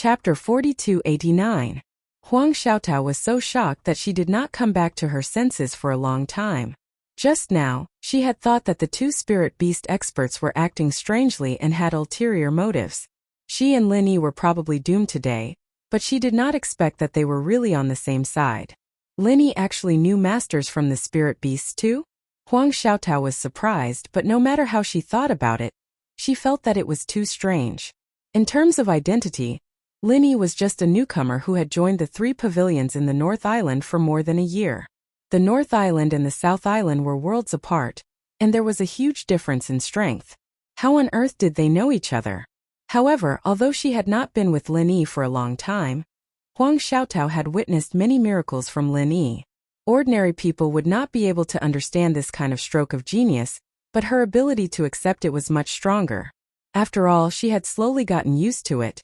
Chapter 4289. Huang Xiaotao was so shocked that she did not come back to her senses for a long time. Just now, she had thought that the two spirit beast experts were acting strangely and had ulterior motives. She and Lin Yi were probably doomed today, but she did not expect that they were really on the same side. Lin Yi actually knew masters from the spirit beasts too? Huang Xiaotao was surprised, but no matter how she thought about it, she felt that it was too strange. In terms of identity, Lin Yi was just a newcomer who had joined the three pavilions in the North Island for more than a year. The North Island and the South Island were worlds apart, and there was a huge difference in strength. How on earth did they know each other? However, although she had not been with Lin Yi for a long time, Huang Xiaotao had witnessed many miracles from Lin Yi. Ordinary people would not be able to understand this kind of stroke of genius, but her ability to accept it was much stronger. After all, she had slowly gotten used to it.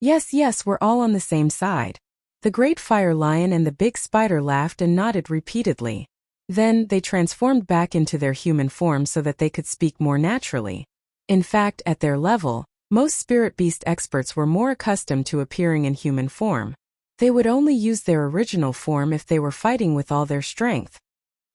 Yes, we're all on the same side. The Great Fire Lion and the Big Spider laughed and nodded repeatedly. Then, they transformed back into their human form so that they could speak more naturally. In fact, at their level, most spirit beast experts were more accustomed to appearing in human form. They would only use their original form if they were fighting with all their strength.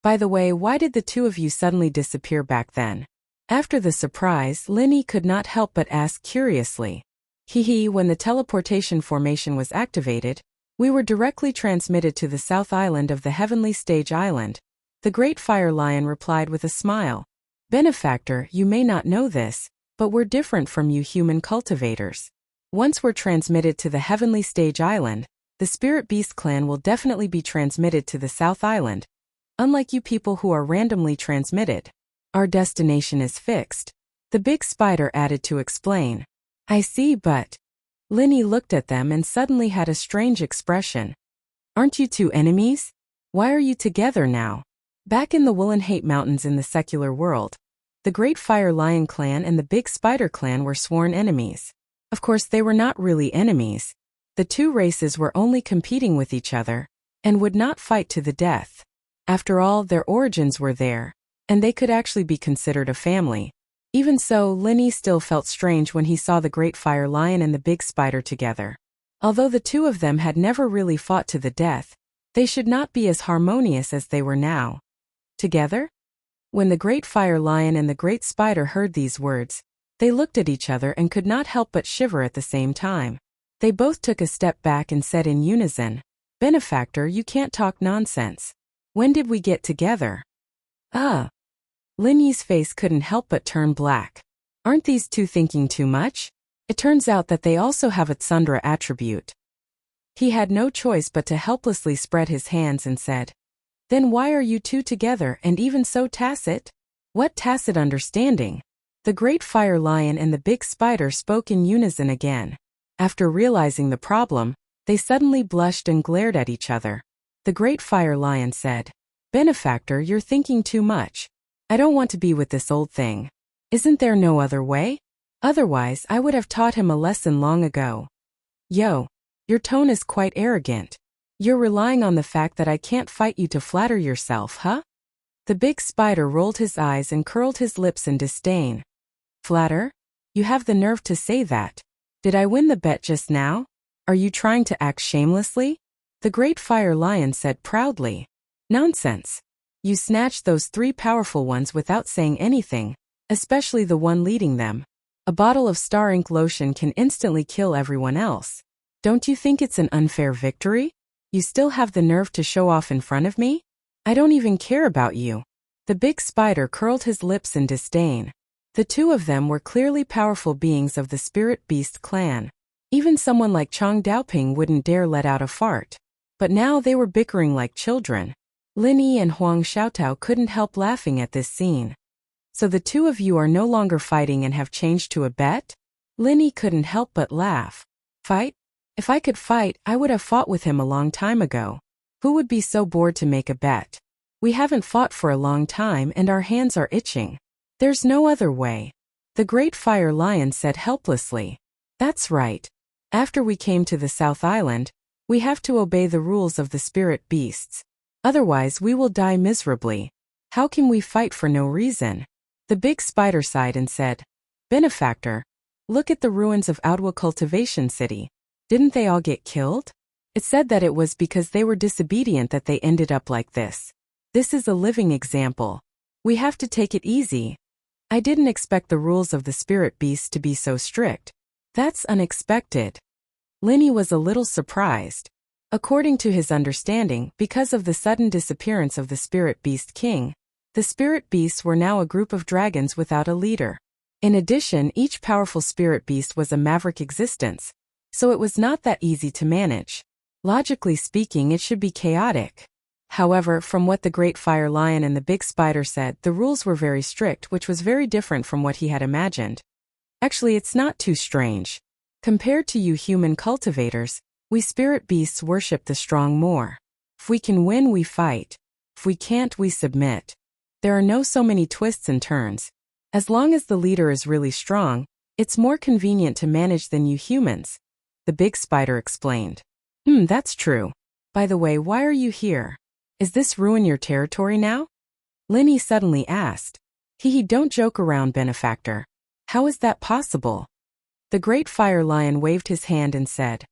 By the way, why did the two of you suddenly disappear back then? After the surprise, Lin Yi could not help but ask curiously. When the teleportation formation was activated, we were directly transmitted to the South Island of the Heavenly Stage Island. The Great Fire Lion replied with a smile. Benefactor, you may not know this, but we're different from you human cultivators. Once we're transmitted to the Heavenly Stage Island, the Spirit Beast clan will definitely be transmitted to the South Island. Unlike you people who are randomly transmitted. Our destination is fixed. The Big Spider added to explain. I see, but... Lin Yi looked at them and suddenly had a strange expression. Aren't you two enemies? Why are you together now? Back in the Woolen-Hate Mountains in the secular world, the Great Fire Lion clan and the Big Spider clan were sworn enemies. Of course, they were not really enemies. The two races were only competing with each other, and would not fight to the death. After all, their origins were there, and they could actually be considered a family. Even so, Lin Yi still felt strange when he saw the Great Fire Lion and the Big Spider together. Although the two of them had never really fought to the death, they should not be as harmonious as they were now. Together? When the Great Fire Lion and the Great Spider heard these words, they looked at each other and could not help but shiver at the same time. They both took a step back and said in unison, Benefactor, you can't talk nonsense. When did we get together? Lin Yi's face couldn't help but turn black. Aren't these two thinking too much? It turns out that they also have a Tsundra attribute. He had no choice but to helplessly spread his hands and said, Then why are you two together and even so tacit? What tacit understanding? The Great Fire Lion and the Big Spider spoke in unison again. After realizing the problem, they suddenly blushed and glared at each other. The Great Fire Lion said, Benefactor, you're thinking too much. I don't want to be with this old thing. Isn't there no other way? Otherwise, I would have taught him a lesson long ago. Yo, your tone is quite arrogant. You're relying on the fact that I can't fight you to flatter yourself, huh? The Big Spider rolled his eyes and curled his lips in disdain. Flatter? You have the nerve to say that. Did I win the bet just now? Are you trying to act shamelessly? The Great Fire Lion said proudly. Nonsense. You snatched those three powerful ones without saying anything, especially the one leading them. A bottle of star ink lotion can instantly kill everyone else. Don't you think it's an unfair victory? You still have the nerve to show off in front of me? I don't even care about you. The Big Spider curled his lips in disdain. The two of them were clearly powerful beings of the Spirit Beast clan. Even someone like Chang Daoping wouldn't dare let out a fart. But now they were bickering like children. Lin Yi and Huang Xiaotao couldn't help laughing at this scene. So the two of you are no longer fighting and have changed to a bet? Lin Yi couldn't help but laugh. Fight? If I could fight, I would have fought with him a long time ago. Who would be so bored to make a bet? We haven't fought for a long time and our hands are itching. There's no other way. The Great Fire Lion said helplessly. That's right. After we came to the South Island, we have to obey the rules of the Spirit Beasts. Otherwise we will die miserably. How can we fight for no reason? The Big Spider sighed and said, Benefactor, look at the ruins of Audiobook Cultivation City. Didn't they all get killed? It said that it was because they were disobedient that they ended up like this. This is a living example. We have to take it easy. I didn't expect the rules of the spirit beast to be so strict. That's unexpected. Linny was a little surprised. According to his understanding, because of the sudden disappearance of the spirit beast king, the spirit beasts were now a group of dragons without a leader. In addition, each powerful spirit beast was a maverick existence, so it was not that easy to manage. Logically speaking, it should be chaotic. However, from what the Great Fire Lion and the Big Spider said, the rules were very strict, which was very different from what he had imagined. Actually, it's not too strange. Compared to you human cultivators, we spirit beasts worship the strong more. If we can win, we fight. If we can't, we submit. There are no so many twists and turns. As long as the leader is really strong, it's more convenient to manage than you humans, the Big Spider explained. That's true. By the way, why are you here? Is this ruin your territory now? Linny suddenly asked. Don't joke around, benefactor. How is that possible? The Great Fire Lion waved his hand and said,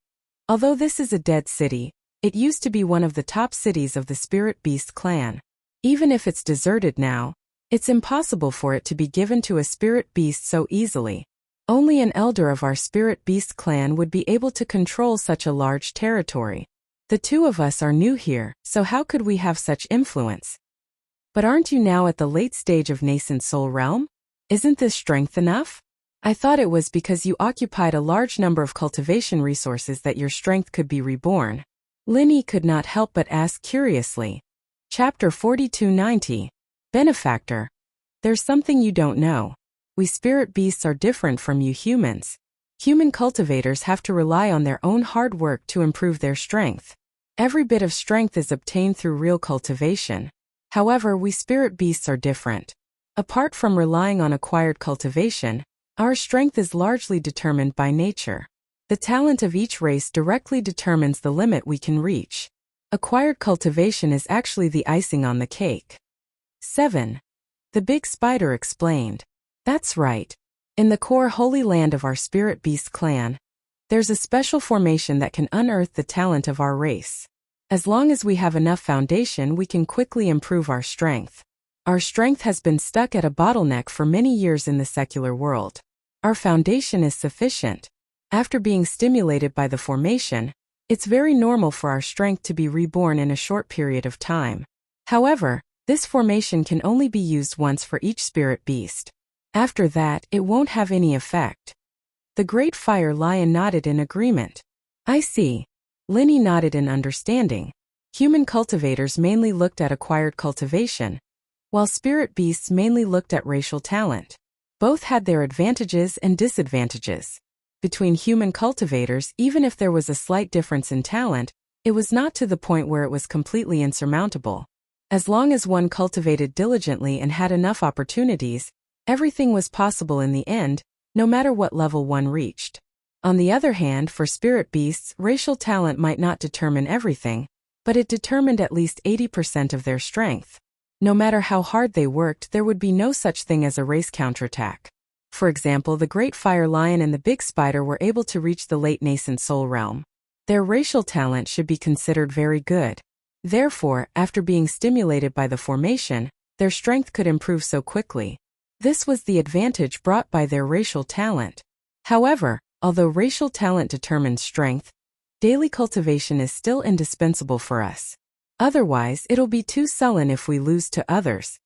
although this is a dead city, it used to be one of the top cities of the Spirit Beast clan. Even if it's deserted now, it's impossible for it to be given to a spirit beast so easily. Only an elder of our Spirit Beast clan would be able to control such a large territory. The two of us are new here, so how could we have such influence? But aren't you now at the late stage of nascent soul realm? Isn't this strength enough? I thought it was because you occupied a large number of cultivation resources that your strength could be reborn. Linny could not help but ask curiously. Chapter 4290. Benefactor. There's something you don't know. We spirit beasts are different from you humans. Human cultivators have to rely on their own hard work to improve their strength. Every bit of strength is obtained through real cultivation. However, we spirit beasts are different. Apart from relying on acquired cultivation, our strength is largely determined by nature. The talent of each race directly determines the limit we can reach. Acquired cultivation is actually the icing on the cake. 7. The Big Spider explained. That's right. In the core holy land of our Spirit Beast clan, there's a special formation that can unearth the talent of our race. As long as we have enough foundation, we can quickly improve our strength. Our strength has been stuck at a bottleneck for many years in the secular world. Our foundation is sufficient. After being stimulated by the formation, it's very normal for our strength to be reborn in a short period of time. However, this formation can only be used once for each spirit beast. After that, it won't have any effect. The Great Fire Lion nodded in agreement. I see. Linny nodded in understanding. Human cultivators mainly looked at acquired cultivation, while spirit beasts mainly looked at racial talent. Both had their advantages and disadvantages. Between human cultivators, even if there was a slight difference in talent, it was not to the point where it was completely insurmountable. As long as one cultivated diligently and had enough opportunities, everything was possible in the end, no matter what level one reached. On the other hand, for spirit beasts, racial talent might not determine everything, but it determined at least 80% of their strength. No matter how hard they worked, there would be no such thing as a race counterattack. For example, the Great Fire Lion and the Big Spider were able to reach the late nascent soul realm. Their racial talent should be considered very good. Therefore, after being stimulated by the formation, their strength could improve so quickly. This was the advantage brought by their racial talent. However, although racial talent determines strength, daily cultivation is still indispensable for us. Otherwise, it'll be too sullen if we lose to others.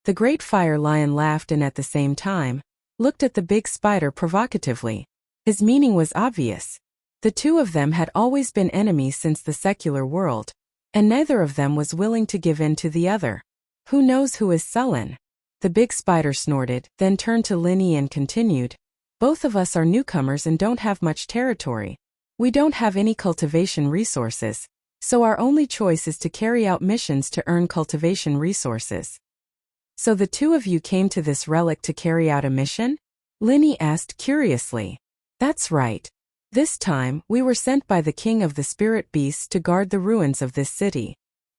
The Great Fire Lion laughed and at the same time, looked at the Big Spider provocatively. His meaning was obvious. The two of them had always been enemies since the secular world, and neither of them was willing to give in to the other. Who knows who is sullen? The Big Spider snorted, then turned to Linny and continued. Both of us are newcomers and don't have much territory. We don't have any cultivation resources, so our only choice is to carry out missions to earn cultivation resources. So the two of you came to this relic to carry out a mission? Linny asked curiously. That's right. This time, we were sent by the king of the spirit beasts to guard the ruins of this city.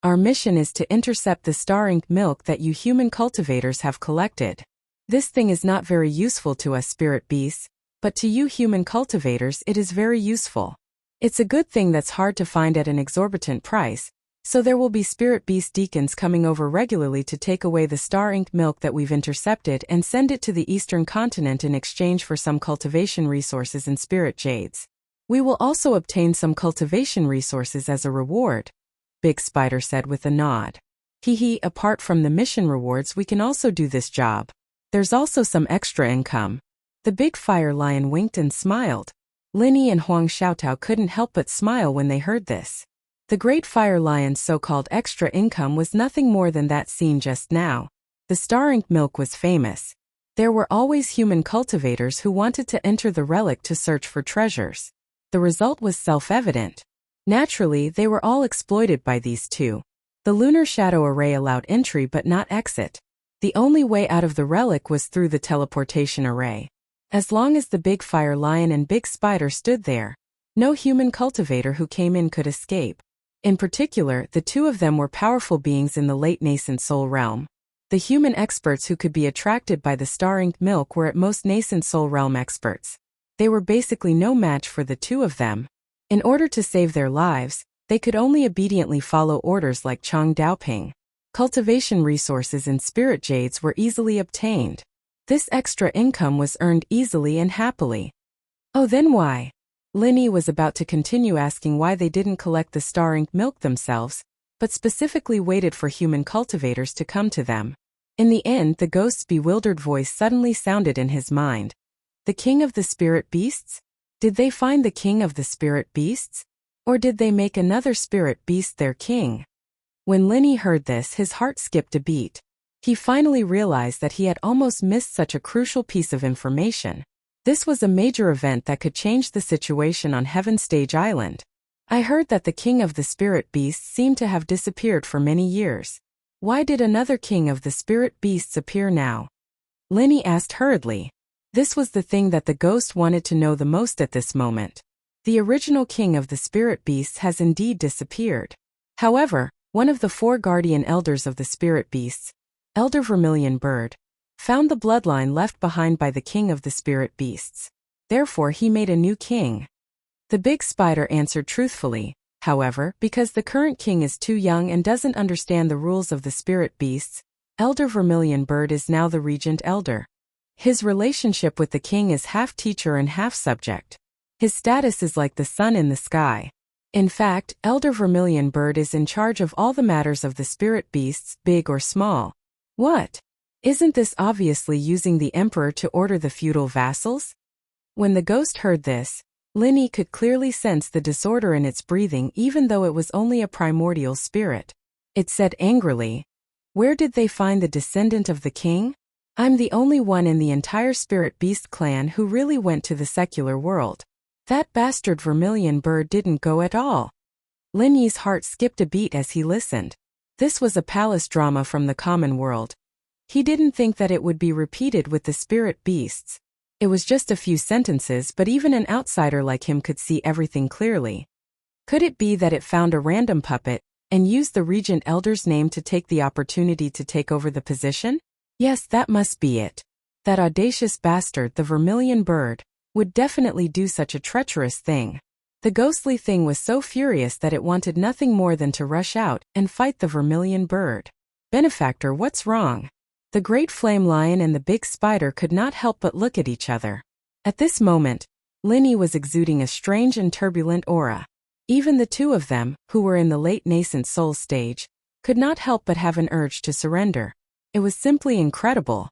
Our mission is to intercept the star-ink milk that you human cultivators have collected. This thing is not very useful to us spirit beasts, but to you human cultivators it is very useful. It's a good thing that's hard to find at an exorbitant price, so there will be spirit beast deacons coming over regularly to take away the star ink milk that we've intercepted and send it to the eastern continent in exchange for some cultivation resources and spirit jades. We will also obtain some cultivation resources as a reward, Big Spider said with a nod. Apart from the mission rewards we can also do this job. There's also some extra income. The Big Fire Lion winked and smiled. Linny and Huang Xiaotao couldn't help but smile when they heard this. The Great Fire Lion's so-called extra income was nothing more than that seen just now. The star ink milk was famous. There were always human cultivators who wanted to enter the relic to search for treasures. The result was self-evident. Naturally, they were all exploited by these two. The lunar shadow array allowed entry but not exit. The only way out of the relic was through the teleportation array. As long as the Big Fire Lion and Big Spider stood there, no human cultivator who came in could escape. In particular, the two of them were powerful beings in the late nascent soul realm. The human experts who could be attracted by the star ink milk were at most nascent soul realm experts. They were basically no match for the two of them. In order to save their lives, they could only obediently follow orders like Chang Daoping. Cultivation resources and spirit jades were easily obtained. This extra income was earned easily and happily. Oh, then why? Linny was about to continue asking why they didn't collect the star ink milk themselves, but specifically waited for human cultivators to come to them. In the end, the ghost's bewildered voice suddenly sounded in his mind. The king of the spirit beasts? Did they find the king of the spirit beasts? Or did they make another spirit beast their king? When Linny heard this, his heart skipped a beat. He finally realized that he had almost missed such a crucial piece of information. This was a major event that could change the situation on Heaven Stage Island. I heard that the king of the spirit beasts seemed to have disappeared for many years. Why did another king of the spirit beasts appear now? Linny asked hurriedly. This was the thing that the ghost wanted to know the most at this moment. The original king of the spirit beasts has indeed disappeared. However, one of the 4 guardian elders of the spirit beasts, Elder Vermilion Bird, found the bloodline left behind by the king of the spirit beasts. Therefore he made a new king. The Big Spider answered truthfully, however, because the current king is too young and doesn't understand the rules of the spirit beasts, Elder Vermilion Bird is now the regent elder. His relationship with the king is half teacher and half subject. His status is like the sun in the sky. In fact, Elder Vermilion Bird is in charge of all the matters of the spirit beasts, big or small. What? Isn't this obviously using the emperor to order the feudal vassals? When the ghost heard this, Linny could clearly sense the disorder in its breathing even though it was only a primordial spirit. It said angrily, "Where did they find the descendant of the king? I'm the only one in the entire spirit beast clan who really went to the secular world. That bastard Vermilion Bird didn't go at all." Linny's heart skipped a beat as he listened. This was a palace drama from the common world. He didn't think that it would be repeated with the spirit beasts. It was just a few sentences, but even an outsider like him could see everything clearly. Could it be that it found a random puppet and used the regent elder's name to take the opportunity to take over the position? Yes, that must be it. That audacious bastard, the Vermilion Bird, would definitely do such a treacherous thing. The ghostly thing was so furious that it wanted nothing more than to rush out and fight the Vermilion Bird. Benefactor, what's wrong? The Great Flame Lion and the Big Spider could not help but look at each other. At this moment, Linny was exuding a strange and turbulent aura. Even the two of them, who were in the late nascent soul stage, could not help but have an urge to surrender. It was simply incredible.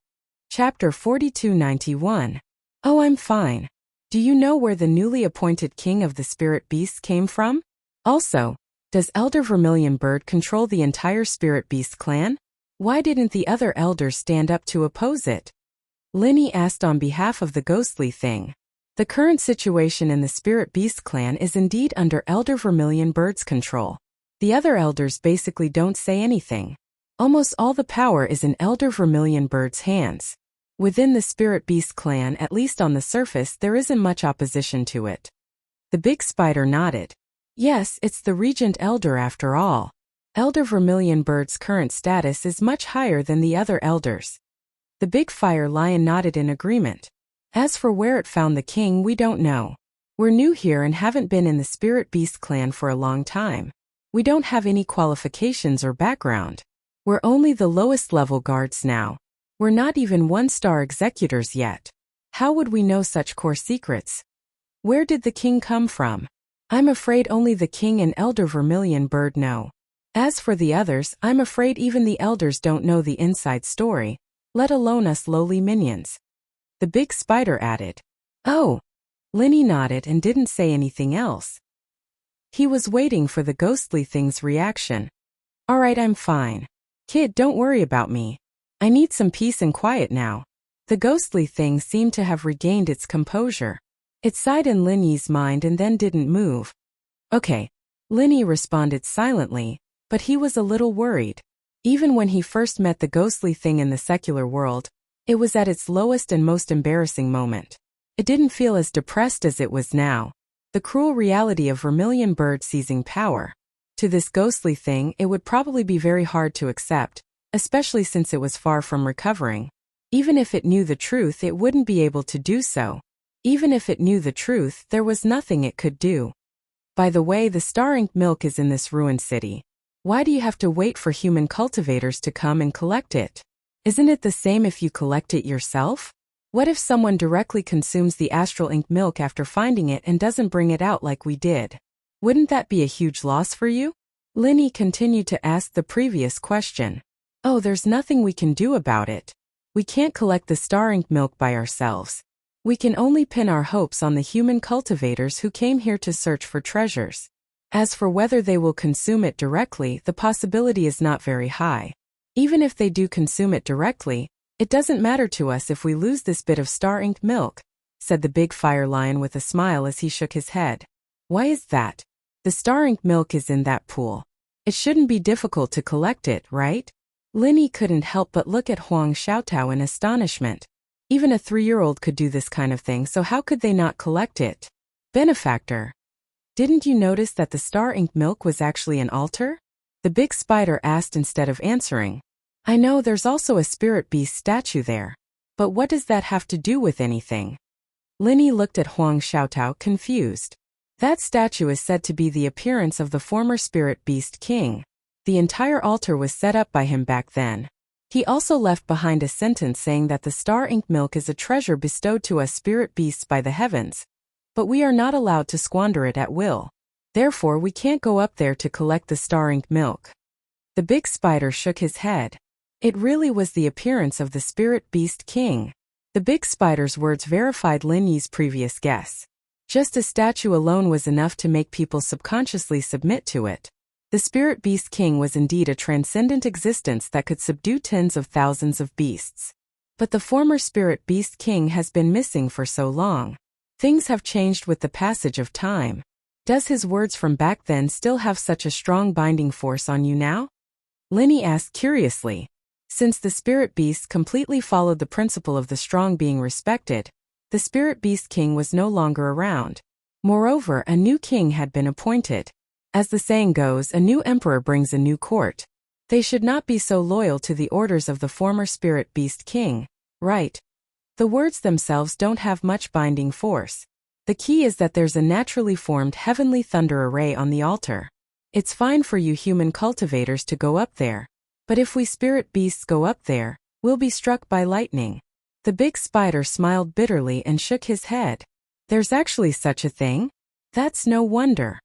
Chapter 4291. Oh, I'm fine. Do you know where the newly appointed king of the spirit beasts came from? Also, does Elder Vermilion Bird control the entire spirit beast clan? Why didn't the other elders stand up to oppose it? Linny asked on behalf of the ghostly thing. The current situation in the spirit beast clan is indeed under Elder Vermilion Bird's control. The other elders basically don't say anything. Almost all the power is in Elder Vermilion Bird's hands. Within the spirit beast clan, at least on the surface, there isn't much opposition to it. The Big Spider nodded. Yes, it's the regent elder after all. Elder Vermilion Bird's current status is much higher than the other elders. The Big Fire Lion nodded in agreement. As for where it found the king, we don't know. We're new here and haven't been in the Spirit Beast clan for a long time. We don't have any qualifications or background. We're only the lowest level guards now. We're not even 1-star executors yet. How would we know such core secrets? Where did the king come from? I'm afraid only the king and Elder Vermilion Bird know. As for the others, I'm afraid even the elders don't know the inside story, let alone us lowly minions. The big spider added. Oh. Linny nodded and didn't say anything else. He was waiting for the ghostly thing's reaction. Alright, I'm fine. Kid, don't worry about me. I need some peace and quiet now. The ghostly thing seemed to have regained its composure. It sighed in Linny's mind and then didn't move. Okay. Linny responded silently, but he was a little worried. Even when he first met the ghostly thing in the secular world, it was at its lowest and most embarrassing moment. It didn't feel as depressed as it was now. The cruel reality of Vermilion Bird seizing power. To this ghostly thing, it would probably be very hard to accept, especially since it was far from recovering. Even if it knew the truth, it wouldn't be able to do so. Even if it knew the truth, there was nothing it could do. By the way, the star-ink milk is in this ruined city. Why do you have to wait for human cultivators to come and collect it? Isn't it the same if you collect it yourself? What if someone directly consumes the astral ink milk after finding it and doesn't bring it out like we did? Wouldn't that be a huge loss for you? Linny continued to ask the previous question. Oh, there's nothing we can do about it. We can't collect the star ink milk by ourselves. We can only pin our hopes on the human cultivators who came here to search for treasures. As for whether they will consume it directly, the possibility is not very high. Even if they do consume it directly, it doesn't matter to us if we lose this bit of star ink milk, said the big fire lion with a smile as he shook his head. Why is that? The star ink milk is in that pool. It shouldn't be difficult to collect it, right? Linny couldn't help but look at Huang Xiaotao in astonishment. Even a 3-year-old could do this kind of thing, so how could they not collect it? Benefactor. Didn't you notice that the star ink milk was actually an altar? The big spider asked instead of answering. I know there's also a spirit beast statue there. But what does that have to do with anything? Linny looked at Huang Xiaotao confused. That statue is said to be the appearance of the former spirit beast king. The entire altar was set up by him back then. He also left behind a sentence saying that the star ink milk is a treasure bestowed to us spirit beasts by the heavens. But we are not allowed to squander it at will. Therefore, we can't go up there to collect the star ink milk. The big spider shook his head. It really was the appearance of the spirit beast king. The big spider's words verified Linny's previous guess. Just a statue alone was enough to make people subconsciously submit to it. The spirit beast king was indeed a transcendent existence that could subdue tens of thousands of beasts. But the former spirit beast king has been missing for so long. Things have changed with the passage of time. Does his words from back then still have such a strong binding force on you now? Linny asked curiously. Since the spirit beast completely followed the principle of the strong being respected, the spirit beast king was no longer around. Moreover, a new king had been appointed. As the saying goes, a new emperor brings a new court. They should not be so loyal to the orders of the former spirit beast king, right? The words themselves don't have much binding force. The key is that there's a naturally formed heavenly thunder array on the altar. It's fine for you human cultivators to go up there. But if we spirit beasts go up there, we'll be struck by lightning. The big spider smiled bitterly and shook his head. There's actually such a thing? That's no wonder.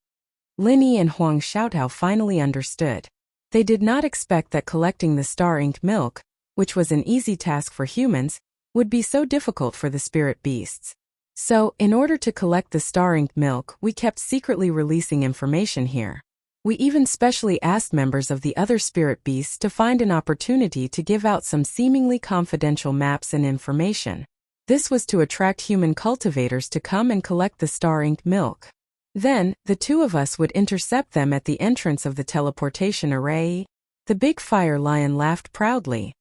Linny and Huang Xiaotao finally understood. They did not expect that collecting the star ink milk, which was an easy task for humans, would be so difficult for the spirit beasts. So, in order to collect the star ink milk, we kept secretly releasing information here. We even specially asked members of the other spirit beasts to find an opportunity to give out some seemingly confidential maps and information. This was to attract human cultivators to come and collect the star ink milk. Then, the two of us would intercept them at the entrance of the teleportation array. The big fire lion laughed proudly.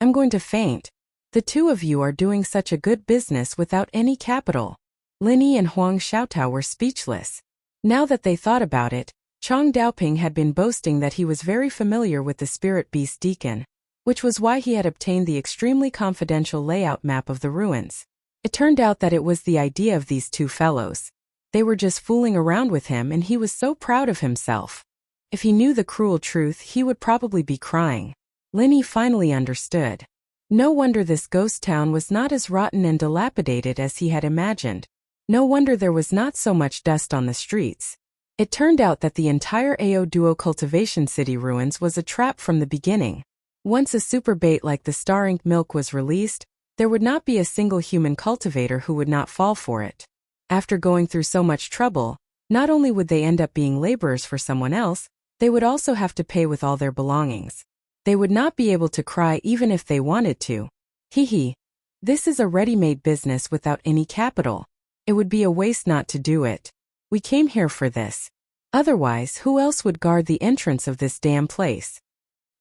I'm going to faint. The two of you are doing such a good business without any capital. Linny and Huang Xiaotao were speechless. Now that they thought about it, Chang Daoping had been boasting that he was very familiar with the spirit beast deacon, which was why he had obtained the extremely confidential layout map of the ruins. It turned out that it was the idea of these two fellows. They were just fooling around with him and he was so proud of himself. If he knew the cruel truth, he would probably be crying. Linny finally understood. No wonder this ghost town was not as rotten and dilapidated as he had imagined. No wonder there was not so much dust on the streets. It turned out that the entire Ao Duo cultivation city ruins was a trap from the beginning. Once a super bait like the star ink milk was released, there would not be a single human cultivator who would not fall for it. After going through so much trouble, not only would they end up being laborers for someone else, they would also have to pay with all their belongings. They would not be able to cry even if they wanted to. Hee. This is a ready-made business without any capital. It would be a waste not to do it. We came here for this. Otherwise, who else would guard the entrance of this damn place?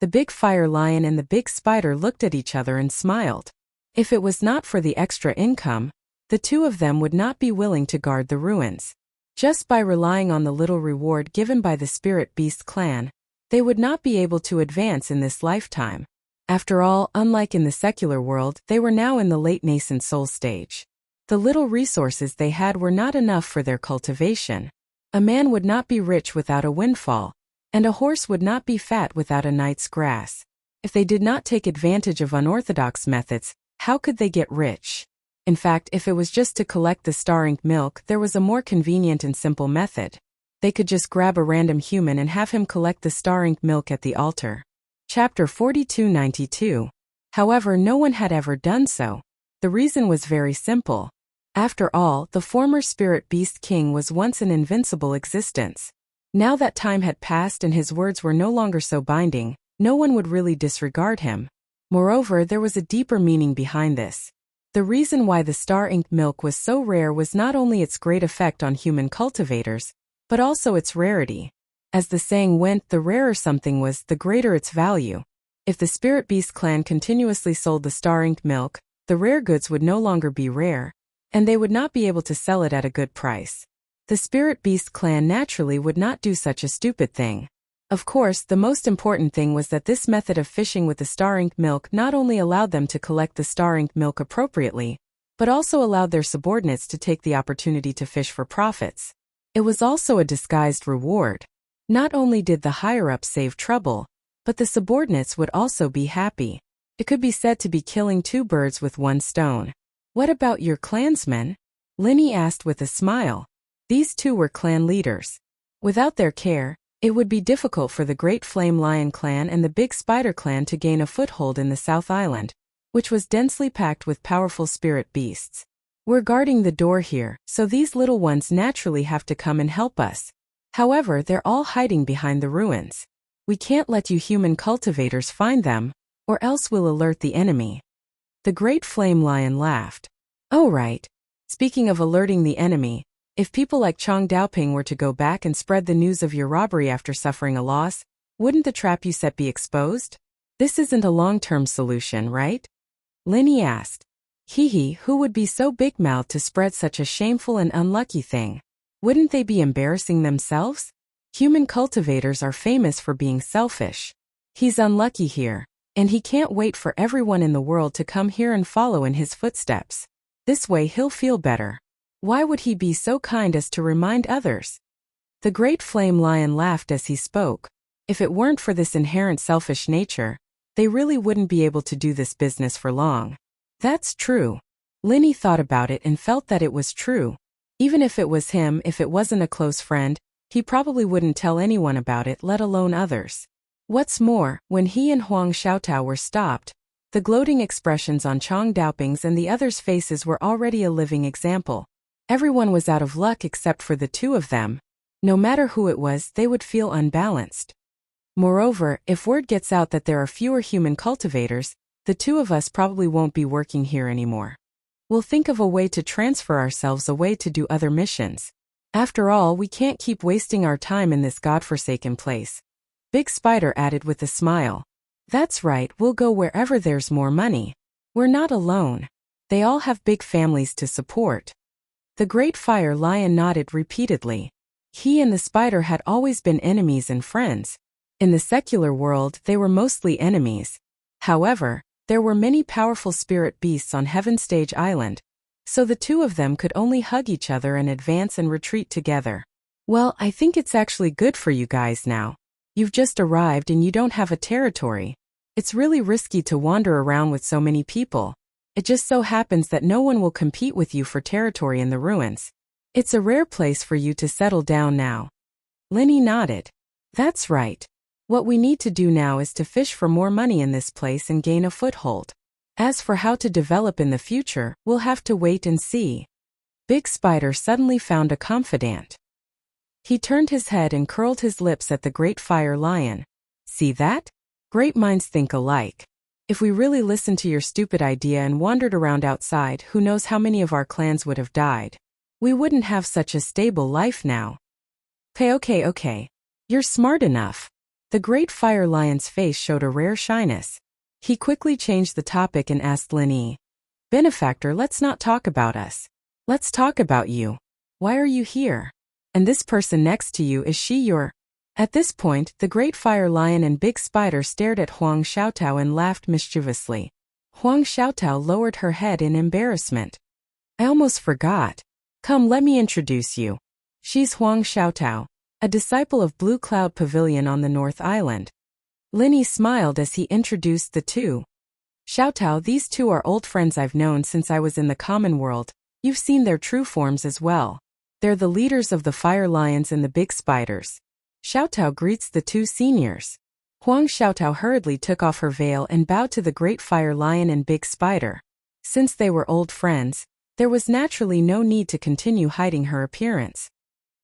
The big fire lion and the big spider looked at each other and smiled. If it was not for the extra income, the two of them would not be willing to guard the ruins. Just by relying on the little reward given by the Spirit Beast clan, they would not be able to advance in this lifetime. After all, unlike in the secular world, they were now in the late nascent soul stage. The little resources they had were not enough for their cultivation. A man would not be rich without a windfall, and a horse would not be fat without a night's grass. If they did not take advantage of unorthodox methods, how could they get rich? In fact, if it was just to collect the star ink milk, there was a more convenient and simple method. They could just grab a random human and have him collect the star ink milk at the altar. Chapter 4292. However, no one had ever done so. The reason was very simple. After all, the former Spirit Beast King was once an invincible existence. Now that time had passed and his words were no longer so binding, no one would really disregard him. Moreover, there was a deeper meaning behind this. The reason why the star ink milk was so rare was not only its great effect on human cultivators, but also its rarity. As the saying went, the rarer something was, the greater its value. If the Spirit Beast clan continuously sold the star ink milk, the rare goods would no longer be rare, and they would not be able to sell it at a good price. The Spirit Beast clan naturally would not do such a stupid thing. Of course, the most important thing was that this method of fishing with the star ink milk not only allowed them to collect the star ink milk appropriately, but also allowed their subordinates to take the opportunity to fish for profits. It was also a disguised reward. Not only did the higher-ups save trouble, but the subordinates would also be happy. It could be said to be killing two birds with one stone. What about your clansmen? Linny asked with a smile. These two were clan leaders. Without their care, it would be difficult for the Great Flame Lion clan and the Big Spider clan to gain a foothold in the South Island, which was densely packed with powerful spirit beasts. We're guarding the door here, so these little ones naturally have to come and help us. However, they're all hiding behind the ruins. We can't let you human cultivators find them, or else we'll alert the enemy. The Great Flame Lion laughed. Oh right. Speaking of alerting the enemy, if people like Chong Daoping were to go back and spread the news of your robbery after suffering a loss, wouldn't the trap you set be exposed? This isn't a long-term solution, right? Linny asked. Who would be so big-mouthed to spread such a shameful and unlucky thing? Wouldn't they be embarrassing themselves? Human cultivators are famous for being selfish. He's unlucky here, and he can't wait for everyone in the world to come here and follow in his footsteps. This way he'll feel better. Why would he be so kind as to remind others? The Great Flame Lion laughed as he spoke. If it weren't for this inherent selfish nature, they really wouldn't be able to do this business for long. That's true. Linny thought about it and felt that it was true. Even if it was him, if it wasn't a close friend, he probably wouldn't tell anyone about it, let alone others. What's more, when he and Huang Xiaotao were stopped, the gloating expressions on Chong Daoping's and the others' faces were already a living example. Everyone was out of luck except for the two of them. No matter who it was, they would feel unbalanced. Moreover, if word gets out that there are fewer human cultivators, the two of us probably won't be working here anymore. We'll think of a way to transfer ourselves away to do other missions. After all, we can't keep wasting our time in this godforsaken place. Big Spider added with a smile. That's right, we'll go wherever there's more money. We're not alone. They all have big families to support. The Great Fire Lion nodded repeatedly. He and the spider had always been enemies and friends. In the secular world, they were mostly enemies. However, there were many powerful spirit beasts on Heaven Stage Island, So the two of them could only hug each other and advance and retreat together. Well, I think it's actually good for you guys now. You've just arrived and you don't have a territory. It's really risky to wander around with so many people. It just so happens that no one will compete with you for territory in the ruins. It's a rare place for you to settle down now. Linny nodded. That's right. What we need to do now is to fish for more money in this place and gain a foothold. As for how to develop in the future, we'll have to wait and see. Big Spider suddenly found a confidant. He turned his head and curled his lips at the Great Fire Lion. See that? Great minds think alike. If we really listened to your stupid idea and wandered around outside, who knows how many of our clans would have died. We wouldn't have such a stable life now. Okay. You're smart enough. The Great Fire Lion's face showed a rare shyness. He quickly changed the topic and asked Linny. Benefactor, let's not talk about us. Let's talk about you. Why are you here? And this person next to you, is she your... At this point, the Great Fire Lion and Big Spider stared at Huang Xiaotao and laughed mischievously. Huang Xiaotao lowered her head in embarrassment. I almost forgot. Come, let me introduce you. She's Huang Xiaotao, a disciple of Blue Cloud Pavilion on the North Island. Linny smiled as he introduced the two. Xiaotao, these two are old friends I've known since I was in the common world. You've seen their true forms as well. They're the leaders of the Fire Lions and the Big Spiders. Xiaotao greets the two seniors. Huang Xiaotao hurriedly took off her veil and bowed to the Great Fire Lion and Big Spider. Since they were old friends, there was naturally no need to continue hiding her appearance.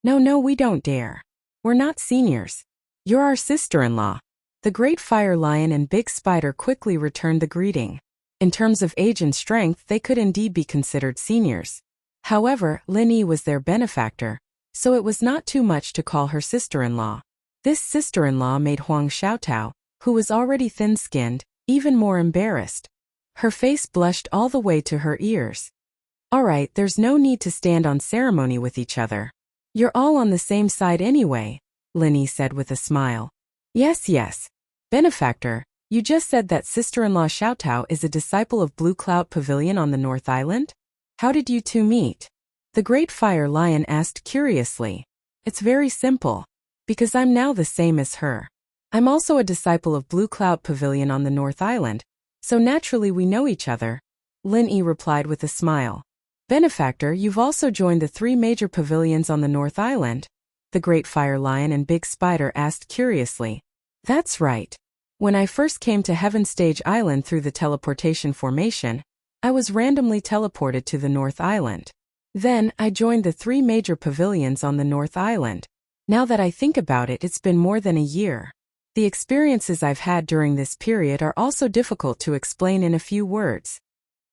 No, we don't dare. We're not seniors. You're our sister-in-law. The Great Fire Lion and Big Spider quickly returned the greeting. In terms of age and strength, they could indeed be considered seniors. However, Linny was their benefactor, so it was not too much to call her sister-in-law. This sister-in-law made Huang Xiaotao, who was already thin-skinned, even more embarrassed. Her face blushed all the way to her ears. All right, there's no need to stand on ceremony with each other. You're all on the same side anyway, Linny said with a smile. Yes. Benefactor, you just said that sister-in-law Xiaotao is a disciple of Blue Cloud Pavilion on the North Island? How did you two meet? The Great Fire Lion asked curiously. It's very simple. Because I'm now the same as her. I'm also a disciple of Blue Cloud Pavilion on the North Island, so naturally we know each other, Linny replied with a smile. Benefactor, you've also joined the 3 major pavilions on the North Island? The Great Fire Lion and Big Spider asked curiously. That's right. When I first came to Heaven Stage Island through the teleportation formation, I was randomly teleported to the North Island. Then, I joined the 3 major pavilions on the North Island. Now that I think about it, it's been more than a year. The experiences I've had during this period are also difficult to explain in a few words.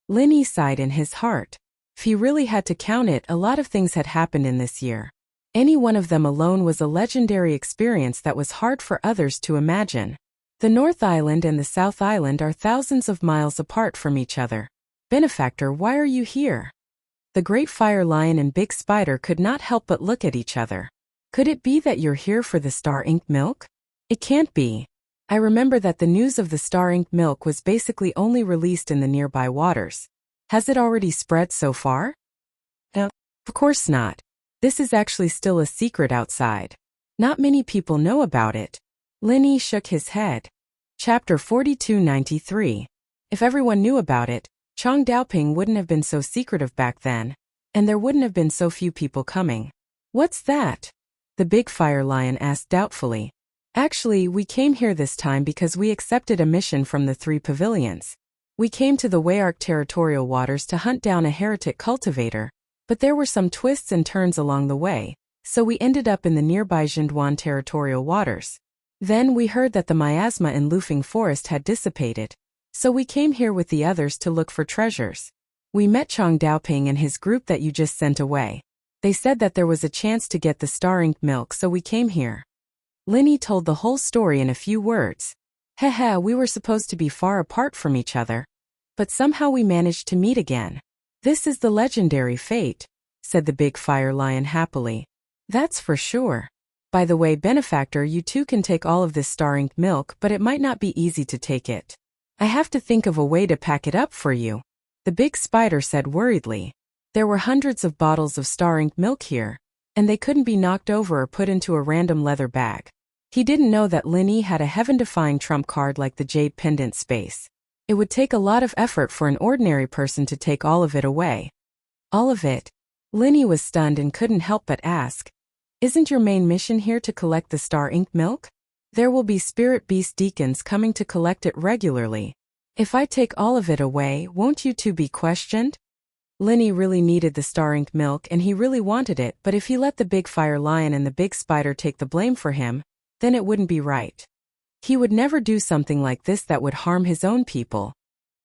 Linny sighed in his heart. If he really had to count it, a lot of things had happened in this year. Any one of them alone was a legendary experience that was hard for others to imagine. The North Island and the South Island are thousands of miles apart from each other. Benefactor, why are you here? The Great Fire Lion and Big Spider could not help but look at each other. Could it be that you're here for the Star Ink milk? It can't be. I remember that the news of the Star Ink milk was basically only released in the nearby waters. Has it already spread so far? No, of course not. This is actually still a secret outside. Not many people know about it. Linny shook his head. Chapter 4293. If everyone knew about it, Chong Daoping wouldn't have been so secretive back then, and there wouldn't have been so few people coming. What's that? The Big Fire Lion asked doubtfully. Actually, we came here this time because we accepted a mission from the 3 pavilions. We came to the Wayark territorial waters to hunt down a heretic cultivator, but there were some twists and turns along the way, so we ended up in the nearby Jinduan territorial waters. Then we heard that the miasma in Lufeng Forest had dissipated, so we came here with the others to look for treasures. We met Chong Daoping and his group that you just sent away. They said that there was a chance to get the Star Ink milk, so we came here. Linny told the whole story in a few words. We were supposed to be far apart from each other, but somehow we managed to meet again. This is the legendary fate, said the Big Fire Lion happily. That's for sure. By the way, Benefactor, you too can take all of this Star Ink milk, but it might not be easy to take it. I have to think of a way to pack it up for you, the Big Spider said worriedly. There were hundreds of bottles of star-ink milk here, and they couldn't be knocked over or put into a random leather bag. He didn't know that Linny had a heaven-defying trump card like the jade pendant space. It would take a lot of effort for an ordinary person to take all of it away. All of it? Linny was stunned and couldn't help but ask, "Isn't your main mission here to collect the star-ink milk? There will be spirit beast deacons coming to collect it regularly. If I take all of it away, won't you two be questioned?" Linny really needed the star-ink milk and he really wanted it, but if he let the big fire lion and the big spider take the blame for him, then it wouldn't be right. He would never do something like this that would harm his own people.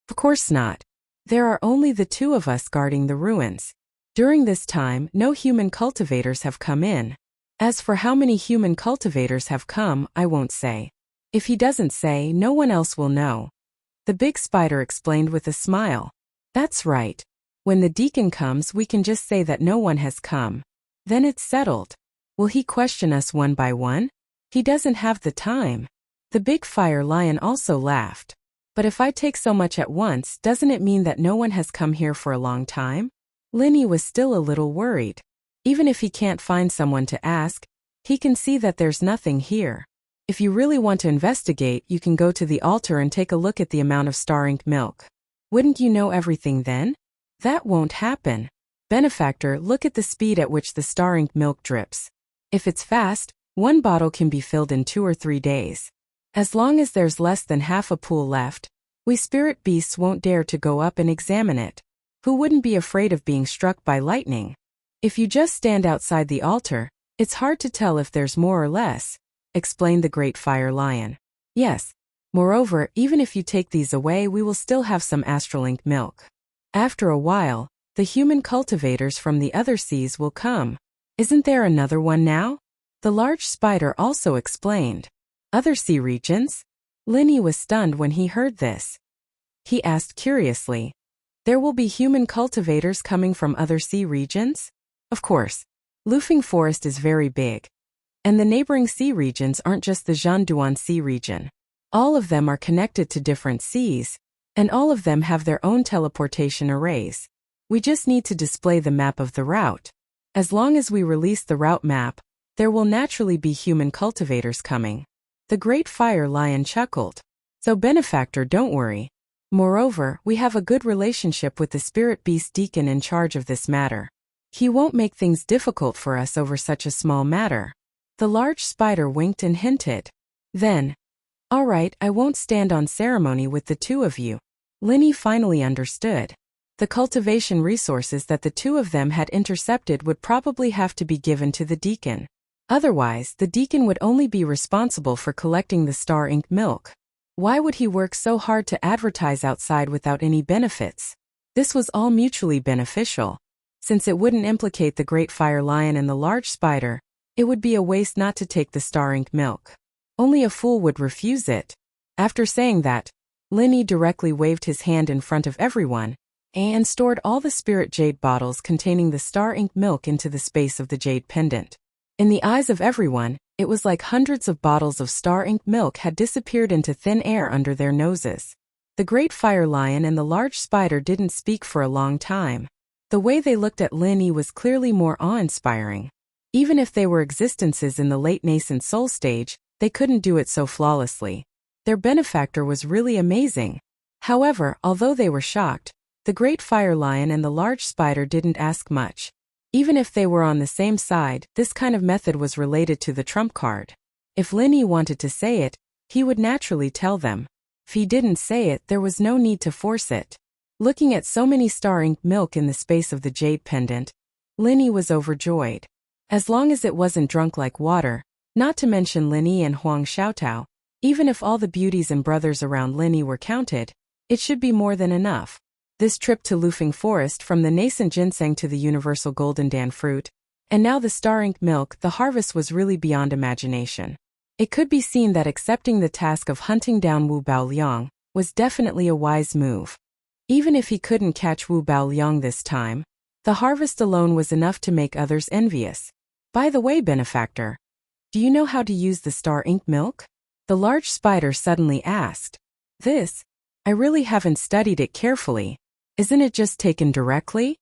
Of course not. There are only the two of us guarding the ruins. During this time, no human cultivators have come in. As for how many human cultivators have come, I won't say. If he doesn't say, no one else will know. The big spider explained with a smile. That's right. When the deacon comes, we can just say that no one has come. Then it's settled. Will he question us one by one? He doesn't have the time. The big fire lion also laughed. But if I take so much at once, doesn't it mean that no one has come here for a long time? Linny was still a little worried. Even if he can't find someone to ask, he can see that there's nothing here. If you really want to investigate, you can go to the altar and take a look at the amount of star-ink milk. Wouldn't you know everything then? That won't happen. Benefactor, look at the speed at which the star-ink milk drips. If it's fast, one bottle can be filled in 2 or 3 days. As long as there's less than half a pool left, we spirit beasts won't dare to go up and examine it. Who wouldn't be afraid of being struck by lightning? If you just stand outside the altar, it's hard to tell if there's more or less, explained the great fire lion. Yes. Moreover, even if you take these away, we will still have some astral ink milk. After a while, the human cultivators from the other seas will come. Isn't there another one now? The large spider also explained. Other sea regions? Linny was stunned when he heard this. He asked curiously, there will be human cultivators coming from other sea regions? Of course. Lufeng Forest is very big. And the neighboring sea regions aren't just the Zhanduan Sea region. All of them are connected to different seas, and all of them have their own teleportation arrays. We just need to display the map of the route. As long as we release the route map, there will naturally be human cultivators coming. The great fire lion chuckled. So Benefactor, don't worry. Moreover, we have a good relationship with the spirit beast deacon in charge of this matter. He won't make things difficult for us over such a small matter. The large spider winked and hinted. Then, all right, I won't stand on ceremony with the two of you. Linny finally understood. The cultivation resources that the two of them had intercepted would probably have to be given to the deacon. Otherwise, the deacon would only be responsible for collecting the star-ink milk. Why would he work so hard to advertise outside without any benefits? This was all mutually beneficial. Since it wouldn't implicate the great fire lion and the large spider, it would be a waste not to take the star-ink milk. Only a fool would refuse it. After saying that, Linny directly waved his hand in front of everyone and stored all the spirit jade bottles containing the star-ink milk into the space of the jade pendant. In the eyes of everyone, it was like hundreds of bottles of star-ink milk had disappeared into thin air under their noses. The great fire lion and the large spider didn't speak for a long time. The way they looked at Linny was clearly more awe-inspiring. Even if they were existences in the late nascent soul stage, they couldn't do it so flawlessly. Their benefactor was really amazing. However, although they were shocked, the great fire lion and the large spider didn't ask much. Even if they were on the same side, this kind of method was related to the trump card. If Linny wanted to say it, he would naturally tell them. If he didn't say it, there was no need to force it. Looking at so many star-ink milk in the space of the jade pendant, Linny was overjoyed. As long as it wasn't drunk like water, not to mention Linny and Huang Xiaotao, even if all the beauties and brothers around Linny were counted, it should be more than enough. This trip to Lufeng Forest from the nascent ginseng to the universal golden dan fruit, and now the star-ink milk, the harvest was really beyond imagination. It could be seen that accepting the task of hunting down Wu Baoliang was definitely a wise move. Even if he couldn't catch Wu Baoliang this time, the harvest alone was enough to make others envious. By the way, benefactor, do you know how to use the star-ink milk? The large spider suddenly asked. I really haven't studied it carefully. Isn't it just taken directly?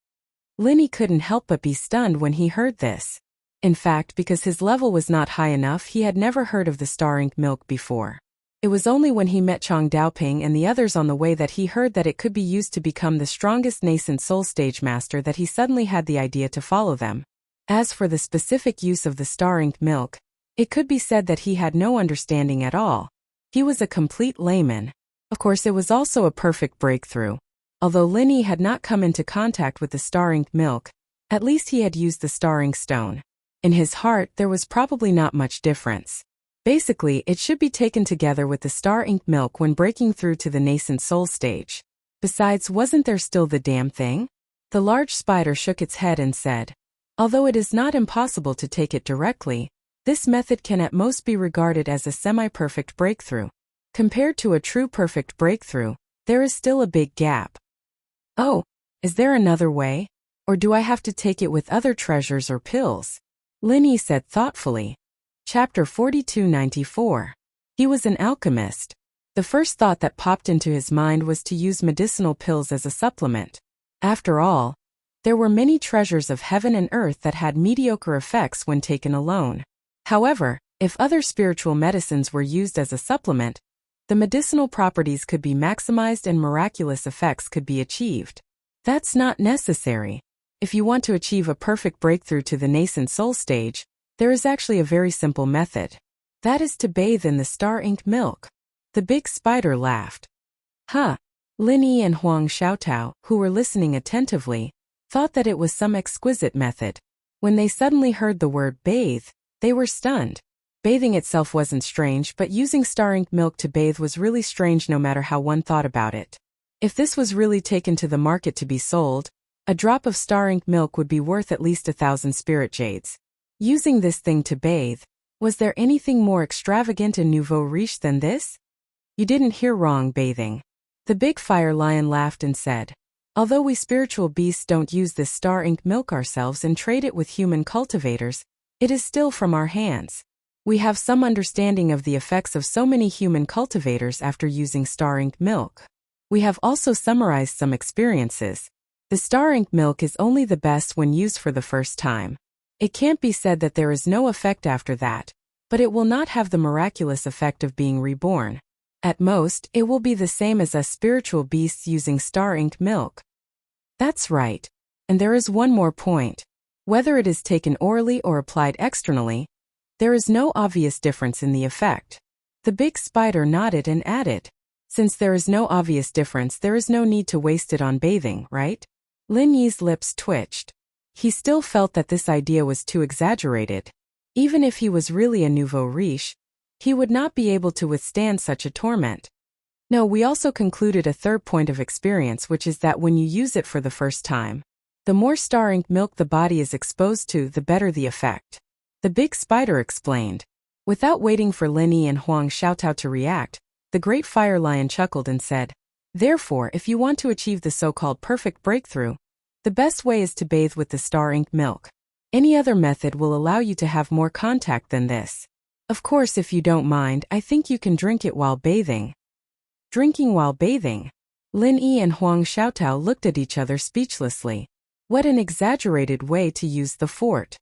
Linny couldn't help but be stunned when he heard this. In fact, because his level was not high enough, he had never heard of the star ink milk before. It was only when he met Chang Daoping and the others on the way that he heard that it could be used to become the strongest nascent soul stage master that he suddenly had the idea to follow them. As for the specific use of the star ink milk, it could be said that he had no understanding at all. He was a complete layman. Of course, it was also a perfect breakthrough. Although Linny had not come into contact with the star ink milk, at least he had used the star ink stone. In his heart, there was probably not much difference. Basically, it should be taken together with the star ink milk when breaking through to the nascent soul stage. Besides, wasn't there still the damn thing? The large spider shook its head and said, although it is not impossible to take it directly, this method can at most be regarded as a semi-perfect breakthrough. Compared to a true perfect breakthrough, there is still a big gap. Oh, is there another way? Or do I have to take it with other treasures or pills? Linny said thoughtfully. Chapter 4294. He was an alchemist. The first thought that popped into his mind was to use medicinal pills as a supplement. After all, there were many treasures of heaven and earth that had mediocre effects when taken alone. However, if other spiritual medicines were used as a supplement, the medicinal properties could be maximized and miraculous effects could be achieved. That's not necessary. If you want to achieve a perfect breakthrough to the nascent soul stage, there is actually a very simple method. That is to bathe in the star ink milk. The big spider laughed. Huh. Linny and Huang Xiaotao, who were listening attentively, thought that it was some exquisite method. When they suddenly heard the word bathe, they were stunned. Bathing itself wasn't strange, but using star ink milk to bathe was really strange no matter how one thought about it. If this was really taken to the market to be sold, a drop of star ink milk would be worth at least 1,000 spirit jades. Using this thing to bathe, was there anything more extravagant and nouveau riche than this? You didn't hear wrong, bathing. The big fire lion laughed and said, although we spiritual beasts don't use this star ink milk ourselves and trade it with human cultivators, it is still from our hands. We have some understanding of the effects of so many human cultivators after using star ink milk. We have also summarized some experiences. The star ink milk is only the best when used for the first time. It can't be said that there is no effect after that, but it will not have the miraculous effect of being reborn. At most, it will be the same as us spiritual beasts using star ink milk. That's right. And there is one more point. Whether it is taken orally or applied externally, there is no obvious difference in the effect. The big spider nodded and added, since there is no obvious difference, there is no need to waste it on bathing, right? Lin Yi's lips twitched. He still felt that this idea was too exaggerated. Even if he was really a nouveau riche, he would not be able to withstand such a torment. No, we also concluded a third point of experience, which is that when you use it for the first time, the more star ink milk the body is exposed to, the better the effect. The big spider explained. Without waiting for Linny and Huang Xiaotao to react, the great fire lion chuckled and said, therefore, if you want to achieve the so-called perfect breakthrough, the best way is to bathe with the star ink milk. Any other method will allow you to have more contact than this. Of course, if you don't mind, I think you can drink it while bathing. Drinking while bathing? Lin Yi and Huang Xiaotao looked at each other speechlessly. What an exaggerated way to use the fort.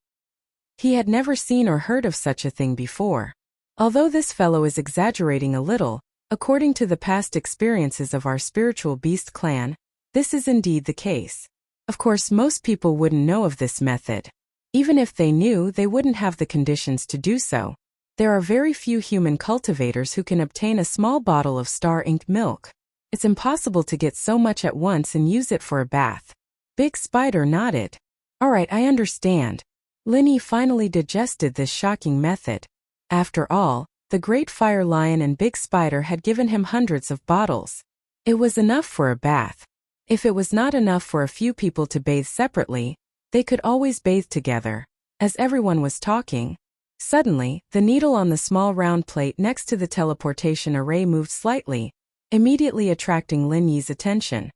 He had never seen or heard of such a thing before. Although this fellow is exaggerating a little, according to the past experiences of our spiritual beast clan, this is indeed the case. Of course, most people wouldn't know of this method. Even if they knew, they wouldn't have the conditions to do so. There are very few human cultivators who can obtain a small bottle of star ink milk. It's impossible to get so much at once and use it for a bath. Big Spider nodded. All right, I understand. Linny finally digested this shocking method. After all, the Great Fire Lion and Big Spider had given him hundreds of bottles. It was enough for a bath. If it was not enough for a few people to bathe separately, they could always bathe together. As everyone was talking, suddenly, the needle on the small round plate next to the teleportation array moved slightly, immediately attracting Lin Yi's attention.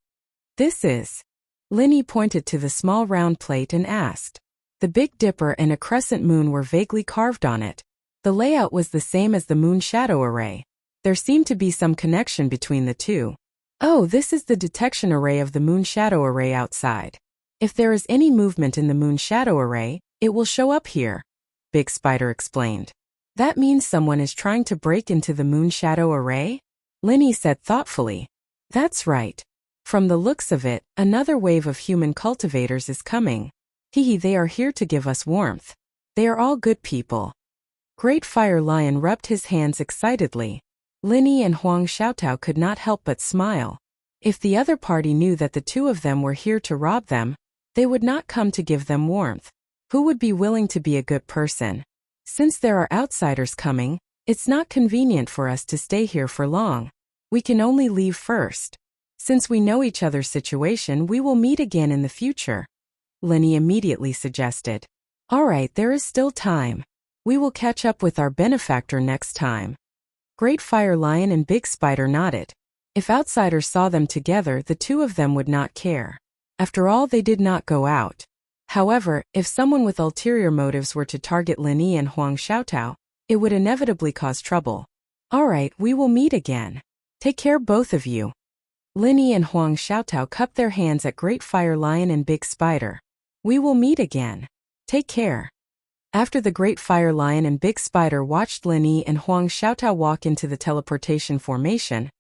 This is... Lin Yi pointed to the small round plate and asked. The Big Dipper and a crescent moon were vaguely carved on it. The layout was the same as the moon shadow array. There seemed to be some connection between the two. Oh, this is the detection array of the moon shadow array outside. If there is any movement in the moon shadow array, it will show up here, Big Spider explained. That means someone is trying to break into the moon shadow array? Linny said thoughtfully. That's right. From the looks of it, another wave of human cultivators is coming. They are here to give us warmth. They are all good people. Great Fire Lion rubbed his hands excitedly. Linny and Huang Xiaotao could not help but smile. If the other party knew that the two of them were here to rob them, they would not come to give them warmth. Who would be willing to be a good person? Since there are outsiders coming, it's not convenient for us to stay here for long. We can only leave first. Since we know each other's situation, we will meet again in the future. Linny immediately suggested. All right, there is still time. We will catch up with our benefactor next time. Great Fire Lion and Big Spider nodded. If outsiders saw them together, the two of them would not care. After all, they did not go out. However, if someone with ulterior motives were to target Linny and Huang Xiaotao, it would inevitably cause trouble. All right, we will meet again. Take care, both of you. Linny and Huang Xiaotao cupped their hands at Great Fire Lion and Big Spider. We will meet again. Take care. After the Great Fire Lion and Big Spider watched Linny and Huang Xiaotao walk into the teleportation formation,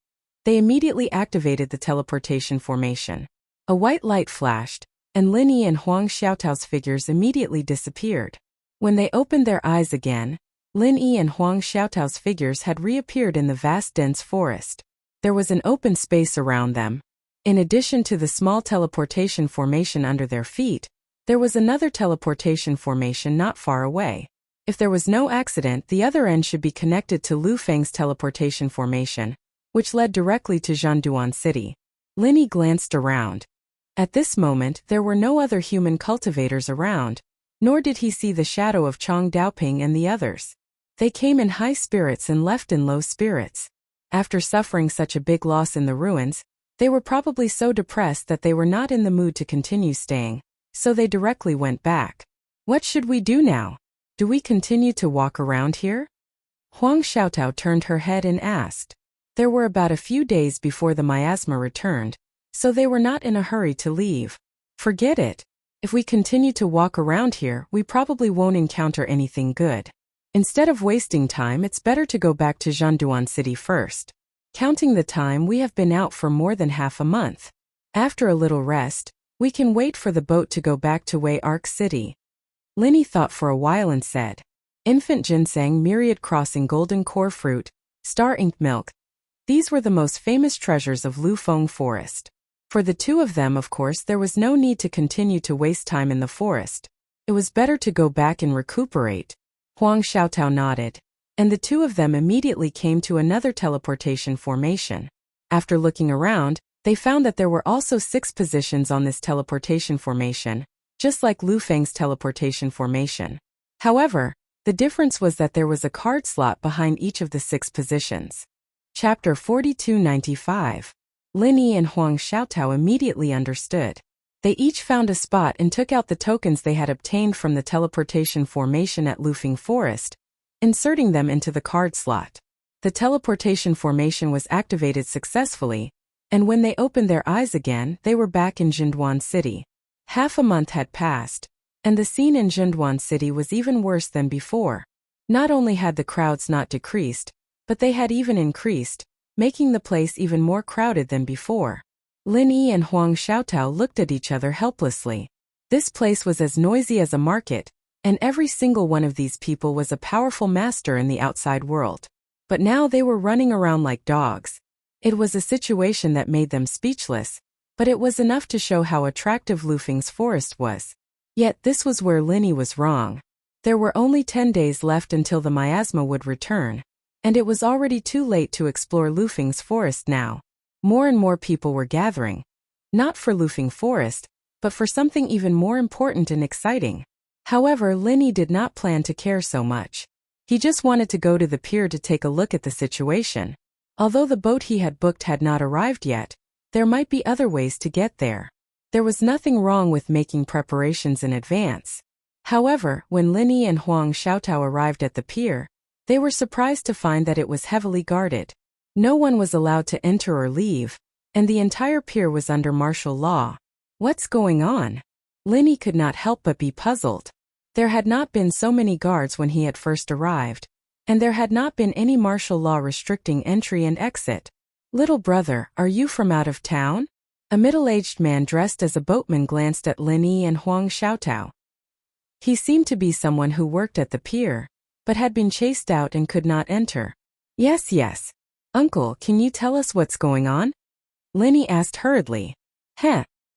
they immediately activated the teleportation formation. A white light flashed, and Linny and Huang Xiaotao's figures immediately disappeared. When they opened their eyes again, Linny and Huang Xiaotao's figures had reappeared in the vast dense forest. There was an open space around them. In addition to the small teleportation formation under their feet, there was another teleportation formation not far away. If there was no accident, the other end should be connected to Lu Feng's teleportation formation, which led directly to Zhanduan City. Linny glanced around. At this moment, there were no other human cultivators around, nor did he see the shadow of Chong Daoping and the others. They came in high spirits and left in low spirits. After suffering such a big loss in the ruins, they were probably so depressed that they were not in the mood to continue staying, so they directly went back. What should we do now? Do we continue to walk around here? Huang Xiaotao turned her head and asked. There were about a few days before the miasma returned, so they were not in a hurry to leave. Forget it. If we continue to walk around here, we probably won't encounter anything good. Instead of wasting time, it's better to go back to Zhanduan City first. Counting the time, we have been out for more than half a month. After a little rest, we can wait for the boat to go back to Wei Arc City. Linny thought for a while and said, Infant ginseng, myriad crossing, golden core fruit, star ink milk. These were the most famous treasures of Lu Feng Forest. For the two of them, of course, there was no need to continue to waste time in the forest. It was better to go back and recuperate. Huang Xiaotao nodded, and the two of them immediately came to another teleportation formation. After looking around, they found that there were also 6 positions on this teleportation formation, just like Lu Feng's teleportation formation. However, the difference was that there was a card slot behind each of the 6 positions. Chapter 4295. Linny and Huang Xiaotao immediately understood. They each found a spot and took out the tokens they had obtained from the teleportation formation at Lufeng Forest, inserting them into the card slot. The teleportation formation was activated successfully, and when they opened their eyes again, they were back in Zhanduan City. Half a month had passed, and the scene in Zhanduan City was even worse than before. Not only had the crowds not decreased, but they had even increased, making the place even more crowded than before. Linny and Huang Xiaotao looked at each other helplessly. This place was as noisy as a market, and every single one of these people was a powerful master in the outside world. But now they were running around like dogs. It was a situation that made them speechless, but it was enough to show how attractive Lufeng's forest was. Yet this was where Linny was wrong. There were only 10 days left until the miasma would return, and it was already too late to explore Lufeng's forest now. More and more people were gathering. Not for Lufeng Forest, but for something even more important and exciting. However, Linny did not plan to care so much. He just wanted to go to the pier to take a look at the situation. Although the boat he had booked had not arrived yet, there might be other ways to get there. There was nothing wrong with making preparations in advance. However, when Linny and Huang Xiaotao arrived at the pier, they were surprised to find that it was heavily guarded. No one was allowed to enter or leave, and the entire pier was under martial law. What's going on? Linny could not help but be puzzled. There had not been so many guards when he had first arrived, and there had not been any martial law restricting entry and exit. "Little brother, are you from out of town?" A middle-aged man dressed as a boatman glanced at Linny and Huang Xiaotao. He seemed to be someone who worked at the pier, but had been chased out and could not enter. Yes. Uncle, can you tell us what's going on?" Linny asked hurriedly.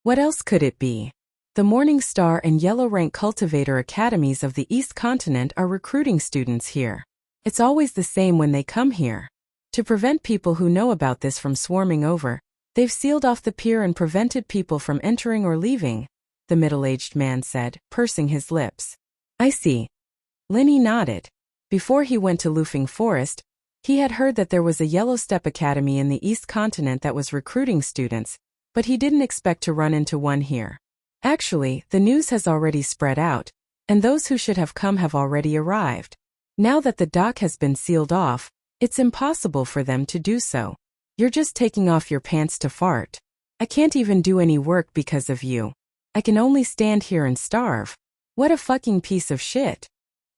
What else could it be? The Morning Star and Yellow Rank Cultivator Academies of the East Continent are recruiting students here. It's always the same when they come here. To prevent people who know about this from swarming over, they've sealed off the pier and prevented people from entering or leaving, the middle-aged man said, pursing his lips. "I see." Linny nodded. Before he went to Lufing Forest, he had heard that there was a Yellow Step Academy in the East Continent that was recruiting students, but he didn't expect to run into one here. Actually, the news has already spread out, and those who should have come have already arrived. Now that the dock has been sealed off, it's impossible for them to do so. You're just taking off your pants to fart. I can't even do any work because of you. I can only stand here and starve. What a fucking piece of shit.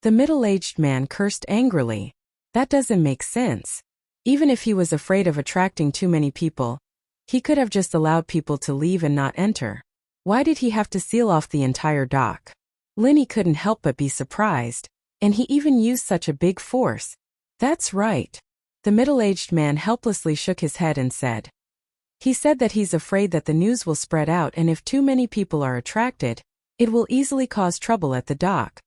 The middle-aged man cursed angrily. That doesn't make sense. Even if he was afraid of attracting too many people, he could have just allowed people to leave and not enter. Why did he have to seal off the entire dock? Linny couldn't help but be surprised, and he even used such a big force. That's right. The middle-aged man helplessly shook his head and said. He said that he's afraid that the news will spread out, and if too many people are attracted, it will easily cause trouble at the dock.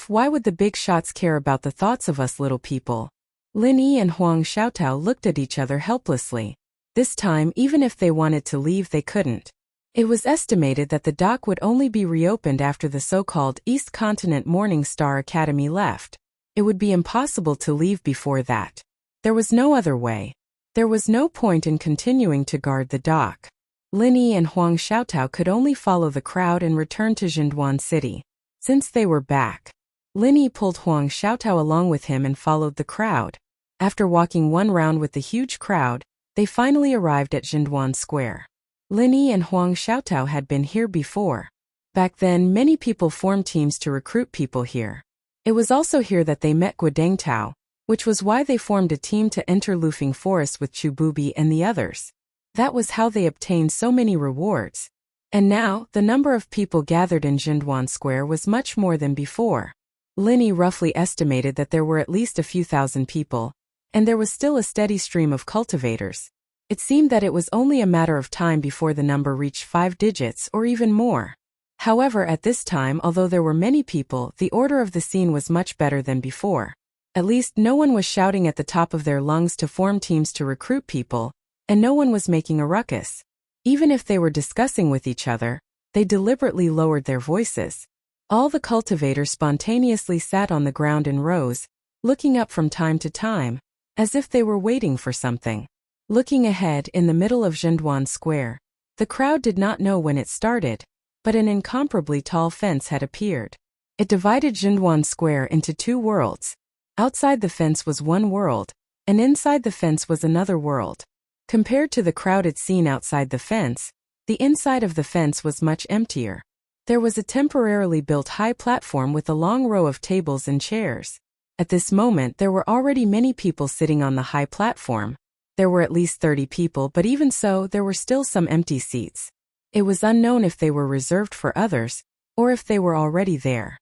Why would the big shots care about the thoughts of us little people? Linny and Huang Xiaotao looked at each other helplessly. This time, even if they wanted to leave, they couldn't. It was estimated that the dock would only be reopened after the so-called East Continent Morning Star Academy left. It would be impossible to leave before that. There was no other way. There was no point in continuing to guard the dock. Linny and Huang Xiaotao could only follow the crowd and return to Jinduan City. Since they were back, Linny pulled Huang Xiaotao along with him and followed the crowd. After walking one round with the huge crowd, they finally arrived at Jinduan Square. Linny and Huang Xiaotao had been here before. Back then, many people formed teams to recruit people here. It was also here that they met Guodeng Tao, which was why they formed a team to enter Lufing Forest with Chububi and the others. That was how they obtained so many rewards. And now, the number of people gathered in Jinduan Square was much more than before. Linny roughly estimated that there were at least a few thousand people, and there was still a steady stream of cultivators. It seemed that it was only a matter of time before the number reached 5 digits or even more. However, at this time, although there were many people, the order of the scene was much better than before. At least no one was shouting at the top of their lungs to form teams to recruit people, and no one was making a ruckus. Even if they were discussing with each other, they deliberately lowered their voices. All the cultivators spontaneously sat on the ground in rows, looking up from time to time, as if they were waiting for something. Looking ahead in the middle of Jinduan Square, the crowd did not know when it started, but an incomparably tall fence had appeared. It divided Jinduan Square into 2 worlds. Outside the fence was one world, and inside the fence was another world. Compared to the crowded scene outside the fence, the inside of the fence was much emptier. There was a temporarily built high platform with a long row of tables and chairs. At this moment, there were already many people sitting on the high platform. There were at least 30 people, but even so, there were still some empty seats. It was unknown if they were reserved for others, or if they were already there.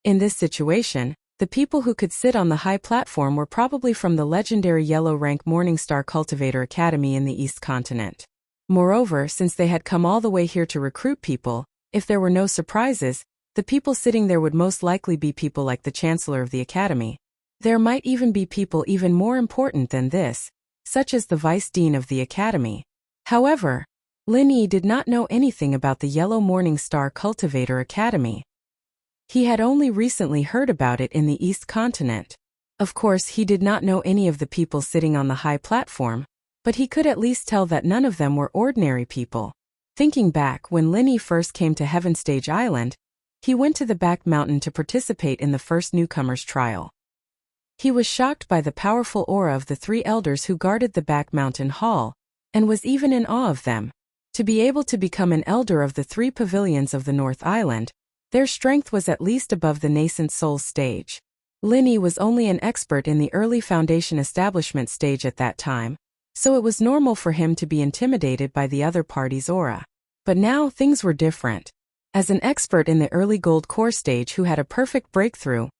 In this situation, the people who could sit on the high platform were probably from the legendary Yellow Rank Morningstar Cultivator Academy in the East Continent. Moreover, since they had come all the way here to recruit people, if there were no surprises, the people sitting there would most likely be people like the Chancellor of the Academy. There might even be people even more important than this, such as the Vice Dean of the Academy. However, Linny did not know anything about the Yellow Morningstar Cultivator Academy. He had only recently heard about it in the East Continent. Of course, he did not know any of the people sitting on the high platform, but he could at least tell that none of them were ordinary people. Thinking back, when Linny first came to Heaven Stage Island, he went to the back mountain to participate in the first newcomer's trial. He was shocked by the powerful aura of the 3 elders who guarded the back mountain hall, and was even in awe of them. To be able to become an elder of the 3 pavilions of the North Island, their strength was at least above the nascent soul stage. Linny was only an expert in the early foundation establishment stage at that time, so it was normal for him to be intimidated by the other party's aura. But now things were different. As an expert in the early gold core stage who had a perfect breakthrough,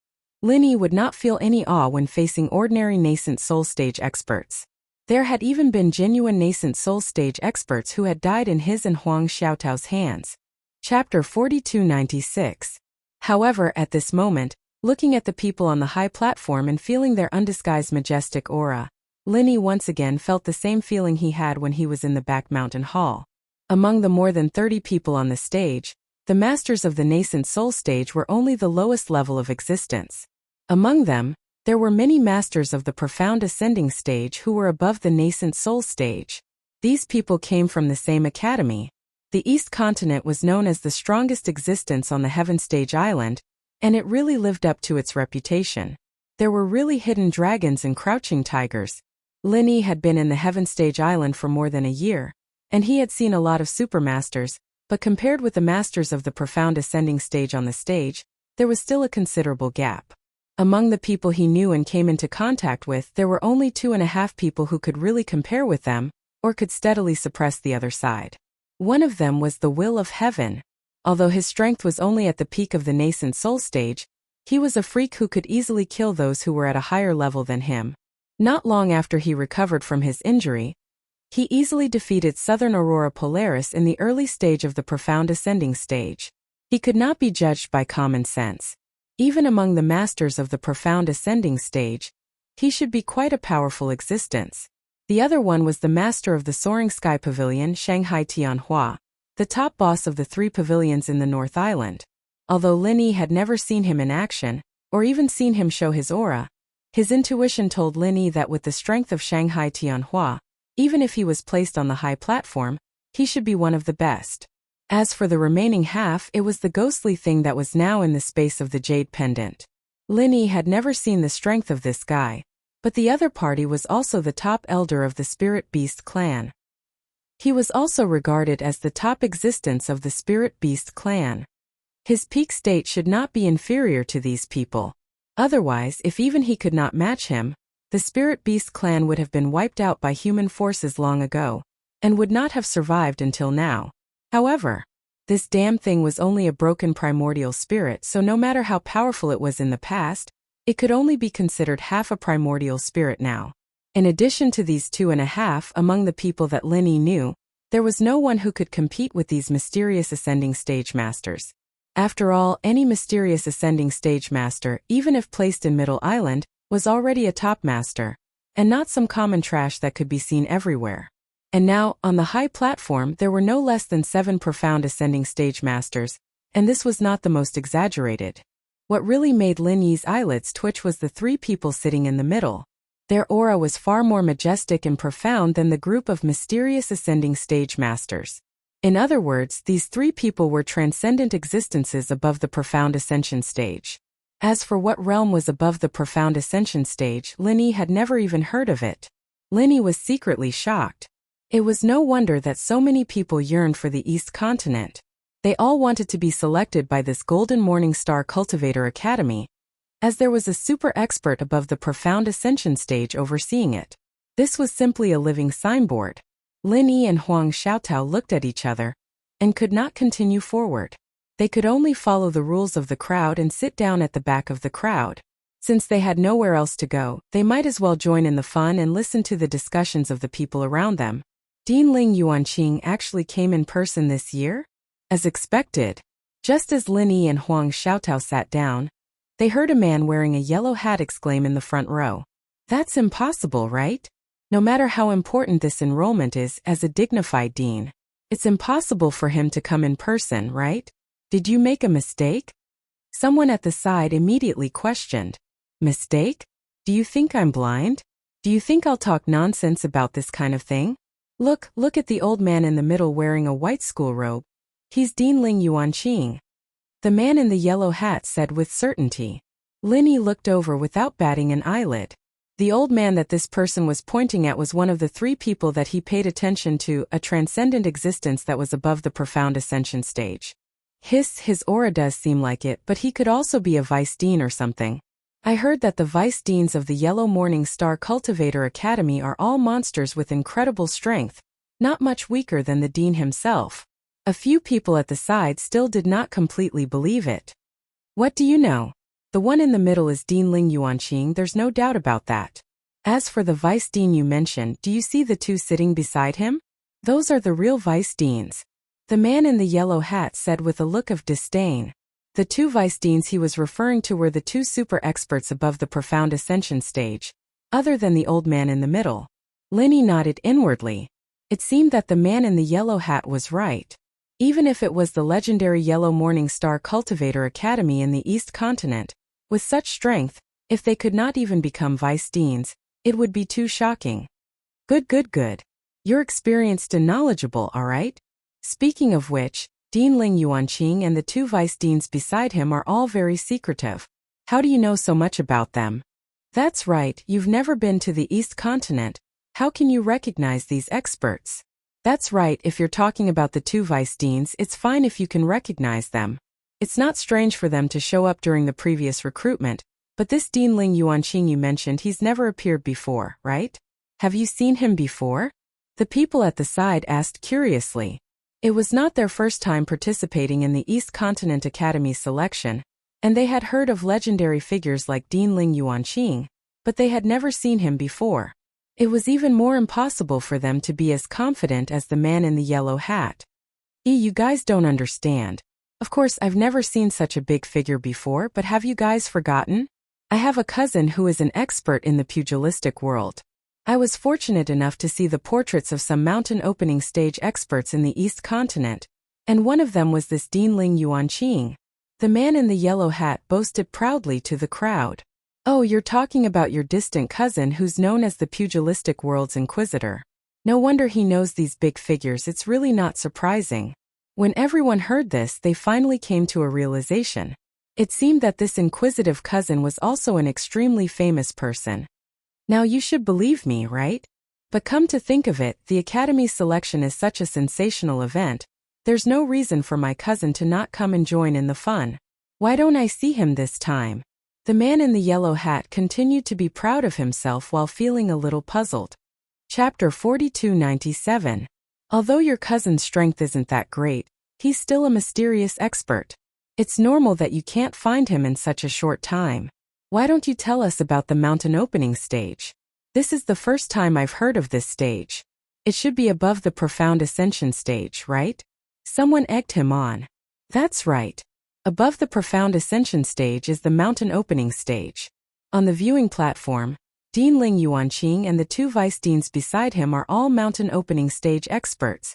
Linny would not feel any awe when facing ordinary nascent soul stage experts. There had even been genuine nascent soul stage experts who had died in his and Huang Xiaotao's hands. Chapter 4296. However, at this moment, looking at the people on the high platform and feeling their undisguised majestic aura, Linny once again felt the same feeling he had when he was in the back mountain hall. Among the more than 30 people on the stage, the masters of the nascent soul stage were only the lowest level of existence. Among them, there were many masters of the profound ascending stage who were above the nascent soul stage. These people came from the same academy. The East Continent was known as the strongest existence on the Heaven Stage Island, and it really lived up to its reputation. There were really hidden dragons and crouching tigers. Linny had been in the Heaven Stage Island for more than a year, and he had seen a lot of supermasters, but compared with the masters of the profound ascending stage on the stage, there was still a considerable gap. Among the people he knew and came into contact with, there were only 2.5 people who could really compare with them, or could steadily suppress the other side. One of them was the Will of Heaven. Although his strength was only at the peak of the nascent soul stage, he was a freak who could easily kill those who were at a higher level than him. Not long after he recovered from his injury, he easily defeated Southern Aurora Polaris in the early stage of the profound ascending stage. He could not be judged by common sense. Even among the masters of the profound ascending stage, he should be quite a powerful existence. The other one was the master of the Soaring Sky Pavilion, Shanghai Tianhua, the top boss of the 3 pavilions in the North Island. Although Linny had never seen him in action, or even seen him show his aura, his intuition told Linny that with the strength of Shanghai Tianhua, even if he was placed on the high platform, he should be one of the best. As for the remaining half, it was the ghostly thing that was now in the space of the jade pendant. Linny had never seen the strength of this guy, but the other party was also the top elder of the Spirit Beast clan. He was also regarded as the top existence of the Spirit Beast clan. His peak state should not be inferior to these people. Otherwise, if even he could not match him, the Spirit Beast clan would have been wiped out by human forces long ago, and would not have survived until now. However, this damn thing was only a broken primordial spirit, so no matter how powerful it was in the past, it could only be considered half a primordial spirit now. In addition to these 2.5, among the people that Linny knew, there was no one who could compete with these mysterious ascending stage masters. After all, any mysterious ascending stage master, even if placed in Middle Island, was already a top master, and not some common trash that could be seen everywhere. And now, on the high platform, there were no less than 7 profound ascending stage masters, and this was not the most exaggerated. What really made Linny's eyelids twitch was the 3 people sitting in the middle. Their aura was far more majestic and profound than the group of mysterious ascending stage masters. In other words, these 3 people were transcendent existences above the profound ascension stage. As for what realm was above the profound ascension stage, Linny had never even heard of it. Linny was secretly shocked. It was no wonder that so many people yearned for the East Continent. They all wanted to be selected by this Golden Morning Star Cultivator Academy, as there was a super expert above the profound ascension stage overseeing it. This was simply a living signboard. Linny and Huang Xiaotao looked at each other, and could not continue forward. They could only follow the rules of the crowd and sit down at the back of the crowd. Since they had nowhere else to go, they might as well join in the fun and listen to the discussions of the people around them. Dean Ling Yuanqing actually came in person this year? As expected. Just as Linny and Huang Xiaotao sat down, they heard a man wearing a yellow hat exclaim in the front row. That's impossible, right? No matter how important this enrollment is as a dignified dean, it's impossible for him to come in person, right? Did you make a mistake? Someone at the side immediately questioned. Mistake? Do you think I'm blind? Do you think I'll talk nonsense about this kind of thing? Look at the old man in the middle wearing a white school robe. He's Dean Ling Yuanqing. The man in the yellow hat said with certainty. Linny looked over without batting an eyelid. The old man that this person was pointing at was one of the three people that he paid attention to, a transcendent existence that was above the profound ascension stage. His aura does seem like it, but he could also be a vice dean or something. I heard that the vice deans of the Yellow Morning Star Cultivator Academy are all monsters with incredible strength, not much weaker than the dean himself. A few people at the side still did not completely believe it. What do you know? The one in the middle is Dean Ling Yuanqing, there's no doubt about that. As for the vice dean you mentioned, do you see the two sitting beside him? Those are the real vice deans. The man in the yellow hat said with a look of disdain. The two vice deans he was referring to were the two super experts above the profound ascension stage, other than the old man in the middle. Linny nodded inwardly. It seemed that the man in the yellow hat was right. Even if it was the legendary Yellow Morning Star Cultivator Academy in the East Continent, with such strength, if they could not even become vice deans, it would be too shocking. Good. You're experienced and knowledgeable, all right? Speaking of which, Dean Ling Yuanqing and the two vice deans beside him are all very secretive. How do you know so much about them? That's right, you've never been to the East Continent. How can you recognize these experts? That's right, if you're talking about the two vice deans, it's fine if you can recognize them. It's not strange for them to show up during the previous recruitment, but this Dean Ling Yuanqing you mentioned, he's never appeared before, right? Have you seen him before? The people at the side asked curiously. It was not their first time participating in the East Continent Academy selection, and they had heard of legendary figures like Dean Ling Yuanqing, but they had never seen him before. It was even more impossible for them to be as confident as the man in the yellow hat. You guys don't understand. Of course, I've never seen such a big figure before, but have you guys forgotten? I have a cousin who is an expert in the pugilistic world. I was fortunate enough to see the portraits of some mountain opening stage experts in the East Continent, and one of them was this Dean Ling Yuanqing. The man in the yellow hat boasted proudly to the crowd. Oh, you're talking about your distant cousin who's known as the pugilistic world's inquisitor. No wonder he knows these big figures, it's really not surprising. When everyone heard this, they finally came to a realization. It seemed that this inquisitive cousin was also an extremely famous person. Now you should believe me, right? But come to think of it, the Academy selection is such a sensational event, there's no reason for my cousin to not come and join in the fun. Why don't I see him this time? The man in the yellow hat continued to be proud of himself while feeling a little puzzled. Chapter 4297. Although your cousin's strength isn't that great, he's still a mysterious expert. It's normal that you can't find him in such a short time. Why don't you tell us about the mountain opening stage? This is the first time I've heard of this stage. It should be above the profound ascension stage, right? Someone egged him on. That's right. Above the profound ascension stage is the mountain opening stage. On the viewing platform, Dean Ling Yuanqing and the two vice deans beside him are all mountain opening stage experts.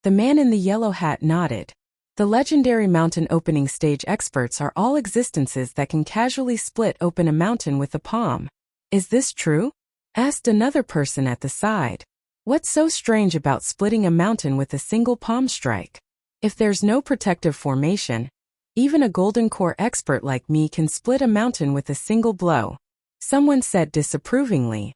The man in the yellow hat nodded. The legendary mountain opening stage experts are all existences that can casually split open a mountain with a palm. Is this true? Asked another person at the side. What's so strange about splitting a mountain with a single palm strike? If there's no protective formation, even a golden core expert like me can split a mountain with a single blow. Someone said disapprovingly.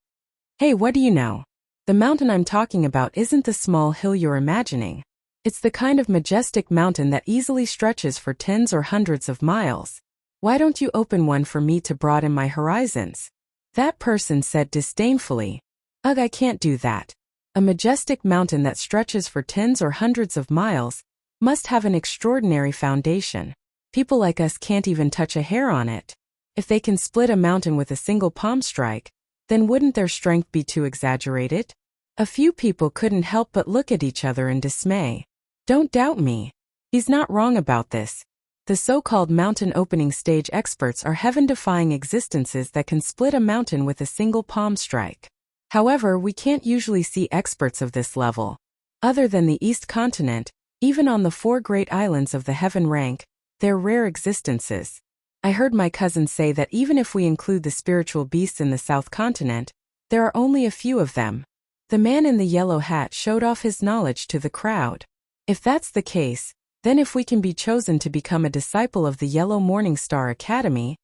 Hey, what do you know? The mountain I'm talking about isn't the small hill you're imagining. It's the kind of majestic mountain that easily stretches for tens or hundreds of miles. Why don't you open one for me to broaden my horizons? That person said disdainfully. Ugh, I can't do that. A majestic mountain that stretches for tens or hundreds of miles must have an extraordinary foundation. People like us can't even touch a hair on it. If they can split a mountain with a single palm strike, then wouldn't their strength be too exaggerated? A few people couldn't help but look at each other in dismay. Don't doubt me. He's not wrong about this. The so-called mountain opening stage experts are heaven-defying existences that can split a mountain with a single palm strike. However, we can't usually see experts of this level. Other than the East Continent, even on the 4 great islands of the heaven rank, they're rare existences. I heard my cousin say that even if we include the spiritual beasts in the South Continent, there are only a few of them. The man in the yellow hat showed off his knowledge to the crowd. If that's the case, then if we can be chosen to become a disciple of the Yellow Morning Star Academy,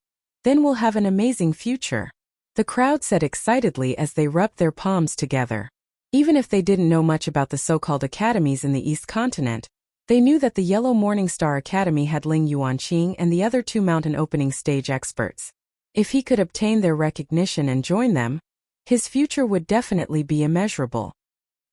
then we'll have an amazing future. the crowd said excitedly as they rubbed their palms together. Even if they didn't know much about the so-called academies in the East Continent, they knew that the Yellow Morning Star Academy had Ling Yuanqing and the other two mountain opening stage experts. If he could obtain their recognition and join them, his future would definitely be immeasurable.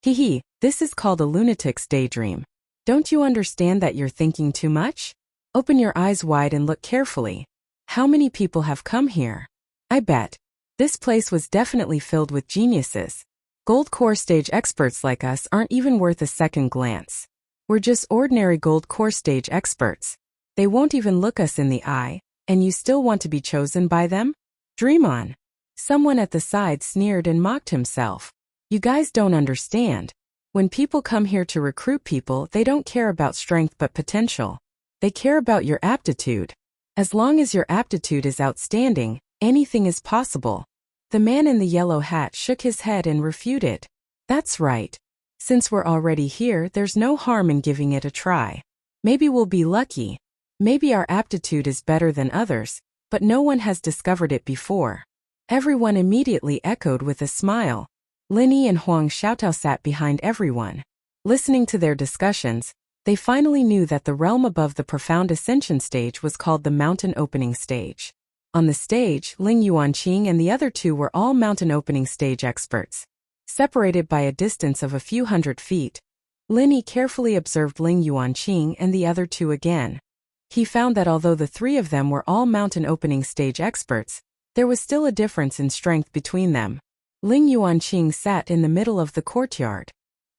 Hee, this is called a lunatic's daydream. Don't you understand that you're thinking too much? Open your eyes wide and look carefully. How many people have come here? I bet. This place was definitely filled with geniuses. Gold core stage experts like us aren't even worth a second glance. We're just ordinary gold core stage experts. They won't even look us in the eye, and you still want to be chosen by them? Dream on. Someone at the side sneered and mocked himself. You guys don't understand. When people come here to recruit people, they don't care about strength but potential. They care about your aptitude. As long as your aptitude is outstanding, anything is possible. The man in the yellow hat shook his head and refuted. That's right. Since we're already here, there's no harm in giving it a try. Maybe we'll be lucky. Maybe our aptitude is better than others, but no one has discovered it before. Everyone immediately echoed with a smile. Lin Yi and Huang Xiaotao sat behind everyone. Listening to their discussions, they finally knew that the realm above the profound ascension stage was called the mountain opening stage. On the stage, Ling Yuanqing and the other two were all mountain opening stage experts. Separated by a distance of a few hundred feet, Lin Yi carefully observed Ling Yuanqing and the other two again. He found that although the three of them were all mountain opening stage experts, there was still a difference in strength between them. Ling Yuanqing sat in the middle of the courtyard.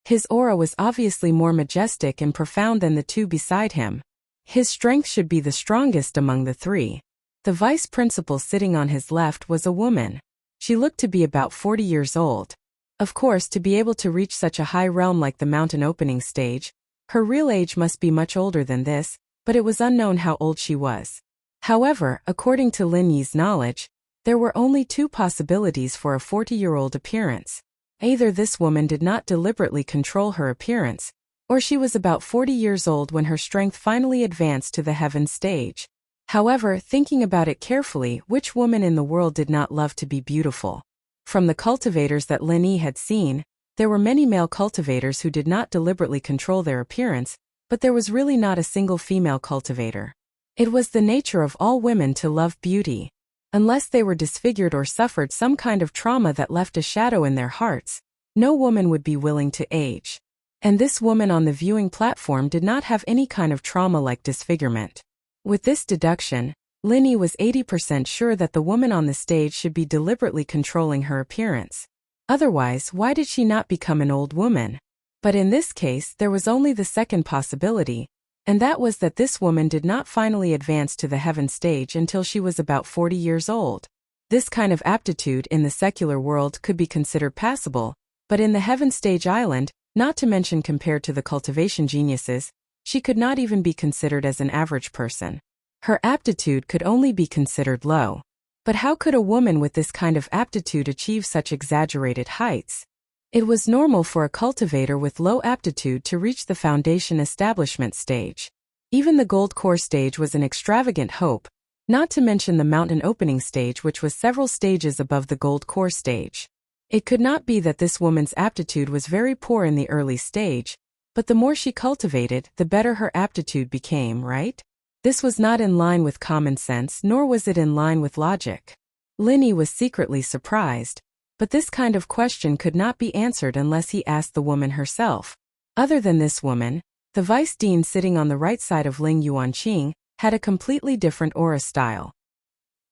His aura was obviously more majestic and profound than the two beside him. His strength should be the strongest among the three. The vice principal sitting on his left was a woman. She looked to be about 40 years old. Of course, to be able to reach such a high realm like the mountain opening stage, her real age must be much older than this, but it was unknown how old she was. However, according to Lin Yi's knowledge, there were only two possibilities for a 40-year-old appearance. Either this woman did not deliberately control her appearance, or she was about 40 years old when her strength finally advanced to the heaven stage. However, thinking about it carefully, which woman in the world did not love to be beautiful? From the cultivators that Lin Yi had seen, there were many male cultivators who did not deliberately control their appearance, but there was really not a single female cultivator. It was the nature of all women to love beauty. Unless they were disfigured or suffered some kind of trauma that left a shadow in their hearts, no woman would be willing to age. And this woman on the viewing platform did not have any kind of trauma like disfigurement. With this deduction, Lin Yi was 80% sure that the woman on the stage should be deliberately controlling her appearance. Otherwise, why did she not become an old woman? But in this case, there was only the second possibility, and that was that this woman did not finally advance to the heaven stage until she was about 40 years old. This kind of aptitude in the secular world could be considered passable, but in the heaven stage island, not to mention compared to the cultivation geniuses, she could not even be considered as an average person. Her aptitude could only be considered low. But how could a woman with this kind of aptitude achieve such exaggerated heights? It was normal for a cultivator with low aptitude to reach the foundation establishment stage. Even the gold core stage was an extravagant hope, not to mention the mountain opening stage, which was several stages above the gold core stage. It could not be that this woman's aptitude was very poor in the early stage, but the more she cultivated, the better her aptitude became, right? This was not in line with common sense, nor was it in line with logic. Lin Yi was secretly surprised, but this kind of question could not be answered unless he asked the woman herself. Other than this woman, the vice dean sitting on the right side of Ling Yuanqing had a completely different aura style.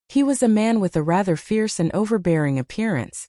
He was a man with a rather fierce and overbearing appearance.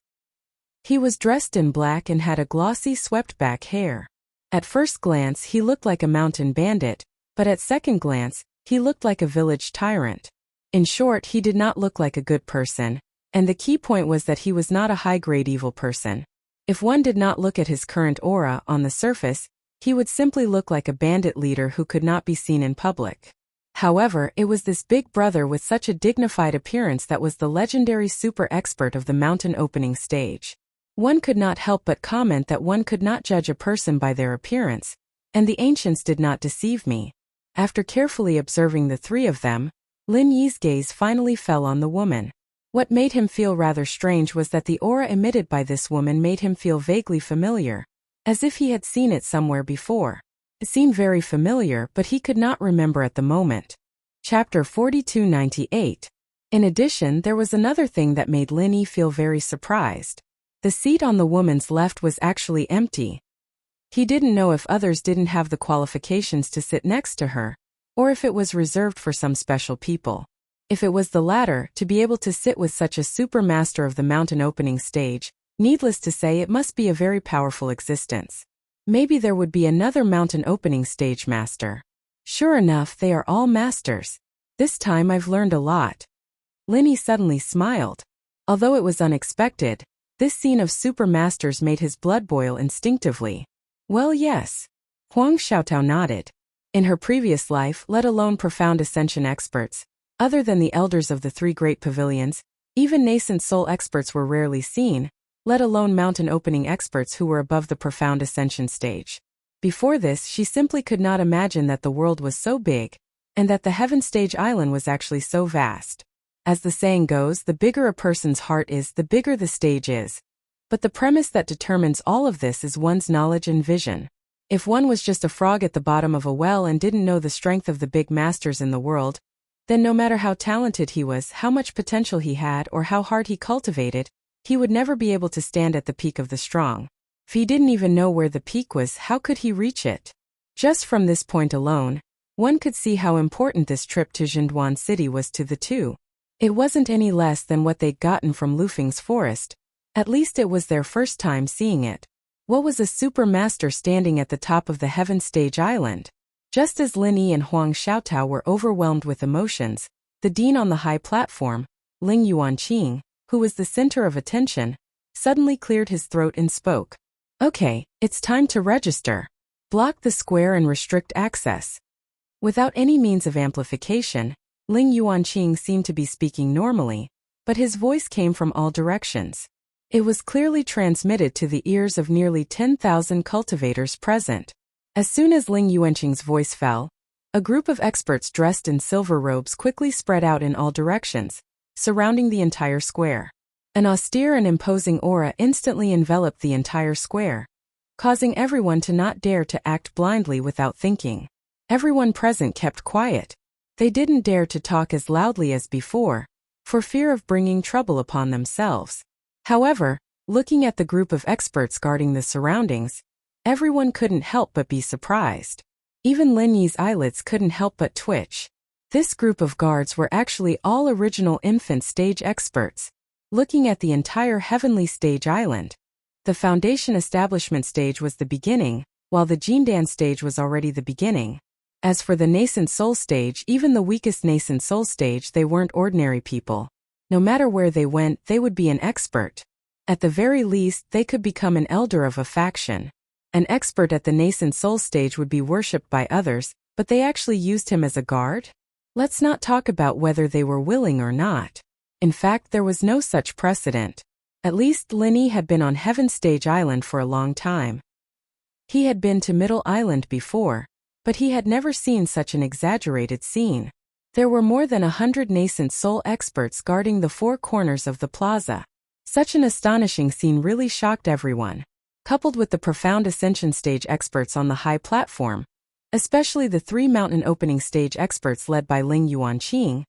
He was dressed in black and had a glossy swept-back hair. At first glance he looked like a mountain bandit, but at second glance, he looked like a village tyrant. In short, he did not look like a good person, and the key point was that he was not a high-grade evil person. If one did not look at his current aura on the surface, he would simply look like a bandit leader who could not be seen in public. However, it was this big brother with such a dignified appearance that was the legendary super expert of the mountain opening stage. One could not help but comment that one could not judge a person by their appearance, and the ancients did not deceive me. After carefully observing the three of them, Lin Yi's gaze finally fell on the woman. What made him feel rather strange was that the aura emitted by this woman made him feel vaguely familiar, as if he had seen it somewhere before. It seemed very familiar, but he could not remember at the moment. Chapter 4298. In addition, there was another thing that made Linny feel very surprised. The seat on the woman's left was actually empty. He didn't know if others didn't have the qualifications to sit next to her, or if it was reserved for some special people. If it was the latter, to be able to sit with such a super master of the mountain opening stage, needless to say, it must be a very powerful existence. Maybe there would be another mountain opening stage master. Sure enough, they are all masters. This time I've learned a lot. Linny suddenly smiled. Although it was unexpected, this scene of super masters made his blood boil instinctively. Well, yes. Huang Xiaotao nodded. In her previous life, let alone profound ascension experts, other than the elders of the three great pavilions, even nascent soul experts were rarely seen, let alone mountain opening experts who were above the profound ascension stage. Before this, she simply could not imagine that the world was so big, and that the heaven stage island was actually so vast. As the saying goes, the bigger a person's heart is, the bigger the stage is. But the premise that determines all of this is one's knowledge and vision. If one was just a frog at the bottom of a well and didn't know the strength of the big masters in the world, then no matter how talented he was, how much potential he had, or how hard he cultivated, he would never be able to stand at the peak of the strong. If he didn't even know where the peak was, how could he reach it? Just from this point alone, one could see how important this trip to Zhenduan City was to the two. It wasn't any less than what they'd gotten from Lufeng's forest. At least it was their first time seeing it. What was a super master standing at the top of the heaven stage island? Just as Linny and Huang Xiaotao were overwhelmed with emotions, the dean on the high platform, Ling Yuanqing, who was the center of attention, suddenly cleared his throat and spoke. Okay, it's time to register. Block the square and restrict access. Without any means of amplification, Ling Yuanqing seemed to be speaking normally, but his voice came from all directions. It was clearly transmitted to the ears of nearly 10,000 cultivators present. As soon as Ling Yuanqing's voice fell, a group of experts dressed in silver robes quickly spread out in all directions, surrounding the entire square. An austere and imposing aura instantly enveloped the entire square, causing everyone to not dare to act blindly without thinking. Everyone present kept quiet. They didn't dare to talk as loudly as before, for fear of bringing trouble upon themselves. However, looking at the group of experts guarding the surroundings, everyone couldn't help but be surprised. Even Lin Yi's eyelids couldn't help but twitch. This group of guards were actually all original infant stage experts, looking at the entire heavenly stage island. The foundation establishment stage was the beginning, while the Jindan stage was already the beginning. As for the nascent soul stage, even the weakest nascent soul stage, they weren't ordinary people. No matter where they went, they would be an expert. At the very least, they could become an elder of a faction. An expert at the nascent soul stage would be worshipped by others, but they actually used him as a guard? Let's not talk about whether they were willing or not. In fact, there was no such precedent. At least Linny had been on Heaven Stage Island for a long time. He had been to Middle Island before, but he had never seen such an exaggerated scene. There were more than 100 nascent soul experts guarding the four corners of the plaza. Such an astonishing scene really shocked everyone. Coupled with the profound ascension stage experts on the high platform, especially the three mountain opening stage experts led by Ling Yuanqing,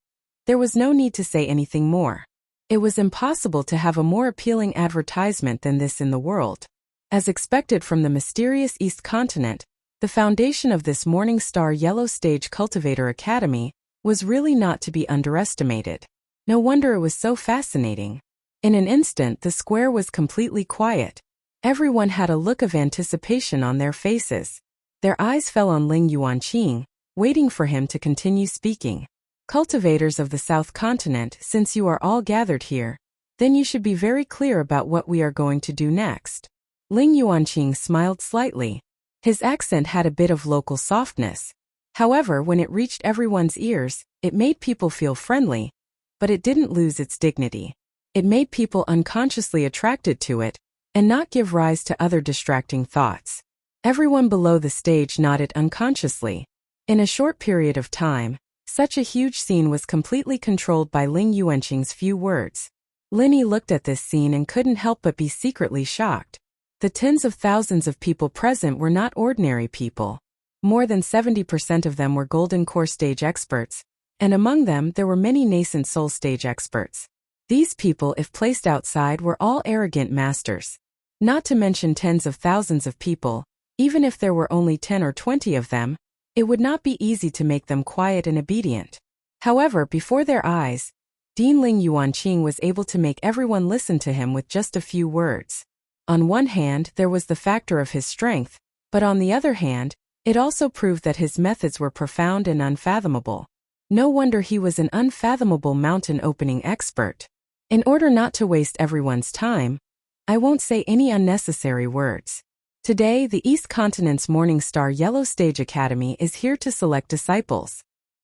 there was no need to say anything more. It was impossible to have a more appealing advertisement than this in the world. As expected from the mysterious East Continent, the foundation of this Morning Star Yellow Stage Cultivator Academy was really not to be underestimated. No wonder it was so fascinating. In an instant, the square was completely quiet. Everyone had a look of anticipation on their faces. Their eyes fell on Ling Yuanqing, waiting for him to continue speaking. Cultivators of the South Continent, since you are all gathered here, then you should be very clear about what we are going to do next. Ling Yuanqing smiled slightly. His accent had a bit of local softness. However, when it reached everyone's ears, it made people feel friendly, but it didn't lose its dignity. It made people unconsciously attracted to it, and not give rise to other distracting thoughts. Everyone below the stage nodded unconsciously. In a short period of time, such a huge scene was completely controlled by Ling Yuanqing's few words. Linny looked at this scene and couldn't help but be secretly shocked. The tens of thousands of people present were not ordinary people. More than 70% of them were Golden Core stage experts, and among them there were many nascent soul stage experts. These people, if placed outside, were all arrogant masters. Not to mention tens of thousands of people, even if there were only 10 or 20 of them, it would not be easy to make them quiet and obedient. However, before their eyes, Dean Ling Yuanqing was able to make everyone listen to him with just a few words. On one hand, there was the factor of his strength, but on the other hand, it also proved that his methods were profound and unfathomable. No wonder he was an unfathomable mountain opening expert. In order not to waste everyone's time, I won't say any unnecessary words. Today, the East Continent's Morning Star Yellow Stage Academy is here to select disciples.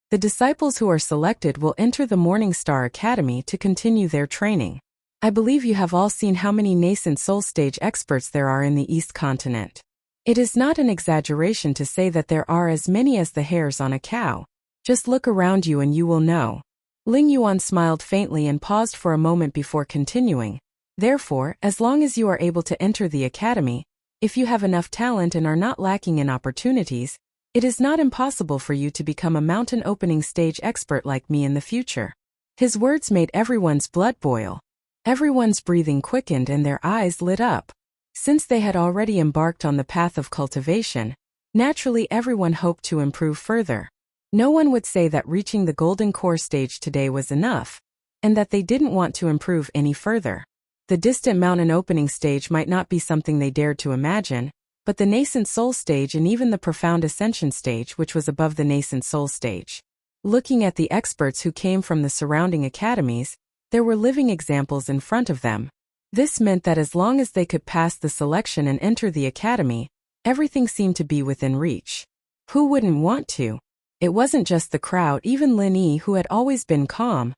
The disciples who are selected will enter the Morning Star Academy to continue their training. I believe you have all seen how many nascent soul stage experts there are in the East Continent. It is not an exaggeration to say that there are as many as the hairs on a cow. Just look around you and you will know. Ling Yuan smiled faintly and paused for a moment before continuing. Therefore, as long as you are able to enter the academy, if you have enough talent and are not lacking in opportunities, it is not impossible for you to become a mountain opening stage expert like me in the future. His words made everyone's blood boil. Everyone's breathing quickened and their eyes lit up. Since they had already embarked on the path of cultivation, naturally everyone hoped to improve further. No one would say that reaching the Golden Core stage today was enough, and that they didn't want to improve any further. The distant mountain opening stage might not be something they dared to imagine, but the nascent soul stage and even the profound ascension stage, which was above the nascent soul stage. Looking at the experts who came from the surrounding academies, there were living examples in front of them. This meant that as long as they could pass the selection and enter the academy, everything seemed to be within reach. Who wouldn't want to? It wasn't just the crowd. Even Lin Yi, who had always been calm,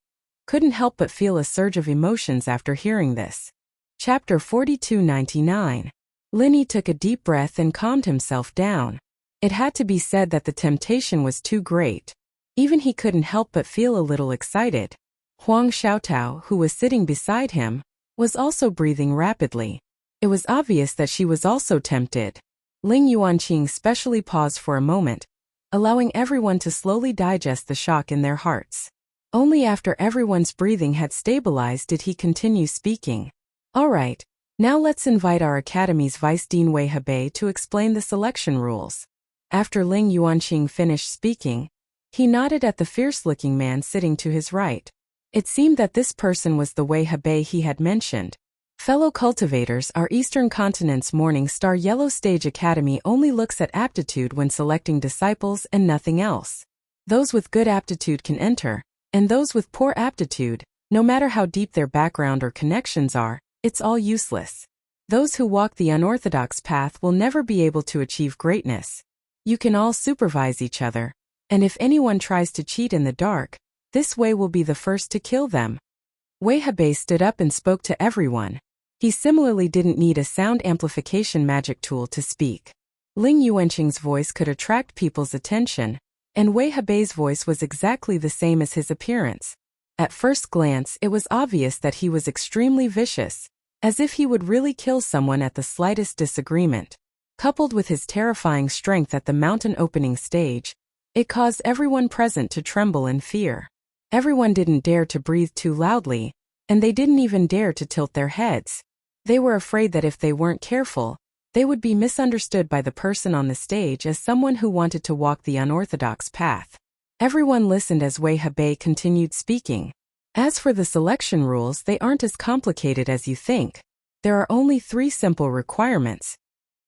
couldn't help but feel a surge of emotions after hearing this. Chapter 4299. Lin Yi took a deep breath and calmed himself down. It had to be said that the temptation was too great. Even he couldn't help but feel a little excited. Huang Xiaotao, who was sitting beside him, was also breathing rapidly. It was obvious that she was also tempted. Ling Yuanqing specially paused for a moment, allowing everyone to slowly digest the shock in their hearts. Only after everyone's breathing had stabilized did he continue speaking. Alright, now let's invite our Academy's Vice Dean Wei Hebei to explain the selection rules. After Ling Yuanqing finished speaking, he nodded at the fierce-looking man sitting to his right. It seemed that this person was the Wei Hebei he had mentioned. Fellow cultivators, our Eastern Continent's Morning Star Yellow Stage Academy only looks at aptitude when selecting disciples and nothing else. Those with good aptitude can enter, and those with poor aptitude, no matter how deep their background or connections are, it's all useless. Those who walk the unorthodox path will never be able to achieve greatness. You can all supervise each other, and if anyone tries to cheat in the dark, this way will be the first to kill them. Wei Hebei stood up and spoke to everyone. He similarly didn't need a sound amplification magic tool to speak. Ling Yuanqing's voice could attract people's attention, and Wei Hebei's voice was exactly the same as his appearance. At first glance, it was obvious that he was extremely vicious, as if he would really kill someone at the slightest disagreement. Coupled with his terrifying strength at the mountain opening stage, it caused everyone present to tremble in fear. Everyone didn't dare to breathe too loudly, and they didn't even dare to tilt their heads. They were afraid that if they weren't careful, they would be misunderstood by the person on the stage as someone who wanted to walk the unorthodox path. Everyone listened as Wei Hebei continued speaking. As for the selection rules, they aren't as complicated as you think. There are only 3 simple requirements.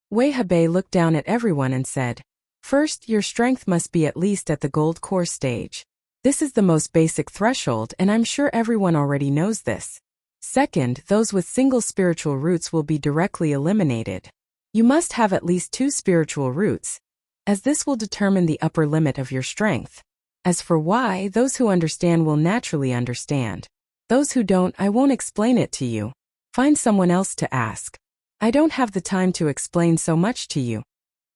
Wei Hebei looked down at everyone and said, First, your strength must be at least at the Gold Core stage. This is the most basic threshold, and I'm sure everyone already knows this. Second, those with single spiritual roots will be directly eliminated. You must have at least 2 spiritual roots, as this will determine the upper limit of your strength. As for why, those who understand will naturally understand. Those who don't, I won't explain it to you. Find someone else to ask. I don't have the time to explain so much to you.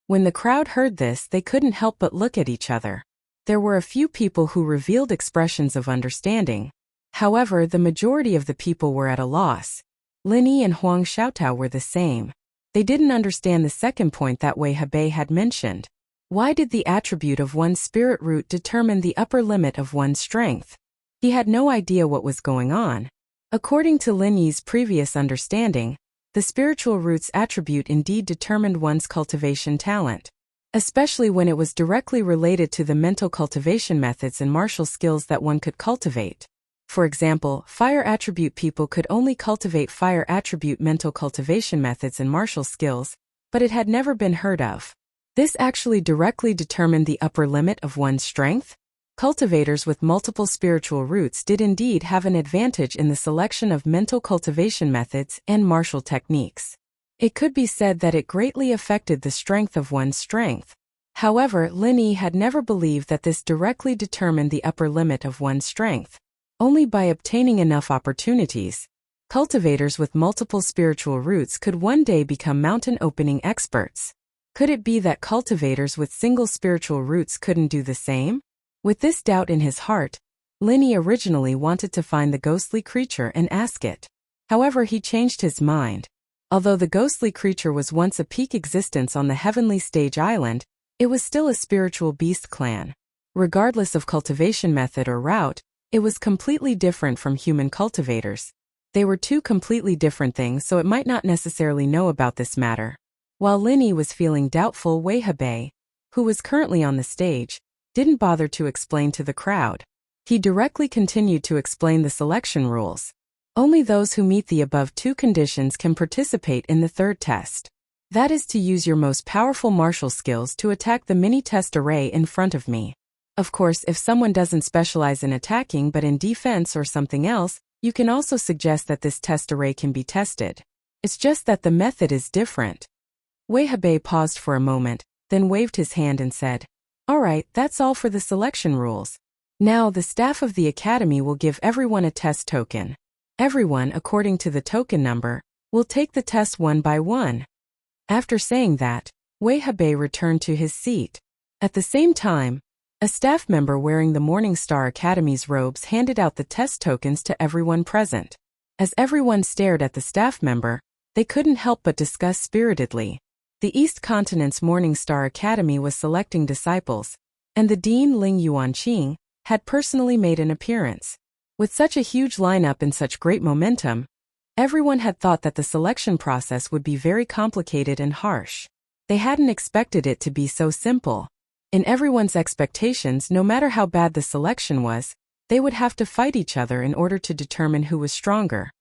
When the crowd heard this, they couldn't help but look at each other. There were a few people who revealed expressions of understanding. However, the majority of the people were at a loss. Lin Yi and Huang Xiaotao were the same. They didn't understand the second point that Wei Hebei had mentioned. Why did the attribute of one's spirit root determine the upper limit of one's strength? He had no idea what was going on. According to Lin Yi's previous understanding, the spiritual root's attribute indeed determined one's cultivation talent, especially when it was directly related to the mental cultivation methods and martial skills that one could cultivate. For example, fire attribute people could only cultivate fire attribute mental cultivation methods and martial skills, but it had never been heard of. This actually directly determined the upper limit of one's strength. Cultivators with multiple spiritual roots did indeed have an advantage in the selection of mental cultivation methods and martial techniques. It could be said that it greatly affected the strength of one's strength. However, Lin Yi had never believed that this directly determined the upper limit of one's strength. Only by obtaining enough opportunities, cultivators with multiple spiritual roots could one day become mountain opening experts. Could it be that cultivators with single spiritual roots couldn't do the same? With this doubt in his heart, Lin Yi originally wanted to find the ghostly creature and ask it. However, he changed his mind. Although the ghostly creature was once a peak existence on the heavenly stage island, it was still a spiritual beast clan. Regardless of cultivation method or route, it was completely different from human cultivators. They were two completely different things, so it might not necessarily know about this matter. While Lin Yi was feeling doubtful, Wei Hebei, who was currently on the stage, didn't bother to explain to the crowd. He directly continued to explain the selection rules. Only those who meet the above two conditions can participate in the third test. That is to use your most powerful martial skills to attack the mini-test array in front of me. Of course, if someone doesn't specialize in attacking but in defense or something else, you can also suggest that this test array can be tested. It's just that the method is different. Wei Hebei paused for a moment, then waved his hand and said, "Alright, that's all for the selection rules. Now the staff of the academy will give everyone a test token. Everyone, according to the token number, will take the test one by one." After saying that, Wei Hebei returned to his seat. At the same time, a staff member wearing the Morning Star Academy's robes handed out the test tokens to everyone present. As everyone stared at the staff member, they couldn't help but discuss spiritedly. The East Continent's Morning Star Academy was selecting disciples, and the Dean Ling Yuanqing had personally made an appearance. With such a huge lineup and such great momentum, everyone had thought that the selection process would be very complicated and harsh. They hadn't expected it to be so simple. In everyone's expectations, no matter how bad the selection was, they would have to fight each other in order to determine who was stronger.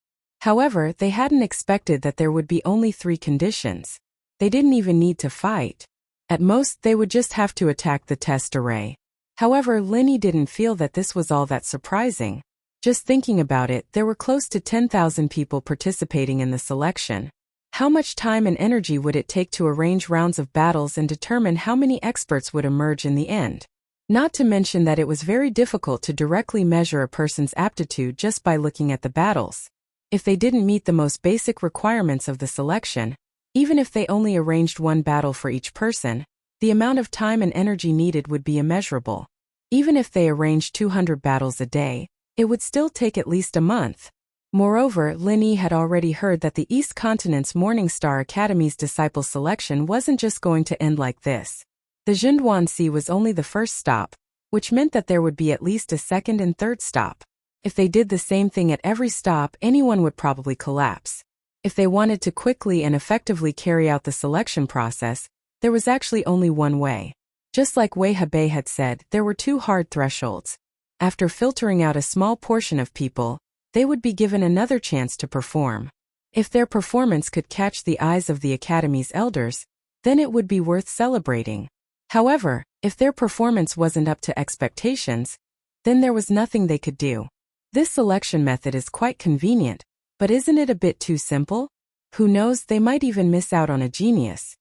However, they hadn't expected that there would be only 3 conditions. They didn't even need to fight. At most, they would just have to attack the test array. However, Lin Yi didn't feel that this was all that surprising. Just thinking about it, there were close to 10,000 people participating in the selection. How much time and energy would it take to arrange rounds of battles and determine how many experts would emerge in the end? Not to mention that it was very difficult to directly measure a person's aptitude just by looking at the battles. If they didn't meet the most basic requirements of the selection, even if they only arranged one battle for each person, the amount of time and energy needed would be immeasurable. Even if they arranged 200 battles a day, it would still take at least a month. Moreover, Lin Yi had already heard that the East Continent's Morning Star Academy's disciple selection wasn't just going to end like this. The Zhenduan Sea was only the first stop, which meant that there would be at least a second and third stop. If they did the same thing at every stop, anyone would probably collapse. If they wanted to quickly and effectively carry out the selection process, there was actually only one way. Just like Wei Hebei had said, there were 2 hard thresholds. After filtering out a small portion of people, they would be given another chance to perform. If their performance could catch the eyes of the Academy's elders, then it would be worth celebrating. However, if their performance wasn't up to expectations, then there was nothing they could do. This selection method is quite convenient, but isn't it a bit too simple? Who knows, they might even miss out on a genius.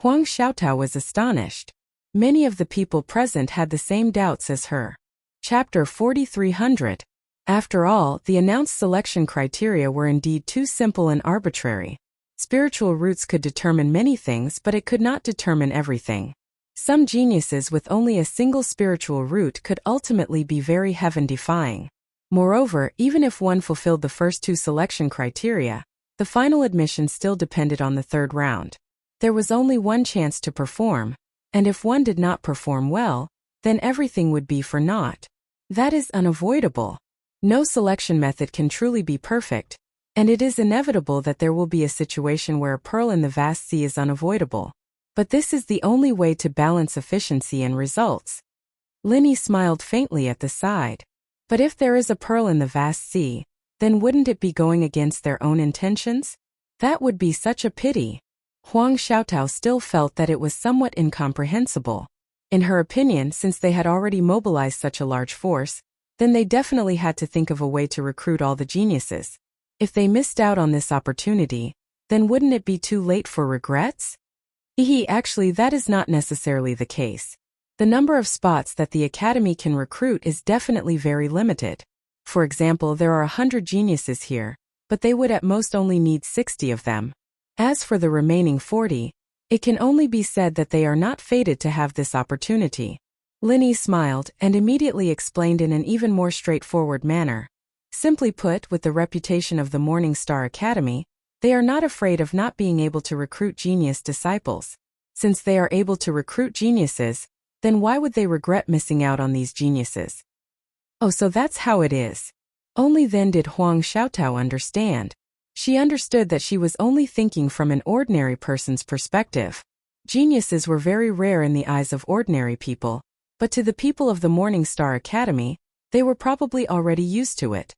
Huang Xiaotao was astonished. Many of the people present had the same doubts as her. Chapter 4300. After all, the announced selection criteria were indeed too simple and arbitrary. Spiritual roots could determine many things, but it could not determine everything. Some geniuses with only a single spiritual root could ultimately be very heaven-defying. Moreover, even if one fulfilled the first two selection criteria, the final admission still depended on the third round. There was only one chance to perform, and if one did not perform well, then everything would be for naught. That is unavoidable. No selection method can truly be perfect, and it is inevitable that there will be a situation where a pearl in the vast sea is unavoidable. But this is the only way to balance efficiency and results. Linny smiled faintly at the side. But if there is a pearl in the vast sea, then wouldn't it be going against their own intentions? That would be such a pity. Huang Xiaotao still felt that it was somewhat incomprehensible. In her opinion, since they had already mobilized such a large force, then they definitely had to think of a way to recruit all the geniuses. If they missed out on this opportunity, then wouldn't it be too late for regrets? Actually, that is not necessarily the case. The number of spots that the academy can recruit is definitely very limited. For example, there are 100 geniuses here, but they would at most only need 60 of them. As for the remaining 40, it can only be said that they are not fated to have this opportunity. Linny smiled and immediately explained in an even more straightforward manner. Simply put, with the reputation of the Morning Star Academy, they are not afraid of not being able to recruit genius disciples. Since they are able to recruit geniuses, then why would they regret missing out on these geniuses? Oh, so that's how it is. Only then did Huang Xiaotao understand. She understood that she was only thinking from an ordinary person's perspective. Geniuses were very rare in the eyes of ordinary people, but to the people of the Morning Star Academy, they were probably already used to it.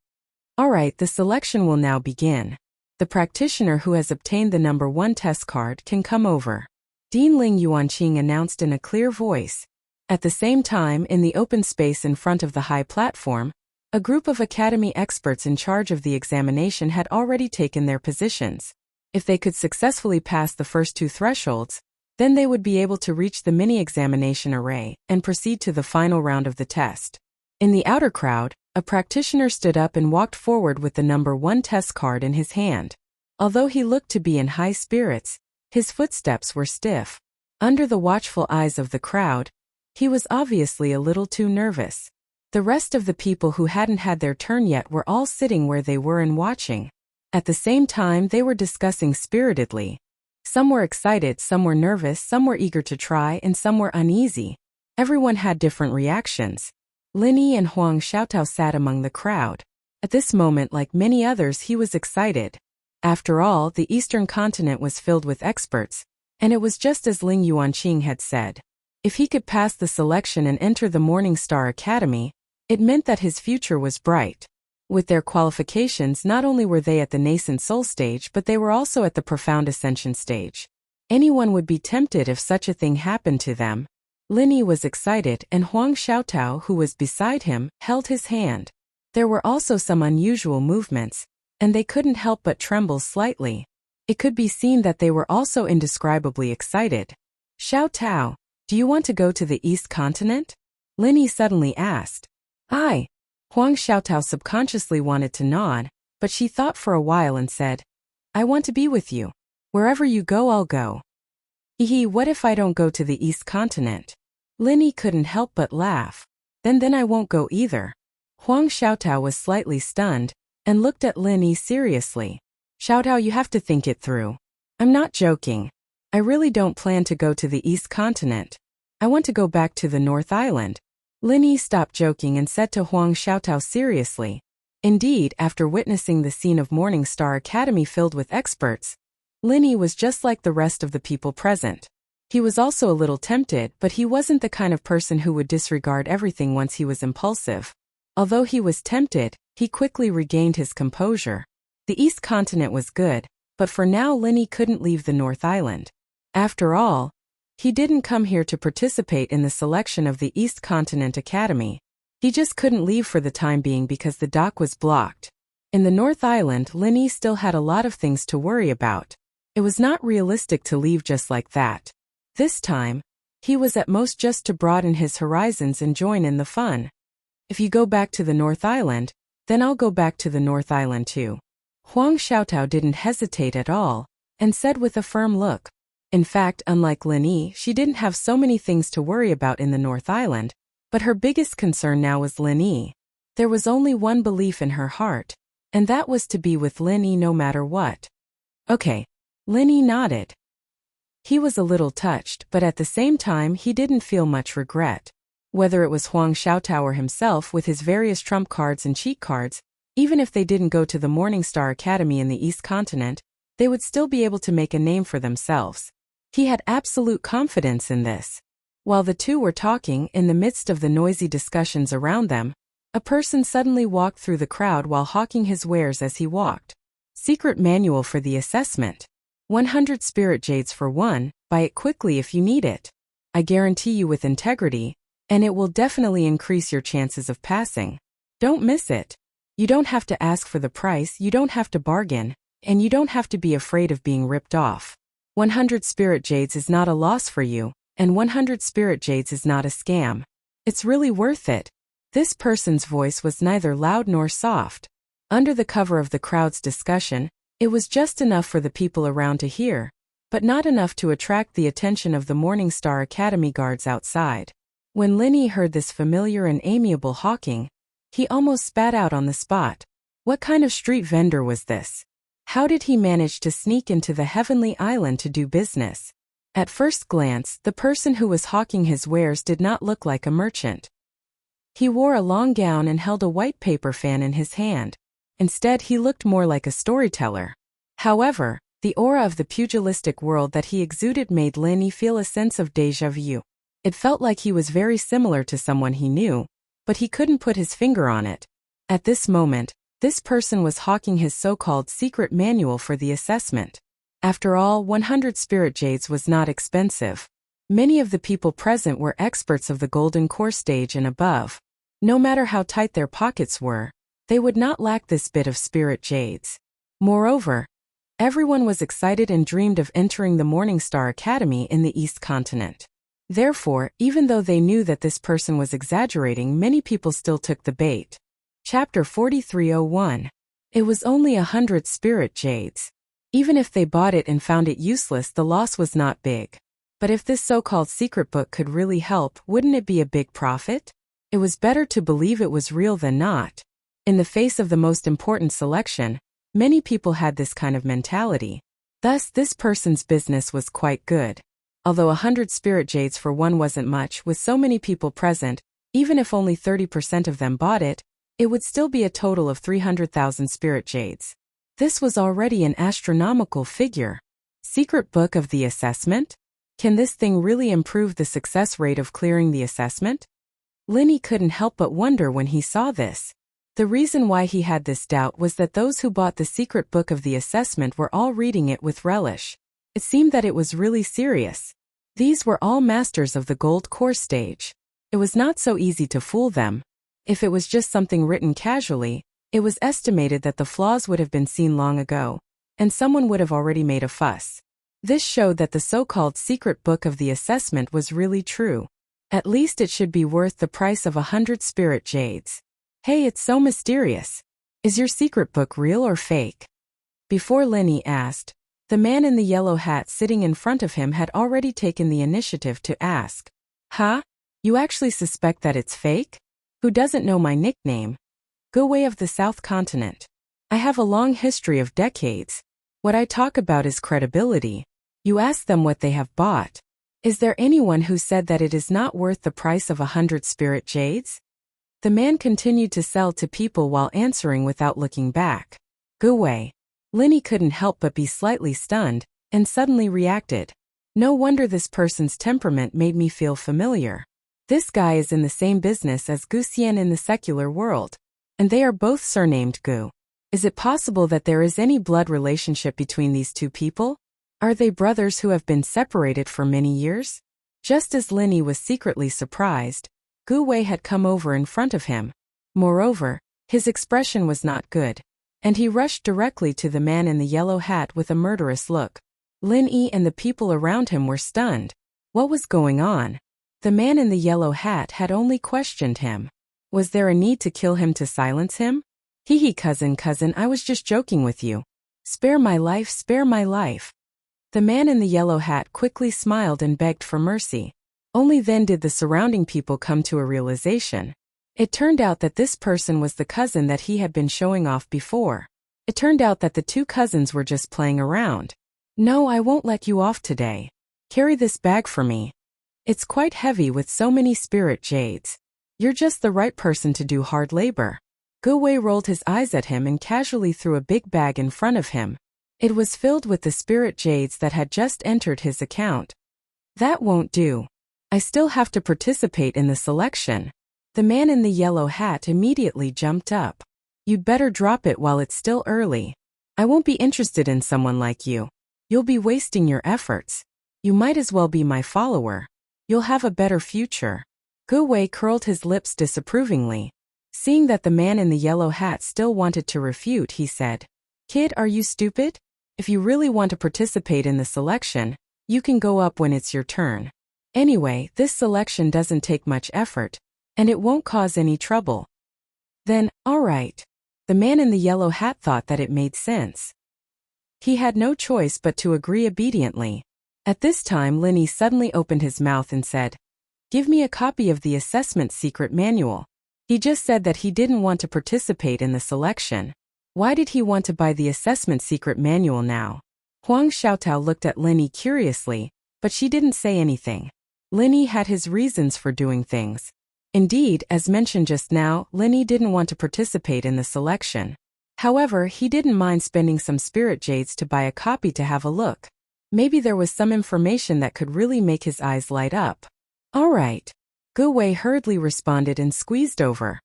Alright, the selection will now begin. The practitioner who has obtained the number 1 test card can come over. Dean Ling Yuanqing announced in a clear voice. At the same time, in the open space in front of the high platform, a group of academy experts in charge of the examination had already taken their positions. If they could successfully pass the first 2 thresholds, then they would be able to reach the mini-examination array and proceed to the final round of the test. In the outer crowd, a practitioner stood up and walked forward with the number 1 test card in his hand. Although he looked to be in high spirits, his footsteps were stiff. Under the watchful eyes of the crowd, he was obviously a little too nervous. The rest of the people who hadn't had their turn yet were all sitting where they were and watching. At the same time, they were discussing spiritedly. Some were excited, some were nervous, some were eager to try, and some were uneasy. Everyone had different reactions. Linny and Huang Xiaotao sat among the crowd. At this moment, like many others, he was excited. After all, the Eastern continent was filled with experts, and it was just as Ling Yuanqing had said. If he could pass the selection and enter the Morning Star Academy, it meant that his future was bright. With their qualifications, not only were they at the nascent soul stage, but they were also at the profound ascension stage. Anyone would be tempted if such a thing happened to them. Linny was excited, and Huang Xiaotao, who was beside him, held his hand. There were also some unusual movements, and they couldn't help but tremble slightly. It could be seen that they were also indescribably excited. Xiaotao, do you want to go to the East Continent? Linny suddenly asked. Aye. Huang Xiaotao subconsciously wanted to nod, but she thought for a while and said, I want to be with you. Wherever you go, I'll go. What if I don't go to the East Continent? Linny couldn't help but laugh. Then I won't go either. Huang Xiaotao was slightly stunned, and looked at Linny seriously. Xiaotao, you have to think it through. I'm not joking. I really don't plan to go to the East Continent. I want to go back to the North Island. Linny stopped joking and said to Huang Xiaotao seriously. Indeed, after witnessing the scene of Morning Star Academy filled with experts, Linny was just like the rest of the people present. He was also a little tempted, but he wasn't the kind of person who would disregard everything once he was impulsive. Although he was tempted, he quickly regained his composure. The East Continent was good, but for now Linny couldn't leave the North Island. After all, he didn't come here to participate in the selection of the East Continent Academy. He just couldn't leave for the time being because the dock was blocked. In the North Island, Linny still had a lot of things to worry about. It was not realistic to leave just like that. This time, he was at most just to broaden his horizons and join in the fun. If you go back to the North Island, then I'll go back to the North Island too. Huang Xiaotao didn't hesitate at all, and said with a firm look. In fact, unlike Linny, she didn't have so many things to worry about in the North Island, but her biggest concern now was Linny. There was only one belief in her heart, and that was to be with Lin Yi no matter what. Okay. Lin Yi nodded. He was a little touched, but at the same time he didn't feel much regret. Whether it was Huang Xiaotower himself with his various trump cards and cheat cards, even if they didn't go to the Morningstar Academy in the East Continent, they would still be able to make a name for themselves. He had absolute confidence in this. While the two were talking, in the midst of the noisy discussions around them, a person suddenly walked through the crowd while hawking his wares as he walked. Secret manual for the assessment. 100 spirit jades for one, buy it quickly if you need it. I guarantee you with integrity, and it will definitely increase your chances of passing. Don't miss it. You don't have to ask for the price, you don't have to bargain, and you don't have to be afraid of being ripped off. 100 spirit jades is not a loss for you, and 100 spirit jades is not a scam. It's really worth it. This person's voice was neither loud nor soft. Under the cover of the crowd's discussion, it was just enough for the people around to hear, but not enough to attract the attention of the Morningstar Academy guards outside. When Lin Yi heard this familiar and amiable hawking, he almost spat out on the spot. What kind of street vendor was this? How did he manage to sneak into the heavenly island to do business? At first glance, the person who was hawking his wares did not look like a merchant. He wore a long gown and held a white paper fan in his hand. Instead, he looked more like a storyteller. However, the aura of the pugilistic world that he exuded made Lin Yi feel a sense of déjà vu. It felt like he was very similar to someone he knew, but he couldn't put his finger on it. At this moment, this person was hawking his so-called secret manual for the assessment. After all, 100 spirit jades was not expensive. Many of the people present were experts of the golden core stage and above. No matter how tight their pockets were, they would not lack this bit of spirit jades. Moreover, everyone was excited and dreamed of entering the Morningstar Academy in the East Continent. Therefore, even though they knew that this person was exaggerating, many people still took the bait. Chapter 4301. It was only 100 spirit jades. Even if they bought it and found it useless, the loss was not big. But if this so-called secret book could really help, wouldn't it be a big profit? It was better to believe it was real than not. In the face of the most important selection, many people had this kind of mentality. Thus, this person's business was quite good. Although 100 spirit jades for one wasn't much, with so many people present, even if only 30% of them bought it, it would still be a total of 300,000 spirit jades. This was already an astronomical figure. Secret book of the assessment? Can this thing really improve the success rate of clearing the assessment? Lin Yi couldn't help but wonder when he saw this. The reason why he had this doubt was that those who bought the secret book of the assessment were all reading it with relish. It seemed that it was really serious. These were all masters of the gold core stage. It was not so easy to fool them. If it was just something written casually, it was estimated that the flaws would have been seen long ago, and someone would have already made a fuss. This showed that the so-called secret book of the assessment was really true. At least it should be worth the price of 100 spirit jades. Hey, it's so mysterious. Is your secret book real or fake? Before Lin Yi asked, the man in the yellow hat sitting in front of him had already taken the initiative to ask. Huh? You actually suspect that it's fake? Who doesn't know my nickname? Guwei of the South Continent. I have a long history of decades. What I talk about is credibility. You ask them what they have bought. Is there anyone who said that it is not worth the price of 100 spirit jades? The man continued to sell to people while answering without looking back. Guwei. Lin Yi couldn't help but be slightly stunned, and suddenly reacted. No wonder this person's temperament made me feel familiar. This guy is in the same business as Gu Xian in the secular world, and they are both surnamed Gu. Is it possible that there is any blood relationship between these two people? Are they brothers who have been separated for many years? Just as Lin Yi was secretly surprised, Gu Wei had come over in front of him. Moreover, his expression was not good, and he rushed directly to the man in the yellow hat with a murderous look. Lin Yi and the people around him were stunned. What was going on? The man in the yellow hat had only questioned him. Was there a need to kill him to silence him? Hee cousin, I was just joking with you. Spare my life, spare my life. The man in the yellow hat quickly smiled and begged for mercy. Only then did the surrounding people come to a realization. It turned out that this person was the cousin that he had been showing off before. It turned out that the two cousins were just playing around. No, I won't let you off today. Carry this bag for me. It's quite heavy with so many spirit jades. You're just the right person to do hard labor. Gu Wei rolled his eyes at him and casually threw a big bag in front of him. It was filled with the spirit jades that had just entered his account. That won't do. I still have to participate in the selection. The man in the yellow hat immediately jumped up. You'd better drop it while it's still early. I won't be interested in someone like you. You'll be wasting your efforts. You might as well be my follower. You'll have a better future. Gu Wei curled his lips disapprovingly. Seeing that the man in the yellow hat still wanted to refute, he said, Kid, are you stupid? If you really want to participate in the selection, you can go up when it's your turn. Anyway, this selection doesn't take much effort, and it won't cause any trouble. Then, all right. The man in the yellow hat thought that it made sense. He had no choice but to agree obediently. At this time, Linny suddenly opened his mouth and said, Give me a copy of the assessment secret manual. He just said that he didn't want to participate in the selection. Why did he want to buy the assessment secret manual now? Huang Xiaotao looked at Linny curiously, but she didn't say anything. Linny had his reasons for doing things. Indeed, as mentioned just now, Linny didn't want to participate in the selection. However, he didn't mind spending some spirit jades to buy a copy to have a look. Maybe there was some information that could really make his eyes light up. All right. Gu Wei hurriedly responded and squeezed over.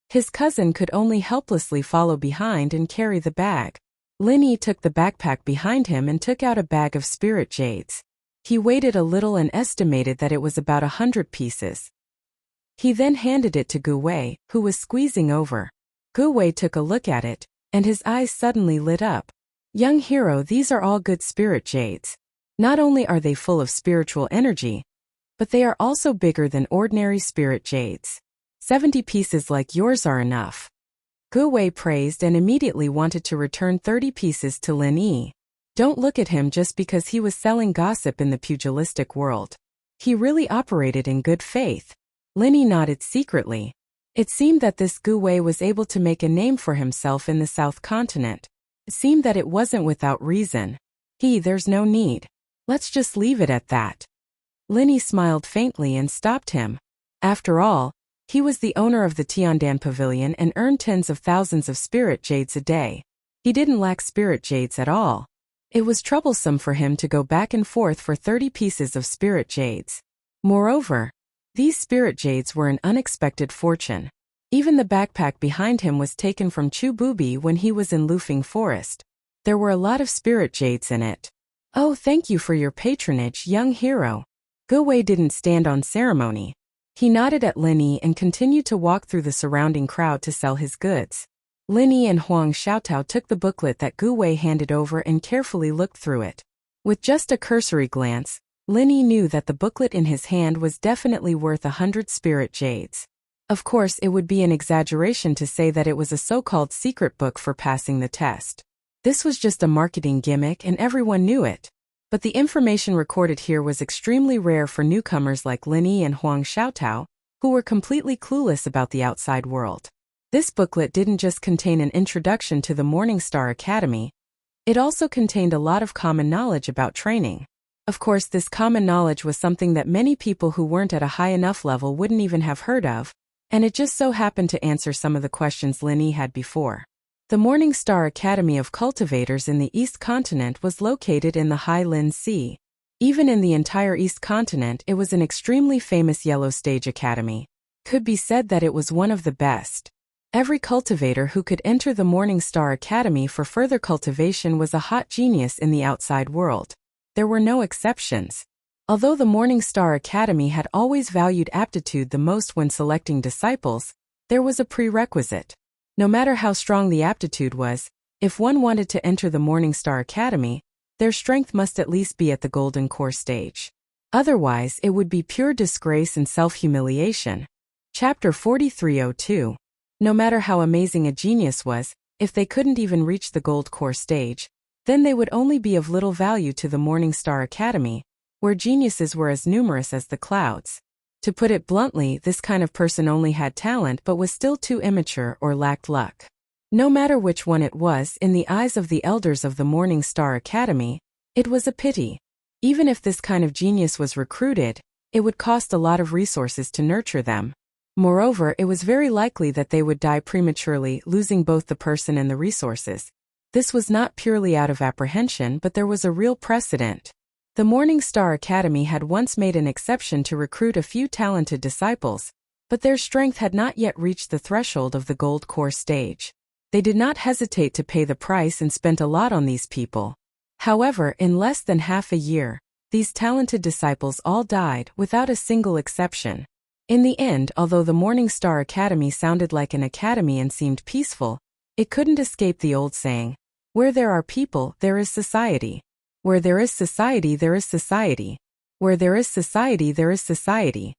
His cousin could only helplessly follow behind and carry the bag. Linny took the backpack behind him and took out a bag of spirit jades. He weighed a little and estimated that it was about 100 pieces. He then handed it to Gu Wei, who was squeezing over. Gu Wei took a look at it, and his eyes suddenly lit up. Young hero, these are all good spirit jades. Not only are they full of spiritual energy, but they are also bigger than ordinary spirit jades. 70 pieces like yours are enough. Gu Wei praised and immediately wanted to return 30 pieces to Lin Yi. Don't look at him just because he was selling gossip in the pugilistic world. He really operated in good faith. Lin Yi nodded secretly. It seemed that this Gu Wei was able to make a name for himself in the South Continent. It seemed that it wasn't without reason. There's no need. Let's just leave it at that. Lin Yi smiled faintly and stopped him. After all, he was the owner of the Tiandan Pavilion and earned tens of thousands of spirit jades a day. He didn't lack spirit jades at all. It was troublesome for him to go back and forth for 30 pieces of spirit jades. Moreover, these spirit jades were an unexpected fortune. Even the backpack behind him was taken from Chu Bubi when he was in Lufeng Forest. There were a lot of spirit jades in it. Oh, thank you for your patronage, young hero. Gu Wei didn't stand on ceremony. He nodded at Lin Yi and continued to walk through the surrounding crowd to sell his goods. Lin Yi and Huang Xiaotao took the booklet that Gu Wei handed over and carefully looked through it. With just a cursory glance, Lin Yi knew that the booklet in his hand was definitely worth 100 spirit jades. Of course, it would be an exaggeration to say that it was a so-called secret book for passing the test. This was just a marketing gimmick and everyone knew it. But the information recorded here was extremely rare for newcomers like Lin Yi and Huang Xiaotao, who were completely clueless about the outside world. This booklet didn't just contain an introduction to the Morningstar Academy. It also contained a lot of common knowledge about training. Of course, this common knowledge was something that many people who weren't at a high enough level wouldn't even have heard of, and it just so happened to answer some of the questions Lin Yi had before. The Morningstar Academy of Cultivators in the East Continent was located in the Highland Sea. Even in the entire East Continent, it was an extremely famous Yellow Stage Academy. Could be said that it was one of the best. Every cultivator who could enter the Morningstar Academy for further cultivation was a hot genius in the outside world. There were no exceptions. Although the Morningstar Academy had always valued aptitude the most when selecting disciples, there was a prerequisite. No matter how strong the aptitude was, if one wanted to enter the Morningstar Academy, their strength must at least be at the Golden Core stage. Otherwise, it would be pure disgrace and self-humiliation. Chapter 4302. No matter how amazing a genius was, if they couldn't even reach the Gold Core stage, then they would only be of little value to the Morningstar Academy, where geniuses were as numerous as the clouds. To put it bluntly, this kind of person only had talent but was still too immature or lacked luck. No matter which one it was, in the eyes of the elders of the Morning Star Academy, it was a pity. Even if this kind of genius was recruited, it would cost a lot of resources to nurture them. Moreover, it was very likely that they would die prematurely, losing both the person and the resources. This was not purely out of apprehension, but there was a real precedent. The Morning Star Academy had once made an exception to recruit a few talented disciples, but their strength had not yet reached the threshold of the gold core stage. They did not hesitate to pay the price and spent a lot on these people. However, in less than half a year, these talented disciples all died, without a single exception. In the end, although the Morning Star Academy sounded like an academy and seemed peaceful, it couldn't escape the old saying, "Where there are people, there is society. Where there is society, there is society. Where there is society, there is society."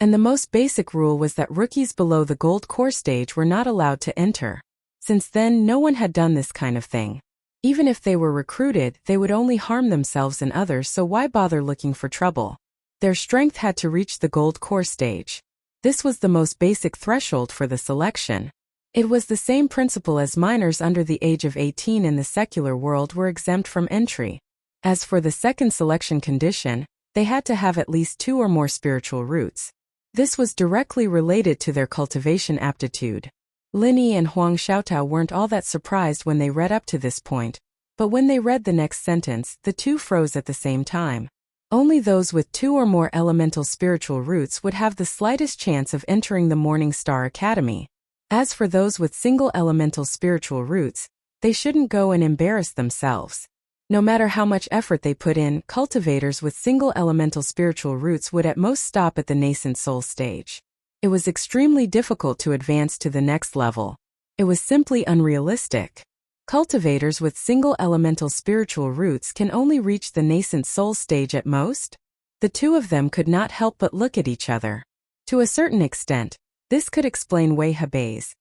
And the most basic rule was that rookies below the gold core stage were not allowed to enter. Since then, no one had done this kind of thing. Even if they were recruited, they would only harm themselves and others, so why bother looking for trouble? Their strength had to reach the gold core stage. This was the most basic threshold for the selection. It was the same principle as minors under the age of 18 in the secular world were exempt from entry. As for the second selection condition, they had to have at least 2 or more spiritual roots. This was directly related to their cultivation aptitude. Linyi and Huang Xiaotao weren't all that surprised when they read up to this point, but when they read the next sentence, the two froze at the same time. Only those with 2 or more elemental spiritual roots would have the slightest chance of entering the Morning Star Academy. As for those with single elemental spiritual roots, they shouldn't go and embarrass themselves. No matter how much effort they put in, cultivators with single elemental spiritual roots would at most stop at the nascent soul stage. It was extremely difficult to advance to the next level. It was simply unrealistic. Cultivators with single elemental spiritual roots can only reach the nascent soul stage at most. The two of them could not help but look at each other. To a certain extent, this could explain Wei Hebei's.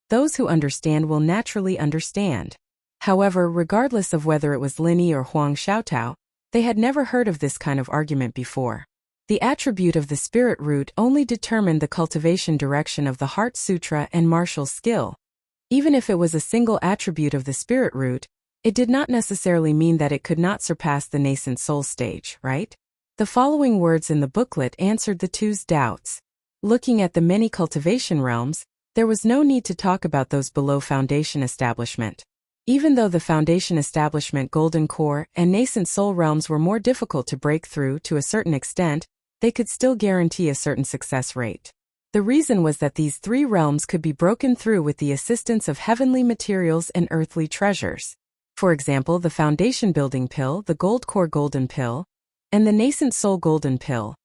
Those who understand will naturally understand. However, regardless of whether it was Linyi or Huang Xiaotao, they had never heard of this kind of argument before. The attribute of the spirit root only determined the cultivation direction of the Heart Sutra and martial skill. Even if it was a single attribute of the spirit root, it did not necessarily mean that it could not surpass the nascent soul stage, right? The following words in the booklet answered the two's doubts. Looking at the many cultivation realms, there was no need to talk about those below foundation establishment. Even though the foundation establishment golden core and nascent soul realms were more difficult to break through to a certain extent, they could still guarantee a certain success rate. The reason was that these 3 realms could be broken through with the assistance of heavenly materials and earthly treasures. For example, the foundation building pill, the gold core golden pill, and the nascent soul golden pill,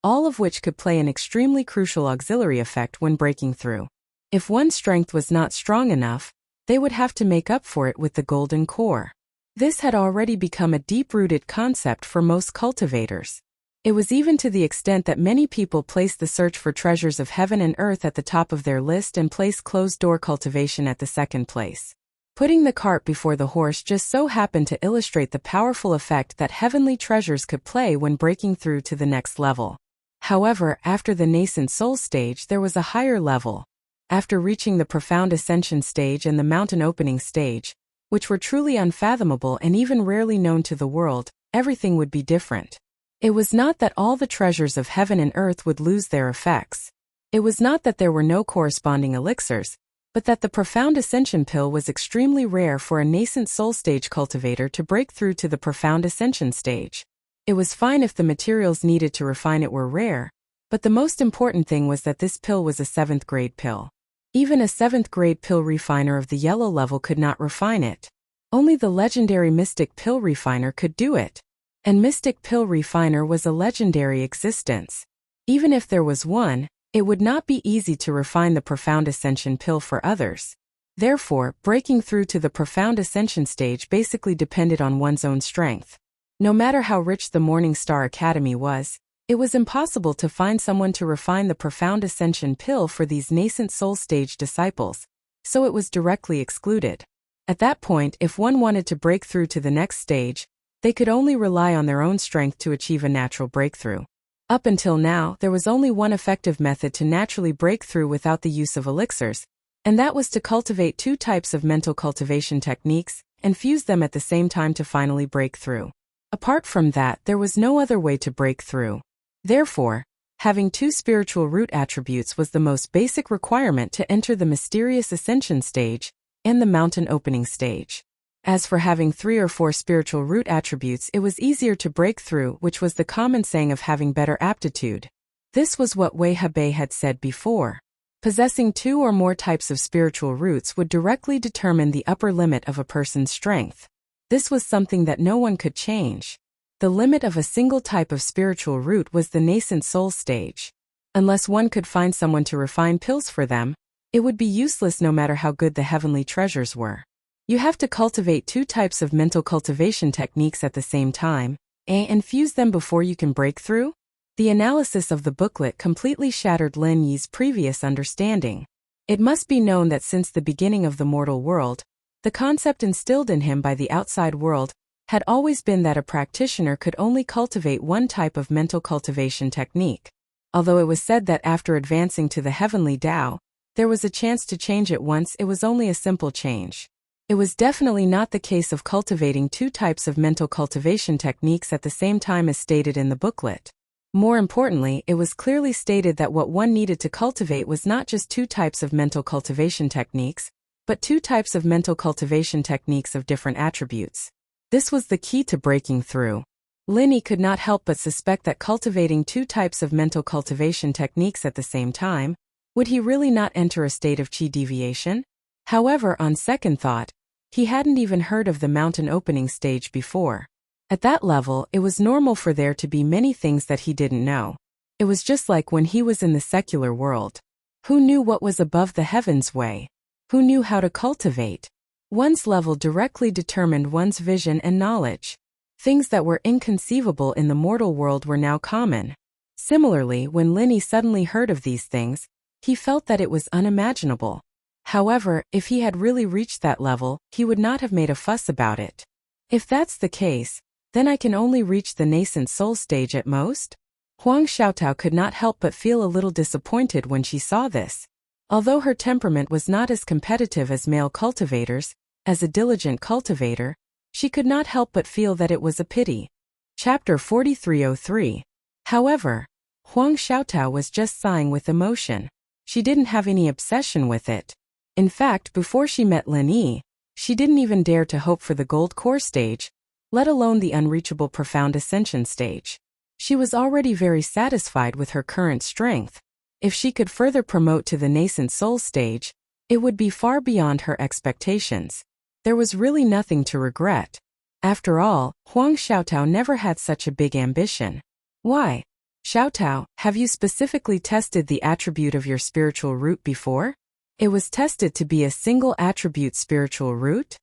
all of which could play an extremely crucial auxiliary effect when breaking through. If one's strength was not strong enough, they would have to make up for it with the golden core. This had already become a deep-rooted concept for most cultivators. It was even to the extent that many people placed the search for treasures of heaven and earth at the top of their list and placed closed-door cultivation at the second place. Putting the cart before the horse just so happened to illustrate the powerful effect that heavenly treasures could play when breaking through to the next level. However, after the nascent soul stage, there was a higher level. After reaching the profound ascension stage and the mountain opening stage, which were truly unfathomable and even rarely known to the world, everything would be different. It was not that all the treasures of heaven and earth would lose their effects. It was not that there were no corresponding elixirs, but that the profound ascension pill was extremely rare for a nascent soul stage cultivator to break through to the profound ascension stage. It was fine if the materials needed to refine it were rare, but the most important thing was that this pill was a 7th grade pill. Even a 7th grade pill refiner of the yellow level could not refine it. Only the legendary Mystic Pill Refiner could do it. And Mystic Pill Refiner was a legendary existence. Even if there was one, it would not be easy to refine the Profound Ascension pill for others. Therefore, breaking through to the Profound Ascension stage basically depended on one's own strength. No matter how rich the Morning Star Academy was, it was impossible to find someone to refine the Profound Ascension pill for these nascent soul stage disciples, so it was directly excluded. At that point, if one wanted to break through to the next stage, they could only rely on their own strength to achieve a natural breakthrough. Up until now, there was only one effective method to naturally break through without the use of elixirs, and that was to cultivate 2 types of mental cultivation techniques and fuse them at the same time to finally break through. Apart from that, there was no other way to break through. Therefore, having 2 spiritual root attributes was the most basic requirement to enter the mysterious ascension stage and the mountain opening stage. As for having 3 or 4 spiritual root attributes, it was easier to break through, which was the common saying of having better aptitude. This was what Wei Hebei had said before. Possessing 2 or more types of spiritual roots would directly determine the upper limit of a person's strength. This was something that no one could change. The limit of a single type of spiritual root was the nascent soul stage. Unless one could find someone to refine pills for them, it would be useless no matter how good the heavenly treasures were. You have to cultivate 2 types of mental cultivation techniques at the same time, and fuse them before you can break through? The analysis of the booklet completely shattered Lin Yi's previous understanding. It must be known that since the beginning of the mortal world, the concept instilled in him by the outside world had always been that a practitioner could only cultivate one type of mental cultivation technique. Although it was said that after advancing to the heavenly Tao, there was a chance to change it once, it was only a simple change. It was definitely not the case of cultivating 2 types of mental cultivation techniques at the same time as stated in the booklet. More importantly, it was clearly stated that what one needed to cultivate was not just 2 types of mental cultivation techniques, but 2 types of mental cultivation techniques of different attributes. This was the key to breaking through. Lin Yi could not help but suspect that cultivating 2 types of mental cultivation techniques at the same time, would he really not enter a state of qi deviation? However, on second thought, he hadn't even heard of the mountain opening stage before. At that level, it was normal for there to be many things that he didn't know. It was just like when he was in the secular world. Who knew what was above the heavens way? Who knew how to cultivate? One's level directly determined one's vision and knowledge. Things that were inconceivable in the mortal world were now common. Similarly, when Lin Yi suddenly heard of these things, he felt that it was unimaginable. However, if he had really reached that level, he would not have made a fuss about it. If that's the case, then I can only reach the nascent soul stage at most? Huang Xiaotao could not help but feel a little disappointed when she saw this. Although her temperament was not as competitive as male cultivators, as a diligent cultivator, she could not help but feel that it was a pity. Chapter 4303. However, Huang Xiaotao was just sighing with emotion. She didn't have any obsession with it. In fact, before she met Lin Yi, she didn't even dare to hope for the gold core stage, let alone the unreachable profound ascension stage. She was already very satisfied with her current strength. If she could further promote to the nascent soul stage, it would be far beyond her expectations. There was really nothing to regret. After all, Huang Xiaotao never had such a big ambition. Why? Xiaotao, have you specifically tested the attribute of your spiritual root before? It was tested to be a single attribute spiritual root?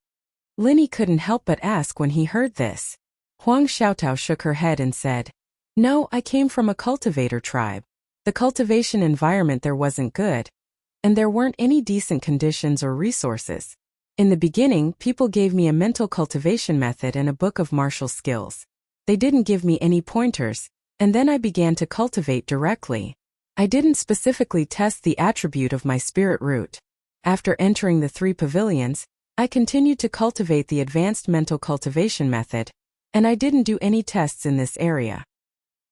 Lin Yi couldn't help but ask when he heard this. Huang Xiaotao shook her head and said, "No, I came from a cultivator tribe. The cultivation environment there wasn't good, and there weren't any decent conditions or resources. In the beginning, people gave me a mental cultivation method and a book of martial skills. They didn't give me any pointers, and then I began to cultivate directly. I didn't specifically test the attribute of my spirit root. After entering the 3 pavilions, I continued to cultivate the advanced mental cultivation method, and I didn't do any tests in this area."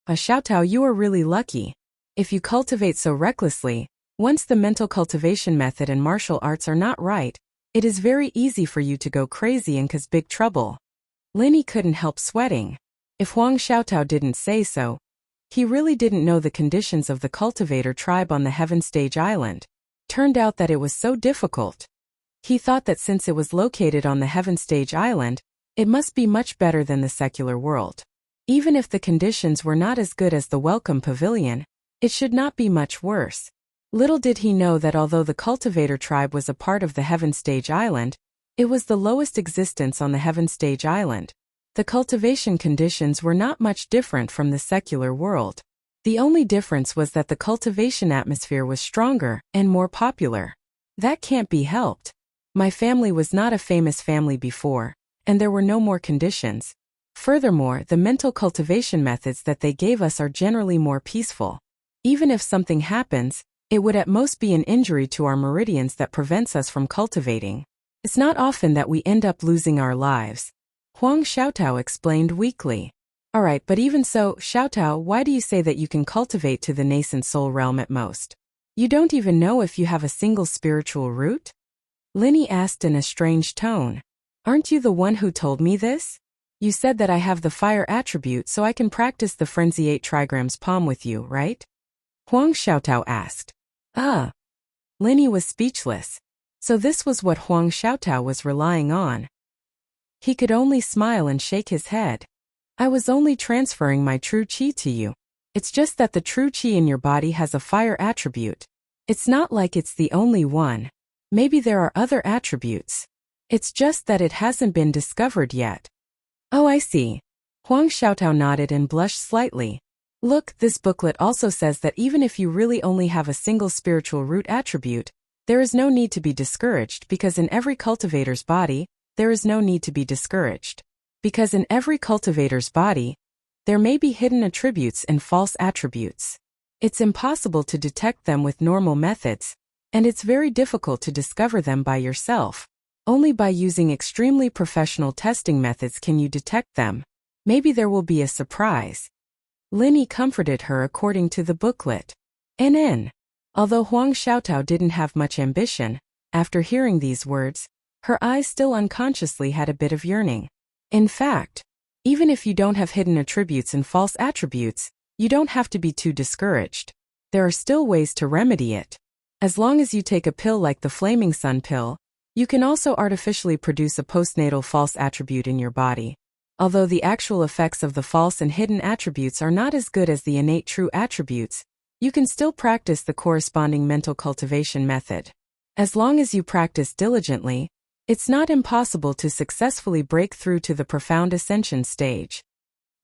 Xiaotao, you are really lucky. If you cultivate so recklessly, once the mental cultivation method and martial arts are not right, it is very easy for you to go crazy and cause big trouble. Lin Yi couldn't help sweating. If Huang Xiaotao didn't say so, he really didn't know the conditions of the cultivator tribe on the Heaven Stage Island. Turned out that it was so difficult. He thought that since it was located on the Heaven Stage Island, it must be much better than the secular world. Even if the conditions were not as good as the Welcome Pavilion, it should not be much worse. Little did he know that although the cultivator tribe was a part of the Heaven Stage Island, it was the lowest existence on the Heaven Stage Island. The cultivation conditions were not much different from the secular world. The only difference was that the cultivation atmosphere was stronger and more popular. That can't be helped. My family was not a famous family before, and there were no more conditions. Furthermore, the mental cultivation methods that they gave us are generally more peaceful. Even if something happens, it would at most be an injury to our meridians that prevents us from cultivating. It's not often that we end up losing our lives. Huang Xiaotao explained weakly. Alright, but even so, Xiaotao, why do you say that you can cultivate to the nascent soul realm at most? You don't even know if you have a single spiritual root? Linny asked in a strange tone. Aren't you the one who told me this? You said that I have the fire attribute so I can practice the Frenzy 8 trigrams palm with you, right? Huang Xiaotao asked. Linny was speechless. So this was what Huang Xiaotao was relying on. He could only smile and shake his head. I was only transferring my true qi to you. It's just that the true qi in your body has a fire attribute. It's not like it's the only one. Maybe there are other attributes. It's just that it hasn't been discovered yet. Oh, I see. Huang Xiaotao nodded and blushed slightly. Look, this booklet also says that even if you really only have a single spiritual root attribute, there is no need to be discouraged because in every cultivator's body, there is no need to be discouraged. Because in every cultivator's body, there may be hidden attributes and false attributes. It's impossible to detect them with normal methods, and it's very difficult to discover them by yourself. Only by using extremely professional testing methods can you detect them. Maybe there will be a surprise. Linny comforted her according to the booklet. Although Huang Xiaotao didn't have much ambition, after hearing these words, her eyes still unconsciously had a bit of yearning. In fact, even if you don't have hidden attributes and false attributes, you don't have to be too discouraged. There are still ways to remedy it. As long as you take a pill like the Flaming Sun pill, you can also artificially produce a postnatal false attribute in your body. Although the actual effects of the false and hidden attributes are not as good as the innate true attributes, you can still practice the corresponding mental cultivation method. As long as you practice diligently, it's not impossible to successfully break through to the profound ascension stage.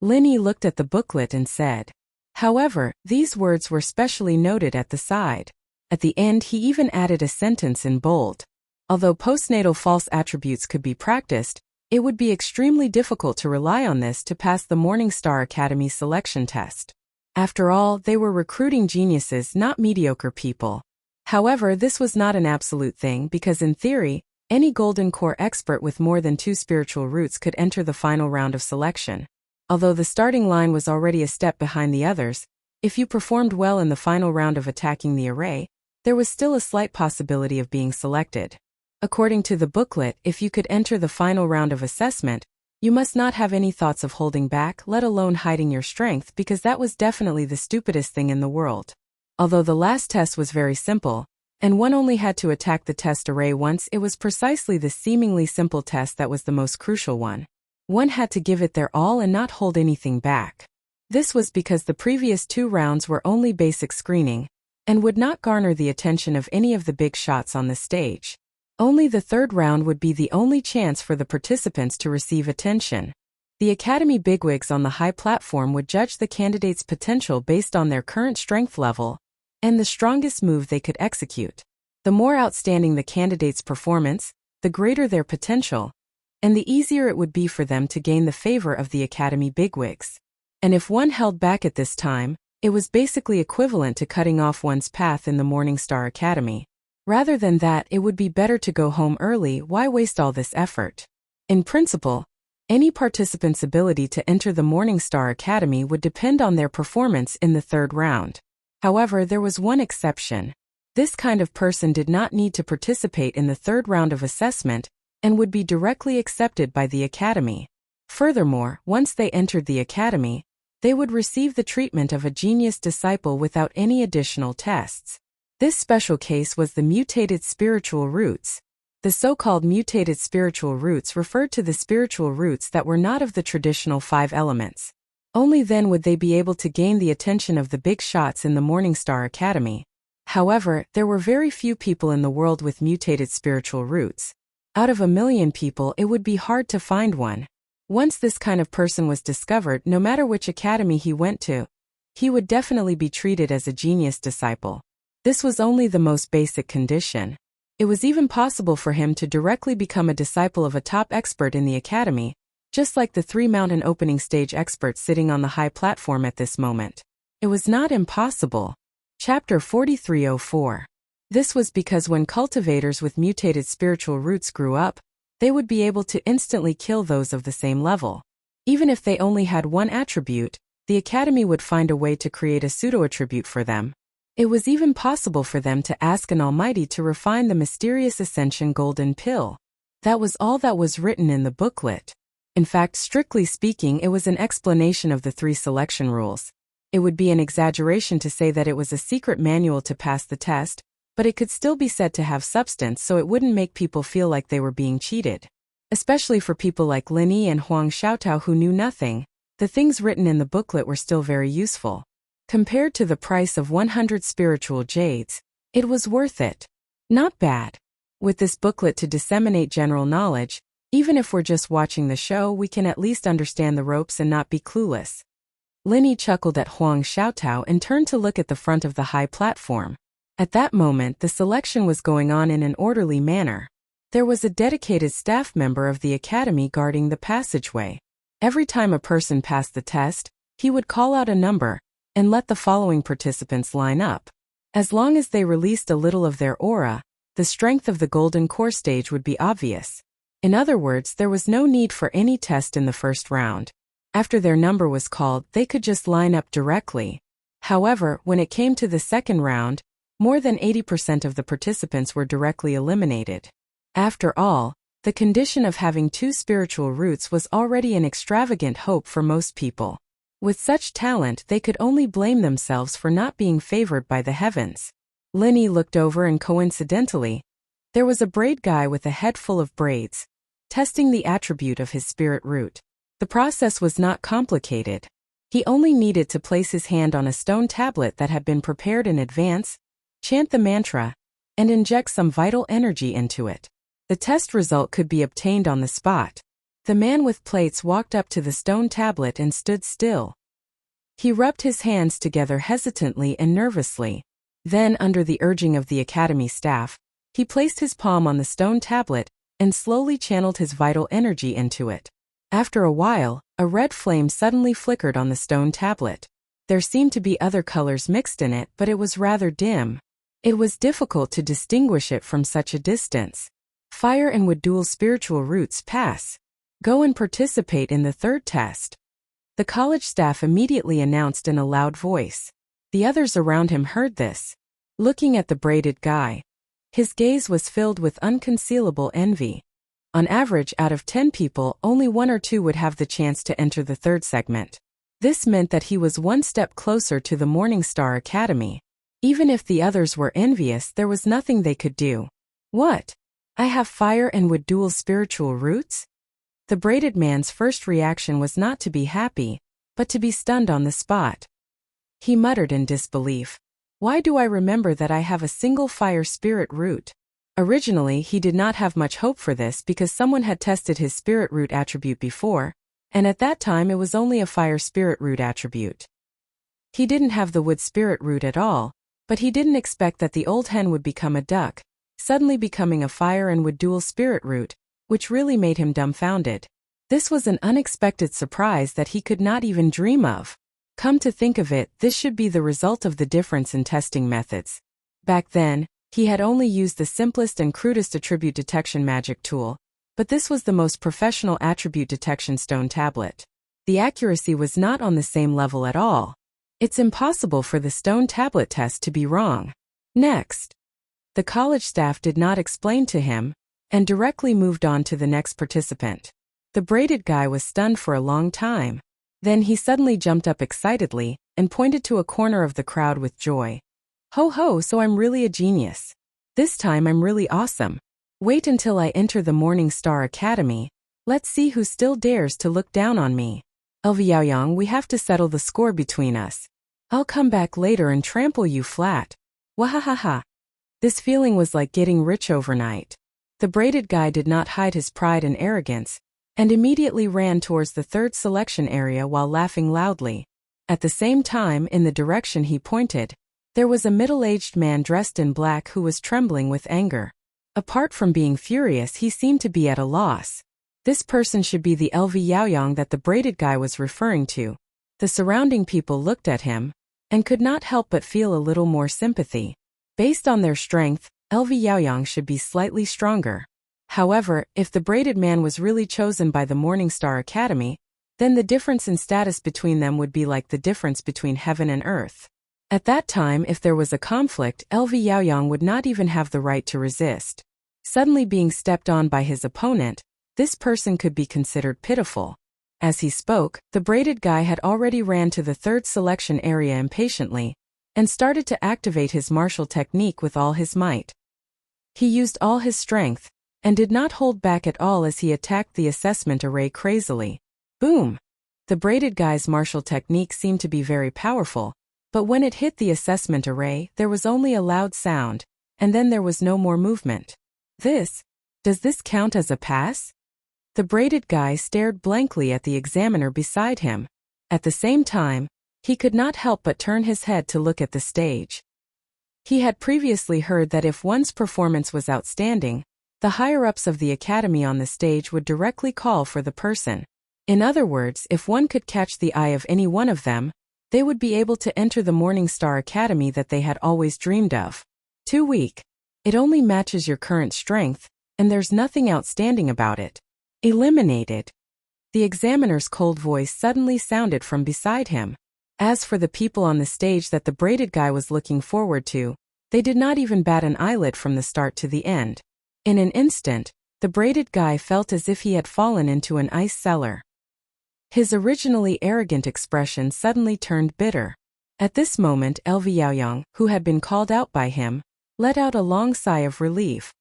Linny looked at the booklet and said. However, these words were specially noted at the side. At the end he even added a sentence in bold. Although postnatal false attributes could be practiced, it would be extremely difficult to rely on this to pass the Morningstar Academy selection test. After all, they were recruiting geniuses, not mediocre people. However, this was not an absolute thing because in theory, any Golden Core expert with more than 2 spiritual roots could enter the final round of selection. Although the starting line was already a step behind the others, if you performed well in the final round of attacking the array, there was still a slight possibility of being selected. According to the booklet, if you could enter the final round of assessment, you must not have any thoughts of holding back, let alone hiding your strength, because that was definitely the stupidest thing in the world. Although the last test was very simple, and one only had to attack the test array once, it was precisely the seemingly simple test that was the most crucial one. One had to give it their all and not hold anything back. This was because the previous 2 rounds were only basic screening, and would not garner the attention of any of the big shots on the stage. Only the 3rd round would be the only chance for the participants to receive attention. The Academy bigwigs on the high platform would judge the candidates' potential based on their current strength level, and the strongest move they could execute. The more outstanding the candidate's performance, the greater their potential, and the easier it would be for them to gain the favor of the Academy bigwigs. And if one held back at this time, it was basically equivalent to cutting off one's path in the Morningstar Academy. Rather than that, it would be better to go home early. Why waste all this effort? In principle, any participant's ability to enter the Morningstar Academy would depend on their performance in the 3rd round. However, there was one exception. This kind of person did not need to participate in the 3rd round of assessment and would be directly accepted by the Academy. Furthermore, once they entered the Academy, they would receive the treatment of a genius disciple without any additional tests. This special case was the mutated spiritual roots. The so-called mutated spiritual roots referred to the spiritual roots that were not of the traditional 5 elements. Only then would they be able to gain the attention of the big shots in the Morningstar Academy. However, there were very few people in the world with mutated spiritual roots. Out of 1 million people, it would be hard to find one. Once this kind of person was discovered, no matter which academy he went to, he would definitely be treated as a genius disciple. This was only the most basic condition. It was even possible for him to directly become a disciple of a top expert in the academy, just like the 3 mountain opening stage experts sitting on the high platform at this moment. It was not impossible. Chapter 4304. This was because when cultivators with mutated spiritual roots grew up, they would be able to instantly kill those of the same level. Even if they only had one attribute, the Academy would find a way to create a pseudo-attribute for them. It was even possible for them to ask an Almighty to refine the mysterious Ascension Golden Pill. That was all that was written in the booklet. In fact, strictly speaking, it was an explanation of the 3 selection rules. It would be an exaggeration to say that it was a secret manual to pass the test, but it could still be said to have substance, so it wouldn't make people feel like they were being cheated. Especially for people like Lin Yi and Huang Xiaotao who knew nothing, the things written in the booklet were still very useful. Compared to the price of 100 spiritual jades, it was worth it. Not bad. With this booklet to disseminate general knowledge, even if we're just watching the show, we can at least understand the ropes and not be clueless. Lin Yi chuckled at Huang Xiaotao and turned to look at the front of the high platform. At that moment, the selection was going on in an orderly manner. There was a dedicated staff member of the Academy guarding the passageway. Every time a person passed the test, he would call out a number and let the following participants line up. As long as they released a little of their aura, the strength of the golden core stage would be obvious. In other words, there was no need for any test in the first round. After their number was called, they could just line up directly. However, when it came to the second round, more than 80% of the participants were directly eliminated. After all, the condition of having 2 spiritual roots was already an extravagant hope for most people. With such talent, they could only blame themselves for not being favored by the heavens. Lin Yi looked over and coincidentally, there was a braid guy with a head full of braids, testing the attribute of his spirit root. The process was not complicated. He only needed to place his hand on a stone tablet that had been prepared in advance, chant the mantra, and inject some vital energy into it. The test result could be obtained on the spot. The man with plates walked up to the stone tablet and stood still. He rubbed his hands together hesitantly and nervously. Then, under the urging of the Academy staff, he placed his palm on the stone tablet and slowly channeled his vital energy into it. After a while, a red flame suddenly flickered on the stone tablet. There seemed to be other colors mixed in it, but it was rather dim. It was difficult to distinguish it from such a distance. Fire and wood dual spiritual roots pass. Go and participate in the 3rd test. The college staff immediately announced in a loud voice. The others around him heard this. Looking at the braided guy, his gaze was filled with unconcealable envy. On average, out of 10 people, only 1 or 2 would have the chance to enter the 3rd segment. This meant that he was one step closer to the Morning Star Academy. Even if the others were envious, there was nothing they could do. What? I have fire and wood dual spiritual roots? The braided man's first reaction was not to be happy, but to be stunned on the spot. He muttered in disbelief. Why do I remember that I have a single fire spirit root? Originally, he did not have much hope for this because someone had tested his spirit root attribute before, and at that time it was only a fire spirit root attribute. He didn't have the wood spirit root at all, but he didn't expect that the old hen would become a duck, suddenly becoming a fire and wood dual spirit root, which really made him dumbfounded. This was an unexpected surprise that he could not even dream of. Come to think of it, this should be the result of the difference in testing methods. Back then, he had only used the simplest and crudest attribute detection magic tool, but this was the most professional attribute detection stone tablet. The accuracy was not on the same level at all. It's impossible for the stone tablet test to be wrong. Next. The college staff did not explain to him, and directly moved on to the next participant. The braided guy was stunned for a long time. Then he suddenly jumped up excitedly and pointed to a corner of the crowd with joy. Ho ho, so I'm really a genius. This time I'm really awesome. Wait until I enter the Morning Star Academy. Let's see who still dares to look down on me. Elviaoyang, we have to settle the score between us. I'll come back later and trample you flat. Wahahaha. This feeling was like getting rich overnight. The braided guy did not hide his pride and arrogance, and immediately ran towards the 3rd selection area while laughing loudly. At the same time, in the direction he pointed, there was a middle-aged man dressed in black who was trembling with anger. Apart from being furious, he seemed to be at a loss. This person should be the LV Yaoyang that the braided guy was referring to. The surrounding people looked at him and could not help but feel a little more sympathy. Based on their strength, LV Yaoyang should be slightly stronger. However, if the braided man was really chosen by the Morningstar Academy, then the difference in status between them would be like the difference between heaven and earth. At that time, if there was a conflict, LV Yaoyang would not even have the right to resist. Suddenly being stepped on by his opponent, this person could be considered pitiful. As he spoke, the braided guy had already ran to the third selection area impatiently and started to activate his martial technique with all his might. He used all his strength and did not hold back at all as he attacked the assessment array crazily. Boom! The braided guy's martial technique seemed to be very powerful, but when it hit the assessment array, there was only a loud sound, and then there was no more movement. Does this count as a pass? The braided guy stared blankly at the examiner beside him. At the same time, he could not help but turn his head to look at the stage. He had previously heard that if one's performance was outstanding, the higher-ups of the academy on the stage would directly call for the person. In other words, if one could catch the eye of any one of them, they would be able to enter the Morningstar Academy that they had always dreamed of. Too weak. It only matches your current strength, and there's nothing outstanding about it. Eliminated. The examiner's cold voice suddenly sounded from beside him. As for the people on the stage that the braided guy was looking forward to, they did not even bat an eyelid from the start to the end. In an instant, the braided guy felt as if he had fallen into an ice cellar. His originally arrogant expression suddenly turned bitter. At this moment, LV Yaoyang, who had been called out by him, let out a long sigh of relief.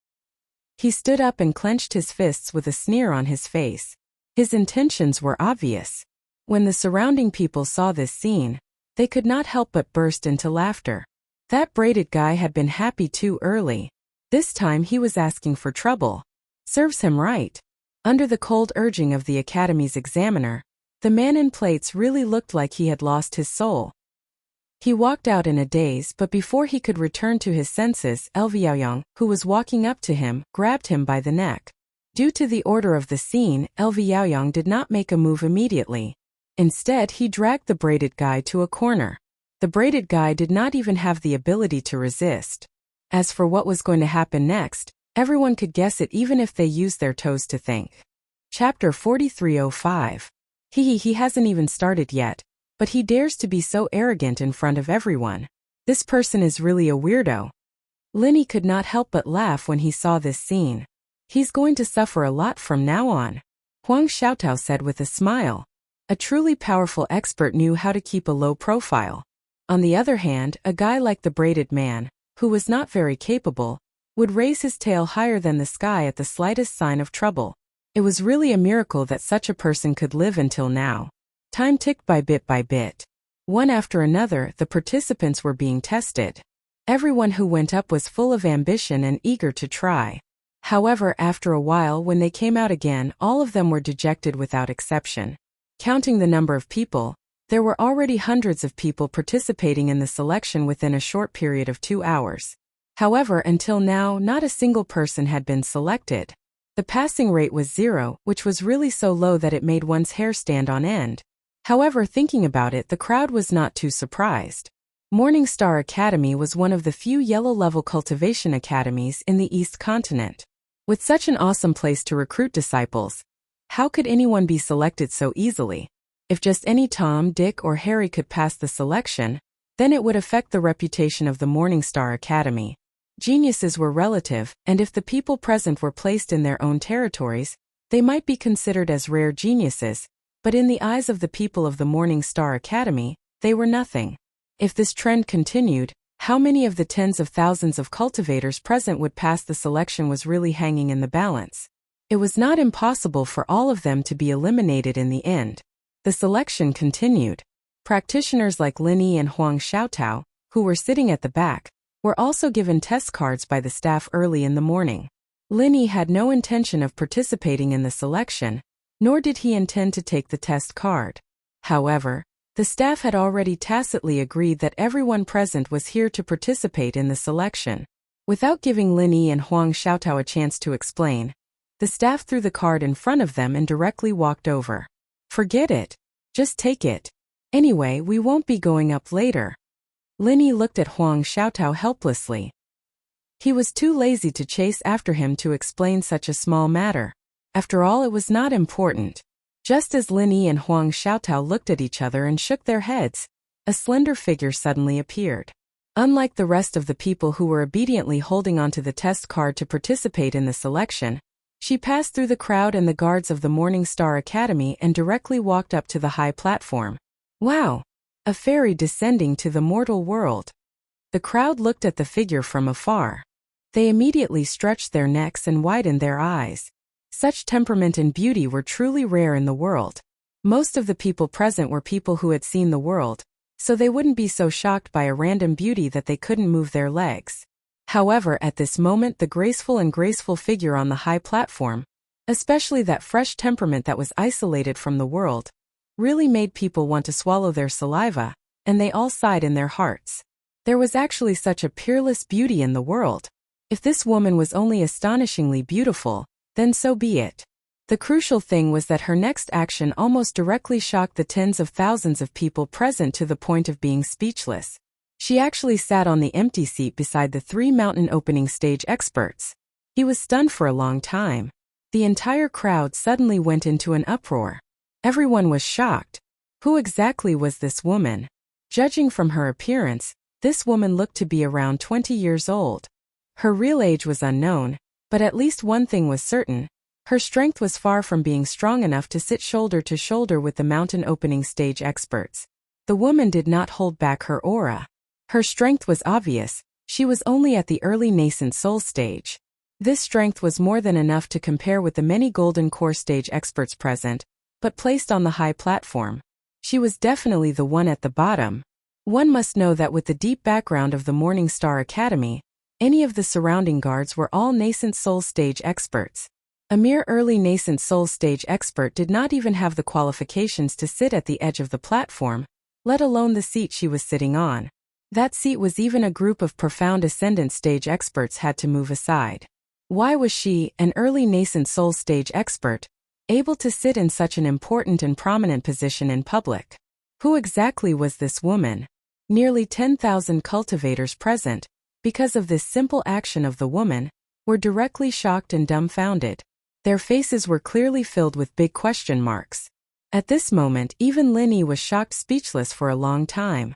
He stood up and clenched his fists with a sneer on his face. His intentions were obvious. When the surrounding people saw this scene, they could not help but burst into laughter. That braided guy had been happy too early. This time he was asking for trouble. Serves him right. Under the cold urging of the academy's examiner, the man in plates really looked like he had lost his soul. He walked out in a daze, but before he could return to his senses, LV Yaoyang, who was walking up to him, grabbed him by the neck. Due to the order of the scene, LV Yaoyang did not make a move immediately. Instead, he dragged the braided guy to a corner. The braided guy did not even have the ability to resist. As for what was going to happen next, everyone could guess it even if they used their toes to think. Chapter 4305. He hasn't even started yet, but he dares to be so arrogant in front of everyone. This person is really a weirdo. Linny could not help but laugh when he saw this scene. He's going to suffer a lot from now on, Huang Xiaotao said with a smile. A truly powerful expert knew how to keep a low profile. On the other hand, a guy like the braided man, who was not very capable, would raise his tail higher than the sky at the slightest sign of trouble. It was really a miracle that such a person could live until now. Time ticked by bit. One after another, the participants were being tested. Everyone who went up was full of ambition and eager to try. However, after a while when they came out again, all of them were dejected without exception. Counting the number of people, there were already hundreds of people participating in the selection within a short period of 2 hours. However, until now, not a single person had been selected. The passing rate was 0, which was really so low that it made one's hair stand on end. However, thinking about it, the crowd was not too surprised. Morningstar Academy was one of the few yellow-level cultivation academies in the East Continent. With such an awesome place to recruit disciples, how could anyone be selected so easily? If just any Tom, Dick, or Harry could pass the selection, then it would affect the reputation of the Morningstar Academy. Geniuses were relative, and if the people present were placed in their own territories, they might be considered as rare geniuses, but in the eyes of the people of the Morningstar Academy, they were nothing. If this trend continued, how many of the tens of thousands of cultivators present would pass the selection was really hanging in the balance. It was not impossible for all of them to be eliminated in the end. The selection continued. Practitioners like Linny and Huang Xiaotao, who were sitting at the back, were also given test cards by the staff early in the morning. Linny had no intention of participating in the selection, nor did he intend to take the test card. However, the staff had already tacitly agreed that everyone present was here to participate in the selection. Without giving Linny and Huang Xiaotao a chance to explain, The staff threw the card in front of them and directly walked over. Forget it. Just take it. Anyway, we won't be going up later. Linny looked at Huang Xiaotao helplessly. He was too lazy to chase after him to explain such a small matter. After all, it was not important. Just as Linny and Huang Xiaotao looked at each other and shook their heads, a slender figure suddenly appeared. Unlike the rest of the people who were obediently holding onto the test card to participate in the selection, she passed through the crowd and the guards of the Morning Star Academy and directly walked up to the high platform. Wow! A fairy descending to the mortal world. The crowd looked at the figure from afar. They immediately stretched their necks and widened their eyes. Such temperament and beauty were truly rare in the world. Most of the people present were people who had seen the world, so they wouldn't be so shocked by a random beauty that they couldn't move their legs. However, at this moment, the graceful figure on the high platform, especially that fresh temperament that was isolated from the world, really made people want to swallow their saliva, and they all sighed in their hearts. There was actually such a peerless beauty in the world. If this woman was only astonishingly beautiful, then so be it. The crucial thing was that her next action almost directly shocked the tens of thousands of people present to the point of being speechless. She actually sat on the empty seat beside the 3 mountain opening stage experts. He was stunned for a long time. The entire crowd suddenly went into an uproar. Everyone was shocked. Who exactly was this woman? Judging from her appearance, this woman looked to be around 20 years old. Her real age was unknown, but at least one thing was certain. Her strength was far from being strong enough to sit shoulder to shoulder with the mountain opening stage experts. The woman did not hold back her aura. Her strength was obvious. She was only at the early nascent soul stage. This strength was more than enough to compare with the many golden core stage experts present, but placed on the high platform. She was definitely the one at the bottom. One must know that with the deep background of the Morning Star Academy, any of the surrounding guards were all nascent soul stage experts. A mere early nascent soul stage expert did not even have the qualifications to sit at the edge of the platform, let alone the seat she was sitting on. That seat was even a group of profound ascendant stage experts had to move aside. Why was she, an early nascent soul stage expert, able to sit in such an important and prominent position in public? Who exactly was this woman? Nearly 10,000 cultivators present, because of this simple action of the woman, were directly shocked and dumbfounded. Their faces were clearly filled with big question marks. At this moment, even Linny was shocked speechless for a long time.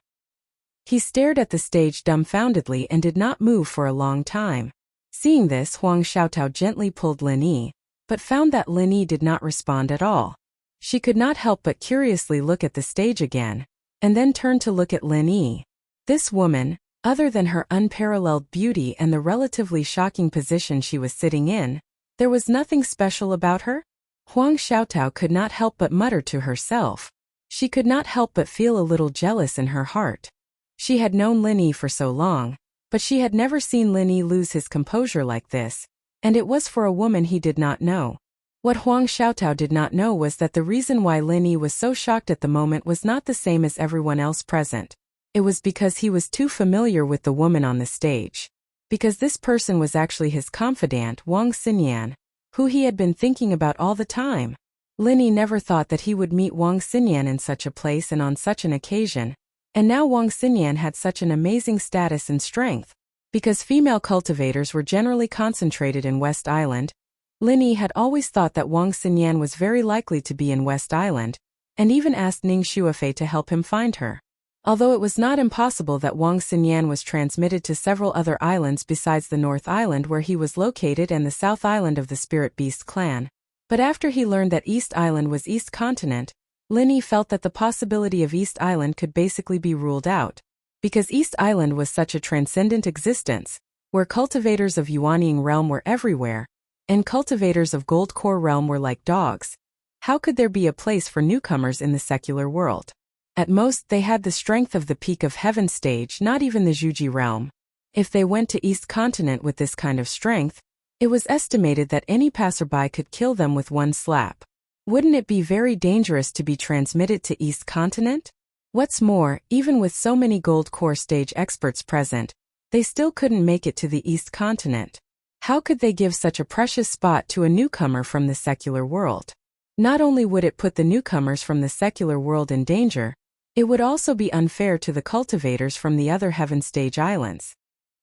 He stared at the stage dumbfoundedly and did not move for a long time. Seeing this, Huang Xiaotao gently pulled Linny, but found that Linny did not respond at all. She could not help but curiously look at the stage again, and then turned to look at Linny. This woman, other than her unparalleled beauty and the relatively shocking position she was sitting in, there was nothing special about her? Huang Xiaotao could not help but mutter to herself. She could not help but feel a little jealous in her heart. She had known Linny for so long, but she had never seen Linny lose his composure like this, and it was for a woman he did not know. What Huang Xiaotao did not know was that the reason why Linny was so shocked at the moment was not the same as everyone else present. It was because he was too familiar with the woman on the stage. Because this person was actually his confidant, Wang Xinyan, who he had been thinking about all the time. Linny never thought that he would meet Wang Xinyan in such a place and on such an occasion. And now Wang Xinyan had such an amazing status and strength. Because female cultivators were generally concentrated in West Island, Linny had always thought that Wang Xinyan was very likely to be in West Island, and even asked Ning Shuofei to help him find her. Although it was not impossible that Wang Xinyan was transmitted to several other islands besides the North Island where he was located and the South Island of the Spirit Beast clan. But after he learned that East Island was East Continent, Linny felt that the possibility of East Island could basically be ruled out. Because East Island was such a transcendent existence, where cultivators of Yuanying realm were everywhere, and cultivators of Gold Core realm were like dogs. How could there be a place for newcomers in the secular world? At most, they had the strength of the Peak of Heaven stage, not even the Zhuji realm. If they went to East Continent with this kind of strength, it was estimated that any passerby could kill them with one slap. Wouldn't it be very dangerous to be transmitted to East Continent? What's more, even with so many Gold Core stage experts present, they still couldn't make it to the East Continent. How could they give such a precious spot to a newcomer from the secular world? Not only would it put the newcomers from the secular world in danger, it would also be unfair to the cultivators from the other Heaven Stage Islands.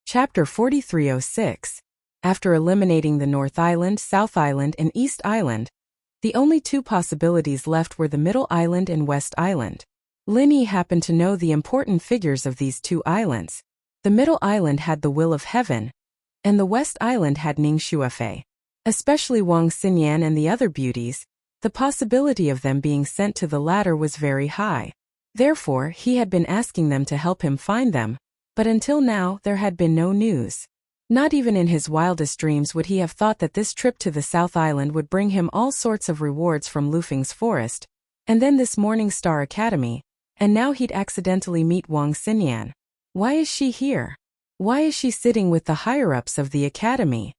Chapter 4306. After eliminating the North Island, South Island, and East Island, the only two possibilities left were the Middle Island and West Island. Lin Yi happened to know the important figures of these two islands. The Middle Island had the Will of Heaven, and the West Island had Ning Xuefei. Especially Wang Xinyan and the other beauties, the possibility of them being sent to the latter was very high. Therefore, he had been asking them to help him find them, but until now there had been no news. Not even in his wildest dreams would he have thought that this trip to the South Island would bring him all sorts of rewards from Lufeng's forest, and then this Morning Star Academy, and now he'd accidentally meet Wang Xinyan. Why is she here? Why is she sitting with the higher-ups of the academy?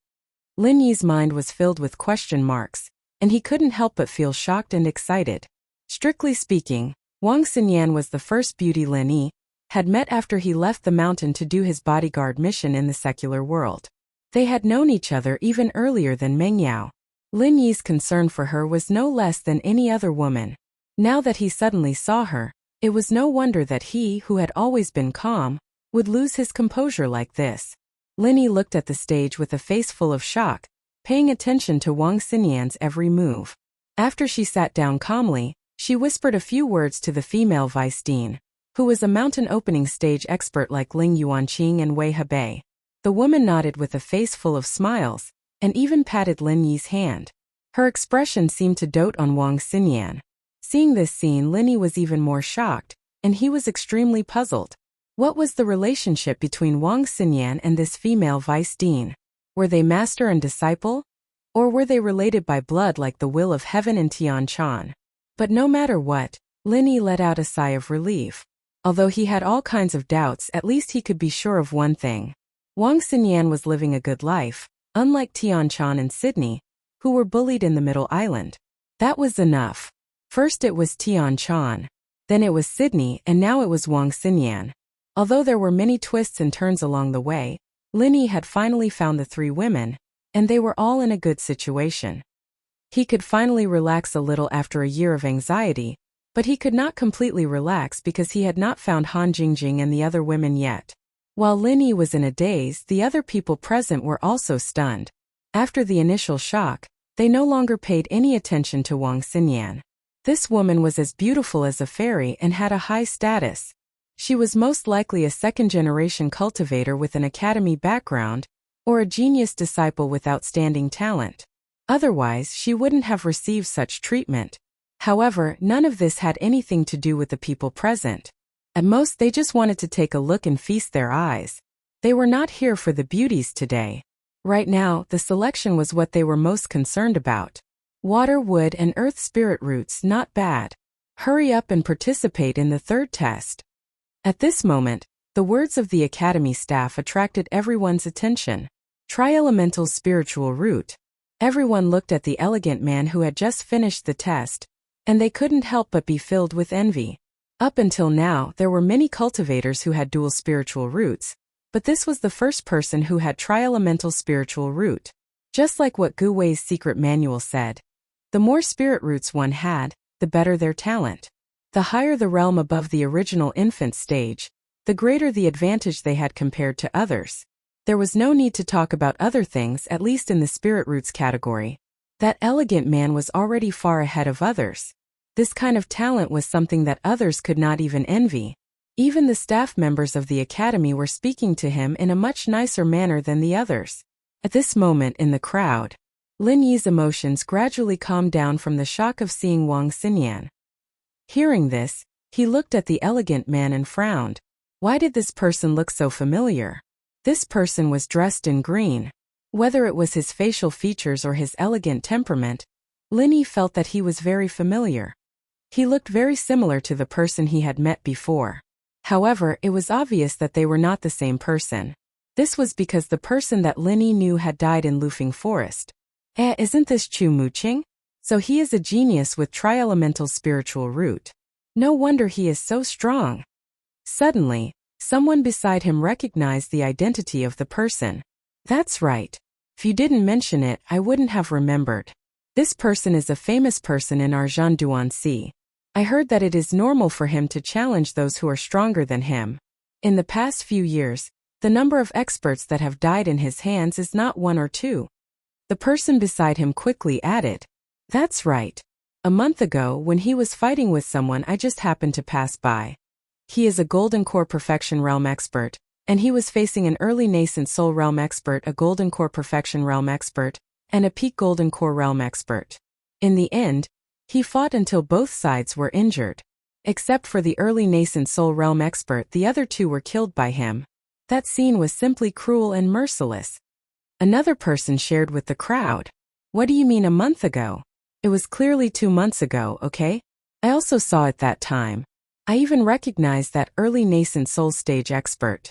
Lin Yi's mind was filled with question marks, and he couldn't help but feel shocked and excited. Strictly speaking, Wang Xinyan was the first beauty Lin Yi had met after he left the mountain to do his bodyguard mission in the secular world. They had known each other even earlier than Meng Yao. Lin Yi's concern for her was no less than any other woman. Now that he suddenly saw her, it was no wonder that he, who had always been calm, would lose his composure like this. Lin Yi looked at the stage with a face full of shock, paying attention to Wang Xinyan's every move. After she sat down calmly, she whispered a few words to the female vice dean, who was a mountain opening stage expert like Ling Yuanqing and Wei Hebei. The woman nodded with a face full of smiles, and even patted Lin Yi's hand. Her expression seemed to dote on Wang Xinyan. Seeing this scene, Lin Yi was even more shocked, and he was extremely puzzled. What was the relationship between Wang Xinyan and this female vice dean? Were they master and disciple? Or were they related by blood like the Will of Heaven and Tian Chan? But no matter what, Lin Yi let out a sigh of relief. Although he had all kinds of doubts, at least he could be sure of one thing. Wang Xinyan was living a good life, unlike Tian Chan and Sydney, who were bullied in the Middle Island. That was enough. First it was Tian Chan, then it was Sydney, and now it was Wang Xinyan. Although there were many twists and turns along the way, Lin Yi had finally found the three women, and they were all in a good situation. He could finally relax a little after a year of anxiety, but he could not completely relax because he had not found Han Jingjing and the other women yet. While Lin Yi was in a daze, the other people present were also stunned. After the initial shock, they no longer paid any attention to Wang Xinyan. This woman was as beautiful as a fairy and had a high status. She was most likely a second-generation cultivator with an academy background, or a genius disciple with outstanding talent. Otherwise, she wouldn't have received such treatment. However, none of this had anything to do with the people present. At most, they just wanted to take a look and feast their eyes. They were not here for the beauties today. Right now, the selection was what they were most concerned about. Water, wood, and earth spirit roots, not bad. Hurry up and participate in the third test. At this moment, the words of the academy staff attracted everyone's attention. Tri-elemental spiritual root. Everyone looked at the elegant man who had just finished the test, and they couldn't help but be filled with envy. Up until now, there were many cultivators who had dual spiritual roots, but this was the first person who had tri-elemental spiritual root. Just like what Gu Wei's secret manual said, the more spirit roots one had, the better their talent. The higher the realm above the original infant stage, the greater the advantage they had compared to others. There was no need to talk about other things, at least in the spirit roots category. That elegant man was already far ahead of others. This kind of talent was something that others could not even envy. Even the staff members of the academy were speaking to him in a much nicer manner than the others. At this moment in the crowd, Lin Yi's emotions gradually calmed down from the shock of seeing Wang Xinyan. Hearing this, he looked at the elegant man and frowned. Why did this person look so familiar? This person was dressed in green. Whether it was his facial features or his elegant temperament, Lin Yi felt that he was very familiar. He looked very similar to the person he had met before. However, it was obvious that they were not the same person. This was because the person that Lin Yi knew had died in Lufeng Forest. Isn't this Chu Muqing? So he is a genius with tri-elemental spiritual root. No wonder he is so strong. Suddenly, someone beside him recognized the identity of the person. That's right. If you didn't mention it, I wouldn't have remembered. This person is a famous person in Argent-Douancy. I heard that it is normal for him to challenge those who are stronger than him. In the past few years, the number of experts that have died in his hands is not 1 or 2. The person beside him quickly added, "That's right. A month ago, when he was fighting with someone, I just happened to pass by. He is a Golden Core Perfection Realm expert, and he was facing an early nascent Soul Realm expert, a Golden Core Perfection Realm expert, and a Peak Golden Core Realm expert. In the end, he fought until both sides were injured. Except for the early nascent Soul Realm expert, the other 2 were killed by him. That scene was simply cruel and merciless." Another person shared with the crowd, "What do you mean a month ago? It was clearly 2 months ago, okay? I also saw it that time. I even recognized that early nascent soul stage expert.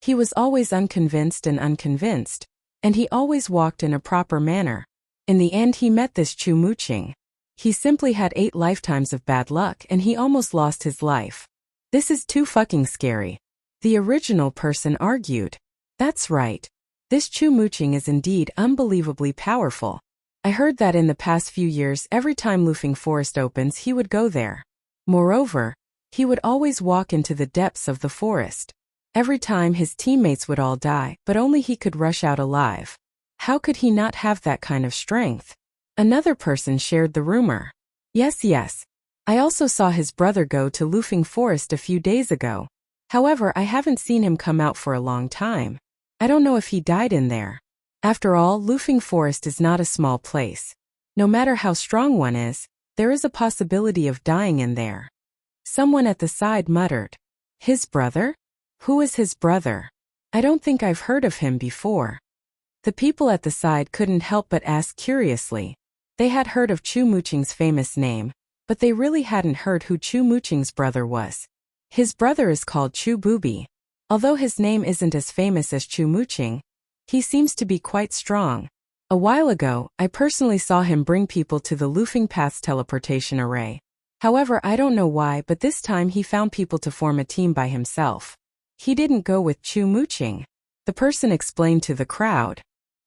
He was always unconvinced, and he always walked in a proper manner. In the end, he met this Chu Muqing. He simply had 8 lifetimes of bad luck and he almost lost his life. This is too fucking scary." The original person argued, "That's right. This Chu Muqing is indeed unbelievably powerful. I heard that in the past few years, every time Lufeng Forest opens, he would go there. Moreover, he would always walk into the depths of the forest. Every time his teammates would all die, but only he could rush out alive. How could he not have that kind of strength?" Another person shared the rumor. Yes. I also saw his brother go to Lufeng Forest a few days ago. However, I haven't seen him come out for a long time. I don't know if he died in there. After all, Lufeng Forest is not a small place. No matter how strong one is, there is a possibility of dying in there." Someone at the side muttered, "His brother? Who is his brother? I don't think I've heard of him before." The people at the side couldn't help but ask curiously. They had heard of Chu Muqing's famous name, but they really hadn't heard who Chu Muqing's brother was. His brother is called Chu Bubi. Although his name isn't as famous as Chu Muqing, he seems to be quite strong. A while ago, I personally saw him bring people to the Lufeng Path's teleportation array. However, I don't know why, but this time he found people to form a team by himself. He didn't go with Chu Muqing. The person explained to the crowd.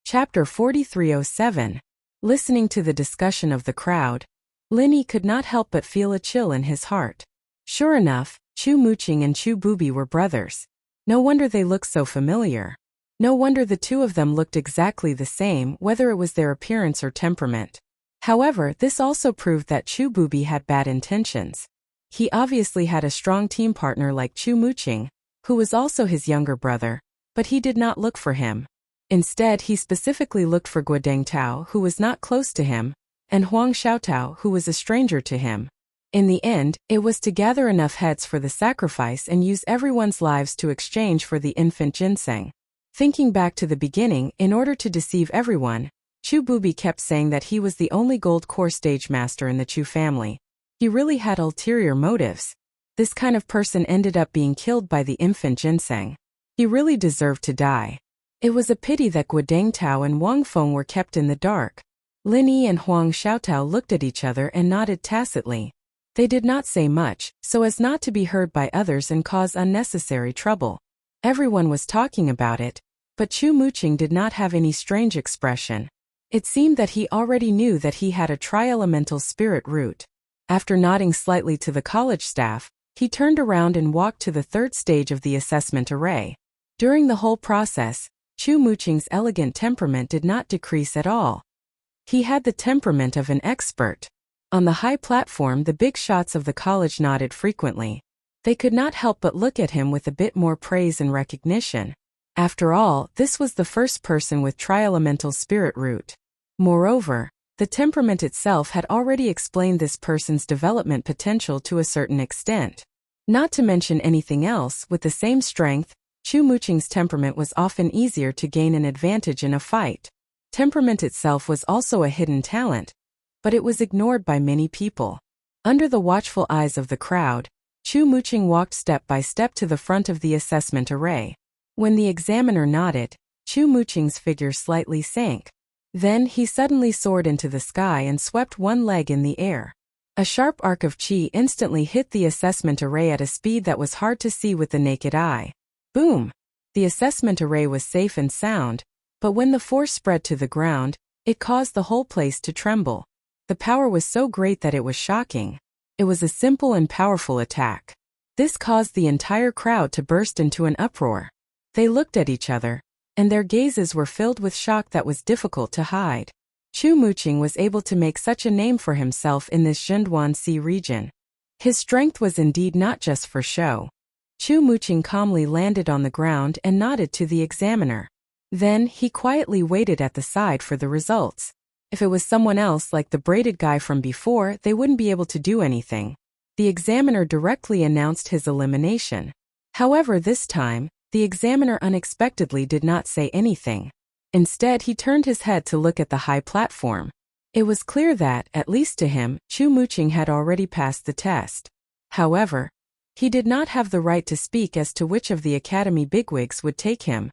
Chapter 4307. Listening to the discussion of the crowd, Linny could not help but feel a chill in his heart. Sure enough, Chu Muqing and Chu Bubi were brothers. No wonder they looked so familiar. No wonder the 2 of them looked exactly the same, whether it was their appearance or temperament. However, this also proved that Chu Bubi had bad intentions. He obviously had a strong team partner like Chu Muqing, who was also his younger brother, but he did not look for him. Instead, he specifically looked for Guodeng Tao, who was not close to him, and Huang Xiaotao, who was a stranger to him. In the end, it was to gather enough heads for the sacrifice and use everyone's lives to exchange for the infant ginseng. Thinking back to the beginning, in order to deceive everyone, Chu Bubi kept saying that he was the only gold core stage master in the Chu family. He really had ulterior motives. This kind of person ended up being killed by the infant ginseng. He really deserved to die. It was a pity that Guodeng Tao and Wang Feng were kept in the dark. Lin Yi and Huang Xiaotao looked at each other and nodded tacitly. They did not say much, so as not to be heard by others and cause unnecessary trouble. Everyone was talking about it, but Chu Muqing did not have any strange expression. It seemed that he already knew that he had a tri-elemental spirit root. After nodding slightly to the college staff, he turned around and walked to the 3rd stage of the assessment array. During the whole process, Chu Muqing's elegant temperament did not decrease at all. He had the temperament of an expert. On the high platform, the big shots of the college nodded frequently. They could not help but look at him with a bit more praise and recognition. After all, this was the first person with tri-elemental spirit root. Moreover, the temperament itself had already explained this person's development potential to a certain extent. Not to mention anything else, with the same strength, Chu Muqing's temperament was often easier to gain an advantage in a fight. Temperament itself was also a hidden talent, but it was ignored by many people. Under the watchful eyes of the crowd, Chu Muqing walked step by step to the front of the assessment array. When the examiner nodded, Chu Muqing's figure slightly sank. Then he suddenly soared into the sky and swept one leg in the air. A sharp arc of qi instantly hit the assessment array at a speed that was hard to see with the naked eye. Boom! The assessment array was safe and sound, But when the force spread to the ground, it caused the whole place to tremble. The power was so great that it was shocking. It was a simple and powerful attack. This caused the entire crowd to burst into an uproar. They looked at each other, and their gazes were filled with shock that was difficult to hide. Chu Muqing was able to make such a name for himself in this Zhenduanxi region. His strength was indeed not just for show. Chu Muqing calmly landed on the ground and nodded to the examiner. Then, he quietly waited at the side for the results. If it was someone else like the braided guy from before, they wouldn't be able to do anything. The examiner directly announced his elimination. However, this time, the examiner unexpectedly did not say anything. Instead, he turned his head to look at the high platform. It was clear that, at least to him, Chu Muqing had already passed the test. However, he did not have the right to speak as to which of the academy bigwigs would take him.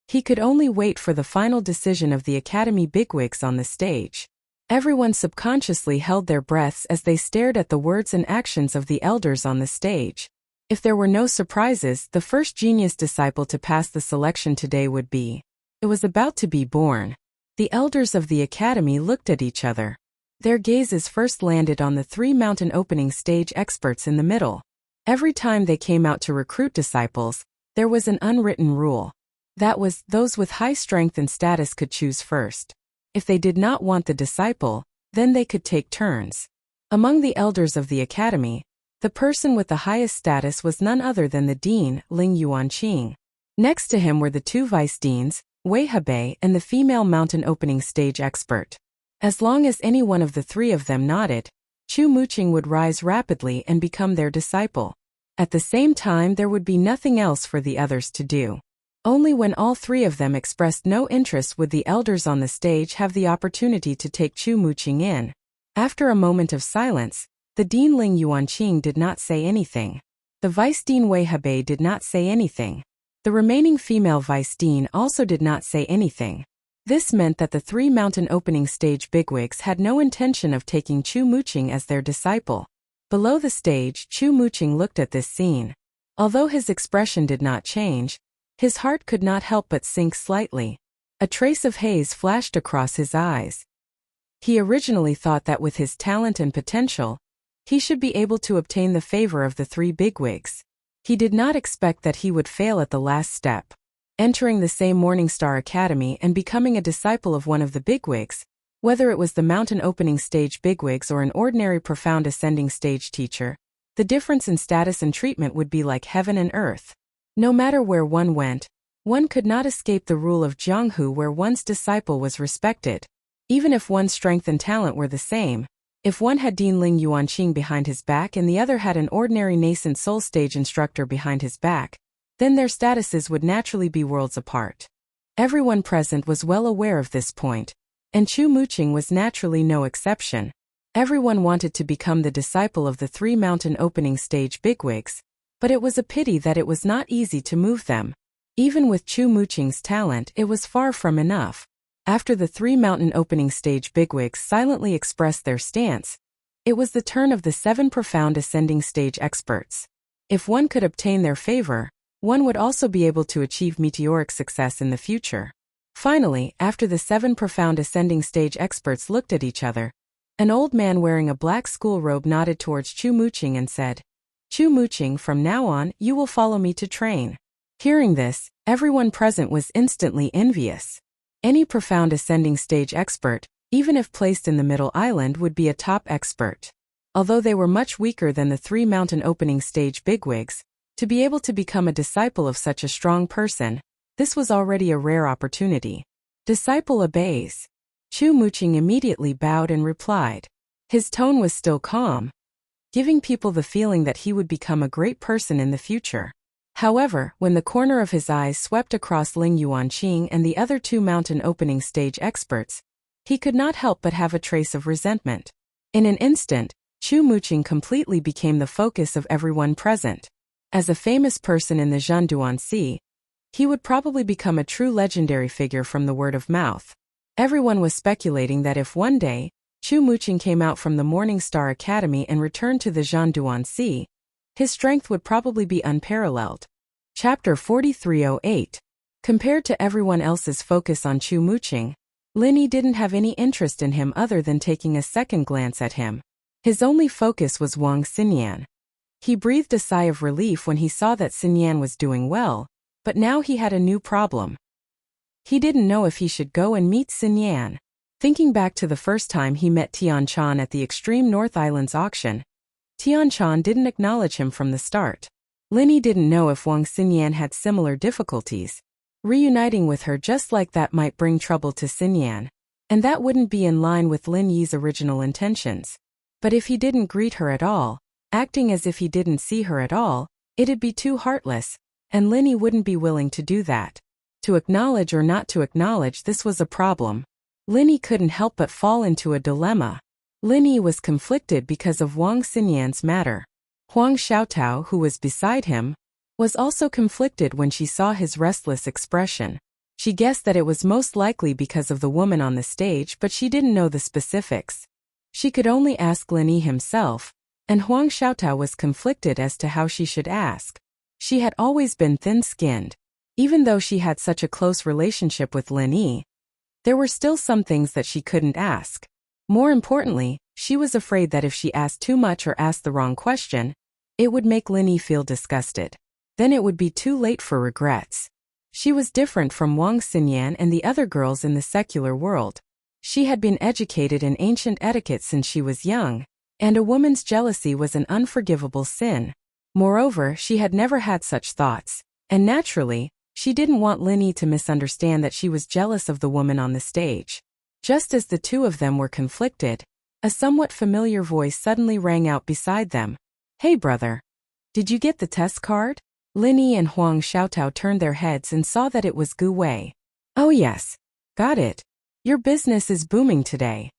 He could only wait for the final decision of the academy bigwigs on the stage. Everyone subconsciously held their breaths as they stared at the words and actions of the elders on the stage. If there were no surprises, the first genius disciple to pass the selection today would be. It was about to be born. The elders of the academy looked at each other. Their gazes first landed on the 3 mountain opening stage experts in the middle. Every time they came out to recruit disciples, there was an unwritten rule. That was, those with high strength and status could choose first. If they did not want the disciple, then they could take turns. Among the elders of the academy, the person with the highest status was none other than the dean, Ling Yuanqing. Next to him were the 2 vice deans, Wei Hebei and the female mountain opening stage expert. As long as any one of the 3 of them nodded, Chu Muqing would rise rapidly and become their disciple. At the same time, there would be nothing else for the others to do. Only when all 3 of them expressed no interest would the elders on the stage have the opportunity to take Chu Muqing in. After a moment of silence, the Dean Ling Yuanqing did not say anything. The Vice Dean Wei Hebei did not say anything. The remaining female Vice Dean also did not say anything. This meant that the 3 mountain opening stage bigwigs had no intention of taking Chu Muqing as their disciple. Below the stage, Chu Muqing looked at this scene. Although his expression did not change, his heart could not help but sink slightly. A trace of haze flashed across his eyes. He originally thought that with his talent and potential, he should be able to obtain the favor of the 3 bigwigs. He did not expect that he would fail at the last step. Entering the same Morningstar Academy and becoming a disciple of one of the bigwigs, whether it was the mountain opening stage bigwigs or an ordinary profound ascending stage teacher, the difference in status and treatment would be like heaven and earth. No matter where one went, one could not escape the rule of Jianghu where one's disciple was respected. Even if one's strength and talent were the same, if one had Dean Ling Yuanqing behind his back and the other had an ordinary nascent soul stage instructor behind his back, then their statuses would naturally be worlds apart. Everyone present was well aware of this point, and Chu Muqing was naturally no exception. Everyone wanted to become the disciple of the 3 mountain opening stage bigwigs, but it was a pity that it was not easy to move them. Even with Chu Muqing's talent, it was far from enough. After the 3 mountain opening stage bigwigs silently expressed their stance, it was the turn of the 7 profound ascending stage experts. If one could obtain their favor, one would also be able to achieve meteoric success in the future. Finally, after the 7 profound ascending stage experts looked at each other, an old man wearing a black school robe nodded towards Chu Muqing and said, "Chu Muqing, from now on, you will follow me to train." Hearing this, everyone present was instantly envious. Any profound ascending stage expert, even if placed in the middle island, would be a top expert. Although they were much weaker than the 3 mountain opening stage bigwigs, to be able to become a disciple of such a strong person, this was already a rare opportunity. Disciple obeys. Chu Muqing immediately bowed and replied. His tone was still calm, giving people the feeling that he would become a great person in the future. However, when the corner of his eyes swept across Ling Yuanqing and the other 2 mountain opening stage experts, he could not help but have a trace of resentment. In an instant, Chu Muqing completely became the focus of everyone present. As a famous person in the Zhenduanxi, he would probably become a true legendary figure from the word of mouth. Everyone was speculating that if one day, Chu Muqing came out from the Morningstar Academy and returned to the Zhenduanxi, his strength would probably be unparalleled. Chapter 4308. Compared to everyone else's focus on Chu Muqing, Lin Yi didn't have any interest in him other than taking a second glance at him. His only focus was Wang Xinyan. He breathed a sigh of relief when he saw that Xinyan was doing well, but now he had a new problem. He didn't know if he should go and meet Xinyan. Thinking back to the first time he met Tian Chan at the Extreme North Islands auction, Tian Chan didn't acknowledge him from the start. Lin Yi didn't know if Wang Xinyan had similar difficulties. Reuniting with her just like that might bring trouble to Xinyan, and that wouldn't be in line with Lin Yi's original intentions. But if he didn't greet her at all, acting as if he didn't see her at all, it'd be too heartless, and Lin Yi wouldn't be willing to do that. To acknowledge or not to acknowledge, this was a problem. Lin Yi couldn't help but fall into a dilemma. Lin Yi was conflicted because of Wang Xinyan's matter. Huang Xiaotao, who was beside him, was also conflicted when she saw his restless expression. She guessed that it was most likely because of the woman on the stage, but she didn't know the specifics. She could only ask Lin Yi himself, and Huang Xiaotao was conflicted as to how she should ask. She had always been thin-skinned. Even though she had such a close relationship with Lin Yi, there were still some things that she couldn't ask. More importantly, she was afraid that if she asked too much or asked the wrong question, it would make Lin Yi feel disgusted. Then it would be too late for regrets. She was different from Wang Xinyan and the other girls in the secular world. She had been educated in ancient etiquette since she was young, and a woman's jealousy was an unforgivable sin. Moreover, she had never had such thoughts, and naturally, she didn't want Lin Yi to misunderstand that she was jealous of the woman on the stage. Just as the two of them were conflicted, a somewhat familiar voice suddenly rang out beside them. "Hey brother, did you get the test card?" Lin Yi and Huang Xiaotao turned their heads and saw that it was Gu Wei. "Oh yes, got it. Your business is booming today."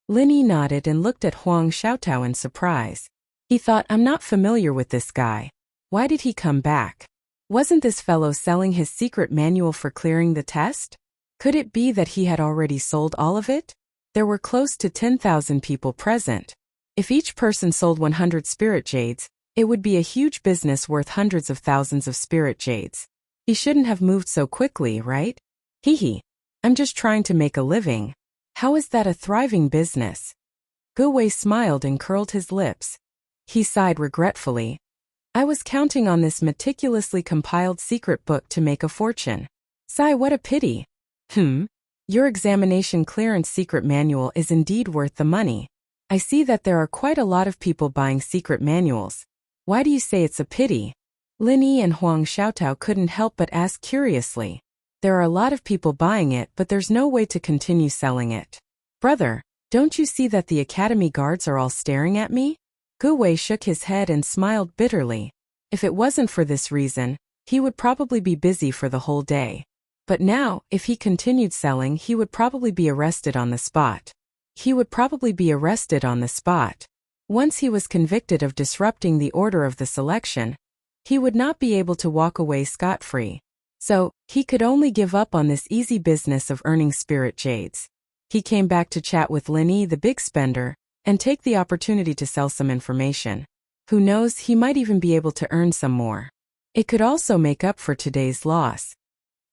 Lin Yi nodded and looked at Huang Xiaotao in surprise. He thought, I'm not familiar with this guy. Why did he come back? Wasn't this fellow selling his secret manual for clearing the test? Could it be that he had already sold all of it? There were close to 10,000 people present. If each person sold 100 spirit jades, it would be a huge business worth hundreds of thousands of spirit jades. He shouldn't have moved so quickly, right? Hee. I'm just trying to make a living. How is that a thriving business? Gu Wei smiled and curled his lips. He sighed regretfully. I was counting on this meticulously compiled secret book to make a fortune. Sigh, what a pity. Your examination clearance secret manual is indeed worth the money. I see that there are quite a lot of people buying secret manuals. Why do you say it's a pity? Lin Yi and Huang Xiaotao couldn't help but ask curiously. There are a lot of people buying it, but there's no way to continue selling it. Brother, don't you see that the academy guards are all staring at me? Gu Wei shook his head and smiled bitterly. If it wasn't for this reason, he would probably be busy for the whole day. But now, if he continued selling, he would probably be arrested on the spot. Once he was convicted of disrupting the order of the selection, he would not be able to walk away scot-free. So, he could only give up on this easy business of earning spirit jades. He came back to chat with Lin Yi, the big spender, and take the opportunity to sell some information. Who knows, he might even be able to earn some more. It could also make up for today's loss.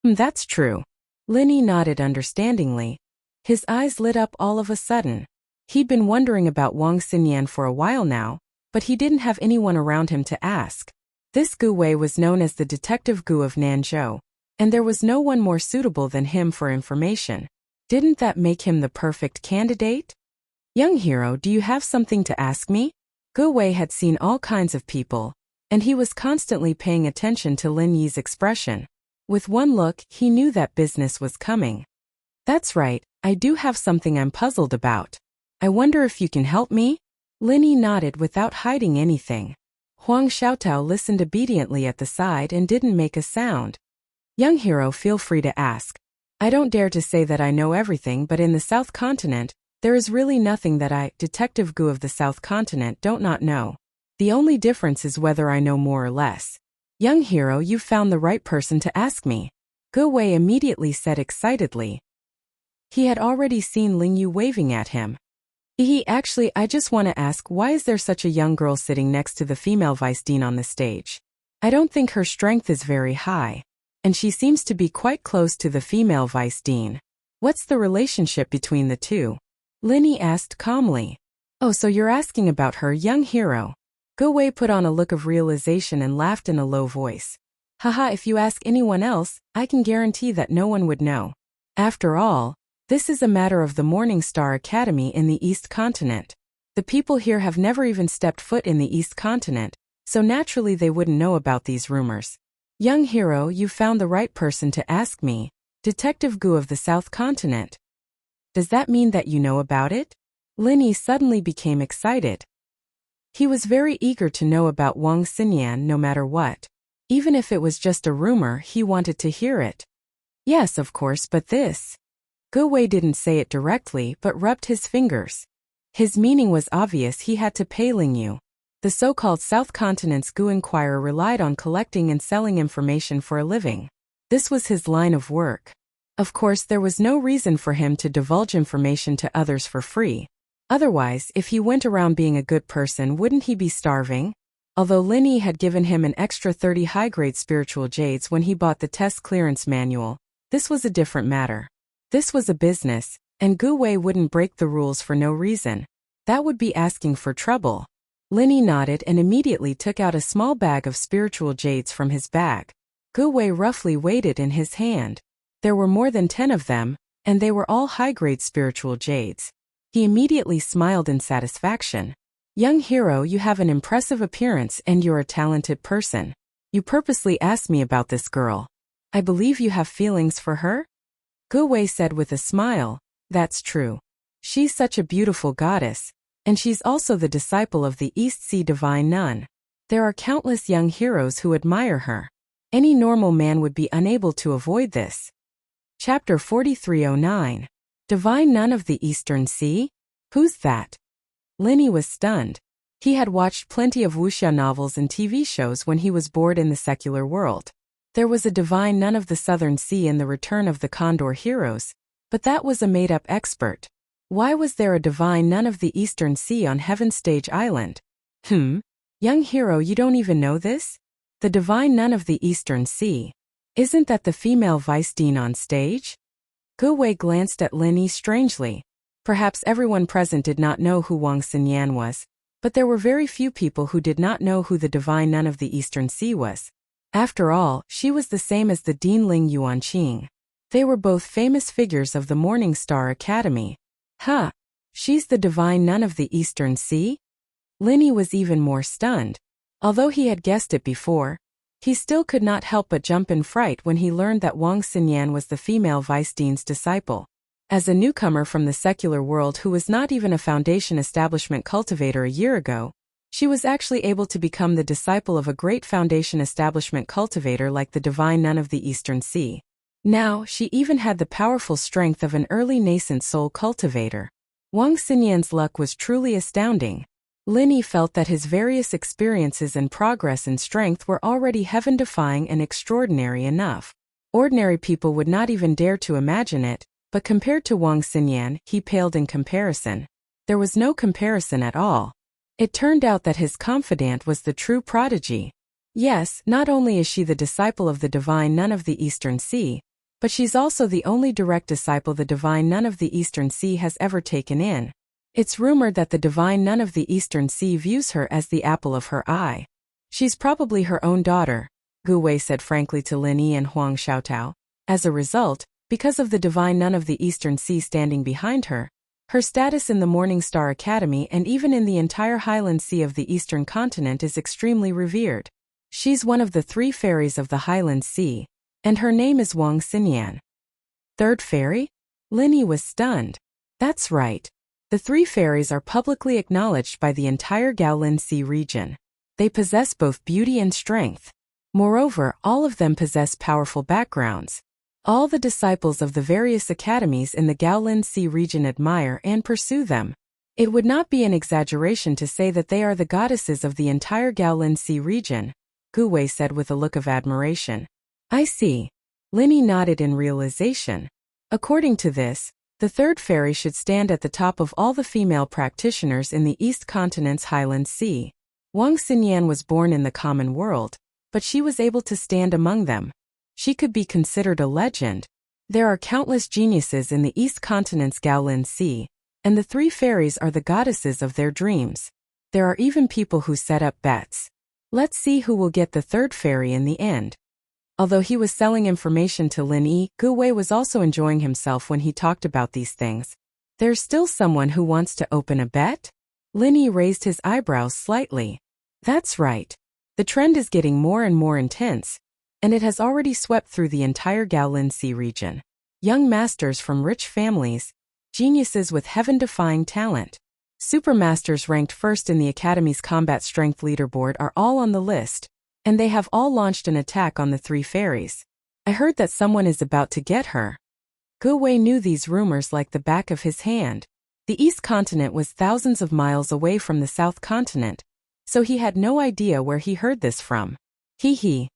That's true. Lin Yi nodded understandingly. His eyes lit up all of a sudden. He'd been wondering about Wang Xinyan for a while now, but he didn't have anyone around him to ask. This Gu Wei was known as the Detective Gu of Nanzhou, and there was no one more suitable than him for information. Didn't that make him the perfect candidate? Young hero, do you have something to ask me? Gu Wei had seen all kinds of people, and he was constantly paying attention to Lin Yi's expression. With one look, he knew that business was coming. That's right, I do have something I'm puzzled about. I wonder if you can help me? Lin Yi nodded without hiding anything. Huang Xiaotao listened obediently at the side and didn't make a sound. Young hero, feel free to ask. I don't dare to say that I know everything, but in the South Continent, there is really nothing that I, Detective Gu of the South Continent, don't not know. The only difference is whether I know more or less. Young hero, you've found the right person to ask me. Gu Wei immediately said excitedly. He had already seen Ling Yu waving at him. Actually, I just want to ask, why is there such a young girl sitting next to the female vice dean on the stage? I don't think her strength is very high. and she seems to be quite close to the female vice dean. What's the relationship between the two? Linny asked calmly. Oh, so you're asking about her, young hero. Gu Wei put on a look of realization and laughed in a low voice. Haha, if you ask anyone else, I can guarantee that no one would know. After all, this is a matter of the Morning Star Academy in the East Continent. The people here have never even stepped foot in the East Continent, so naturally they wouldn't know about these rumors. Young hero, you found the right person to ask me, Detective Gu of the South Continent. Does that mean that you know about it? Linny suddenly became excited. He was very eager to know about Wang Xinyan no matter what. Even if it was just a rumor, he wanted to hear it. Yes, of course, but this. Gu Wei didn't say it directly but rubbed his fingers. His meaning was obvious. He had to pay Ling Yu. The so-called South Continent's Gu Inquirer relied on collecting and selling information for a living. This was his line of work. Of course, there was no reason for him to divulge information to others for free. Otherwise, if he went around being a good person, wouldn't he be starving? Although Linny had given him an extra 30 high-grade spiritual jades when he bought the test clearance manual, this was a different matter. This was a business, and Gu Wei wouldn't break the rules for no reason. That would be asking for trouble. Linny nodded and immediately took out a small bag of spiritual jades from his bag. Gu Wei roughly weighed it in his hand. There were more than 10 of them, and they were all high-grade spiritual jades. He immediately smiled in satisfaction. Young hero, you have an impressive appearance and you're a talented person. You purposely asked me about this girl. I believe you have feelings for her? Gu Wei said with a smile. That's true. She's such a beautiful goddess, and she's also the disciple of the East Sea Divine Nun. There are countless young heroes who admire her. Any normal man would be unable to avoid this. Chapter 4309. Divine Nun of the Eastern Sea? Who's that? Linny was stunned. He had watched plenty of Wuxia novels and TV shows when he was bored in the secular world. There was a divine nun of the Southern Sea in The Return of the Condor Heroes, but that was a made-up expert. Why was there a divine nun of the Eastern Sea on Heaven Stage Island? Young hero, you don't even know this? The divine nun of the Eastern Sea. Isn't that the female vice dean on stage? Gu Wei glanced at Linny strangely. Perhaps everyone present did not know who Wang Xinyan was, but there were very few people who did not know who the divine nun of the Eastern Sea was. After all, she was the same as the Dean Ling Yuanqing. They were both famous figures of the Morning Star Academy. Huh, she's the divine nun of the Eastern Sea? Linny was even more stunned. Although he had guessed it before, he still could not help but jump in fright when he learned that Wang Xinyan was the female vice dean's disciple. As a newcomer from the secular world who was not even a foundation establishment cultivator a year ago, she was actually able to become the disciple of a great foundation establishment cultivator like the divine nun of the Eastern Sea. Now, she even had the powerful strength of an early nascent soul cultivator. Wang Xinyan's luck was truly astounding. Linny felt that his various experiences and progress in strength were already heaven-defying and extraordinary enough. Ordinary people would not even dare to imagine it, but compared to Wang Xinyan, he paled in comparison. There was no comparison at all. It turned out that his confidant was the true prodigy. Yes, not only is she the disciple of the divine nun of the Eastern Sea, but she's also the only direct disciple the divine nun of the Eastern Sea has ever taken in. It's rumored that the divine nun of the Eastern Sea views her as the apple of her eye. She's probably her own daughter, Gu Wei said frankly to Linny and Huang Xiaotao. As a result, because of the divine nun of the Eastern Sea standing behind her, her status in the Morning Star Academy and even in the entire Highland Sea of the Eastern Continent is extremely revered. She's one of the 3 fairies of the Highland Sea, and her name is Wang Xinyan. 3rd fairy? Linny was stunned. That's right. The 3 fairies are publicly acknowledged by the entire Gaolin Sea region. They possess both beauty and strength. Moreover, all of them possess powerful backgrounds. All the disciples of the various academies in the Gaolin Sea region admire and pursue them. It would not be an exaggeration to say that they are the goddesses of the entire Gaolin Sea region, Gu Wei said with a look of admiration. I see. Linny nodded in realization. According to this, the 3rd fairy should stand at the top of all the female practitioners in the East Continent's Highland Sea. Wang Xinyan was born in the common world, but she was able to stand among them. She could be considered a legend. There are countless geniuses in the East Continent's Gaolin Sea, and the three fairies are the goddesses of their dreams. There are even people who set up bets. Let's see who will get the third fairy in the end. Although he was selling information to Lin Yi, Gu Wei was also enjoying himself when he talked about these things. There's still someone who wants to open a bet? Lin Yi raised his eyebrows slightly. That's right. The trend is getting more and more intense, and it has already swept through the entire Gaolin Sea region. Young masters from rich families, geniuses with heaven-defying talent, supermasters ranked first in the Academy's combat strength leaderboard are all on the list, and they have all launched an attack on the three fairies. I heard that someone is about to get her. Gu Wei knew these rumors like the back of his hand. The East Continent was thousands of miles away from the South Continent, so he had no idea where he heard this from. Hee.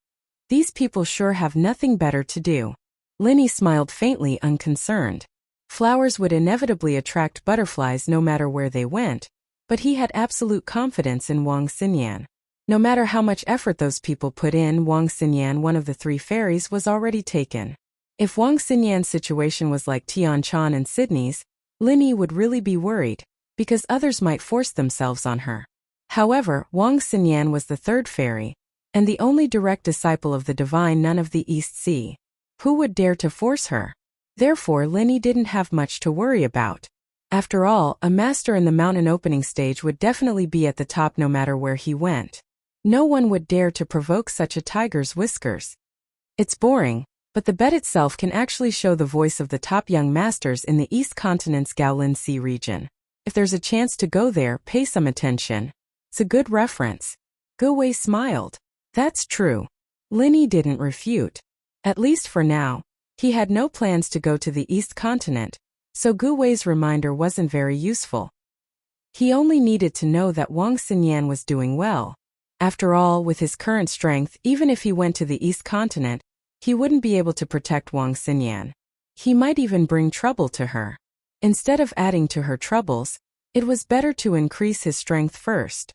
These people sure have nothing better to do. Lin Yi smiled faintly, unconcerned. Flowers would inevitably attract butterflies no matter where they went, but he had absolute confidence in Wang Xinyan. No matter how much effort those people put in, Wang Xinyan, one of the three fairies, was already taken. If Wang Xinyan's situation was like Tian Chan and Sydney's, Lin Yi would really be worried, because others might force themselves on her. However, Wang Xinyan was the third fairy, and the only direct disciple of the divine nun of the East Sea. Who would dare to force her? Therefore, Lin Yi didn't have much to worry about. After all, a master in the mountain opening stage would definitely be at the top no matter where he went. No one would dare to provoke such a tiger's whiskers. It's boring, but the bet itself can actually show the voice of the top young masters in the East Continent's Gaolin Sea region. If there's a chance to go there, pay some attention. It's a good reference. Gu Wei smiled. That's true. Lin Yi didn't refute. At least for now. He had no plans to go to the East Continent, so Gu Wei's reminder wasn't very useful. He only needed to know that Wang Xinyan was doing well. After all, with his current strength, even if he went to the East Continent, he wouldn't be able to protect Wang Xinyan. He might even bring trouble to her. Instead of adding to her troubles, it was better to increase his strength first.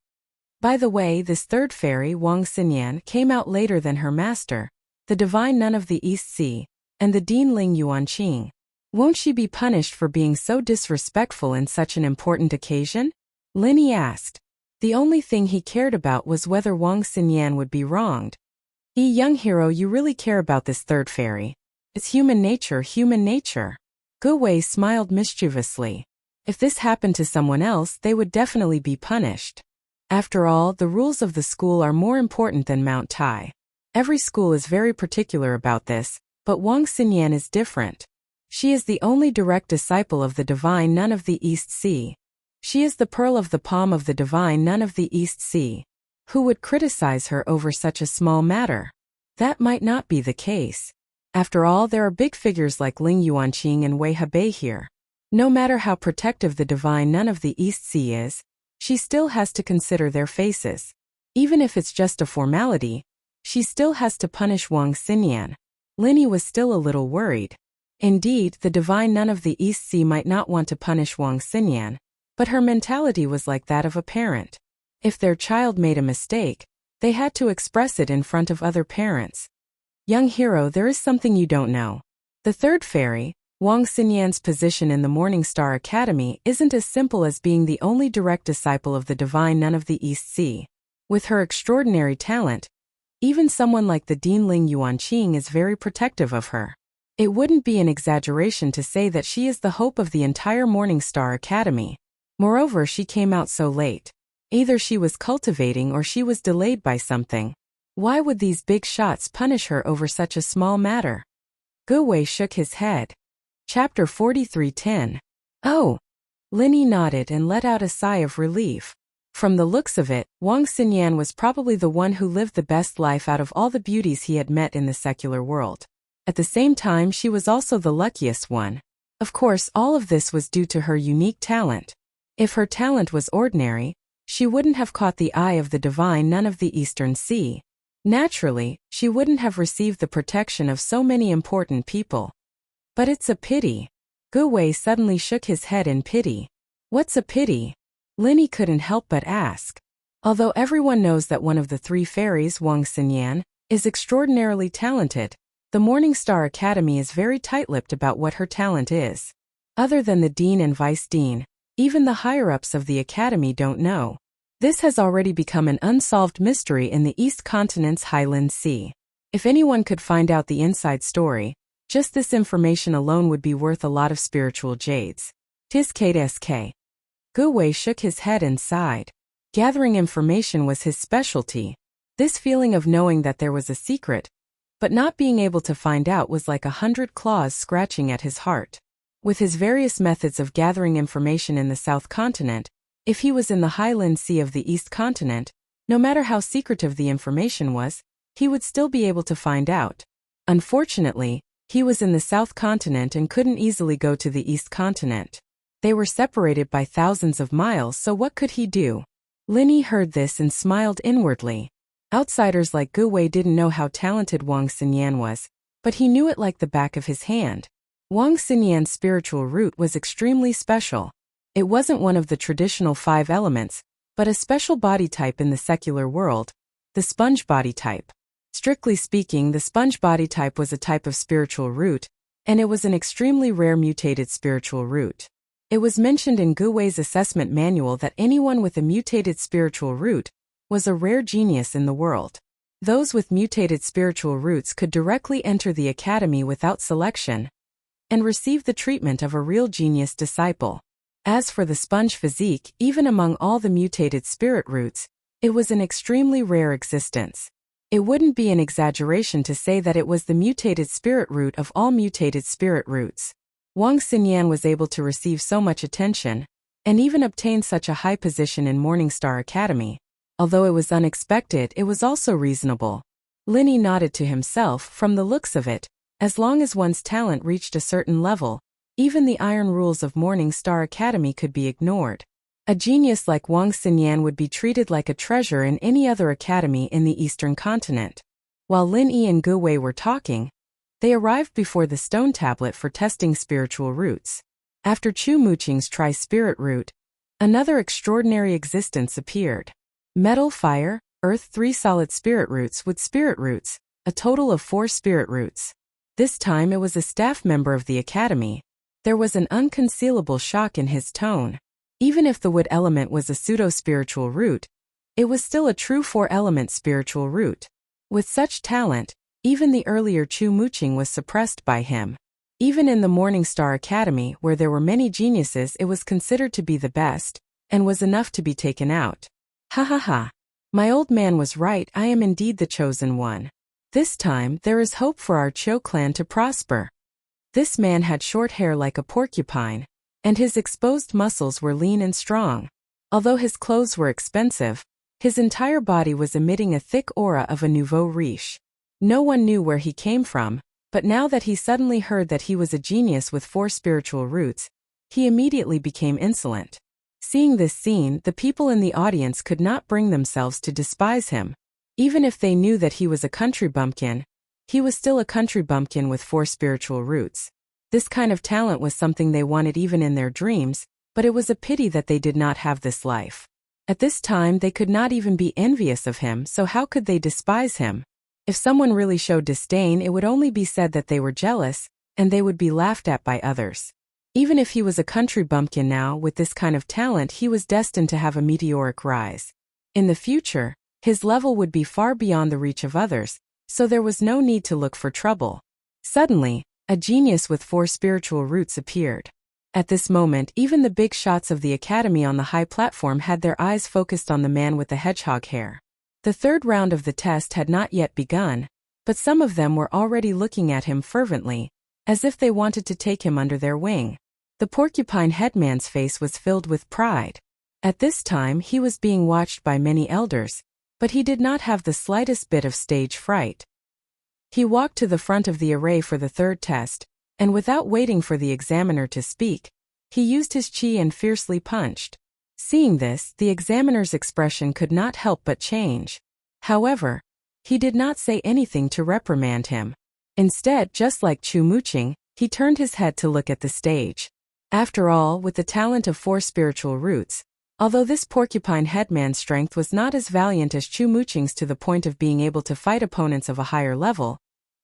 By the way, this third fairy, Wang Xinyan, came out later than her master, the divine nun of the East Sea, and the Dean Ling Yuanqing. Won't she be punished for being so disrespectful in such an important occasion? Lin Yi asked. The only thing he cared about was whether Wang Xinyan would be wronged. Young hero, you really care about this third fairy. It's human nature, human nature. Gu Wei smiled mischievously. If this happened to someone else, they would definitely be punished. After all, the rules of the school are more important than Mount Tai. Every school is very particular about this, but Wang Xinyan is different. She is the only direct disciple of the divine nun of the East Sea. She is the pearl of the palm of the divine nun of the East Sea. Who would criticize her over such a small matter? That might not be the case. After all, there are big figures like Ling Yuanqing and Wei Hebei here. No matter how protective the divine nun of the East Sea is, she still has to consider their faces. Even if it's just a formality, she still has to punish Wang Xinyan. Lin Yi was still a little worried. Indeed, the divine nun of the East Sea might not want to punish Wang Xinyan, but her mentality was like that of a parent. If their child made a mistake, they had to express it in front of other parents. Young hero, there is something you don't know. The third fairy, Wang Xinyan's position in the Morning Star Academy isn't as simple as being the only direct disciple of the divine nun of the East Sea. With her extraordinary talent, even someone like the Dean Ling Yuanqing is very protective of her. It wouldn't be an exaggeration to say that she is the hope of the entire Morning Star Academy. Moreover, she came out so late. Either she was cultivating or she was delayed by something. Why would these big shots punish her over such a small matter? Gu Wei shook his head. Chapter 43:10. Oh! Lin Yi nodded and let out a sigh of relief. From the looks of it, Wang Xinyan was probably the one who lived the best life out of all the beauties he had met in the secular world. At the same time, she was also the luckiest one. Of course, all of this was due to her unique talent. If her talent was ordinary, she wouldn't have caught the eye of the divine nun of the Eastern Sea. Naturally, she wouldn't have received the protection of so many important people. But it's a pity. Gu Wei suddenly shook his head in pity. What's a pity? Lin Yi couldn't help but ask. Although everyone knows that one of the three fairies, Wang Xinyan, is extraordinarily talented, The Morningstar Academy is very tight-lipped about what her talent is. Other than the dean and vice dean, even the higher-ups of the academy don't know. This has already become an unsolved mystery in the East Continent's Highland Sea. If anyone could find out the inside story, just this information alone would be worth a lot of spiritual jades. Tis KSK. Gu Wei shook his head and sighed. Gathering information was his specialty. This feeling of knowing that there was a secret, but not being able to find out, was like 100 claws scratching at his heart. With his various methods of gathering information in the South Continent, if he was in the Highland Sea of the East Continent, no matter how secretive the information was, he would still be able to find out. Unfortunately, he was in the South Continent and couldn't easily go to the East Continent. They were separated by thousands of miles, so what could he do? Linny heard this and smiled inwardly. Outsiders like Gu Wei didn't know how talented Wang Xinyan was, but he knew it like the back of his hand. Wang Xinyan's spiritual root was extremely special. It wasn't one of the traditional 5 elements, but a special body type in the secular world, the sponge body type. Strictly speaking, the sponge body type was a type of spiritual root, and it was an extremely rare mutated spiritual root. It was mentioned in Gu Wei's assessment manual that anyone with a mutated spiritual root was a rare genius in the world. Those with mutated spiritual roots could directly enter the academy without selection and receive the treatment of a real genius disciple. As for the sponge physique, even among all the mutated spirit roots, it was an extremely rare existence. It wouldn't be an exaggeration to say that it was the mutated spirit root of all mutated spirit roots. Wang Xinyan was able to receive so much attention, and even obtain such a high position in Morningstar Academy. Although it was unexpected, it was also reasonable. Linny nodded to himself. From the looks of it, as long as one's talent reached a certain level, even the iron rules of Morningstar Academy could be ignored. A genius like Wang Xinyan would be treated like a treasure in any other academy in the Eastern Continent. While Lin Yi and Gu Wei were talking, they arrived before the stone tablet for testing spiritual roots. After Chu Muqing's tri-spirit root, another extraordinary existence appeared. Metal, fire, earth, 3 solid spirit roots with spirit roots, a total of 4 spirit roots. This time it was a staff member of the academy. There was an unconcealable shock in his tone. Even if the wood element was a pseudo-spiritual root, it was still a true 4-element spiritual root. With such talent, even the earlier Chu Muqing was suppressed by him. Even in the Morningstar Academy, where there were many geniuses, it was considered to be the best, and was enough to be taken out. Ha ha ha. My old man was right, I am indeed the chosen one. This time, there is hope for our Chiu clan to prosper. This man had short hair like a porcupine, and his exposed muscles were lean and strong. Although his clothes were expensive, his entire body was emitting a thick aura of a nouveau riche. No one knew where he came from, but now that he suddenly heard that he was a genius with 4 spiritual roots, he immediately became insolent. Seeing this scene, the people in the audience could not bring themselves to despise him. Even if they knew that he was a country bumpkin, he was still a country bumpkin with 4 spiritual roots. This kind of talent was something they wanted even in their dreams, but it was a pity that they did not have this life. At this time they could not even be envious of him, so how could they despise him? If someone really showed disdain, it would only be said that they were jealous, and they would be laughed at by others. Even if he was a country bumpkin now, with this kind of talent he was destined to have a meteoric rise. In the future, his level would be far beyond the reach of others, so there was no need to look for trouble. Suddenly, a genius with 4 spiritual roots appeared. At this moment, even the big shots of the academy on the high platform had their eyes focused on the man with the hedgehog hair. The 3rd round of the test had not yet begun, but some of them were already looking at him fervently, as if they wanted to take him under their wing. The porcupine headman's face was filled with pride. At this time he was being watched by many elders, but he did not have the slightest bit of stage fright. He walked to the front of the array for the 3rd test, and without waiting for the examiner to speak, he used his chi and fiercely punched. Seeing this, the examiner's expression could not help but change. However, he did not say anything to reprimand him. Instead, just like Chu Muqing, he turned his head to look at the stage. After all, with the talent of 4 spiritual roots, although this porcupine headman's strength was not as valiant as Chu Muqing's to the point of being able to fight opponents of a higher level,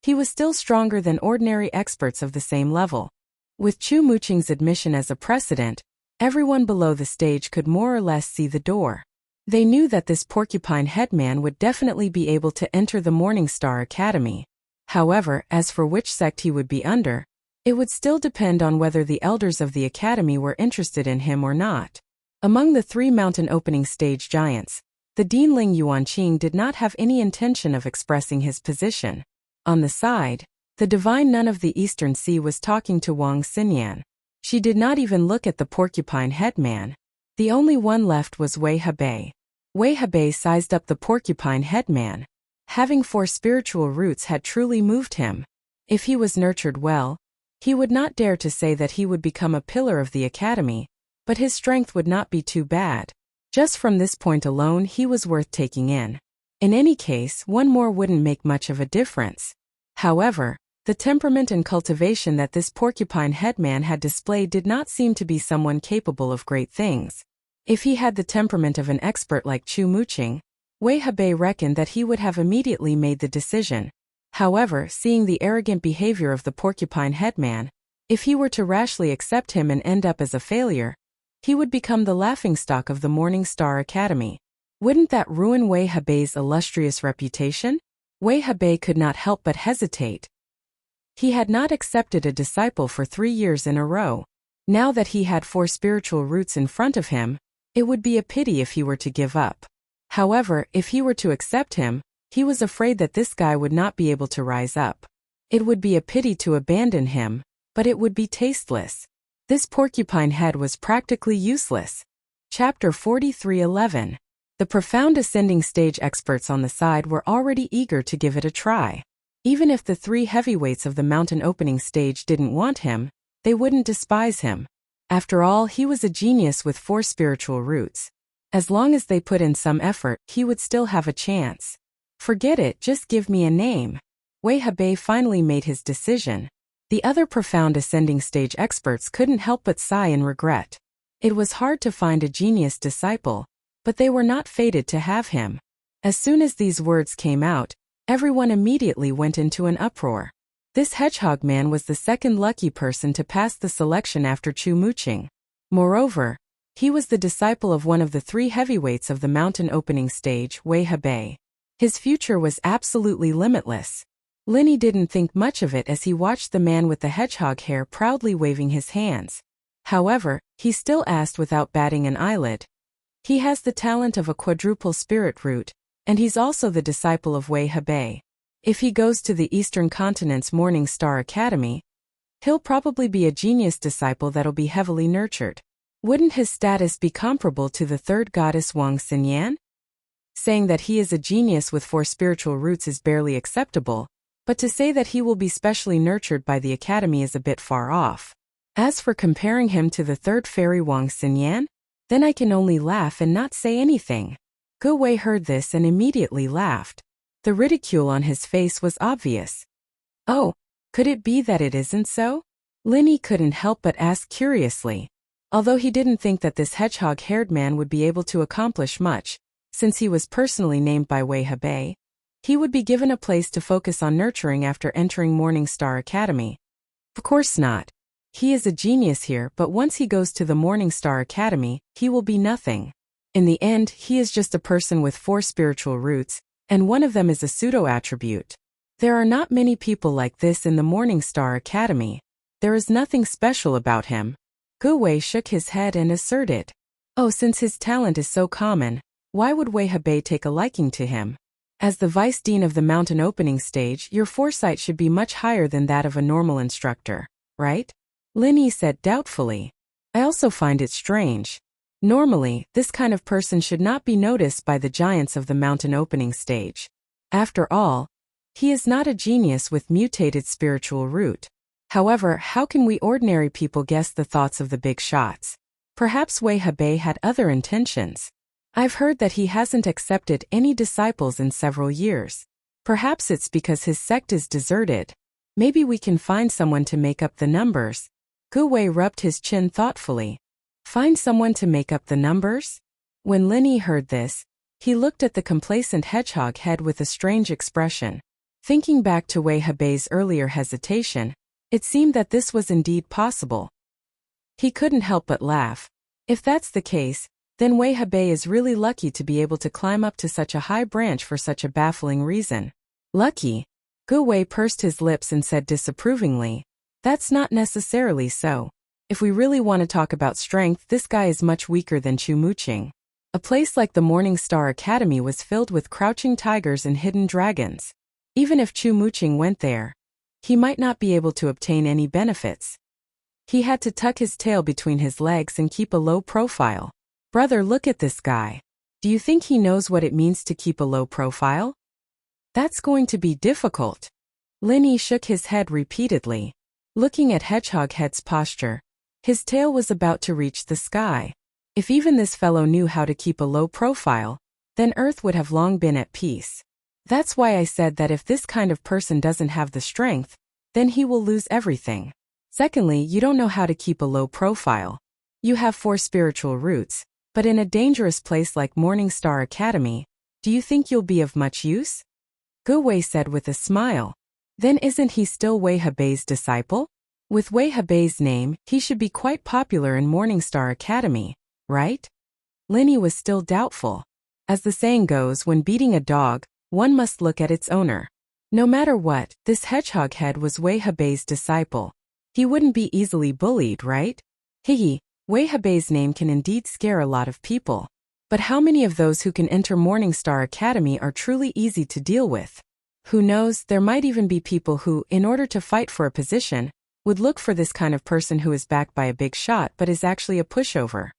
He was still stronger than ordinary experts of the same level. With Chu Muqing's admission as a precedent, everyone below the stage could more or less see the door. They knew that this porcupine headman would definitely be able to enter the Morning Star Academy. However, as for which sect he would be under, it would still depend on whether the elders of the academy were interested in him or not. Among the 3 mountain opening stage giants, the Dean Ling Yuanqing did not have any intention of expressing his position. On the side, the divine nun of the Eastern Sea was talking to Wang Xinyan. She did not even look at the porcupine headman. The only one left was Wei Hebei. Wei Hebei sized up the porcupine headman. Having 4 spiritual roots had truly moved him. If he was nurtured well, he would not dare to say that he would become a pillar of the academy, but his strength would not be too bad. Just from this point alone he was worth taking in. In any case, one more wouldn't make much of a difference. However, the temperament and cultivation that this porcupine headman had displayed did not seem to be someone capable of great things. If he had the temperament of an expert like Chu Muqing, Wei Hebei reckoned that he would have immediately made the decision. However, seeing the arrogant behavior of the porcupine headman, if he were to rashly accept him and end up as a failure, he would become the laughingstock of the Morning Star Academy. Wouldn't that ruin Wei Hebei's illustrious reputation? Wei Hebei could not help but hesitate. He had not accepted a disciple for 3 years in a row. Now that he had 4 spiritual roots in front of him, it would be a pity if he were to give up. However, if he were to accept him, he was afraid that this guy would not be able to rise up. It would be a pity to abandon him, but it would be tasteless. This porcupine head was practically useless. Chapter 43:11. The profound ascending stage experts on the side were already eager to give it a try. Even if the 3 heavyweights of the mountain opening stage didn't want him, they wouldn't despise him. After all, he was a genius with 4 spiritual roots. As long as they put in some effort, he would still have a chance. Forget it, just give me a name. Wei Hebei finally made his decision. The other profound ascending stage experts couldn't help but sigh in regret. It was hard to find a genius disciple, but they were not fated to have him. As soon as these words came out, everyone immediately went into an uproar. This hedgehog man was the second lucky person to pass the selection after Chu Muqing. Moreover, he was the disciple of one of the 3 heavyweights of the mountain opening stage, Wei Hebei. His future was absolutely limitless. Linny didn't think much of it as he watched the man with the hedgehog hair proudly waving his hands. However, he still asked without batting an eyelid. He has the talent of a quadruple spirit root, and he's also the disciple of Wei Hebei. If he goes to the Eastern Continent's Morning Star Academy, he'll probably be a genius disciple that'll be heavily nurtured. Wouldn't his status be comparable to the 3rd goddess Wang Xinyan? Saying that he is a genius with 4 spiritual roots is barely acceptable, but to say that he will be specially nurtured by the academy is a bit far off. As for comparing him to the 3rd fairy Wang Xinyan, then I can only laugh and not say anything. Ge Wei heard this and immediately laughed. The ridicule on his face was obvious. Oh, could it be that it isn't so? Linny couldn't help but ask curiously. Although he didn't think that this hedgehog-haired man would be able to accomplish much, since he was personally named by Wei Hebei, he would be given a place to focus on nurturing after entering Morning Star Academy. Of course not. He is a genius here, but once he goes to the Morning Star Academy, he will be nothing. In the end, he is just a person with 4 spiritual roots, and one of them is a pseudo-attribute. There are not many people like this in the Morning Star Academy. There is nothing special about him. Ge Wei shook his head and asserted, "Oh, since his talent is so common, why would Wei Hebei take a liking to him? As the vice dean of the mountain opening stage, your foresight should be much higher than that of a normal instructor, right?" Linny said doubtfully. "I also find it strange. Normally, this kind of person should not be noticed by the giants of the mountain opening stage. After all, he is not a genius with mutated spiritual root. However, how can we ordinary people guess the thoughts of the big shots? Perhaps Wei Hebei had other intentions. I've heard that he hasn't accepted any disciples in several years. Perhaps it's because his sect is deserted. Maybe we can find someone to make up the numbers." Ge Wei rubbed his chin thoughtfully. Find someone to make up the numbers? When Linny heard this, he looked at the complacent hedgehog head with a strange expression. Thinking back to Wei Hebei's earlier hesitation, it seemed that this was indeed possible. He couldn't help but laugh. If that's the case, then Wei Hebei is really lucky to be able to climb up to such a high branch for such a baffling reason. Lucky? Gu Wei pursed his lips and said disapprovingly, "That's not necessarily so. If we really want to talk about strength, this guy is much weaker than Chu Muqing." A place like the Morning Star Academy was filled with crouching tigers and hidden dragons. Even if Chu Muqing went there, he might not be able to obtain any benefits. He had to tuck his tail between his legs and keep a low profile. Brother, look at this guy. Do you think he knows what it means to keep a low profile? That's going to be difficult. Lin Yi shook his head repeatedly. Looking at Hedgehog Head's posture, his tail was about to reach the sky. If even this fellow knew how to keep a low profile, then Earth would have long been at peace. That's why I said that if this kind of person doesn't have the strength, then he will lose everything. Secondly, you don't know how to keep a low profile. You have 4 spiritual roots, but in a dangerous place like Morning Star Academy, do you think you'll be of much use? Gu Wei said with a smile. Then isn't he still Wei Hebei's disciple? With Wei Hebei's name, he should be quite popular in Morning Star Academy, right? Lin Yi was still doubtful. As the saying goes, when beating a dog, one must look at its owner. No matter what, this Hedgehog Head was Wei Hebei's disciple. He wouldn't be easily bullied, right? Hehe, Wei Hebei's name can indeed scare a lot of people. But how many of those who can enter Morning Star Academy are truly easy to deal with? Who knows, there might even be people who, in order to fight for a position, would look for this kind of person who is backed by a big shot but is actually a pushover.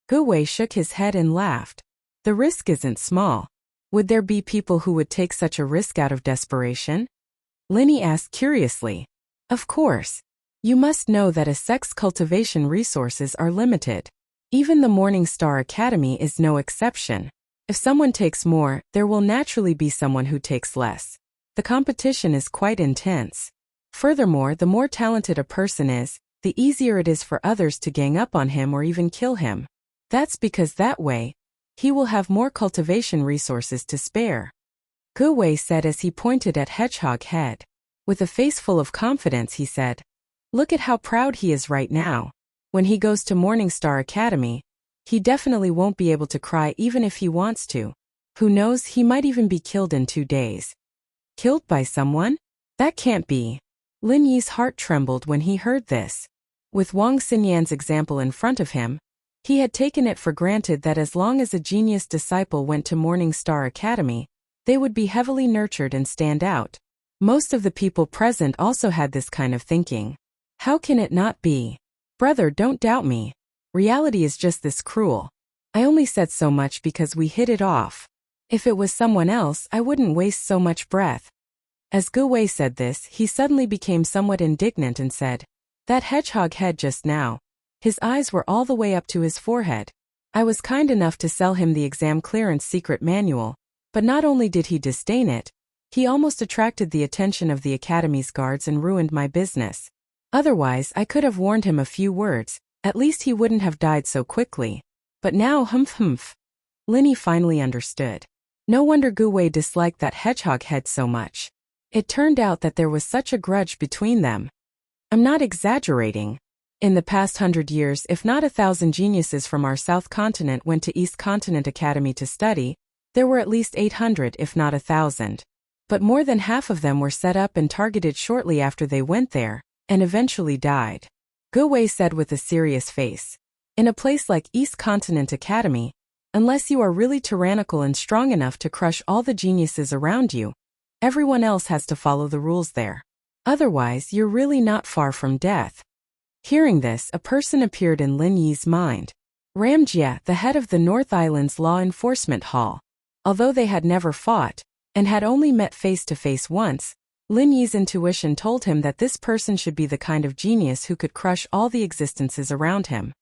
Gu Wei shook his head and laughed. The risk isn't small. Would there be people who would take such a risk out of desperation? Lin Yi asked curiously. Of course. You must know that a sex cultivation resources are limited. Even the Morning Star Academy is no exception. If someone takes more, there will naturally be someone who takes less. The competition is quite intense. Furthermore, the more talented a person is, the easier it is for others to gang up on him or even kill him. That's because that way, he will have more cultivation resources to spare. Gu Wei said as he pointed at Hedgehog Head. With a face full of confidence, he said, "Look at how proud he is right now. When he goes to Morning Star Academy, he definitely won't be able to cry even if he wants to. Who knows, he might even be killed in 2 days." Killed by someone? That can't be. Lin Yi's heart trembled when he heard this. With Wang Xinyan's example in front of him, he had taken it for granted that as long as a genius disciple went to Morning Star Academy, they would be heavily nurtured and stand out. Most of the people present also had this kind of thinking. How can it not be? Brother, don't doubt me. Reality is just this cruel. I only said so much because we hit it off. If it was someone else, I wouldn't waste so much breath. As Gu Wei said this, he suddenly became somewhat indignant and said, "That Hedgehog Head just now. His eyes were all the way up to his forehead. I was kind enough to sell him the exam clearance secret manual, but not only did he disdain it, he almost attracted the attention of the Academy's guards and ruined my business. Otherwise, I could have warned him a few words, at least he wouldn't have died so quickly. But now humph. Lin Yi finally understood. No wonder Gu Wei disliked that Hedgehog Head so much. It turned out that there was such a grudge between them. I'm not exaggerating. In the past 100 years, if not 1,000 geniuses from our South Continent went to East Continent Academy to study, there were at least 800 if not 1,000. But more than half of them were set up and targeted shortly after they went there, and eventually died. Gu Wei said with a serious face. In a place like East Continent Academy, unless you are really tyrannical and strong enough to crush all the geniuses around you, everyone else has to follow the rules there. Otherwise, you're really not far from death. Hearing this, a person appeared in Lin Yi's mind. Ramjia, the head of the North Island's Law Enforcement Hall. Although they had never fought, and had only met face-to-face once, Lin Yi's intuition told him that this person should be the kind of genius who could crush all the existences around him.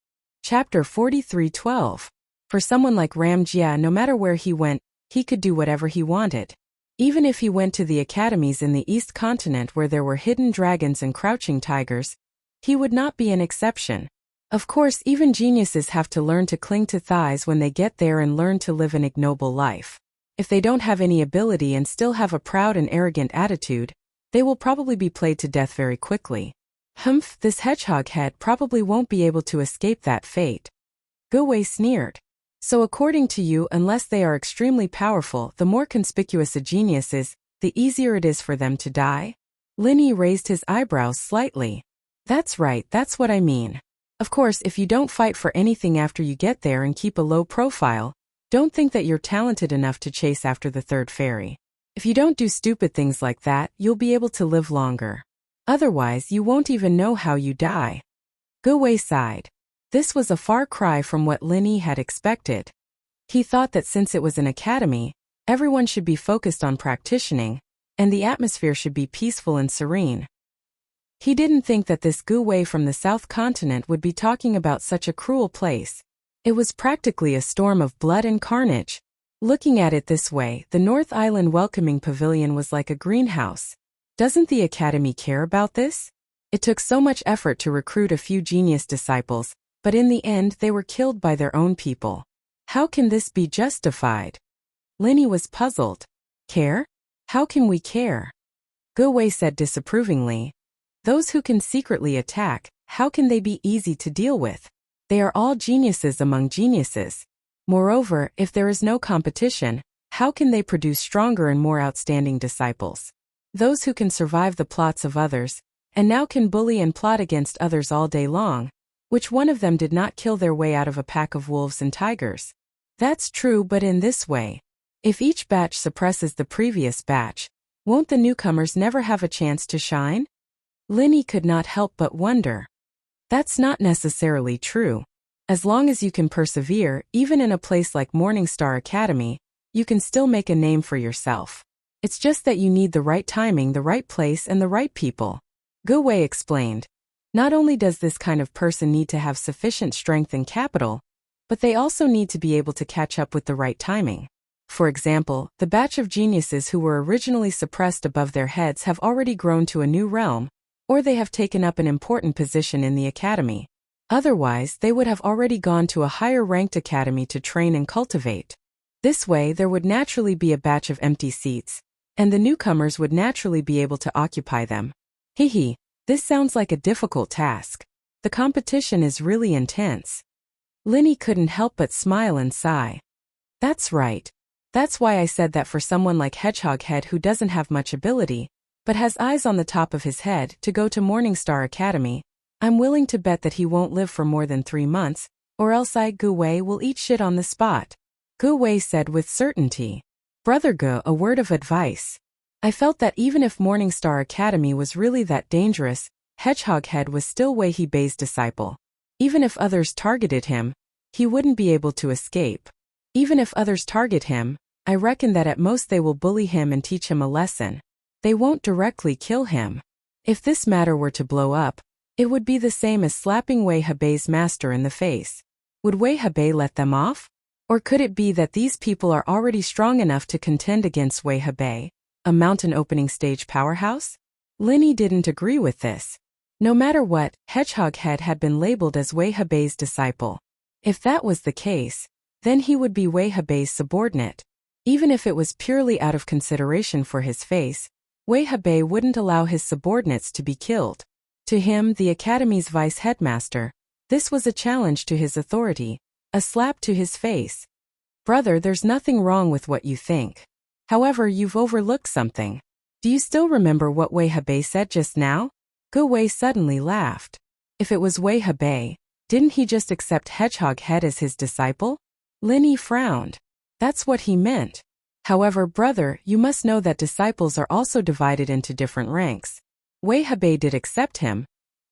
Chapter 43:12. For someone like Ramjia, no matter where he went, he could do whatever he wanted. Even if he went to the academies in the East Continent where there were hidden dragons and crouching tigers, he would not be an exception. Of course, even geniuses have to learn to cling to thighs when they get there and learn to live an ignoble life. If they don't have any ability and still have a proud and arrogant attitude, they will probably be played to death very quickly. Humph, this hedgehog head probably won't be able to escape that fate. Gu Wei sneered. So according to you, unless they are extremely powerful, the more conspicuous a genius is, the easier it is for them to die? Lin Yi raised his eyebrows slightly. That's right, that's what I mean. Of course, if you don't fight for anything after you get there and keep a low profile, don't think that you're talented enough to chase after the third fairy. If you don't do stupid things like that, you'll be able to live longer. Otherwise, you won't even know how you die. Gu Wei sighed. This was a far cry from what Lin Yi had expected. He thought that since it was an academy, everyone should be focused on practicing, and the atmosphere should be peaceful and serene. He didn't think that this Gu Wei from the South Continent would be talking about such a cruel place. It was practically a storm of blood and carnage. Looking at it this way, the North Island Welcoming Pavilion was like a greenhouse. Doesn't the Academy care about this? It took so much effort to recruit a few genius disciples, but in the end they were killed by their own people. How can this be justified? Lin Yi was puzzled. Care? How can we care? Gu Wei said disapprovingly. Those who can secretly attack, how can they be easy to deal with? They are all geniuses among geniuses. Moreover, if there is no competition, how can they produce stronger and more outstanding disciples? Those who can survive the plots of others, and now can bully and plot against others all day long. Which one of them did not kill their way out of a pack of wolves and tigers? That's true, but in this way. If each batch suppresses the previous batch, won't the newcomers never have a chance to shine? Lin Yi could not help but wonder. That's not necessarily true. As long as you can persevere, even in a place like Morningstar Academy, you can still make a name for yourself. It's just that you need the right timing, the right place, and the right people. Gu Wei explained. Not only does this kind of person need to have sufficient strength and capital, but they also need to be able to catch up with the right timing. For example, the batch of geniuses who were originally suppressed above their heads have already grown to a new realm, or they have taken up an important position in the academy. Otherwise, they would have already gone to a higher-ranked academy to train and cultivate. This way, there would naturally be a batch of empty seats, and the newcomers would naturally be able to occupy them. Hehe, this sounds like a difficult task. The competition is really intense. Lin Yi couldn't help but smile and sigh. That's right. That's why I said that for someone like Hedgehog Head who doesn't have much ability, but has eyes on the top of his head to go to Morningstar Academy, I'm willing to bet that he won't live for more than 3 months, or else Gu Wei will eat shit on the spot. Gu Wei said with certainty. Brother Gu, a word of advice. I felt that even if Morningstar Academy was really that dangerous, Hedgehog Head was still Wei Hebei's disciple. Even if others targeted him, he wouldn't be able to escape. Even if others target him, I reckon that at most they will bully him and teach him a lesson. They won't directly kill him. If this matter were to blow up, it would be the same as slapping Wei Hebei's master in the face. Would Wei Hebei let them off? Or could it be that these people are already strong enough to contend against Wei Hebei, a mountain opening stage powerhouse? Lin Yi didn't agree with this. No matter what, Hedgehog Head had been labeled as Wei Hebei's disciple. If that was the case, then he would be Wei Hebei's subordinate. Even if it was purely out of consideration for his face, Wei Hebei wouldn't allow his subordinates to be killed. To him, the academy's vice headmaster, this was a challenge to his authority, a slap to his face. Brother, there's nothing wrong with what you think. However, you've overlooked something. Do you still remember what Wei Hebei said just now? Gu Wei suddenly laughed. If it was Wei Hebei, didn't he just accept Hedgehog Head as his disciple? Lin Yi frowned. That's what he meant. However, brother, you must know that disciples are also divided into different ranks. Wei Hebei did accept him,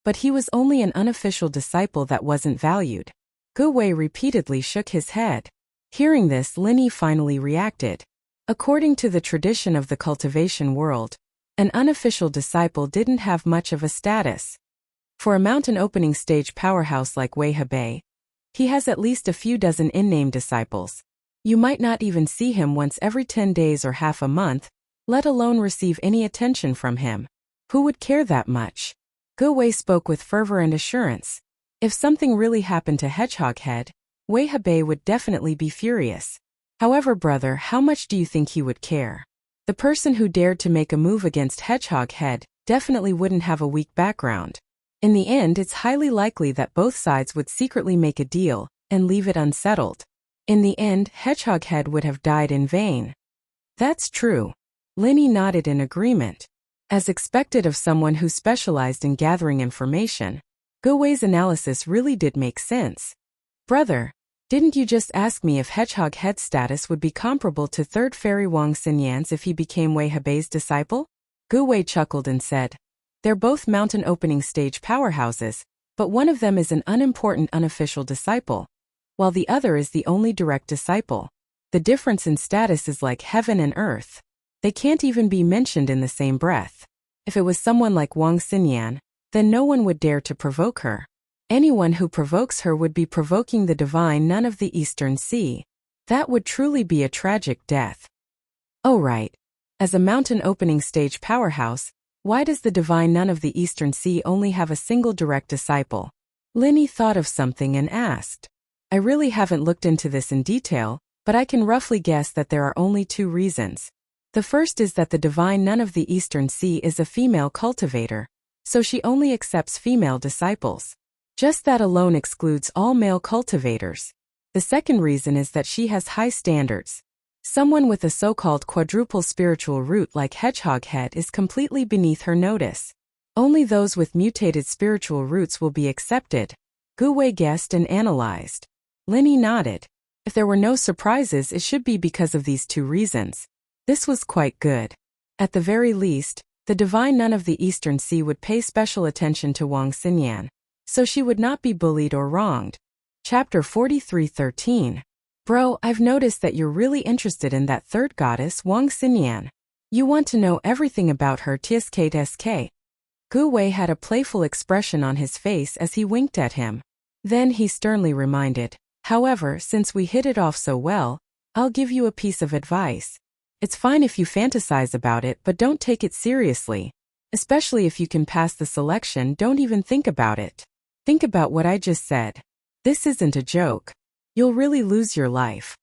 but he was only an unofficial disciple that wasn't valued. Gu Wei repeatedly shook his head. Hearing this, Lin Yi finally reacted. According to the tradition of the cultivation world, an unofficial disciple didn't have much of a status. For a mountain opening stage powerhouse like Wei Hebei, he has at least a few dozen in-name disciples. You might not even see him once every 10 days or half a month, let alone receive any attention from him. Who would care that much? Gu Wei spoke with fervor and assurance. If something really happened to Hedgehog Head, Wei Hebei would definitely be furious. However, brother, how much do you think he would care? The person who dared to make a move against Hedgehog Head definitely wouldn't have a weak background. In the end, it's highly likely that both sides would secretly make a deal and leave it unsettled. In the end, Hedgehog Head would have died in vain. That's true. Linny nodded in agreement. As expected of someone who specialized in gathering information, Gu Wei's analysis really did make sense. Brother, didn't you just ask me if Hedgehog Head's status would be comparable to Third Fairy Wang Xinyan's if he became Wei Hebei's disciple? Gu Wei chuckled and said, they're both mountain opening stage powerhouses, but one of them is an unimportant unofficial disciple, while the other is the only direct disciple. The difference in status is like heaven and earth. They can't even be mentioned in the same breath. If it was someone like Wang Xinyan, then no one would dare to provoke her. Anyone who provokes her would be provoking the divine nun of the Eastern Sea. That would truly be a tragic death. Oh right. As a mountain opening stage powerhouse, why does the divine nun of the Eastern Sea only have a single direct disciple? Linny thought of something and asked. I really haven't looked into this in detail, but I can roughly guess that there are only two reasons. The first is that the divine nun of the Eastern Sea is a female cultivator, so she only accepts female disciples. Just that alone excludes all male cultivators. The second reason is that she has high standards. Someone with a so-called quadruple spiritual root like Hedgehog Head is completely beneath her notice. Only those with mutated spiritual roots will be accepted. Gu Wei guessed and analyzed. Linny nodded. If there were no surprises, it should be because of these two reasons. This was quite good. At the very least, the divine nun of the Eastern Sea would pay special attention to Wang Xinyan, so she would not be bullied or wronged. Chapter 43:13. Bro, I've noticed that you're really interested in that third goddess, Wang Xinyan. You want to know everything about her, tsk. Gu Wei had a playful expression on his face as he winked at him. Then he sternly reminded, however, since we hit it off so well, I'll give you a piece of advice. It's fine if you fantasize about it, but don't take it seriously. Especially if you can pass the selection, don't even think about it. Think about what I just said. This isn't a joke. You'll really lose your life.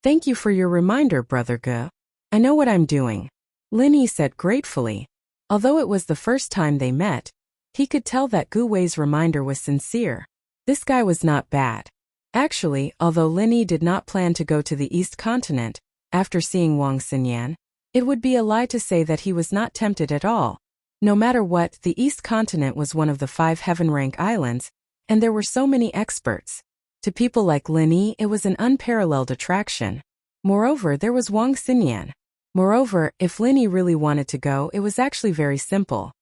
Thank you for your reminder, Brother Gu. I know what I'm doing, Linny said gratefully. Although it was the first time they met, he could tell that Gu Wei's reminder was sincere. This guy was not bad. Actually, although Linny did not plan to go to the East Continent, after seeing Wang Xinyan, it would be a lie to say that he was not tempted at all. No matter what, the East Continent was one of the 5 heaven-rank islands, and there were so many experts. To people like Linny, it was an unparalleled attraction. Moreover, there was Wang Xinyan. Moreover, if Linny really wanted to go, it was actually very simple.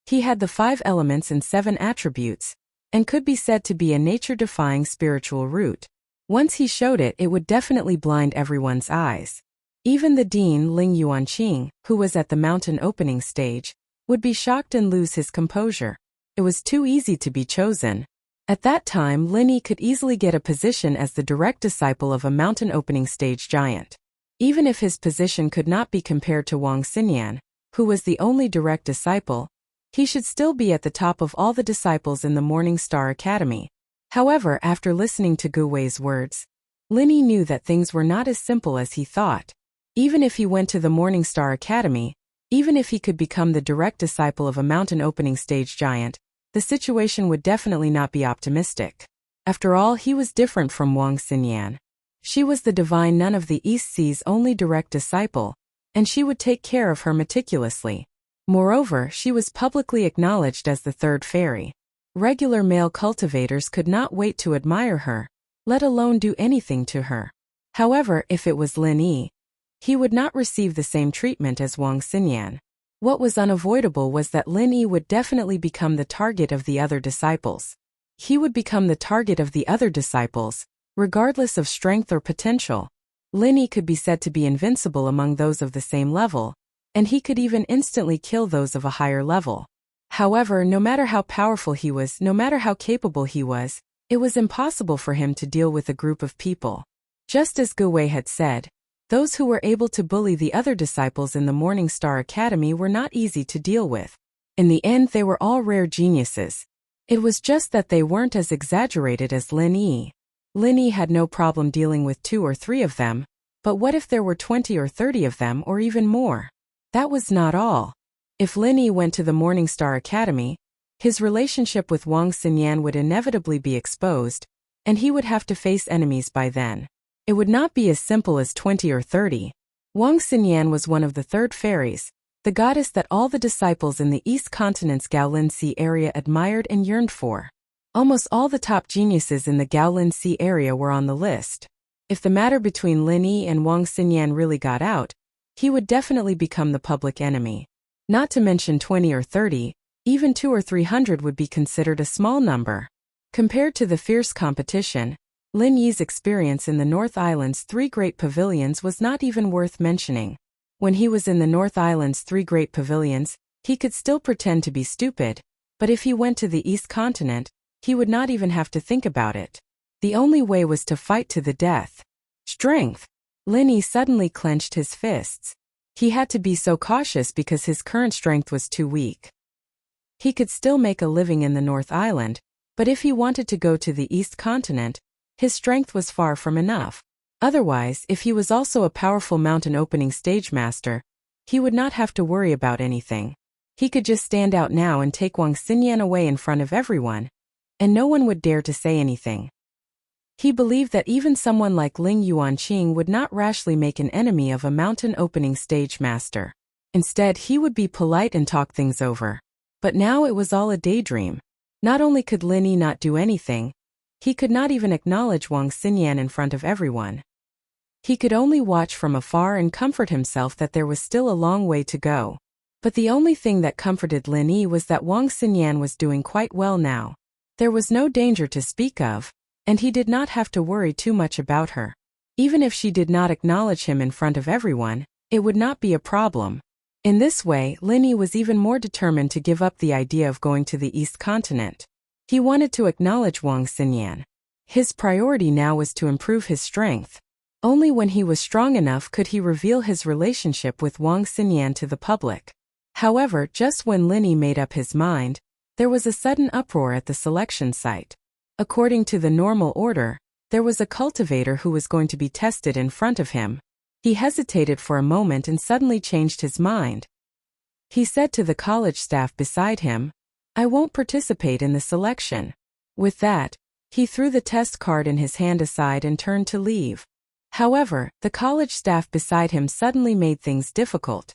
He had the 5 elements and 7 attributes, and could be said to be a nature-defying spiritual root. Once he showed it, it would definitely blind everyone's eyes. Even the dean Ling Yuanqing, who was at the mountain opening stage, would be shocked and lose his composure. It was too easy to be chosen. At that time, Linny could easily get a position as the direct disciple of a mountain opening stage giant. Even if his position could not be compared to Wang Xinyan, who was the only direct disciple, he should still be at the top of all the disciples in the Morning Star Academy. However, after listening to Gu Wei's words, Linny knew that things were not as simple as he thought. Even if he went to the Morning Star Academy, even if he could become the direct disciple of a mountain opening stage giant, the situation would definitely not be optimistic. After all, he was different from Wang Xinyan. She was the divine nun of the East Sea's only direct disciple, and she would take care of her meticulously. Moreover, she was publicly acknowledged as the third fairy. Regular male cultivators could not wait to admire her, let alone do anything to her. However, if it was Lin Yi, he would not receive the same treatment as Wang Xinyan. What was unavoidable was that Lin Yi would definitely become the target of the other disciples. He would become the target of the other disciples, regardless of strength or potential. Lin Yi could be said to be invincible among those of the same level, and he could even instantly kill those of a higher level. However, no matter how powerful he was, no matter how capable he was, it was impossible for him to deal with a group of people. Just as Gu Wei had said, those who were able to bully the other disciples in the Morning Star Academy were not easy to deal with. In the end, they were all rare geniuses. It was just that they weren't as exaggerated as Lin Yi. Lin Yi had no problem dealing with 2 or 3 of them, But what if there were 20 or 30 of them or even more? That was not all. If Lin Yi went to the Morningstar Academy, his relationship with Wang Xinyan would inevitably be exposed, and he would have to face enemies by then. It would not be as simple as 20 or 30. Wang Xinyan was one of the third fairies, the goddess that all the disciples in the East Continent's Gaolin Sea area admired and yearned for. Almost all the top geniuses in the Gaolin Sea area were on the list. If the matter between Lin Yi and Wang Xinyan really got out, he would definitely become the public enemy. Not to mention 20 or 30, even 200 or 300 would be considered a small number. Compared to the fierce competition, Lin Yi's experience in the North Island's 3 great pavilions was not even worth mentioning. When he was in the North Island's 3 great pavilions, he could still pretend to be stupid, but if he went to the East Continent, he would not even have to think about it. The only way was to fight to the death. Strength! Lin Yi suddenly clenched his fists. He had to be so cautious because his current strength was too weak. He could still make a living in the North Island, but if he wanted to go to the East Continent, his strength was far from enough. Otherwise, if he was also a powerful mountain opening stage master, he would not have to worry about anything. He could just stand out now and take Wang Xinyan away in front of everyone, and no one would dare to say anything. He believed that even someone like Ling Yuanqing would not rashly make an enemy of a mountain opening stage master. Instead, he would be polite and talk things over. But now it was all a daydream. Not only could Lin Yi not do anything, he could not even acknowledge Wang Xinyan in front of everyone. He could only watch from afar and comfort himself that there was still a long way to go. But the only thing that comforted Lin Yi was that Wang Xinyan was doing quite well now. There was no danger to speak of, and he did not have to worry too much about her. Even if she did not acknowledge him in front of everyone, it would not be a problem. In this way, Lin Yi was even more determined to give up the idea of going to the East Continent. He wanted to acknowledge Wang Xinyan. His priority now was to improve his strength. Only when he was strong enough could he reveal his relationship with Wang Xinyan to the public. However, just when Lin Yi made up his mind, there was a sudden uproar at the selection site. According to the normal order, there was a cultivator who was going to be tested in front of him. He hesitated for a moment and suddenly changed his mind. He said to the college staff beside him, "I won't participate in the selection." With that, he threw the test card in his hand aside and turned to leave. However, the college staff beside him suddenly made things difficult.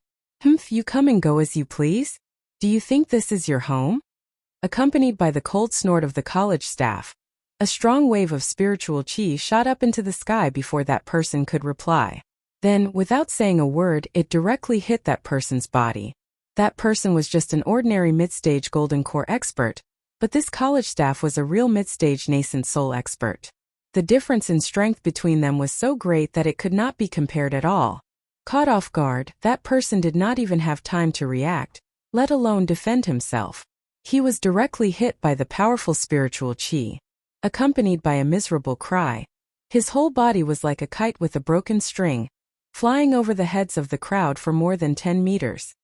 You come and go as you please? Do you think this is your home?" Accompanied by the cold snort of the college staff, a strong wave of spiritual qi shot up into the sky before that person could reply. Then, without saying a word, it directly hit that person's body. That person was just an ordinary mid-stage golden core expert, but this college staff was a real mid-stage nascent soul expert. The difference in strength between them was so great that it could not be compared at all. Caught off guard, that person did not even have time to react, let alone defend himself. He was directly hit by the powerful spiritual qi, accompanied by a miserable cry. His whole body was like a kite with a broken string, flying over the heads of the crowd for more than 10 meters.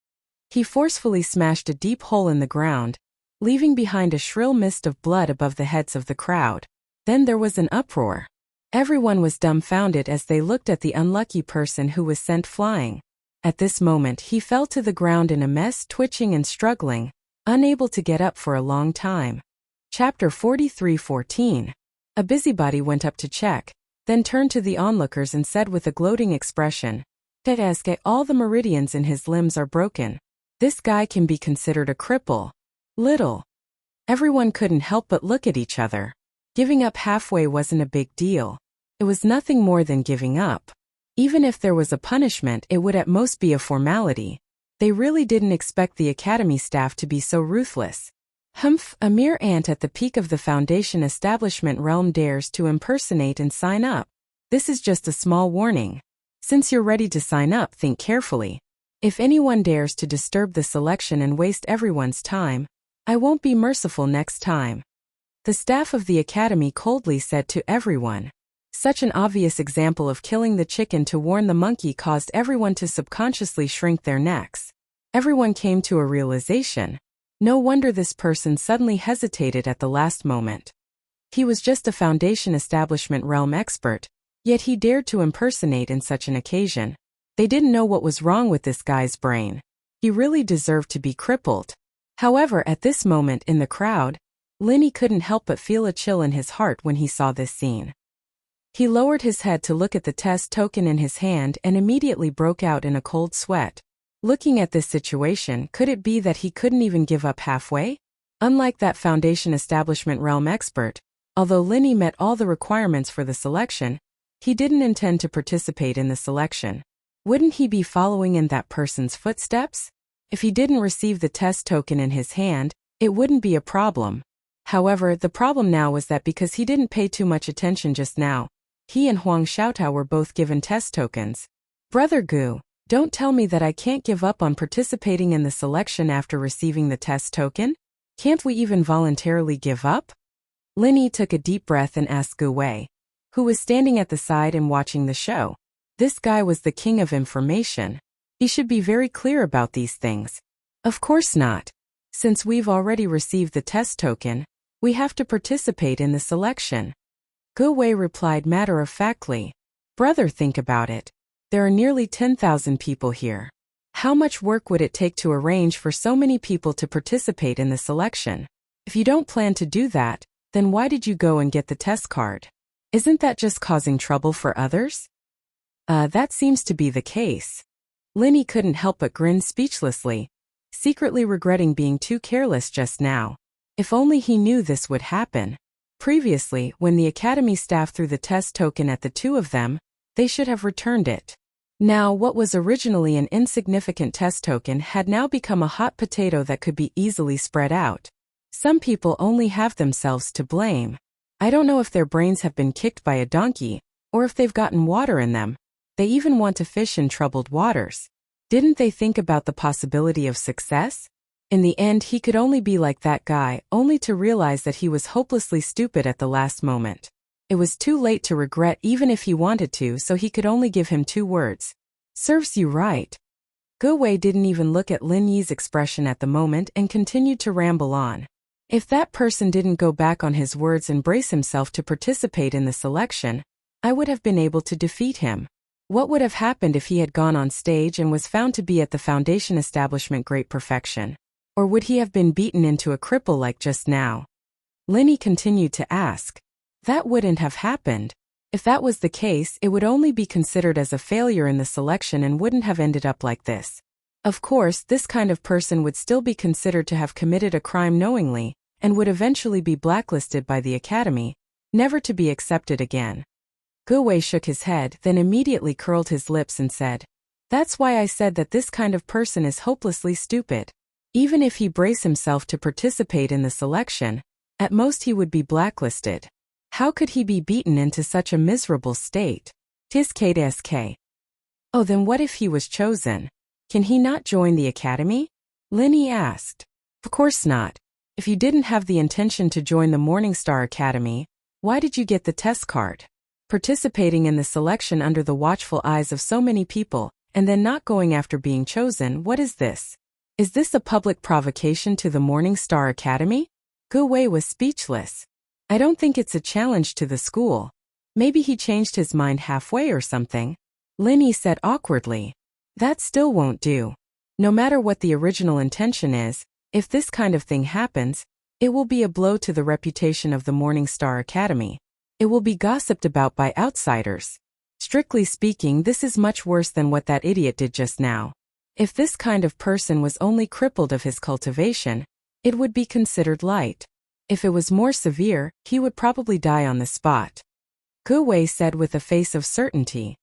He forcefully smashed a deep hole in the ground, leaving behind a shrill mist of blood above the heads of the crowd. Then there was an uproar. Everyone was dumbfounded as they looked at the unlucky person who was sent flying. At this moment he fell to the ground in a mess, twitching and struggling, unable to get up for a long time. Chapter 43:14. A busybody went up to check, then turned to the onlookers and said with a gloating expression, "Tereske, all the meridians in his limbs are broken. This guy can be considered a cripple." Little. Everyone couldn't help but look at each other. Giving up halfway wasn't a big deal. It was nothing more than giving up. Even if there was a punishment, it would at most be a formality. They really didn't expect the academy staff to be so ruthless. A mere ant at the peak of the foundation establishment realm dares to impersonate and sign up. This is just a small warning. Since you're ready to sign up, think carefully. If anyone dares to disturb the selection and waste everyone's time, I won't be merciful next time. The staff of the academy coldly said to everyone. Such an obvious example of killing the chicken to warn the monkey caused everyone to subconsciously shrink their necks. Everyone came to a realization. No wonder this person suddenly hesitated at the last moment. He was just a foundation establishment realm expert, Yet he dared to impersonate in such an occasion. They didn't know what was wrong with this guy's brain. He really deserved to be crippled. However, at this moment in the crowd, Linny couldn't help but feel a chill in his heart when he saw this scene. He lowered his head to look at the test token in his hand and immediately broke out in a cold sweat. Looking at this situation, could it be that he couldn't even give up halfway? Unlike that Foundation Establishment realm expert, although Linny met all the requirements for the selection, he didn't intend to participate in the selection. Wouldn't he be following in that person's footsteps? If he didn't receive the test token in his hand, it wouldn't be a problem. However, the problem now was that because he didn't pay too much attention just now, he and Huang Xiaotao were both given test tokens. Brother Gu, don't tell me that I can't give up on participating in the selection after receiving the test token? Can't we even voluntarily give up? Linny took a deep breath and asked Gu Wei, who was standing at the side and watching the show. This guy was the king of information. He should be very clear about these things. Of course not. Since we've already received the test token, we have to participate in the selection. Gu Wei replied matter-of-factly. Brother, think about it. There are nearly 10,000 people here. How much work would it take to arrange for so many people to participate in the selection? If you don't plan to do that, then why did you go and get the test card? Isn't that just causing trouble for others? That seems to be the case. Linny couldn't help but grin speechlessly, secretly regretting being too careless just now. If only he knew this would happen. Previously, when the academy staff threw the test token at the two of them, they should have returned it. Now, what was originally an insignificant test token had now become a hot potato that could be easily spread out. Some people only have themselves to blame. I don't know if their brains have been kicked by a donkey, or if they've gotten water in them. They even want to fish in troubled waters. Didn't they think about the possibility of success? In the end, he could only be like that guy, only to realize that he was hopelessly stupid at the last moment. It was too late to regret even if he wanted to, so he could only give him 2 words. Serves you right. Gu Wei didn't even look at Lin Yi's expression at the moment and continued to ramble on. If that person didn't go back on his words and brace himself to participate in the selection, I would have been able to defeat him. What would have happened if he had gone on stage and was found to be at the Foundation Establishment great perfection? Or would he have been beaten into a cripple like just now? Linny continued to ask. That wouldn't have happened. If that was the case, it would only be considered as a failure in the selection and wouldn't have ended up like this. Of course, this kind of person would still be considered to have committed a crime knowingly, and would eventually be blacklisted by the academy, never to be accepted again. Gu Wei shook his head, then immediately curled his lips and said, That's why I said that this kind of person is hopelessly stupid. Even if he brace himself to participate in the selection, at most he would be blacklisted. How could he be beaten into such a miserable state? Tisk. Oh, then what if he was chosen? Can he not join the academy? Linny asked. Of course not. If you didn't have the intention to join the Morningstar Academy, why did you get the test card? Participating in the selection under the watchful eyes of so many people, and then not going after being chosen, what is this? Is this a public provocation to the Morningstar Academy? Gu Wei was speechless. I don't think it's a challenge to the school. Maybe he changed his mind halfway or something. Linny said awkwardly. That still won't do. No matter what the original intention is, if this kind of thing happens, it will be a blow to the reputation of the Morningstar Academy. It will be gossiped about by outsiders. Strictly speaking, this is much worse than what that idiot did just now. If this kind of person was only crippled of his cultivation, it would be considered light. If it was more severe, he would probably die on the spot. Gu Wei said with a face of certainty.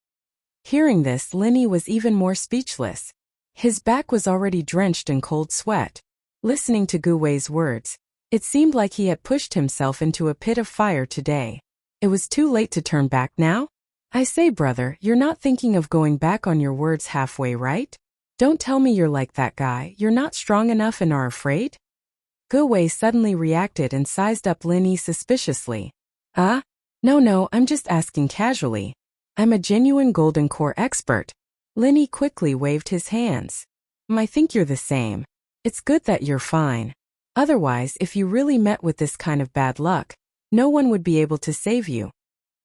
Hearing this, Linny was even more speechless. His back was already drenched in cold sweat. Listening to Gu Wei's words, it seemed like he had pushed himself into a pit of fire today. It was too late to turn back now? I say, brother, you're not thinking of going back on your words halfway, right? Don't tell me you're like that guy. You're not strong enough and are afraid? Gu Wei suddenly reacted and sized up Linny suspiciously. No, I'm just asking casually. I'm a genuine golden core expert. Linny quickly waved his hands. I think you're the same. It's good that you're fine. Otherwise, if you really met with this kind of bad luck, no one would be able to save you.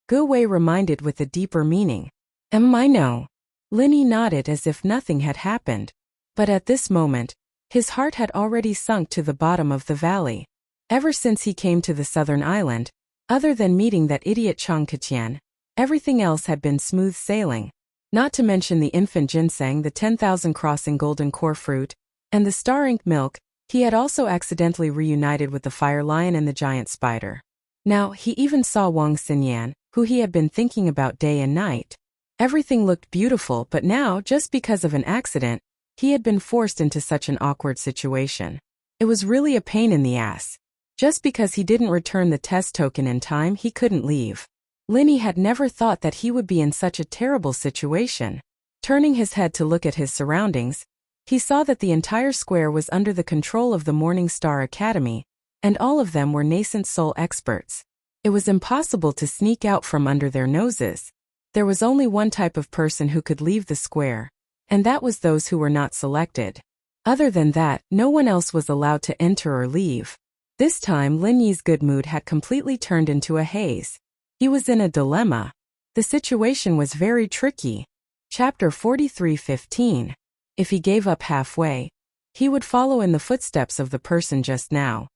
Gu Wei reminded with a deeper meaning. I know. Lin Yi nodded as if nothing had happened. But at this moment, his heart had already sunk to the bottom of the valley. Ever since he came to the southern island, other than meeting that idiot Chang Ketian, everything else had been smooth sailing. Not to mention the infant ginseng, the 10,000 crossing golden core fruit, and the star ink milk, he had also accidentally reunited with the fire lion and the giant spider. Now, he even saw Wang Xinyan, who he had been thinking about day and night. Everything looked beautiful, but now, just because of an accident, he had been forced into such an awkward situation. It was really a pain in the ass. Just because he didn't return the test token in time, he couldn't leave. Lin Yi had never thought that he would be in such a terrible situation. Turning his head to look at his surroundings, he saw that the entire square was under the control of the Morning Star Academy, and all of them were nascent soul experts. It was impossible to sneak out from under their noses. There was only one type of person who could leave the square, and that was those who were not selected. Other than that, no one else was allowed to enter or leave. This time Lin Yi's good mood had completely turned into a haze. He was in a dilemma. The situation was very tricky. Chapter 43:15. If he gave up halfway, he would follow in the footsteps of the person just now.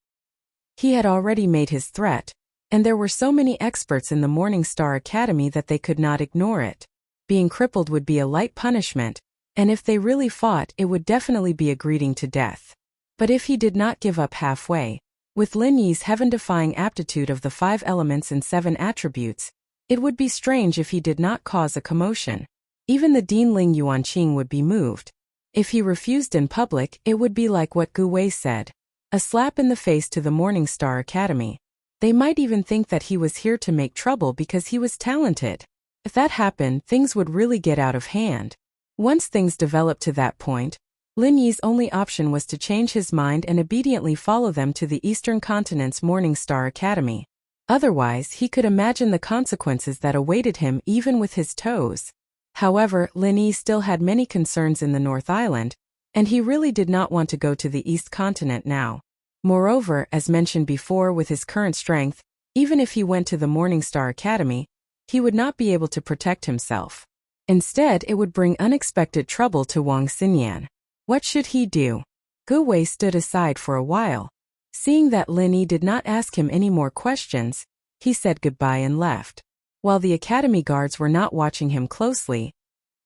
He had already made his threat, and there were so many experts in the Morning Star Academy that they could not ignore it. Being crippled would be a light punishment, and if they really fought, it would definitely be a greeting to death. But if he did not give up halfway, with Lin Yi's heaven-defying aptitude of the 5 elements and 7 attributes, it would be strange if he did not cause a commotion. Even the Dean Ling Yuanqing would be moved. If he refused in public, it would be like what Gu Wei said, a slap in the face to the Morning Star Academy. They might even think that he was here to make trouble because he was talented. If that happened, things would really get out of hand. Once things developed to that point, Lin Yi's only option was to change his mind and obediently follow them to the Eastern Continent's Morning Star Academy. Otherwise, he could imagine the consequences that awaited him even with his toes. However, Lin Yi still had many concerns in the North Island, and he really did not want to go to the East Continent now. Moreover, as mentioned before, with his current strength, even if he went to the Morning Star Academy, he would not be able to protect himself. Instead, it would bring unexpected trouble to Wang Xinyan. What should he do? Gu Wei stood aside for a while. Seeing that Lin Yi did not ask him any more questions, he said goodbye and left. While the academy guards were not watching him closely,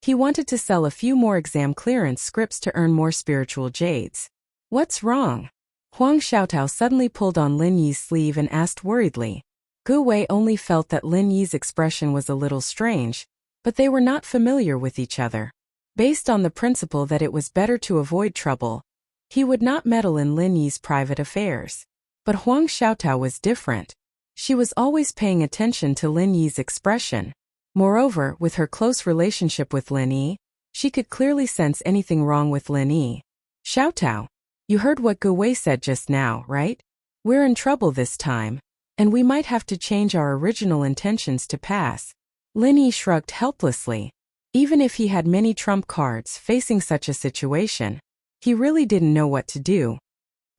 he wanted to sell a few more exam clearance scripts to earn more spiritual jades. What's wrong? Huang Xiaotao suddenly pulled on Lin Yi's sleeve and asked worriedly. Gu Wei only felt that Lin Yi's expression was a little strange, but they were not familiar with each other. Based on the principle that it was better to avoid trouble, he would not meddle in Lin Yi's private affairs. But Huang Xiaotao was different. She was always paying attention to Lin Yi's expression. Moreover, with her close relationship with Lin Yi, she could clearly sense anything wrong with Lin Yi. Xiaotao, you heard what Gu Wei said just now, right? We're in trouble this time, and we might have to change our original intentions to pass. Lin Yi shrugged helplessly. Even if he had many trump cards facing such a situation, he really didn't know what to do.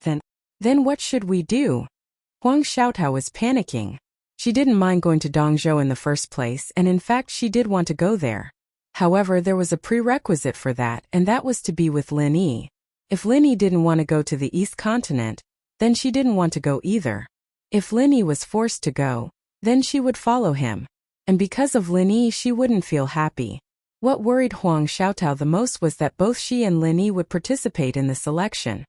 Then what should we do? Huang Xiaotao was panicking. She didn't mind going to Dongzhou in the first place, and in fact she did want to go there. However, there was a prerequisite for that, and that was to be with Lin Yi. If Lin Yi didn't want to go to the East Continent, then she didn't want to go either. If Lin Yi was forced to go, then she would follow him. And because of Lin Yi, she wouldn't feel happy. What worried Huang Xiaotao the most was that both she and Lin Yi would participate in the selection.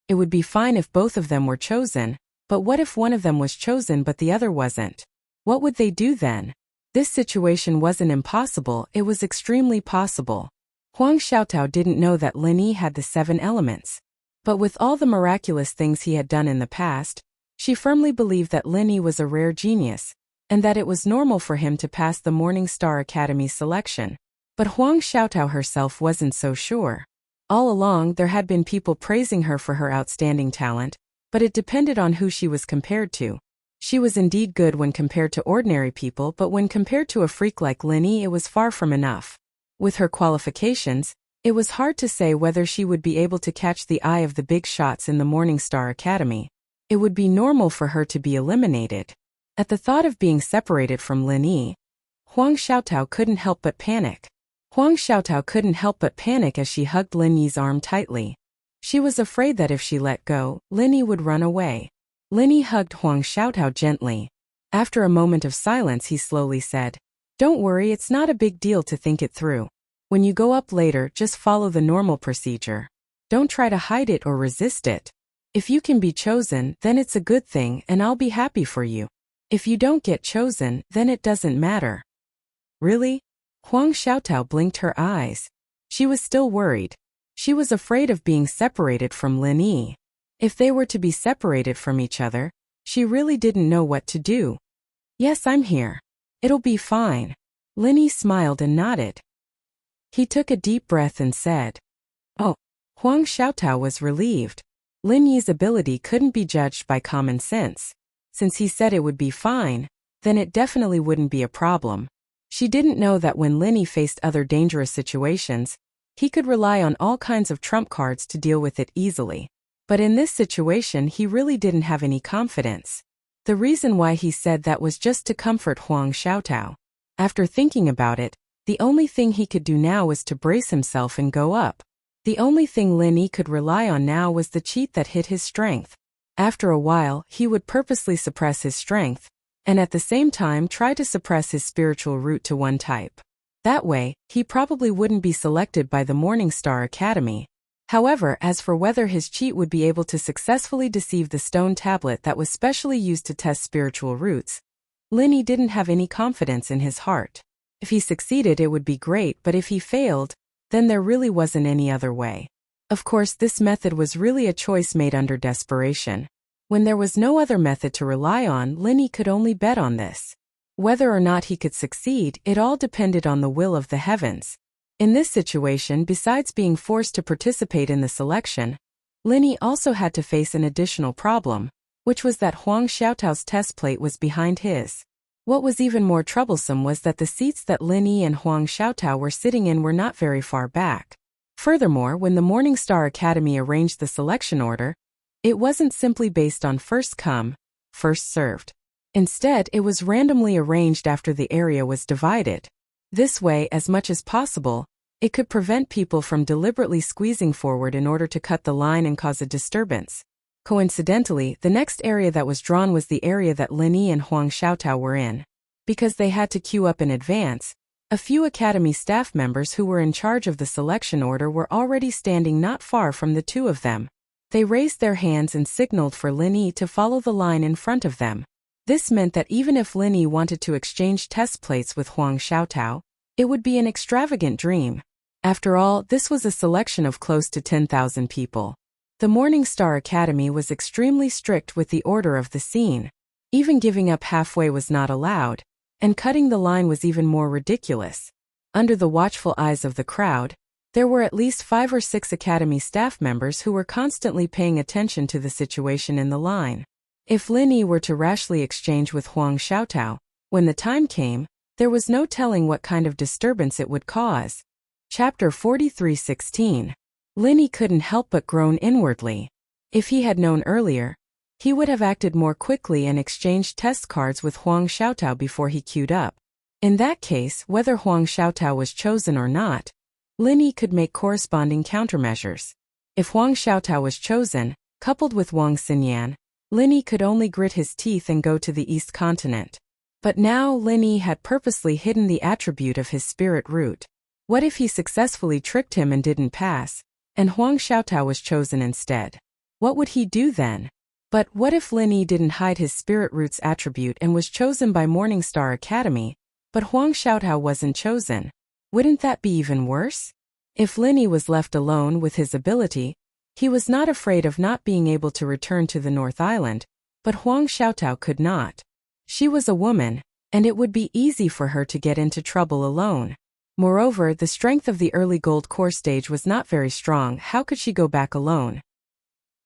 It would be fine if both of them were chosen, but what if one of them was chosen but the other wasn't? What would they do then? This situation wasn't impossible, it was extremely possible. Huang Xiaotao didn't know that Lin Yi had the 7 elements. But with all the miraculous things he had done in the past, she firmly believed that Lin Yi was a rare genius, and that it was normal for him to pass the Morning Star Academy selection. But Huang Xiaotao herself wasn't so sure. All along, there had been people praising her for her outstanding talent, but it depended on who she was compared to. She was indeed good when compared to ordinary people, but when compared to a freak like Lin Yi, it was far from enough. With her qualifications, it was hard to say whether she would be able to catch the eye of the big shots in the Morning Star Academy. It would be normal for her to be eliminated. At the thought of being separated from Lin Yi, Huang Xiaotao couldn't help but panic. Huang Xiaotao couldn't help but panic as she hugged Lin Yi's arm tightly. She was afraid that if she let go, Lin Yi would run away. Lin Yi hugged Huang Xiaotao gently. After a moment of silence, he slowly said, "Don't worry, it's not a big deal to think it through. When you go up later, just follow the normal procedure. Don't try to hide it or resist it. If you can be chosen, then it's a good thing and I'll be happy for you. If you don't get chosen, then it doesn't matter." Really? Huang Xiaotao blinked her eyes. She was still worried. She was afraid of being separated from Lin Yi. If they were to be separated from each other, she really didn't know what to do. "Yes, I'm here. It'll be fine." Lin Yi smiled and nodded. He took a deep breath and said, "Oh." Huang Xiaotao was relieved. Lin Yi's ability couldn't be judged by common sense. Since he said it would be fine, then it definitely wouldn't be a problem. She didn't know that when Lin Yi faced other dangerous situations, he could rely on all kinds of trump cards to deal with it easily. But in this situation, he really didn't have any confidence. The reason why he said that was just to comfort Huang Xiaotao. After thinking about it, the only thing he could do now was to brace himself and go up. The only thing Lin Yi could rely on now was the cheat that hit his strength. After a while, he would purposely suppress his strength, and at the same time try to suppress his spiritual root to one type. That way, he probably wouldn't be selected by the Morning Star Academy. However, as for whether his cheat would be able to successfully deceive the stone tablet that was specially used to test spiritual roots, Lin Yi didn't have any confidence in his heart. If he succeeded, it would be great, but if he failed, then there really wasn't any other way. Of course, this method was really a choice made under desperation. When there was no other method to rely on, Lin Yi could only bet on this. Whether or not he could succeed, it all depended on the will of the heavens. In this situation, besides being forced to participate in the selection, Lin Yi also had to face an additional problem, which was that Huang Xiaotao's test plate was behind his. What was even more troublesome was that the seats that Lin Yi and Huang Xiaotao were sitting in were not very far back. Furthermore, when the Morning Star Academy arranged the selection order, it wasn't simply based on first come, first served. Instead, it was randomly arranged after the area was divided. This way, as much as possible, it could prevent people from deliberately squeezing forward in order to cut the line and cause a disturbance. Coincidentally, the next area that was drawn was the area that Lin Yi and Huang Xiaotao were in. Because they had to queue up in advance, a few Academy staff members who were in charge of the selection order were already standing not far from the two of them. They raised their hands and signaled for Lin Yi to follow the line in front of them. This meant that even if Lin Yi wanted to exchange test plates with Huang Xiaotao, it would be an extravagant dream. After all, this was a selection of close to 10,000 people. The Morning Star Academy was extremely strict with the order of the scene. Even giving up halfway was not allowed, and cutting the line was even more ridiculous. Under the watchful eyes of the crowd, there were at least 5 or 6 Academy staff members who were constantly paying attention to the situation in the line. If Lin Yi were to rashly exchange with Huang Xiaotao, when the time came, there was no telling what kind of disturbance it would cause. Chapter 43:16. Lin Yi couldn't help but groan inwardly. If he had known earlier, he would have acted more quickly and exchanged test cards with Huang Xiaotao before he queued up. In that case, whether Huang Xiaotao was chosen or not, Lin Yi could make corresponding countermeasures. If Huang Xiaotao was chosen, coupled with Wang Xinyan, Lin Yi could only grit his teeth and go to the East Continent. But now Lin Yi had purposely hidden the attribute of his spirit root. What if he successfully tricked him and didn't pass, and Huang Xiaotao was chosen instead? What would he do then? But what if Lin Yi didn't hide his spirit root's attribute and was chosen by Morning Star Academy, but Huang Xiaotao wasn't chosen? Wouldn't that be even worse? If Lin Yi was left alone with his ability, he was not afraid of not being able to return to the North Island, but Huang Xiaotao could not. She was a woman, and it would be easy for her to get into trouble alone. Moreover, the strength of the early gold core stage was not very strong. How could she go back alone?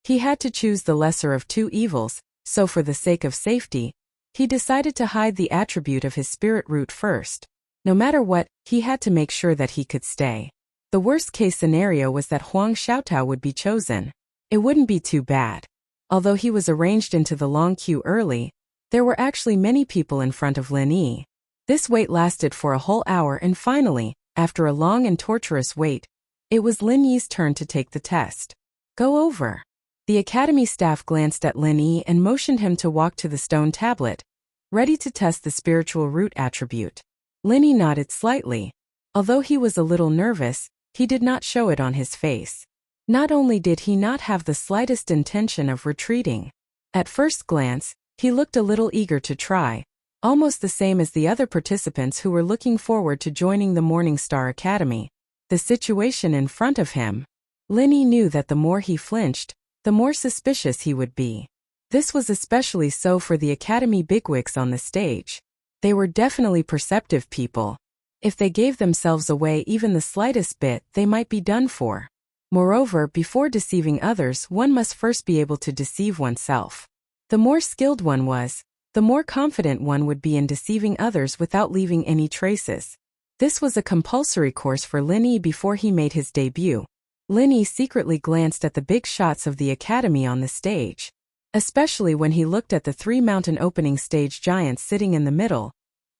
He had to choose the lesser of two evils, so for the sake of safety, he decided to hide the attribute of his spirit root first. No matter what, he had to make sure that he could stay. The worst-case scenario was that Huang Xiaotao would be chosen. It wouldn't be too bad. Although he was arranged into the long queue early, there were actually many people in front of Lin Yi. This wait lasted for a whole hour and finally, after a long and torturous wait, it was Lin Yi's turn to take the test. Go over. The academy staff glanced at Lin Yi and motioned him to walk to the stone tablet, ready to test the spiritual root attribute. Lin Yi nodded slightly. Although he was a little nervous, he did not show it on his face. Not only did he not have the slightest intention of retreating. At first glance, he looked a little eager to try, almost the same as the other participants who were looking forward to joining the Morning Star Academy. The situation in front of him. Lin Yi knew that the more he flinched, the more suspicious he would be. This was especially so for the academy bigwigs on the stage. They were definitely perceptive people. If they gave themselves away even the slightest bit, they might be done for. Moreover, before deceiving others, one must first be able to deceive oneself. The more skilled one was, the more confident one would be in deceiving others without leaving any traces. This was a compulsory course for Lin Yi before he made his debut. Lin Yi secretly glanced at the big shots of the academy on the stage. Especially when he looked at the three mountain opening stage giants sitting in the middle.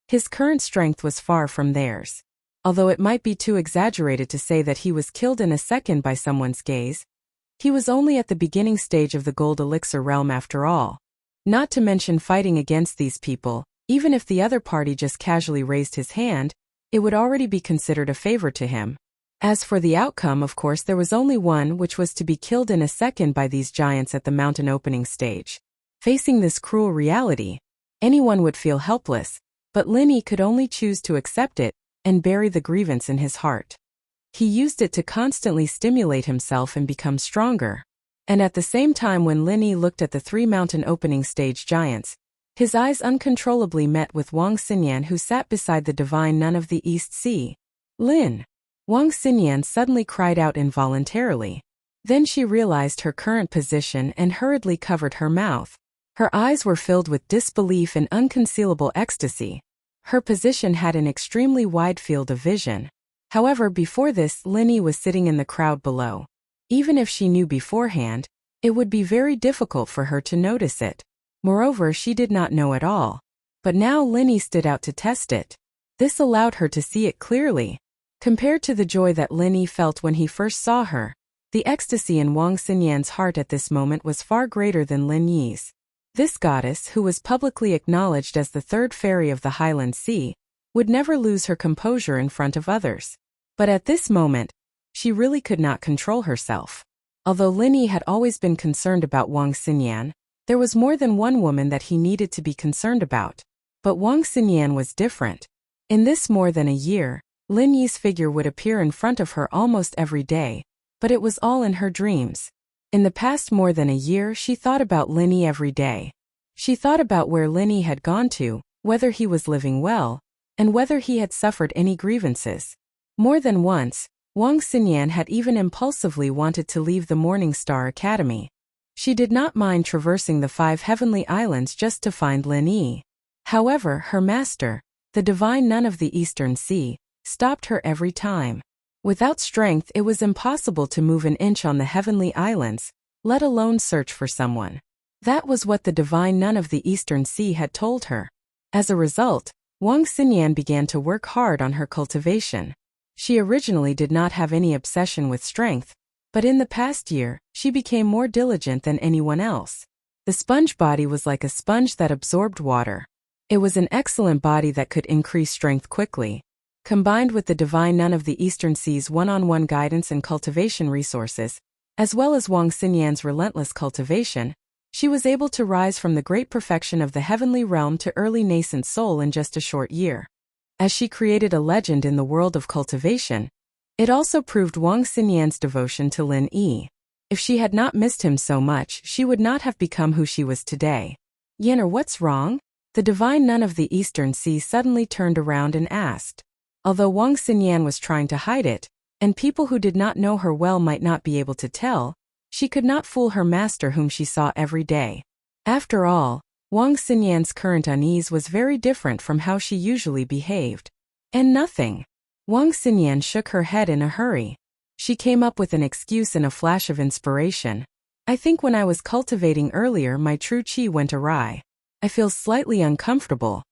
His current strength was far from theirs. Although it might be too exaggerated to say that he was killed in a second by someone's gaze, he was only at the beginning stage of the gold elixir realm after all. Not to mention fighting against these people, even if the other party just casually raised his hand, it would already be considered a favor to him. As for the outcome, of course, there was only one, which was to be killed in a second by these giants at the mountain opening stage. Facing this cruel reality, anyone would feel helpless, but Lin Yi could only choose to accept it and bury the grievance in his heart. He used it to constantly stimulate himself and become stronger. And at the same time, when Lin Yi looked at the three mountain opening stage giants, his eyes uncontrollably met with Wang Xinyan, who sat beside the divine nun of the East Sea. Lin. Wang Xinyan suddenly cried out involuntarily. Then she realized her current position and hurriedly covered her mouth. Her eyes were filled with disbelief and unconcealable ecstasy. Her position had an extremely wide field of vision. However, before this, Lin Yi was sitting in the crowd below. Even if she knew beforehand, it would be very difficult for her to notice it. Moreover, she did not know at all. But now Lin Yi stood out to test it. This allowed her to see it clearly. Compared to the joy that Lin Yi felt when he first saw her, the ecstasy in Wang Xinyan's heart at this moment was far greater than Lin Yi's. This goddess, who was publicly acknowledged as the third fairy of the Highland Sea, would never lose her composure in front of others. But at this moment, she really could not control herself. Although Lin Yi had always been concerned about Wang Xinyan, there was more than one woman that he needed to be concerned about. But Wang Xinyan was different. In this more than a year, Lin Yi's figure would appear in front of her almost every day, but it was all in her dreams. In the past more than a year, she thought about Lin Yi every day. She thought about where Lin Yi had gone to, whether he was living well, and whether he had suffered any grievances. More than once, Wang Xinyan had even impulsively wanted to leave the Morning Star Academy. She did not mind traversing the 5 heavenly islands just to find Lin Yi. However, her master, the divine nun of the Eastern Sea, stopped her every time. Without strength, it was impossible to move an inch on the heavenly islands, let alone search for someone. That was what the divine nun of the Eastern Sea had told her. As a result, Wang Xinyan began to work hard on her cultivation. She originally did not have any obsession with strength, but in the past year, she became more diligent than anyone else. The sponge body was like a sponge that absorbed water. It was an excellent body that could increase strength quickly. Combined with the divine nun of the Eastern Sea's one-on-one guidance and cultivation resources, as well as Wang Xinyan's relentless cultivation, she was able to rise from the great perfection of the heavenly realm to early nascent soul in just a short year. As she created a legend in the world of cultivation, it also proved Wang Xinyan's devotion to Lin Yi. If she had not missed him so much, she would not have become who she was today. Yenner, what's wrong? The divine nun of the Eastern Sea suddenly turned around and asked. Although Wang Xinyan was trying to hide it, and people who did not know her well might not be able to tell, she could not fool her master whom she saw every day. After all, Wang Xinyan's current unease was very different from how she usually behaved. And nothing. Wang Xinyan shook her head in a hurry. She came up with an excuse in a flash of inspiration. I think when I was cultivating earlier, my true qi went awry. I feel slightly uncomfortable.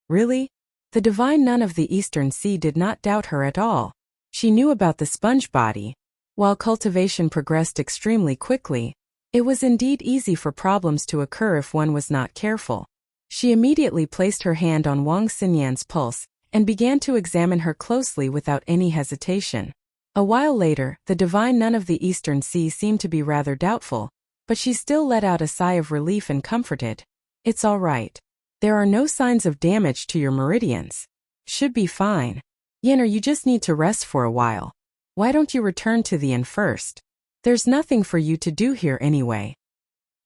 Really? The divine nun of the Eastern Sea did not doubt her at all. She knew about the sponge body. While cultivation progressed extremely quickly, it was indeed easy for problems to occur if one was not careful. She immediately placed her hand on Wang Xinyan's pulse and began to examine her closely without any hesitation. A while later, the divine nun of the Eastern Sea seemed to be rather doubtful, but she still let out a sigh of relief and comforted. "It's all right. There are no signs of damage to your meridians. Should be fine. Yin, or you just need to rest for a while. Why don't you return to the inn first? There's nothing for you to do here anyway."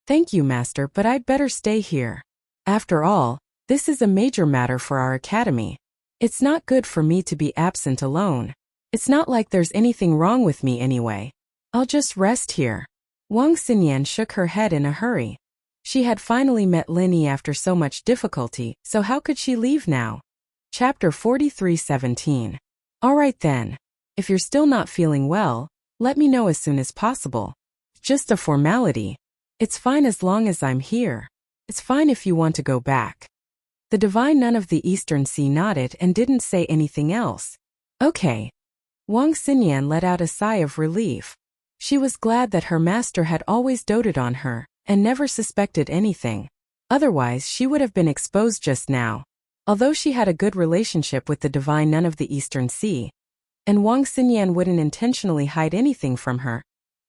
"Thank you, Master, but I'd better stay here. After all, this is a major matter for our academy. It's not good for me to be absent alone. It's not like there's anything wrong with me anyway. I'll just rest here." Wang Xinyan shook her head in a hurry. She had finally met Lin Yi after so much difficulty, so how could she leave now? Chapter 43:17. All right then. If you're still not feeling well, let me know as soon as possible. Just a formality. It's fine as long as I'm here. It's fine if you want to go back. The divine nun of the Eastern Sea nodded and didn't say anything else. Okay. Wang Xinyan let out a sigh of relief. She was glad that her master had always doted on her and never suspected anything. Otherwise, she would have been exposed just now. Although she had a good relationship with the divine nun of the Eastern Sea, and Wang Xinyan wouldn't intentionally hide anything from her,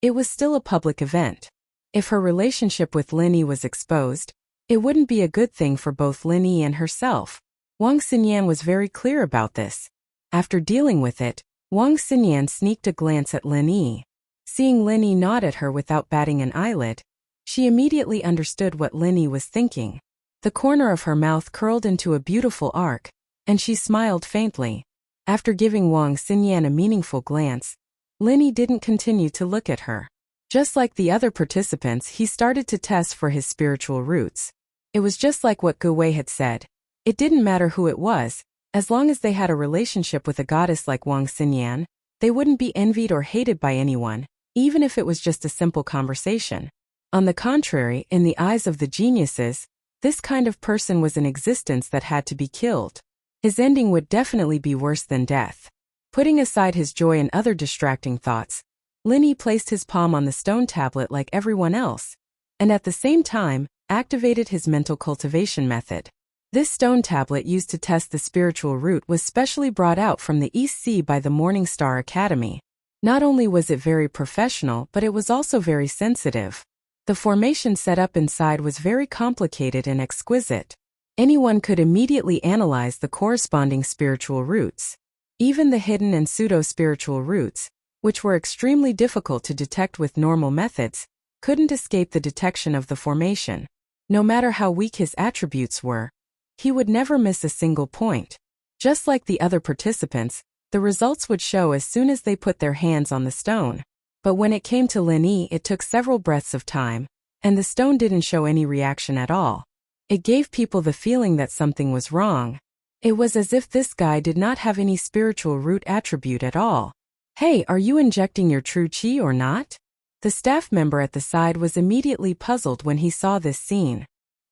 it was still a public event. If her relationship with Lin Yi was exposed, it wouldn't be a good thing for both Lin Yi and herself. Wang Xinyan was very clear about this. After dealing with it, Wang Xinyan sneaked a glance at Lin Yi. Seeing Lin Yi nod at her without batting an eyelid, she immediately understood what Lin Yi was thinking. The corner of her mouth curled into a beautiful arc, and she smiled faintly. After giving Wang Xinyan a meaningful glance, Lin Yi didn't continue to look at her. Just like the other participants, he started to test for his spiritual roots. It was just like what Gu Wei had said. It didn't matter who it was, as long as they had a relationship with a goddess like Wang Xinyan, they wouldn't be envied or hated by anyone, even if it was just a simple conversation. On the contrary, in the eyes of the geniuses, this kind of person was an existence that had to be killed. His ending would definitely be worse than death. Putting aside his joy and other distracting thoughts, Lin Yi placed his palm on the stone tablet like everyone else, and at the same time, activated his mental cultivation method. This stone tablet used to test the spiritual root was specially brought out from the East Sea by the Morning Star Academy. Not only was it very professional, but it was also very sensitive. The formation set up inside was very complicated and exquisite. Anyone could immediately analyze the corresponding spiritual roots. Even the hidden and pseudo-spiritual roots, which were extremely difficult to detect with normal methods, couldn't escape the detection of the formation. No matter how weak his attributes were, he would never miss a single point. Just like the other participants, the results would show as soon as they put their hands on the stone. But when it came to Lin Yi, it took several breaths of time, and the stone didn't show any reaction at all. It gave people the feeling that something was wrong. It was as if this guy did not have any spiritual root attribute at all. Hey, are you injecting your true chi or not? The staff member at the side was immediately puzzled when he saw this scene.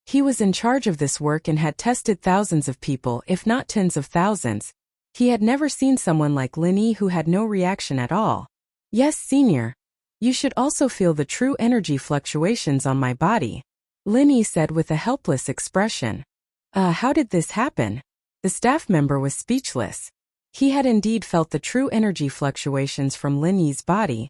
He was in charge of this work and had tested thousands of people, if not tens of thousands. He had never seen someone like Lin Yi who had no reaction at all. Yes, senior. You should also feel the true energy fluctuations on my body, Lin Yi said with a helpless expression. How did this happen? The staff member was speechless. He had indeed felt the true energy fluctuations from Lin Yi's body,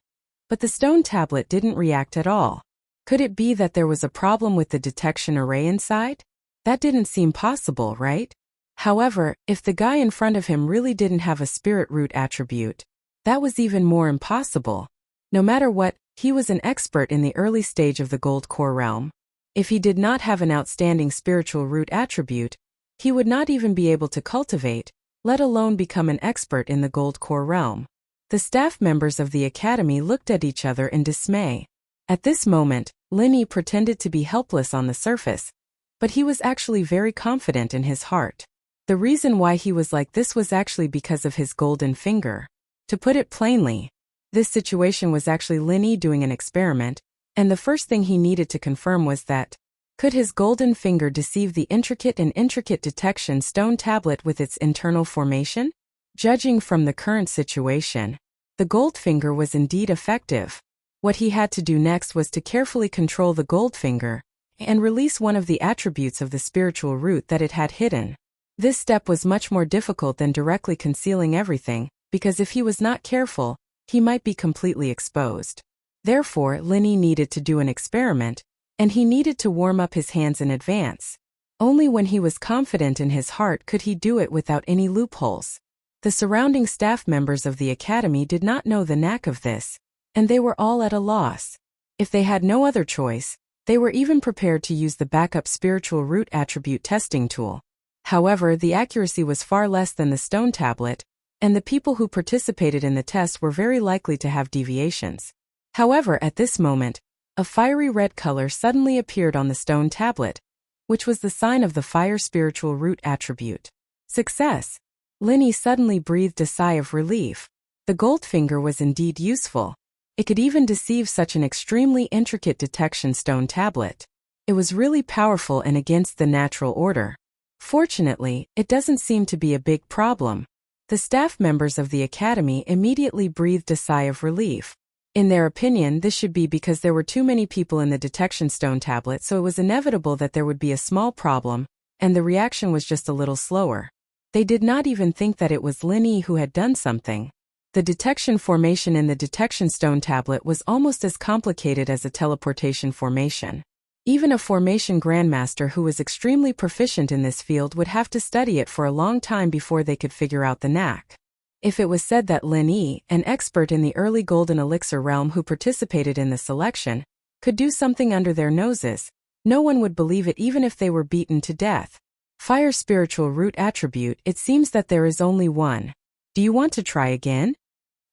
but the stone tablet didn't react at all. Could it be that there was a problem with the detection array inside? That didn't seem possible, right? However, if the guy in front of him really didn't have a spirit root attribute, that was even more impossible. No matter what, he was an expert in the early stage of the gold core realm. If he did not have an outstanding spiritual root attribute, he would not even be able to cultivate, let alone become an expert in the gold core realm. The staff members of the academy looked at each other in dismay. At this moment, Lin Yi pretended to be helpless on the surface, but he was actually very confident in his heart. The reason why he was like this was actually because of his golden finger. To put it plainly, this situation was actually Lin Yi doing an experiment, and the first thing he needed to confirm was that Could his golden finger deceive the intricate detection stone tablet with its internal formation? Judging from the current situation, the gold finger was indeed effective. What he had to do next was to carefully control the gold finger and release one of the attributes of the spiritual root that it had hidden. This step was much more difficult than directly concealing everything, because if he was not careful, he might be completely exposed. Therefore, Linny needed to do an experiment, and he needed to warm up his hands in advance. Only when he was confident in his heart could he do it without any loopholes. The surrounding staff members of the academy did not know the knack of this, and they were all at a loss. If they had no other choice, they were even prepared to use the backup spiritual root attribute testing tool. However, the accuracy was far less than the stone tablet, and the people who participated in the test were very likely to have deviations. However, at this moment, a fiery red color suddenly appeared on the stone tablet, which was the sign of the fire spiritual root attribute. Success! Linny suddenly breathed a sigh of relief. The gold finger was indeed useful. It could even deceive such an extremely intricate detection stone tablet. It was really powerful and against the natural order. Fortunately, it doesn't seem to be a big problem. The staff members of the academy immediately breathed a sigh of relief. In their opinion, this should be because there were too many people in the detection stone tablet, so it was inevitable that there would be a small problem, and the reaction was just a little slower. They did not even think that it was Linny who had done something. The detection formation in the detection stone tablet was almost as complicated as a teleportation formation. Even a formation grandmaster who was extremely proficient in this field would have to study it for a long time before they could figure out the knack. If it was said that Linny, an expert in the early golden elixir realm who participated in the selection, could do something under their noses, no one would believe it even if they were beaten to death. Fire spiritual root attribute, it seems that there is only one. Do you want to try again?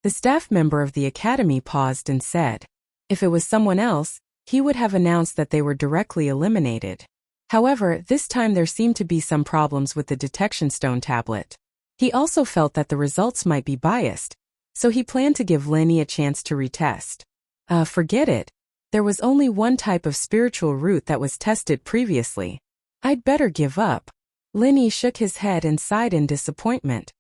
The staff member of the academy paused and said. If it was someone else, he would have announced that they were directly eliminated. However, this time there seemed to be some problems with the detection stone tablet. He also felt that the results might be biased, so he planned to give Linny a chance to retest. Forget it. There was only one type of spiritual root that was tested previously. I'd better give up. Linny shook his head and sighed in disappointment.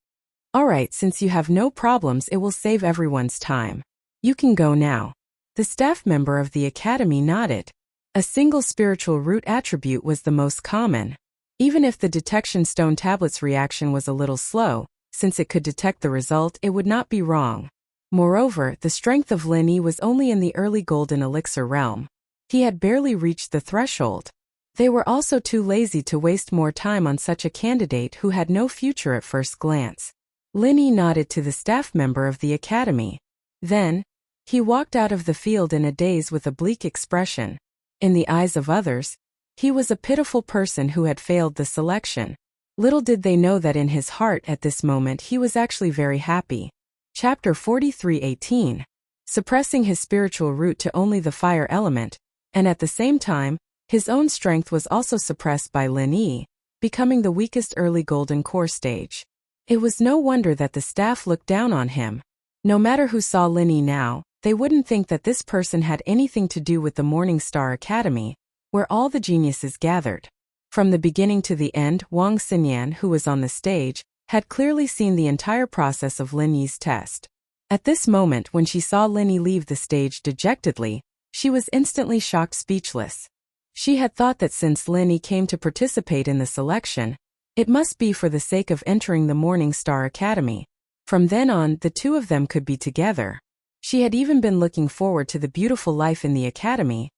Alright, since you have no problems, it will save everyone's time. You can go now. The staff member of the academy nodded. A single spiritual root attribute was the most common. Even if the detection stone tablet's reaction was a little slow, since it could detect the result, it would not be wrong. Moreover, the strength of Linny was only in the early golden elixir realm. He had barely reached the threshold. They were also too lazy to waste more time on such a candidate who had no future at first glance. Linny nodded to the staff member of the academy. Then, he walked out of the field in a daze with a bleak expression. In the eyes of others, he was a pitiful person who had failed the selection. Little did they know that in his heart at this moment he was actually very happy. Chapter 43:18. Suppressing his spiritual root to only the fire element, and at the same time, his own strength was also suppressed by Linny, becoming the weakest early golden core stage. It was no wonder that the staff looked down on him. No matter who saw Linny now, they wouldn't think that this person had anything to do with the Morning Star Academy, where all the geniuses gathered. From the beginning to the end, Wang Xinyan, who was on the stage, had clearly seen the entire process of Linny's test. At this moment, when she saw Linny leave the stage dejectedly, she was instantly shocked speechless. She had thought that since Linny came to participate in the selection, it must be for the sake of entering the Morning Star Academy. From then on, the two of them could be together. She had even been looking forward to the beautiful life in the academy,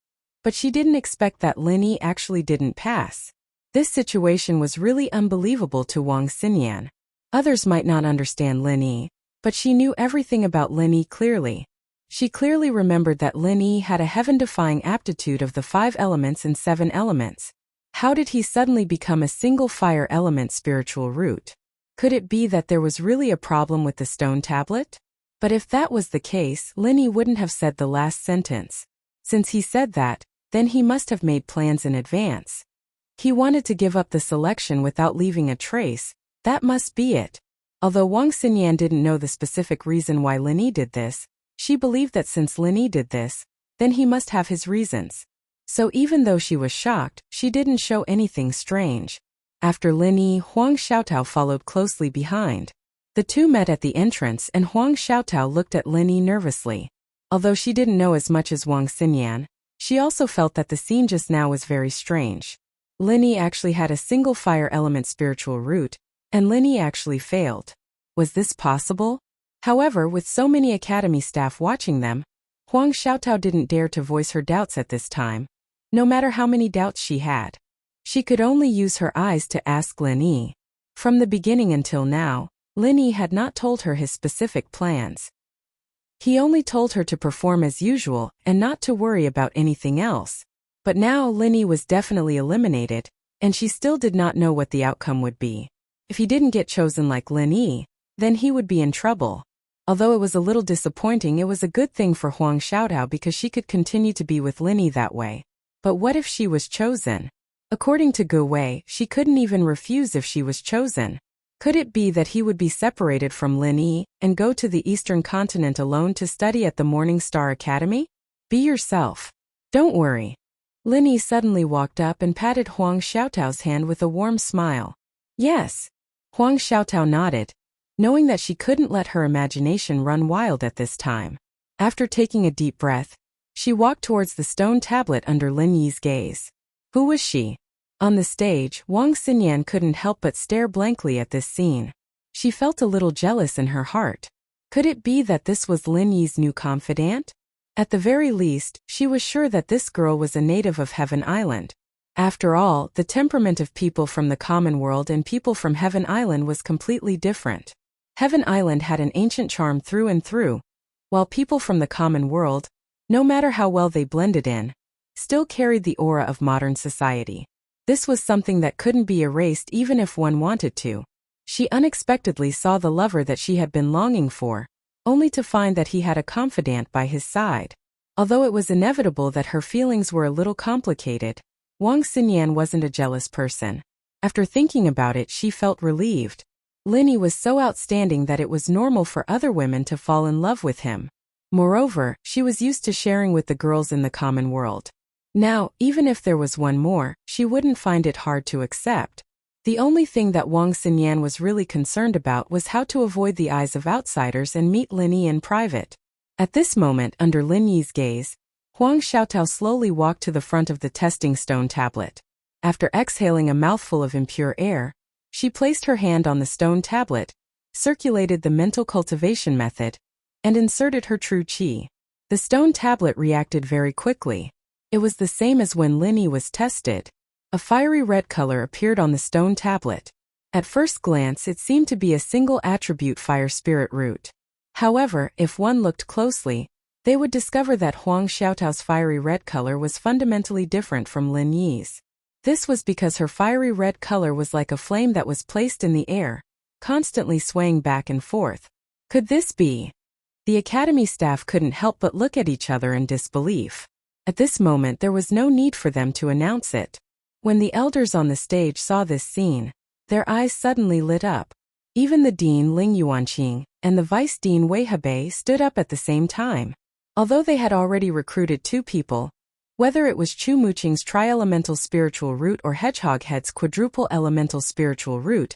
but she didn't expect that Linny actually didn't pass. This situation was really unbelievable to Wang Xinyan. Others might not understand Linny, but she knew everything about Linny clearly. She clearly remembered that Linny had a heaven-defying aptitude of the 5 elements and 7 elements. How did he suddenly become a single fire element spiritual root? Could it be that there was really a problem with the stone tablet? But if that was the case, Linny wouldn't have said the last sentence. Since he said that, then he must have made plans in advance. He wanted to give up the selection without leaving a trace. That must be it. Although Wang Xinyan didn't know the specific reason why Linny did this, she believed that since Linny did this, then he must have his reasons. So even though she was shocked, she didn't show anything strange. After Lin Yi, Huang Xiaotao followed closely behind. The two met at the entrance and Huang Xiaotao looked at Lin Yi nervously. Although she didn't know as much as Wang Xinyan, she also felt that the scene just now was very strange. Lin Yi actually had a single fire element spiritual root, and Lin Yi actually failed. Was this possible? However, with so many academy staff watching them, Huang Xiaotao didn't dare to voice her doubts at this time. No matter how many doubts she had, she could only use her eyes to ask Lin Yi. From the beginning until now, Lin Yi had not told her his specific plans. He only told her to perform as usual and not to worry about anything else. But now Lin Yi was definitely eliminated, and she still did not know what the outcome would be. If he didn't get chosen like Lin Yi, then he would be in trouble. Although it was a little disappointing, it was a good thing for Huang Xiaotao because she could continue to be with Lin Yi that way. But what if she was chosen? According to Gu Wei, she couldn't even refuse if she was chosen. Could it be that he would be separated from Lin Yi and go to the Eastern continent alone to study at the Morning Star Academy? Be yourself. Don't worry. Lin Yi suddenly walked up and patted Huang Xiaotao's hand with a warm smile. Yes. Huang Xiaotao nodded, knowing that she couldn't let her imagination run wild at this time. After taking a deep breath, she walked towards the stone tablet under Lin Yi's gaze. Who was she? On the stage, Wang Xinyan couldn't help but stare blankly at this scene. She felt a little jealous in her heart. Could it be that this was Lin Yi's new confidant? At the very least, she was sure that this girl was a native of Heaven Island. After all, the temperament of people from the common world and people from Heaven Island was completely different. Heaven Island had an ancient charm through and through, while people from the common world, no matter how well they blended in, still carried the aura of modern society. This was something that couldn't be erased even if one wanted to. She unexpectedly saw the lover that she had been longing for, only to find that he had a confidant by his side. Although it was inevitable that her feelings were a little complicated, Wang Xinyan wasn't a jealous person. After thinking about it, she felt relieved. Lin Yi was so outstanding that it was normal for other women to fall in love with him. Moreover, she was used to sharing with the girls in the common world. Now, even if there was one more, she wouldn't find it hard to accept. The only thing that Wang Xinyan was really concerned about was how to avoid the eyes of outsiders and meet Lin Yi in private. At this moment, under Lin Yi's gaze, Huang Xiaotao slowly walked to the front of the testing stone tablet. After exhaling a mouthful of impure air, she placed her hand on the stone tablet, circulated the mental cultivation method, and inserted her true qi. The stone tablet reacted very quickly. It was the same as when Lin Yi was tested. A fiery red color appeared on the stone tablet. At first glance, it seemed to be a single attribute fire spirit root. However, if one looked closely, they would discover that Huang Xiaotao's fiery red color was fundamentally different from Lin Yi's. This was because her fiery red color was like a flame that was placed in the air, constantly swaying back and forth. Could this be? The academy staff couldn't help but look at each other in disbelief. At this moment, there was no need for them to announce it. When the elders on the stage saw this scene, their eyes suddenly lit up. Even the Dean Ling Yuanqing and the Vice Dean Wei Hebei stood up at the same time. Although they had already recruited 2 people, whether it was Chu Muqing's tri-elemental spiritual root or Hedgehog Head's quadruple elemental spiritual root,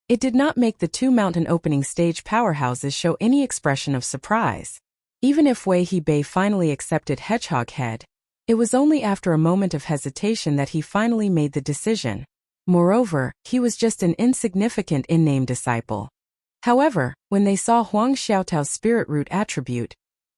it did not make the 2 mountain opening stage powerhouses show any expression of surprise. Even if Wei Hebei finally accepted Hedgehog Head, it was only after a moment of hesitation that he finally made the decision. Moreover, he was just an insignificant in-name disciple. However, when they saw Huang Xiaotao's spirit root attribute,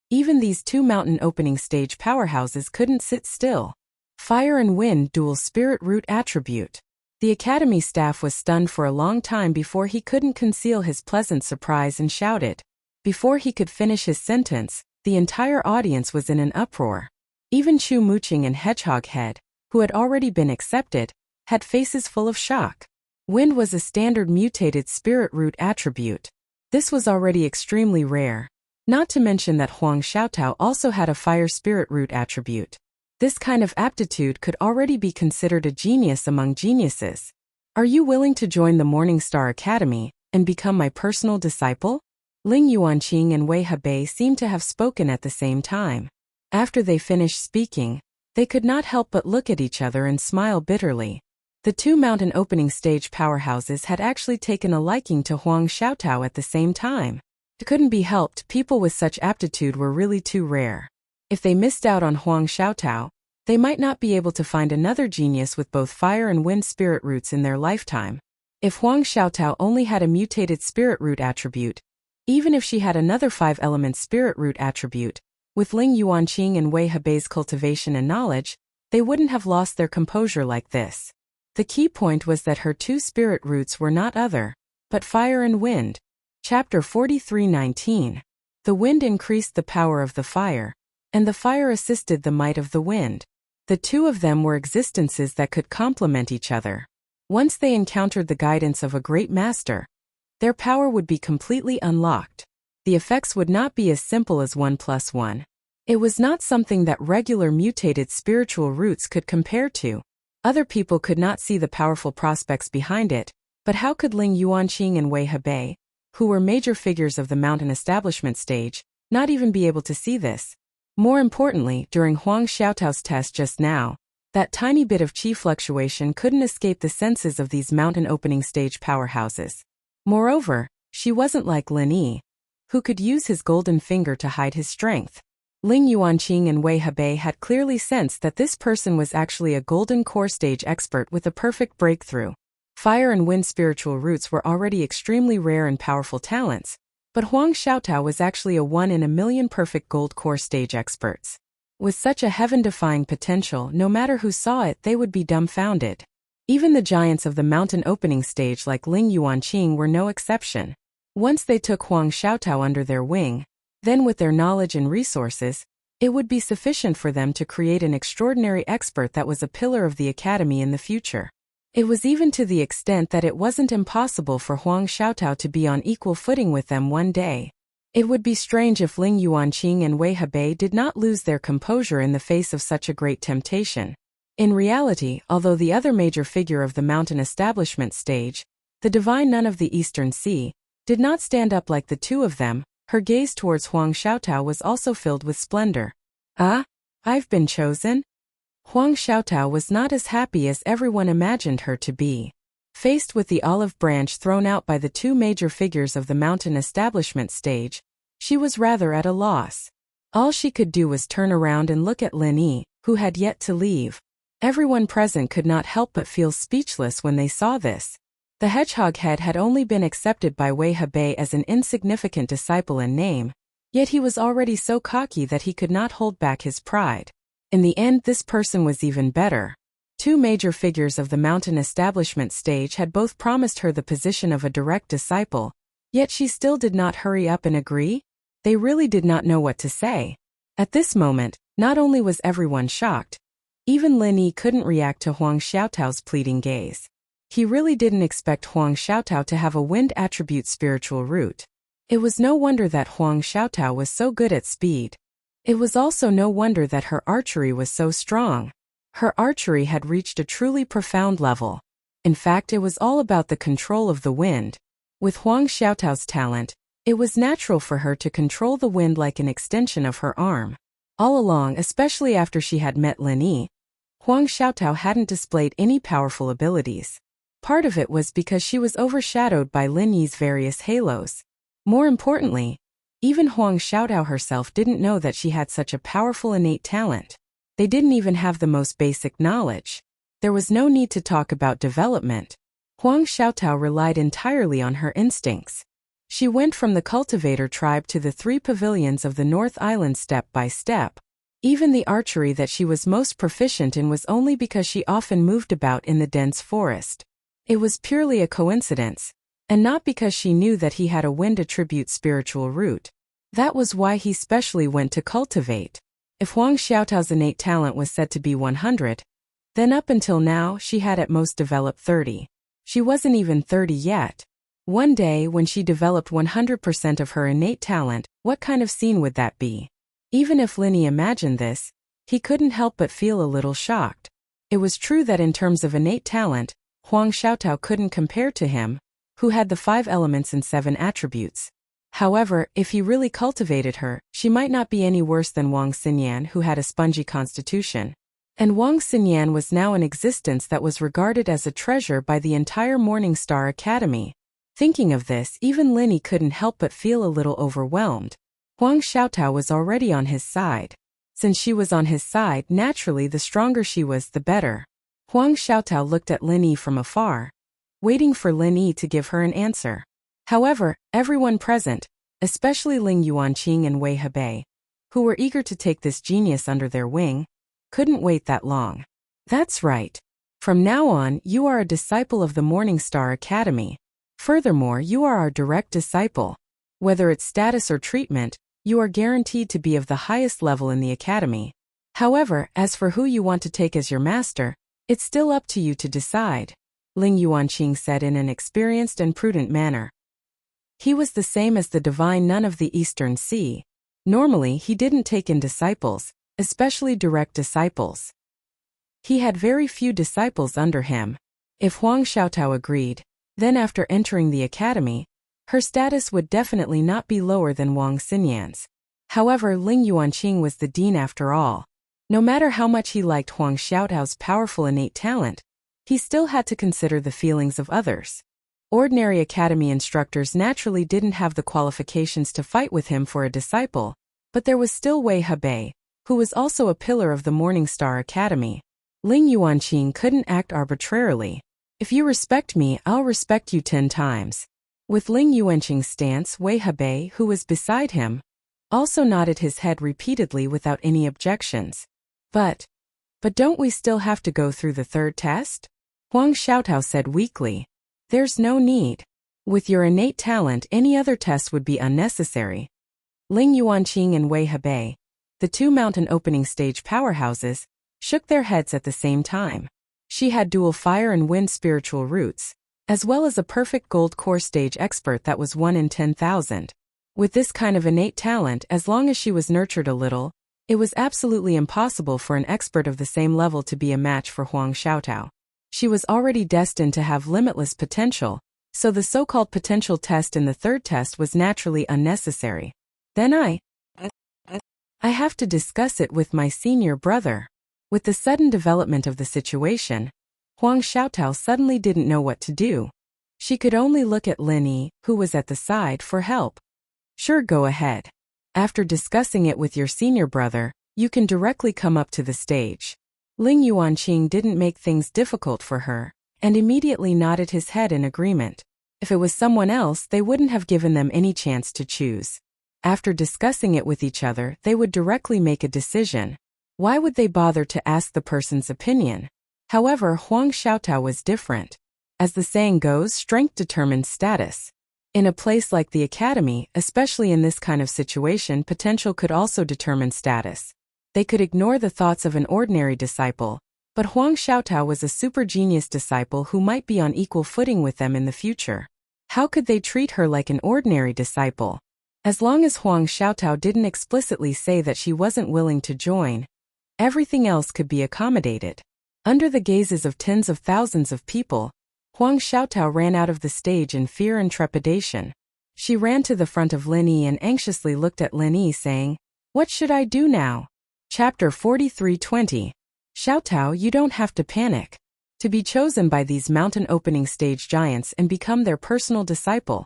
even these 2 mountain opening stage powerhouses couldn't sit still. Fire and Wind dual spirit root attribute. The academy staff was stunned for a long time before he couldn't conceal his pleasant surprise and shouted. Before he could finish his sentence, the entire audience was in an uproar. Even Chu Muqing and Hedgehog Head, who had already been accepted, had faces full of shock. Wind was a standard mutated spirit root attribute. This was already extremely rare. Not to mention that Huang Xiaotao also had a fire spirit root attribute. This kind of aptitude could already be considered a genius among geniuses. Are you willing to join the Morning Star Academy and become my personal disciple? Ling Yuanqing and Wei Hebei seemed to have spoken at the same time. After they finished speaking, They could not help but look at each other and smile bitterly. The two mountain opening stage powerhouses had actually taken a liking to Huang Xiaotao at the same time. It couldn't be helped, people with such aptitude were really too rare. If they missed out on Huang Xiaotao, they might not be able to find another genius with both fire and wind spirit roots in their lifetime. If Huang Xiaotao only had a mutated spirit root attribute, even if she had another 5-element spirit root attribute, with Ling Yuanqing and Wei Hebei's cultivation and knowledge, they wouldn't have lost their composure like this. The key point was that her two spirit roots were not other, but fire and wind. Chapter 43:19. The wind increased the power of the fire, and the fire assisted the might of the wind. The two of them were existences that could complement each other. Once they encountered the guidance of a great master, their power would be completely unlocked. The effects would not be as simple as 1 + 1. It was not something that regular mutated spiritual roots could compare to. Other people could not see the powerful prospects behind it, but how could Ling Yuanqing and Wei Hebei, who were major figures of the mountain establishment stage, not even be able to see this? More importantly, during Huang Xiaotao's test just now, that tiny bit of qi fluctuation couldn't escape the senses of these mountain opening stage powerhouses. Moreover, she wasn't like Lin Yi, who could use his golden finger to hide his strength. Ling Yuanqing and Wei Hebei had clearly sensed that this person was actually a golden core stage expert with a perfect breakthrough. Fire and wind spiritual roots were already extremely rare and powerful talents, but Huang Xiaotao was actually a 1 in a million perfect gold core stage experts. With such a heaven-defying potential, no matter who saw it, they would be dumbfounded. Even the giants of the mountain opening stage like Ling Yuanqing were no exception. Once they took Huang Xiaotao under their wing, then with their knowledge and resources, it would be sufficient for them to create an extraordinary expert that was a pillar of the academy in the future. It was even to the extent that it wasn't impossible for Huang Xiaotao to be on equal footing with them one day. It would be strange if Ling Yuanqing and Wei Hebei did not lose their composure in the face of such a great temptation. In reality, although the other major figure of the mountain establishment stage, the divine nun of the Eastern Sea, did not stand up like the two of them, her gaze towards Huang Xiaotao was also filled with splendor. Ah, I've been chosen? Huang Xiaotao was not as happy as everyone imagined her to be. Faced with the olive branch thrown out by the two major figures of the mountain establishment stage, she was rather at a loss. All she could do was turn around and look at Lin Yi, who had yet to leave. Everyone present could not help but feel speechless when they saw this. The hedgehog head had only been accepted by Wei Hebei as an insignificant disciple in name, yet he was already so cocky that he could not hold back his pride. In the end, this person was even better. Two major figures of the mountain establishment stage had both promised her the position of a direct disciple, yet she still did not hurry up and agree? They really did not know what to say. At this moment, not only was everyone shocked, even Lin Yi couldn't react to Huang Xiaotao's pleading gaze. He really didn't expect Huang Xiaotao to have a wind attribute spiritual root. It was no wonder that Huang Xiaotao was so good at speed. It was also no wonder that her archery was so strong. Her archery had reached a truly profound level. In fact, it was all about the control of the wind. With Huang Xiaotao's talent, it was natural for her to control the wind like an extension of her arm. All along, especially after she had met Lin Yi, Huang Xiaotao hadn't displayed any powerful abilities. Part of it was because she was overshadowed by Lin Yi's various halos. More importantly, even Huang Xiaotao herself didn't know that she had such a powerful innate talent. They didn't even have the most basic knowledge. There was no need to talk about development. Huang Xiaotao relied entirely on her instincts. She went from the cultivator tribe to the 3 pavilions of the North Island step by step. Even the archery that she was most proficient in was only because she often moved about in the dense forest. It was purely a coincidence, and not because she knew that he had a wind attribute spiritual root. That was why he specially went to cultivate. If Huang Xiaotao's innate talent was said to be 100, then up until now she had at most developed 30. She wasn't even 30 yet. One day, when she developed 100% of her innate talent, what kind of scene would that be? Even if Lin Yi imagined this, he couldn't help but feel a little shocked. It was true that in terms of innate talent, Huang Xiaotao couldn't compare to him, who had the 5 elements and 7 attributes. However, if he really cultivated her, she might not be any worse than Wang Xinyan, who had a spongy constitution. And Wang Xinyan was now an existence that was regarded as a treasure by the entire Morning Star Academy. Thinking of this, even Linny couldn't help but feel a little overwhelmed. Huang Xiaotao was already on his side. Since she was on his side, naturally the stronger she was, the better. Huang Xiaotao looked at Lin Yi from afar, waiting for Lin Yi to give her an answer. However, everyone present, especially Ling Yuanqing and Wei Hebei, who were eager to take this genius under their wing, couldn't wait that long. That's right. From now on, you are a disciple of the Morning Star Academy. Furthermore, you are our direct disciple. Whether it's status or treatment, you are guaranteed to be of the highest level in the academy. However, as for who you want to take as your master, it's still up to you to decide, Ling Yuanqing said in an experienced and prudent manner. He was the same as the divine nun of the Eastern Sea. Normally, he didn't take in disciples, especially direct disciples. He had very few disciples under him. If Huang Xiaotao agreed, then after entering the academy, her status would definitely not be lower than Wang Xinyan's. However, Ling Yuanqing was the dean after all. No matter how much he liked Huang Xiaotao's powerful innate talent, he still had to consider the feelings of others. Ordinary academy instructors naturally didn't have the qualifications to fight with him for a disciple, but there was still Wei Hebei, who was also a pillar of the Morning Star Academy. Ling Yuanqing couldn't act arbitrarily. If you respect me, I'll respect you 10 times. With Ling Yuanqing's stance, Wei Hebei, who was beside him, also nodded his head repeatedly without any objections. But don't we still have to go through the third test? Huang Xiaotao said weakly. There's no need. With your innate talent, any other test would be unnecessary. Ling Yuanqing and Wei Hebei, the two mountain opening stage powerhouses, shook their heads at the same time. She had dual fire and wind spiritual roots, as well as a perfect gold core stage expert that was 1 in 10,000. With this kind of innate talent, as long as she was nurtured a little, it was absolutely impossible for an expert of the same level to be a match for Huang Xiaotao. She was already destined to have limitless potential, so the so-called potential test in the third test was naturally unnecessary. Then I have to discuss it with my senior brother. With the sudden development of the situation, Huang Xiaotao suddenly didn't know what to do. She could only look at Lin Yi, who was at the side, for help. Sure, go ahead. After discussing it with your senior brother, you can directly come up to the stage. Ling Yuanqing didn't make things difficult for her, and immediately nodded his head in agreement. If it was someone else, they wouldn't have given them any chance to choose. After discussing it with each other, they would directly make a decision. Why would they bother to ask the person's opinion? However, Huang Xiaotao was different. As the saying goes, strength determines status. In a place like the academy, especially in this kind of situation, potential could also determine status. They could ignore the thoughts of an ordinary disciple, but Huang Xiaotao was a super genius disciple who might be on equal footing with them in the future. How could they treat her like an ordinary disciple? As long as Huang Xiaotao didn't explicitly say that she wasn't willing to join, everything else could be accommodated. Under the gazes of tens of thousands of people, Huang Xiaotao ran out of the stage in fear and trepidation. She ran to the front of Lin Yi and anxiously looked at Lin Yi, saying, "What should I do now?" Chapter 43:20. Xiaotao, you don't have to panic. To be chosen by these mountain opening stage giants and become their personal disciple,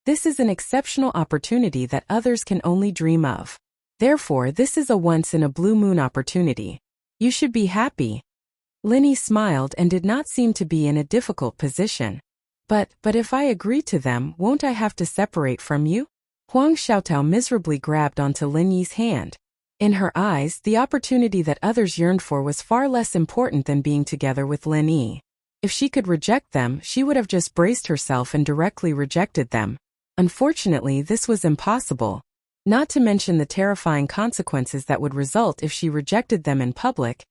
this is an exceptional opportunity that others can only dream of. Therefore, this is a once-in-a-blue-moon opportunity. You should be happy. Lin Yi smiled and did not seem to be in a difficult position. But if I agree to them, won't I have to separate from you? Huang Xiaotao miserably grabbed onto Lin Yi's hand. In her eyes, the opportunity that others yearned for was far less important than being together with Lin Yi. If she could reject them, she would have just braced herself and directly rejected them. Unfortunately, this was impossible. Not to mention the terrifying consequences that would result if she rejected them in public.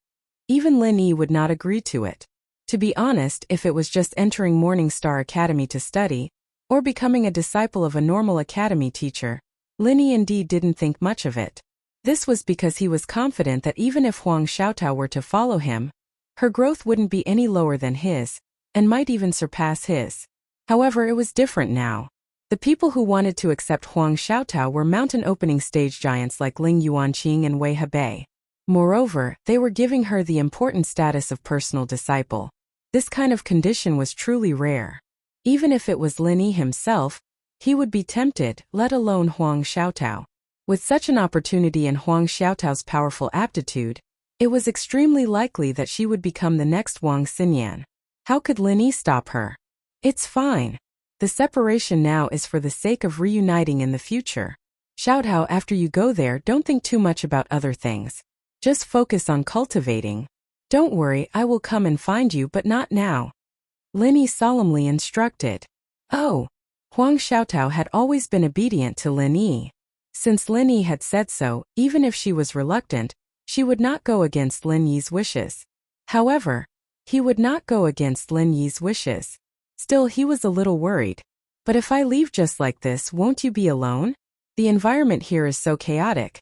Even Lin Yi would not agree to it. To be honest, if it was just entering Morning Star Academy to study, or becoming a disciple of a normal academy teacher, Lin Yi indeed didn't think much of it. This was because he was confident that even if Huang Xiaotao were to follow him, her growth wouldn't be any lower than his, and might even surpass his. However, it was different now. The people who wanted to accept Huang Xiaotao were mountain opening stage giants like Ling Yuanqing and Wei Hebei. Moreover, they were giving her the important status of personal disciple. This kind of condition was truly rare. Even if it was Lin Yi himself, he would be tempted, let alone Huang Xiaotao. With such an opportunity and Huang Xiaotao's powerful aptitude, it was extremely likely that she would become the next Wang Xinyan. How could Lin Yi stop her? It's fine. The separation now is for the sake of reuniting in the future. Xiaotao, after you go there, don't think too much about other things. Just focus on cultivating. Don't worry, I will come and find you, but not now. Lin Yi solemnly instructed. Oh. Huang Xiaotao had always been obedient to Lin Yi. Since Lin Yi had said so, even if she was reluctant, she would not go against Lin Yi's wishes. However, he would not go against Lin Yi's wishes. Still, he was a little worried. But if I leave just like this, won't you be alone? The environment here is so chaotic.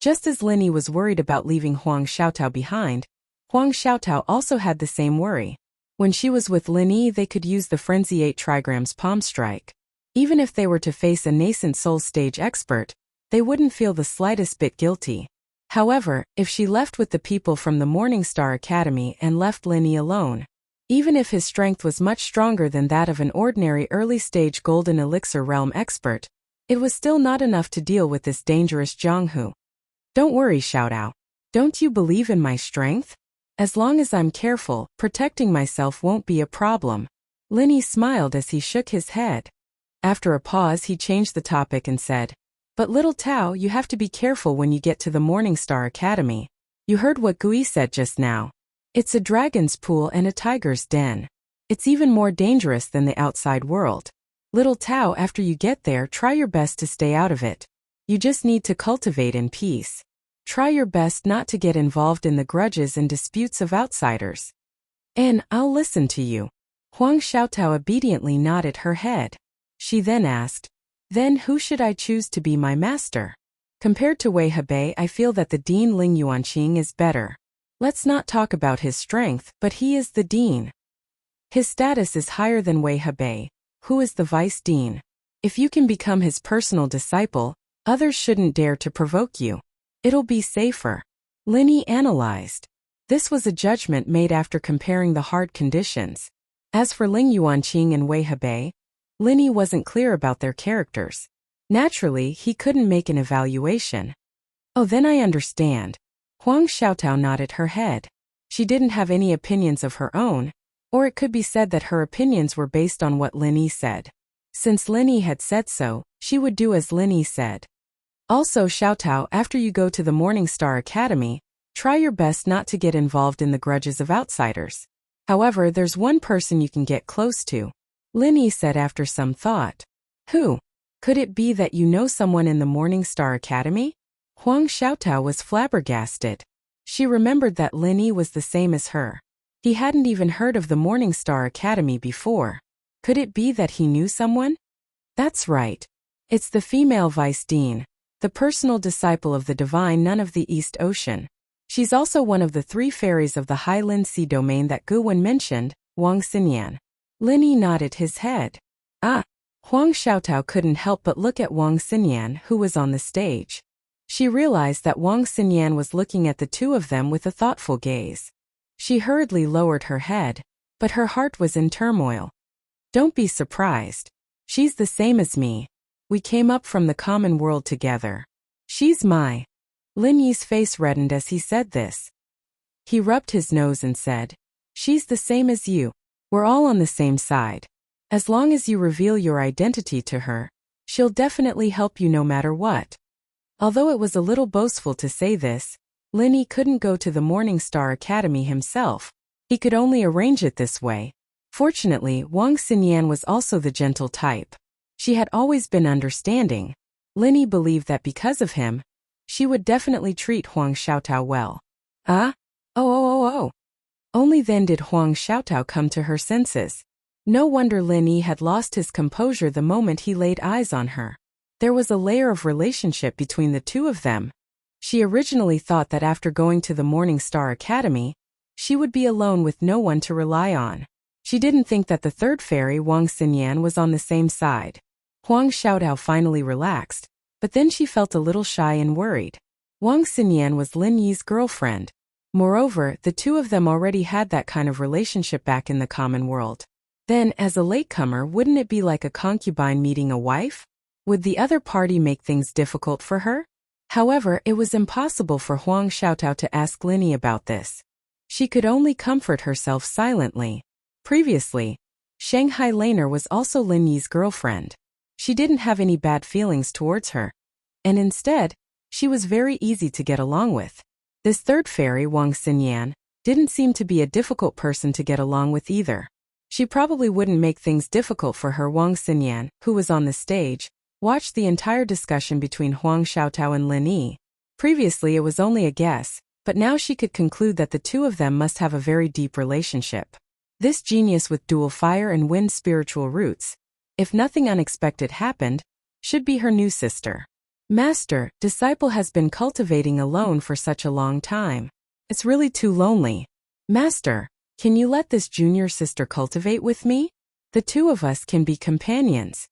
Just as Lin Yi was worried about leaving Huang Xiaotao behind, Huang Xiaotao also had the same worry. When she was with Lin Yi, they could use the Frenzy 8 Trigrams Palm Strike. Even if they were to face a nascent soul stage expert, they wouldn't feel the slightest bit guilty. However, if she left with the people from the Morning Star Academy and left Lin Yi alone, even if his strength was much stronger than that of an ordinary early-stage Golden Elixir Realm expert, it was still not enough to deal with this dangerous Jianghu. Don't worry, Xiaotao. Don't you believe in my strength? As long as I'm careful, protecting myself won't be a problem. Lin Yi smiled as he shook his head. After a pause, he changed the topic and said, But little Tao, you have to be careful when you get to the Morning Star Academy. You heard what Gui said just now. It's a dragon's pool and a tiger's den. It's even more dangerous than the outside world. Little Tao, after you get there, try your best to stay out of it. You just need to cultivate in peace. Try your best not to get involved in the grudges and disputes of outsiders. And I'll listen to you. Huang Xiaotao obediently nodded her head. She then asked, Then who should I choose to be my master? Compared to Wei Hebei, I feel that the Dean Ling Yuanqing is better. Let's not talk about his strength, but he is the Dean. His status is higher than Wei Hebei, who is the Vice Dean. If you can become his personal disciple, others shouldn't dare to provoke you. It'll be safer. Lin Yi analyzed. This was a judgment made after comparing the hard conditions. As for Ling Yuanqing and Wei Hebei, Lin Yi wasn't clear about their characters. Naturally, he couldn't make an evaluation. Oh, then I understand. Huang Xiaotao nodded her head. She didn't have any opinions of her own, or it could be said that her opinions were based on what Lin Yi said. Since Lin Yi had said so, she would do as Lin Yi said. Also, Xiaotao, after you go to the Morning Star Academy, try your best not to get involved in the grudges of outsiders. However, there's one person you can get close to. Lin Yi said after some thought. Who? Could it be that you know someone in the Morning Star Academy? Huang Xiaotao was flabbergasted. She remembered that Lin Yi was the same as her. He hadn't even heard of the Morning Star Academy before. Could it be that he knew someone? That's right. It's the female Vice Dean, the personal disciple of the Divine Nun of the East Ocean. She's also one of the 3 fairies of the Highland Sea domain that Gu Wen mentioned, Wang Xinyan. Lin Yi nodded his head. Ah! Huang Xiaotao couldn't help but look at Wang Xinyan, who was on the stage. She realized that Wang Xinyan was looking at the two of them with a thoughtful gaze. She hurriedly lowered her head, but her heart was in turmoil. Don't be surprised. She's the same as me. We came up from the common world together. She's my... Lin Yi's face reddened as he said this. He rubbed his nose and said, She's the same as you. We're all on the same side. As long as you reveal your identity to her, she'll definitely help you no matter what. Although it was a little boastful to say this, Lin Yi couldn't go to the Morning Star Academy himself. He could only arrange it this way. Fortunately, Wang Xinyan was also the gentle type. She had always been understanding. Lin Yi believed that because of him, she would definitely treat Huang Xiaotao well. Oh. Only then did Huang Xiaotao come to her senses. No wonder Lin Yi had lost his composure the moment he laid eyes on her. There was a layer of relationship between the two of them. She originally thought that after going to the Morning Star Academy, she would be alone with no one to rely on. She didn't think that the third fairy, Wang Xinyan, was on the same side. Huang Xiaotao finally relaxed, but then she felt a little shy and worried. Wang Xinyan was Lin Yi's girlfriend. Moreover, the two of them already had that kind of relationship back in the common world. Then, as a latecomer, wouldn't it be like a concubine meeting a wife? Would the other party make things difficult for her? However, it was impossible for Huang Xiaotao to ask Lin Yi about this. She could only comfort herself silently. Previously, Shanghai Laner was also Lin Yi's girlfriend. She didn't have any bad feelings towards her. And instead, she was very easy to get along with. This third fairy, Wang Xinyan, didn't seem to be a difficult person to get along with either. She probably wouldn't make things difficult for her. Wang Xinyan, who was on the stage, watched the entire discussion between Huang Xiaotao and Lin Yi. Previously it was only a guess, but now she could conclude that the two of them must have a very deep relationship. This genius with dual fire and wind spiritual roots, if nothing unexpected happened, should be her new sister. Master, disciple has been cultivating alone for such a long time. It's really too lonely. Master, can you let this junior sister cultivate with me? The two of us can be companions.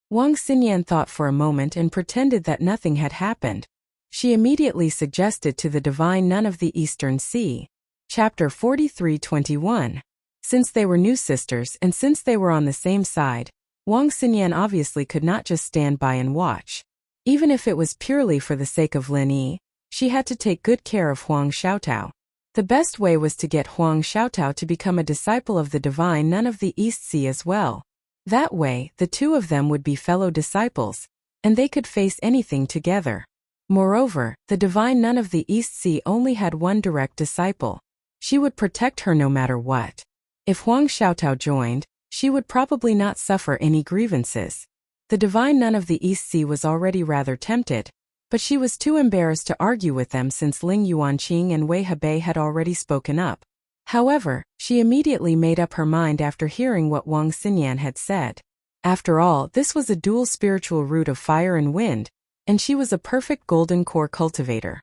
Wang Xinyan thought for a moment and pretended that nothing had happened. She immediately suggested to the divine nun of the Eastern Sea. Chapter 43:21. Since they were new sisters and since they were on the same side, Wang Xinyan obviously could not just stand by and watch. Even if it was purely for the sake of Lin Yi, she had to take good care of Huang Xiaotao. The best way was to get Huang Xiaotao to become a disciple of the divine nun of the East Sea as well. That way, the two of them would be fellow disciples, and they could face anything together. Moreover, the divine nun of the East Sea only had one direct disciple. She would protect her no matter what. If Huang Xiaotao joined, she would probably not suffer any grievances. The divine nun of the East Sea was already rather tempted, but she was too embarrassed to argue with them since Ling Yuanqing and Wei Hebei had already spoken up. However, she immediately made up her mind after hearing what Wang Xinyan had said. After all, this was a dual spiritual root of fire and wind, and she was a perfect golden core cultivator.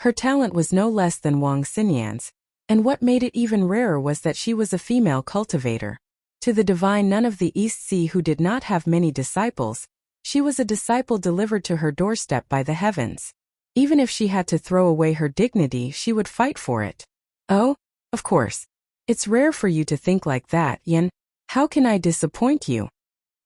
Her talent was no less than Wang Xinyan's, and what made it even rarer was that she was a female cultivator. To the divine nun of the East Sea who did not have many disciples, she was a disciple delivered to her doorstep by the heavens. Even if she had to throw away her dignity, she would fight for it. Oh, of course. It's rare for you to think like that, Yin. How can I disappoint you?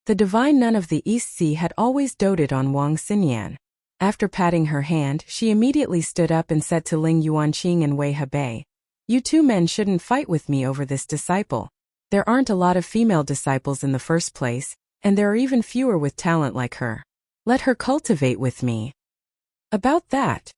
The divine nun of the East Sea had always doted on Wang Xinyan. After patting her hand, she immediately stood up and said to Ling Yuanqing and Wei Hebei, "You two men shouldn't fight with me over this disciple. There aren't a lot of female disciples in the first place, and there are even fewer with talent like her. Let her cultivate with me." About that,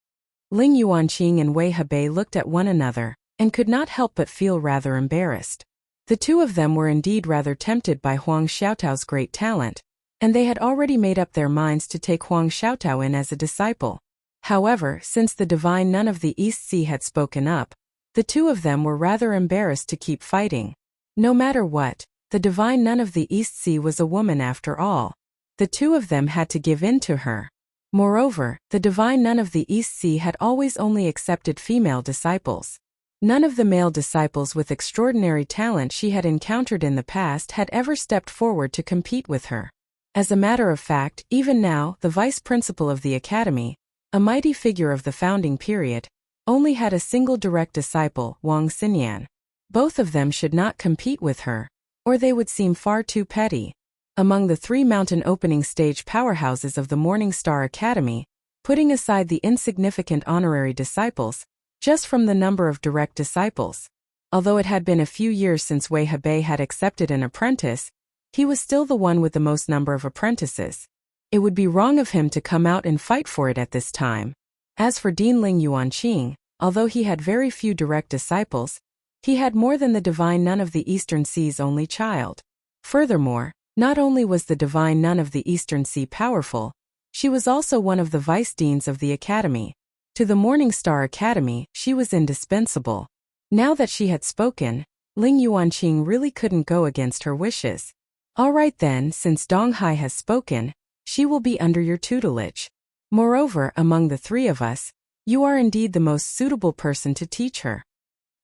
Ling Yuanqing and Wei Hebei looked at one another, and could not help but feel rather embarrassed. The two of them were indeed rather tempted by Huang Xiaotao's great talent, and they had already made up their minds to take Huang Xiaotao in as a disciple. However, since the divine nun of the East Sea had spoken up, the two of them were rather embarrassed to keep fighting. No matter what, the divine nun of the East Sea was a woman after all. The two of them had to give in to her. Moreover, the divine nun of the East Sea had always only accepted female disciples. None of the male disciples with extraordinary talent she had encountered in the past had ever stepped forward to compete with her. As a matter of fact, even now, the vice principal of the academy, a mighty figure of the founding period, only had a single direct disciple, Wang Xinyan. Both of them should not compete with her, or they would seem far too petty. Among the three mountain opening stage powerhouses of the Morning Star Academy, putting aside the insignificant honorary disciples, just from the number of direct disciples. Although it had been a few years since Wei Hebei had accepted an apprentice, he was still the one with the most number of apprentices. It would be wrong of him to come out and fight for it at this time. As for Dean Ling Yuanqing, although he had very few direct disciples, he had more than the divine nun of the Eastern Sea's only child. Furthermore, not only was the divine nun of the Eastern Sea powerful, she was also one of the vice deans of the academy. To the Morning Star Academy, she was indispensable. Now that she had spoken, Ling Yuanqing really couldn't go against her wishes. All right then, since Donghai has spoken, she will be under your tutelage. Moreover, among the three of us, you are indeed the most suitable person to teach her.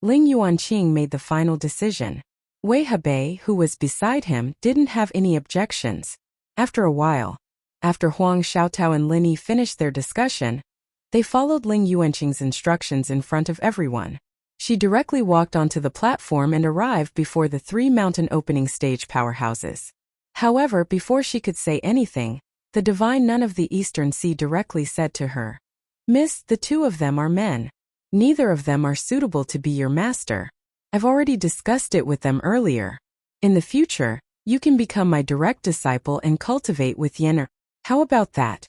Ling Yuanqing made the final decision. Wei Hebei, who was beside him, didn't have any objections. After a while, after Huang Xiaotao and Lin Yi finished their discussion, They followed Ling Yuanqing's instructions in front of everyone. She directly walked onto the platform and arrived before the 3 mountain opening stage powerhouses. However, before she could say anything, the divine nun of the Eastern Sea directly said to her, "Miss, the 2 of them are men. Neither of them are suitable to be your master. I've already discussed it with them earlier. In the future, you can become my direct disciple and cultivate with Yener. How about that?"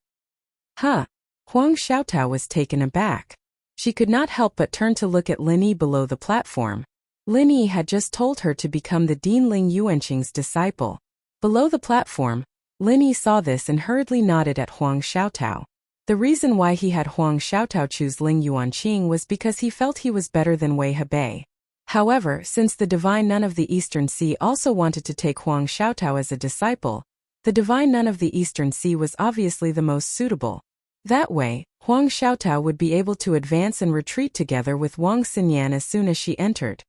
Huh? Huang Xiaotao was taken aback. She could not help but turn to look at Lin Yi below the platform. Lin Yi had just told her to become the Dean Ling Yuanqing's disciple. Below the platform, Lin Yi saw this and hurriedly nodded at Huang Xiaotao. The reason why he had Huang Xiaotao choose Ling Yuanqing was because he felt he was better than Wei Hebei. However, since the divine nun of the Eastern Sea also wanted to take Huang Xiaotao as a disciple, the divine nun of the Eastern Sea was obviously the most suitable. That way, Huang Xiaotao would be able to advance and retreat together with Wang Xinyan as soon as she entered.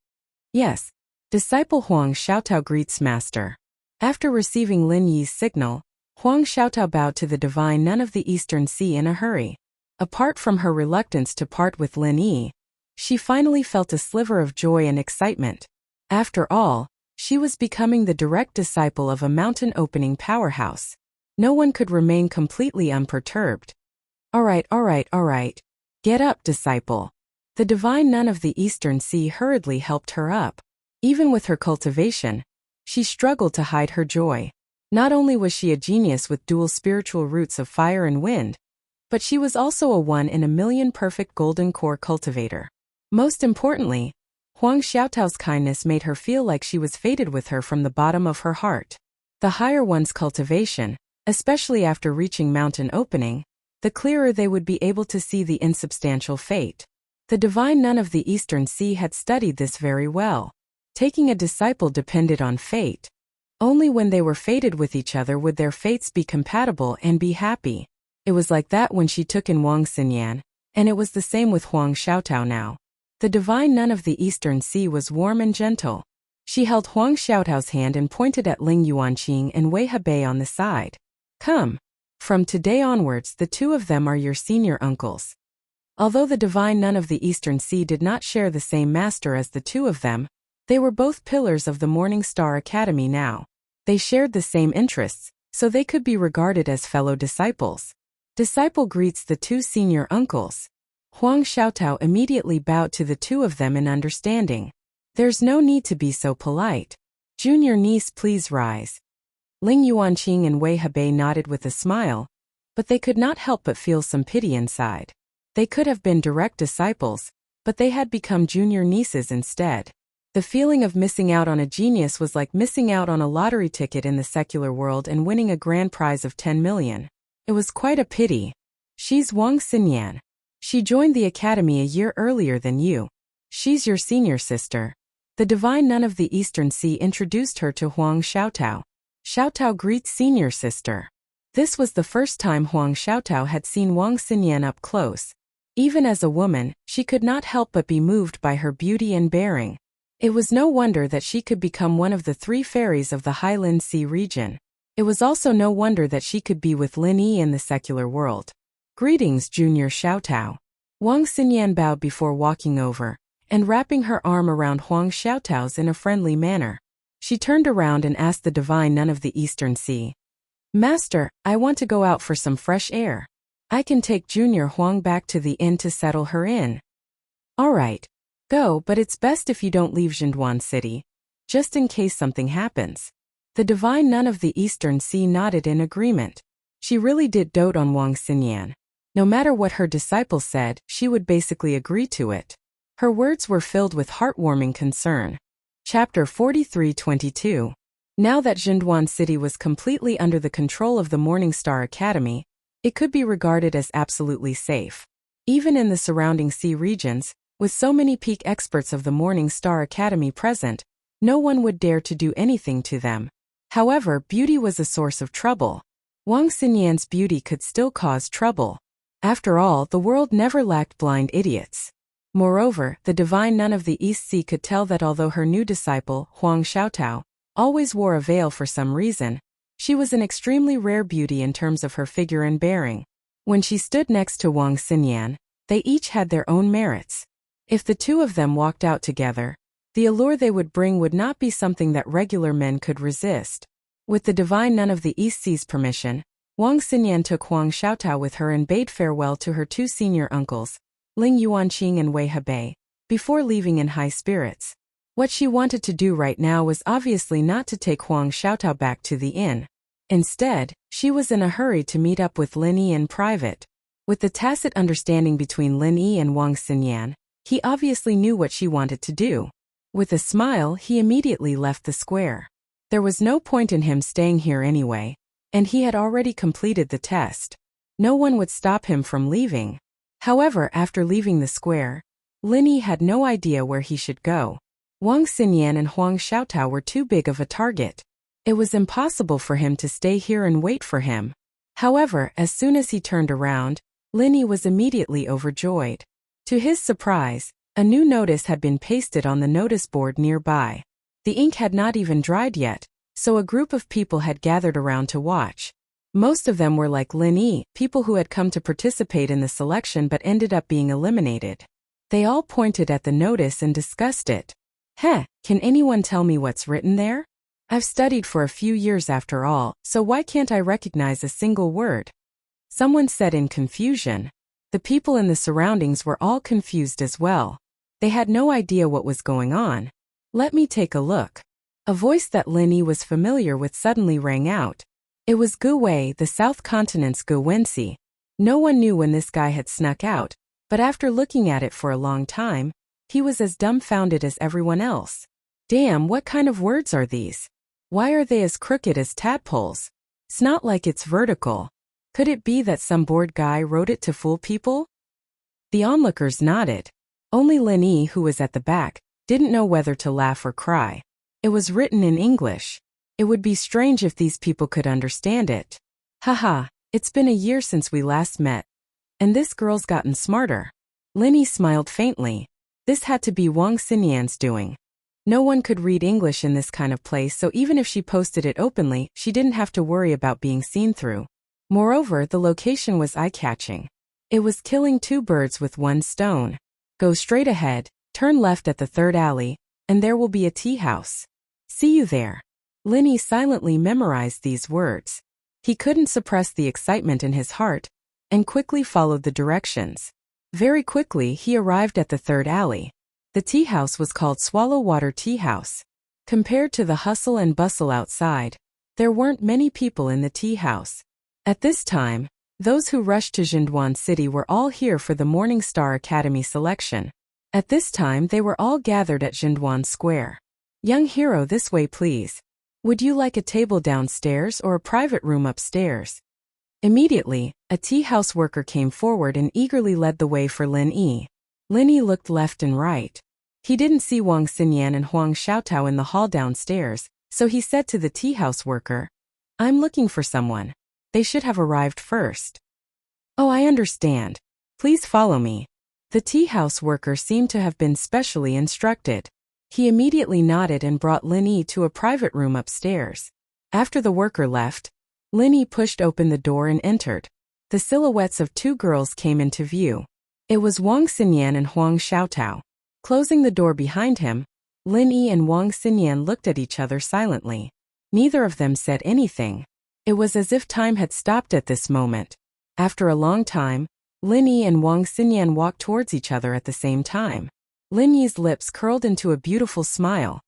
Yes. Disciple Huang Xiaotao greets master. After receiving Lin Yi's signal, Huang Xiaotao bowed to the divine nun of the Eastern Sea in a hurry. Apart from her reluctance to part with Lin Yi, she finally felt a sliver of joy and excitement. After all, she was becoming the direct disciple of a mountain opening powerhouse. No one could remain completely unperturbed. All right. Get up, disciple. The divine nun of the Eastern Sea hurriedly helped her up. Even with her cultivation, she struggled to hide her joy. Not only was she a genius with dual spiritual roots of fire and wind, but she was also a 1 in a million perfect golden core cultivator. Most importantly, Huang Xiaotao's kindness made her feel like she was fated with her from the bottom of her heart. The higher one's cultivation, especially after reaching mountain opening, the clearer they would be able to see the insubstantial fate. The divine nun of the Eastern Sea had studied this very well. Taking a disciple depended on fate. Only when they were fated with each other would their fates be compatible and be happy. It was like that when she took in Wang Xinyan, and it was the same with Huang Xiaotao now. The divine nun of the Eastern Sea was warm and gentle. She held Huang Xiaotao's hand and pointed at Ling Yuanqing and Wei Hebei on the side. "Come. From today onwards, the 2 of them are your senior uncles." Although the divine nun of the Eastern Sea did not share the same master as the 2 of them, they were both pillars of the Morning Star Academy now. They shared the same interests, so they could be regarded as fellow disciples. Disciple greets the 2 senior uncles. Huang Xiaotao immediately bowed to the 2 of them in understanding. "There's no need to be so polite. Junior niece, please rise." Ling Yuanqing and Wei Hebei nodded with a smile, but they could not help but feel some pity inside. They could have been direct disciples, but they had become junior nieces instead. The feeling of missing out on a genius was like missing out on a lottery ticket in the secular world and winning a grand prize of 10 million. It was quite a pity. "She's Wang Xinyan. She joined the academy a year earlier than you. She's your senior sister." The divine nun of the Eastern Sea introduced her to Huang Xiaotao. "Xiaotao greets senior sister." This was the first time Huang Xiaotao had seen Wang Xinyan up close. Even as a woman, she could not help but be moved by her beauty and bearing. It was no wonder that she could become one of the 3 fairies of the Highland Sea region. It was also no wonder that she could be with Lin Yi in the secular world. "Greetings, Junior Xiaotao." Wang Xinyan bowed before walking over, and wrapping her arm around Huang Xiaotao's in a friendly manner. She turned around and asked the divine nun of the Eastern Sea, "Master, I want to go out for some fresh air. I can take Junior Huang back to the inn to settle her in." "All right. Go, but it's best if you don't leave Zhenduan City, just in case something happens." The divine nun of the Eastern Sea nodded in agreement. She really did dote on Wang Xinyan. No matter what her disciple said, she would basically agree to it. Her words were filled with heartwarming concern. Chapter 43-22. Now that Zhenduan City was completely under the control of the Morning Star Academy, it could be regarded as absolutely safe. Even in the surrounding sea regions, with so many peak experts of the Morning Star Academy present, no one would dare to do anything to them. However, beauty was a source of trouble. Wang Xinyan's beauty could still cause trouble. After all, the world never lacked blind idiots. Moreover, the divine nun of the East Sea could tell that although her new disciple, Huang Xiaotao, always wore a veil for some reason, she was an extremely rare beauty in terms of her figure and bearing. When she stood next to Wang Xinyan, They each had their own merits. If the two of them walked out together, the allure they would bring would not be something that regular men could resist. With the divine nun of the East Sea's permission, Wang Xinyan took Huang Xiaotao with her and bade farewell to her two senior uncles, Ling Yuanqing and Wei Hebei, before leaving in high spirits. What she wanted to do right now was obviously not to take Huang Xiaotao back to the inn. Instead, she was in a hurry to meet up with Lin Yi in private. With the tacit understanding between Lin Yi and Wang Xinyan, he obviously knew what she wanted to do. With a smile, he immediately left the square. There was no point in him staying here anyway, and he had already completed the test. No one would stop him from leaving. However, after leaving the square, Lin Yi had no idea where he should go. Wang Xinyan and Huang Xiaotao were too big of a target. It was impossible for him to stay here and wait for him. However, as soon as he turned around, Lin Yi was immediately overjoyed. To his surprise, a new notice had been pasted on the notice board nearby. The ink had not even dried yet, so a group of people had gathered around to watch. Most of them were like Lin Yi, people who had come to participate in the selection but ended up being eliminated. They all pointed at the notice and discussed it. Can anyone tell me what's written there? I've studied for a few years after all, so why can't I recognize a single word? Someone said in confusion. The people in the surroundings were all confused as well. They had no idea what was going on. Let me take a look. A voice that Lin Yi was familiar with suddenly rang out. It was Gu Wei, the South Continent's Gu Wenxi. No one knew when this guy had snuck out, but after looking at it for a long time, he was as dumbfounded as everyone else. Damn, what kind of words are these? Why are they as crooked as tadpoles? It's not like it's vertical. Could it be that some bored guy wrote it to fool people? The onlookers nodded. Only Lin Yi, who was at the back, didn't know whether to laugh or cry. It was written in English. It would be strange if these people could understand it. Haha, it's been a year since we last met. And this girl's gotten smarter. Lin Yi smiled faintly. This had to be Wang Xinyan's doing. No one could read English in this kind of place, so even if she posted it openly, she didn't have to worry about being seen through. Moreover, the location was eye-catching. It was killing two birds with one stone. Go straight ahead, turn left at the third alley, and there will be a tea house. See you there. Lin Yi silently memorized these words. He couldn't suppress the excitement in his heart, and quickly followed the directions. Very quickly, he arrived at the third alley. The tea house was called Swallow Water Tea House. Compared to the hustle and bustle outside, there weren't many people in the tea house. At this time, those who rushed to Jinduan City were all here for the Morning Star Academy selection. At this time, they were all gathered at Jinduan Square. Young hero, this way please. Would you like a table downstairs or a private room upstairs? Immediately, a tea house worker came forward and eagerly led the way for Lin Yi. Lin Yi looked left and right. He didn't see Wang Xinyan and Huang Xiaotao in the hall downstairs, so he said to the tea house worker, I'm looking for someone. They should have arrived first. Oh, I understand. Please follow me. The tea house worker seemed to have been specially instructed. He immediately nodded and brought Lin Yi to a private room upstairs. After the worker left, Lin Yi pushed open the door and entered. The silhouettes of two girls came into view. It was Wang Xinyan and Huang Xiaotao. Closing the door behind him, Lin Yi and Wang Xinyan looked at each other silently. Neither of them said anything. It was as if time had stopped at this moment. After a long time, Lin Yi and Wang Xinyan walked towards each other at the same time. Lin Yi's lips curled into a beautiful smile.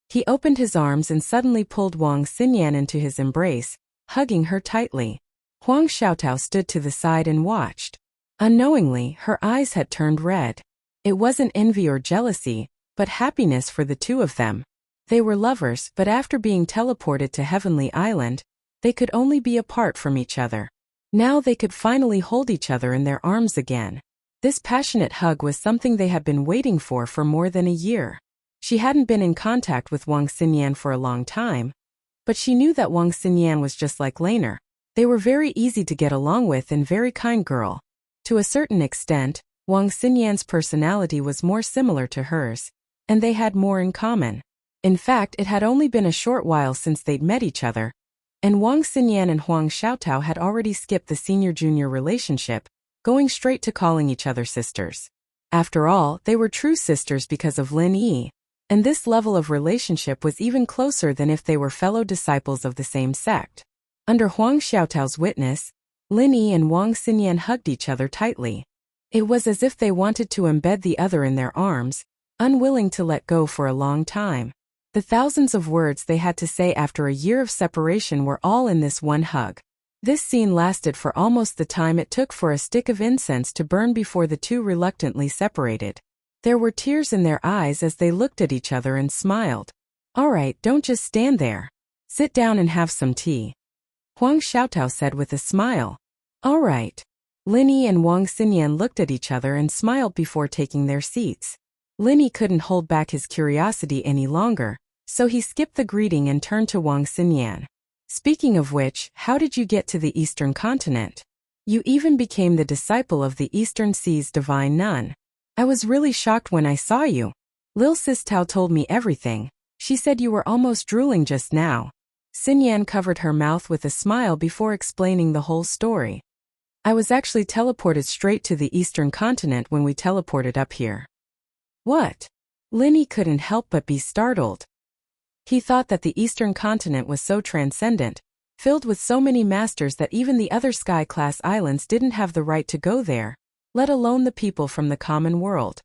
He opened his arms and suddenly pulled Wang Xinyan into his embrace, hugging her tightly. Huang Xiaotao stood to the side and watched. Unknowingly, her eyes had turned red. It wasn't envy or jealousy, but happiness for the two of them. They were lovers, but after being teleported to Heavenly Island, they could only be apart from each other. Now they could finally hold each other in their arms again. This passionate hug was something they had been waiting for more than a year. She hadn't been in contact with Wang Xinyan for a long time, but she knew that Wang Xinyan was just like Laner. They were very easy to get along with and very kind girl. To a certain extent, Wang Xinyan's personality was more similar to hers, and they had more in common. In fact, it had only been a short while since they'd met each other, and Wang Xinyan and Huang Xiaotao had already skipped the senior-junior relationship, going straight to calling each other sisters. After all, they were true sisters because of Lin Yi, and this level of relationship was even closer than if they were fellow disciples of the same sect. Under Huang Xiaotao's witness, Lin Yi and Wang Xinyan hugged each other tightly. It was as if they wanted to embed the other in their arms, unwilling to let go for a long time. The thousands of words they had to say after a year of separation were all in this one hug. This scene lasted for almost the time it took for a stick of incense to burn before the two reluctantly separated. There were tears in their eyes as they looked at each other and smiled. "All right, don't just stand there. Sit down and have some tea," Huang Xiaotao said with a smile. "All right." Lin Yi and Wang Xinyan looked at each other and smiled before taking their seats. Lin Yi couldn't hold back his curiosity any longer, so he skipped the greeting and turned to Wang Xinyan. "Speaking of which, how did you get to the Eastern continent? You even became the disciple of the Eastern Sea's divine nun. I was really shocked when I saw you. Lil Sis Tao told me everything. She said you were almost drooling just now." Xinyan covered her mouth with a smile before explaining the whole story. "I was actually teleported straight to the Eastern continent when we teleported up here." "What?" Lin Yi couldn't help but be startled. He thought that the Eastern continent was so transcendent, filled with so many masters that even the other sky-class islands didn't have the right to go there, let alone the people from the common world.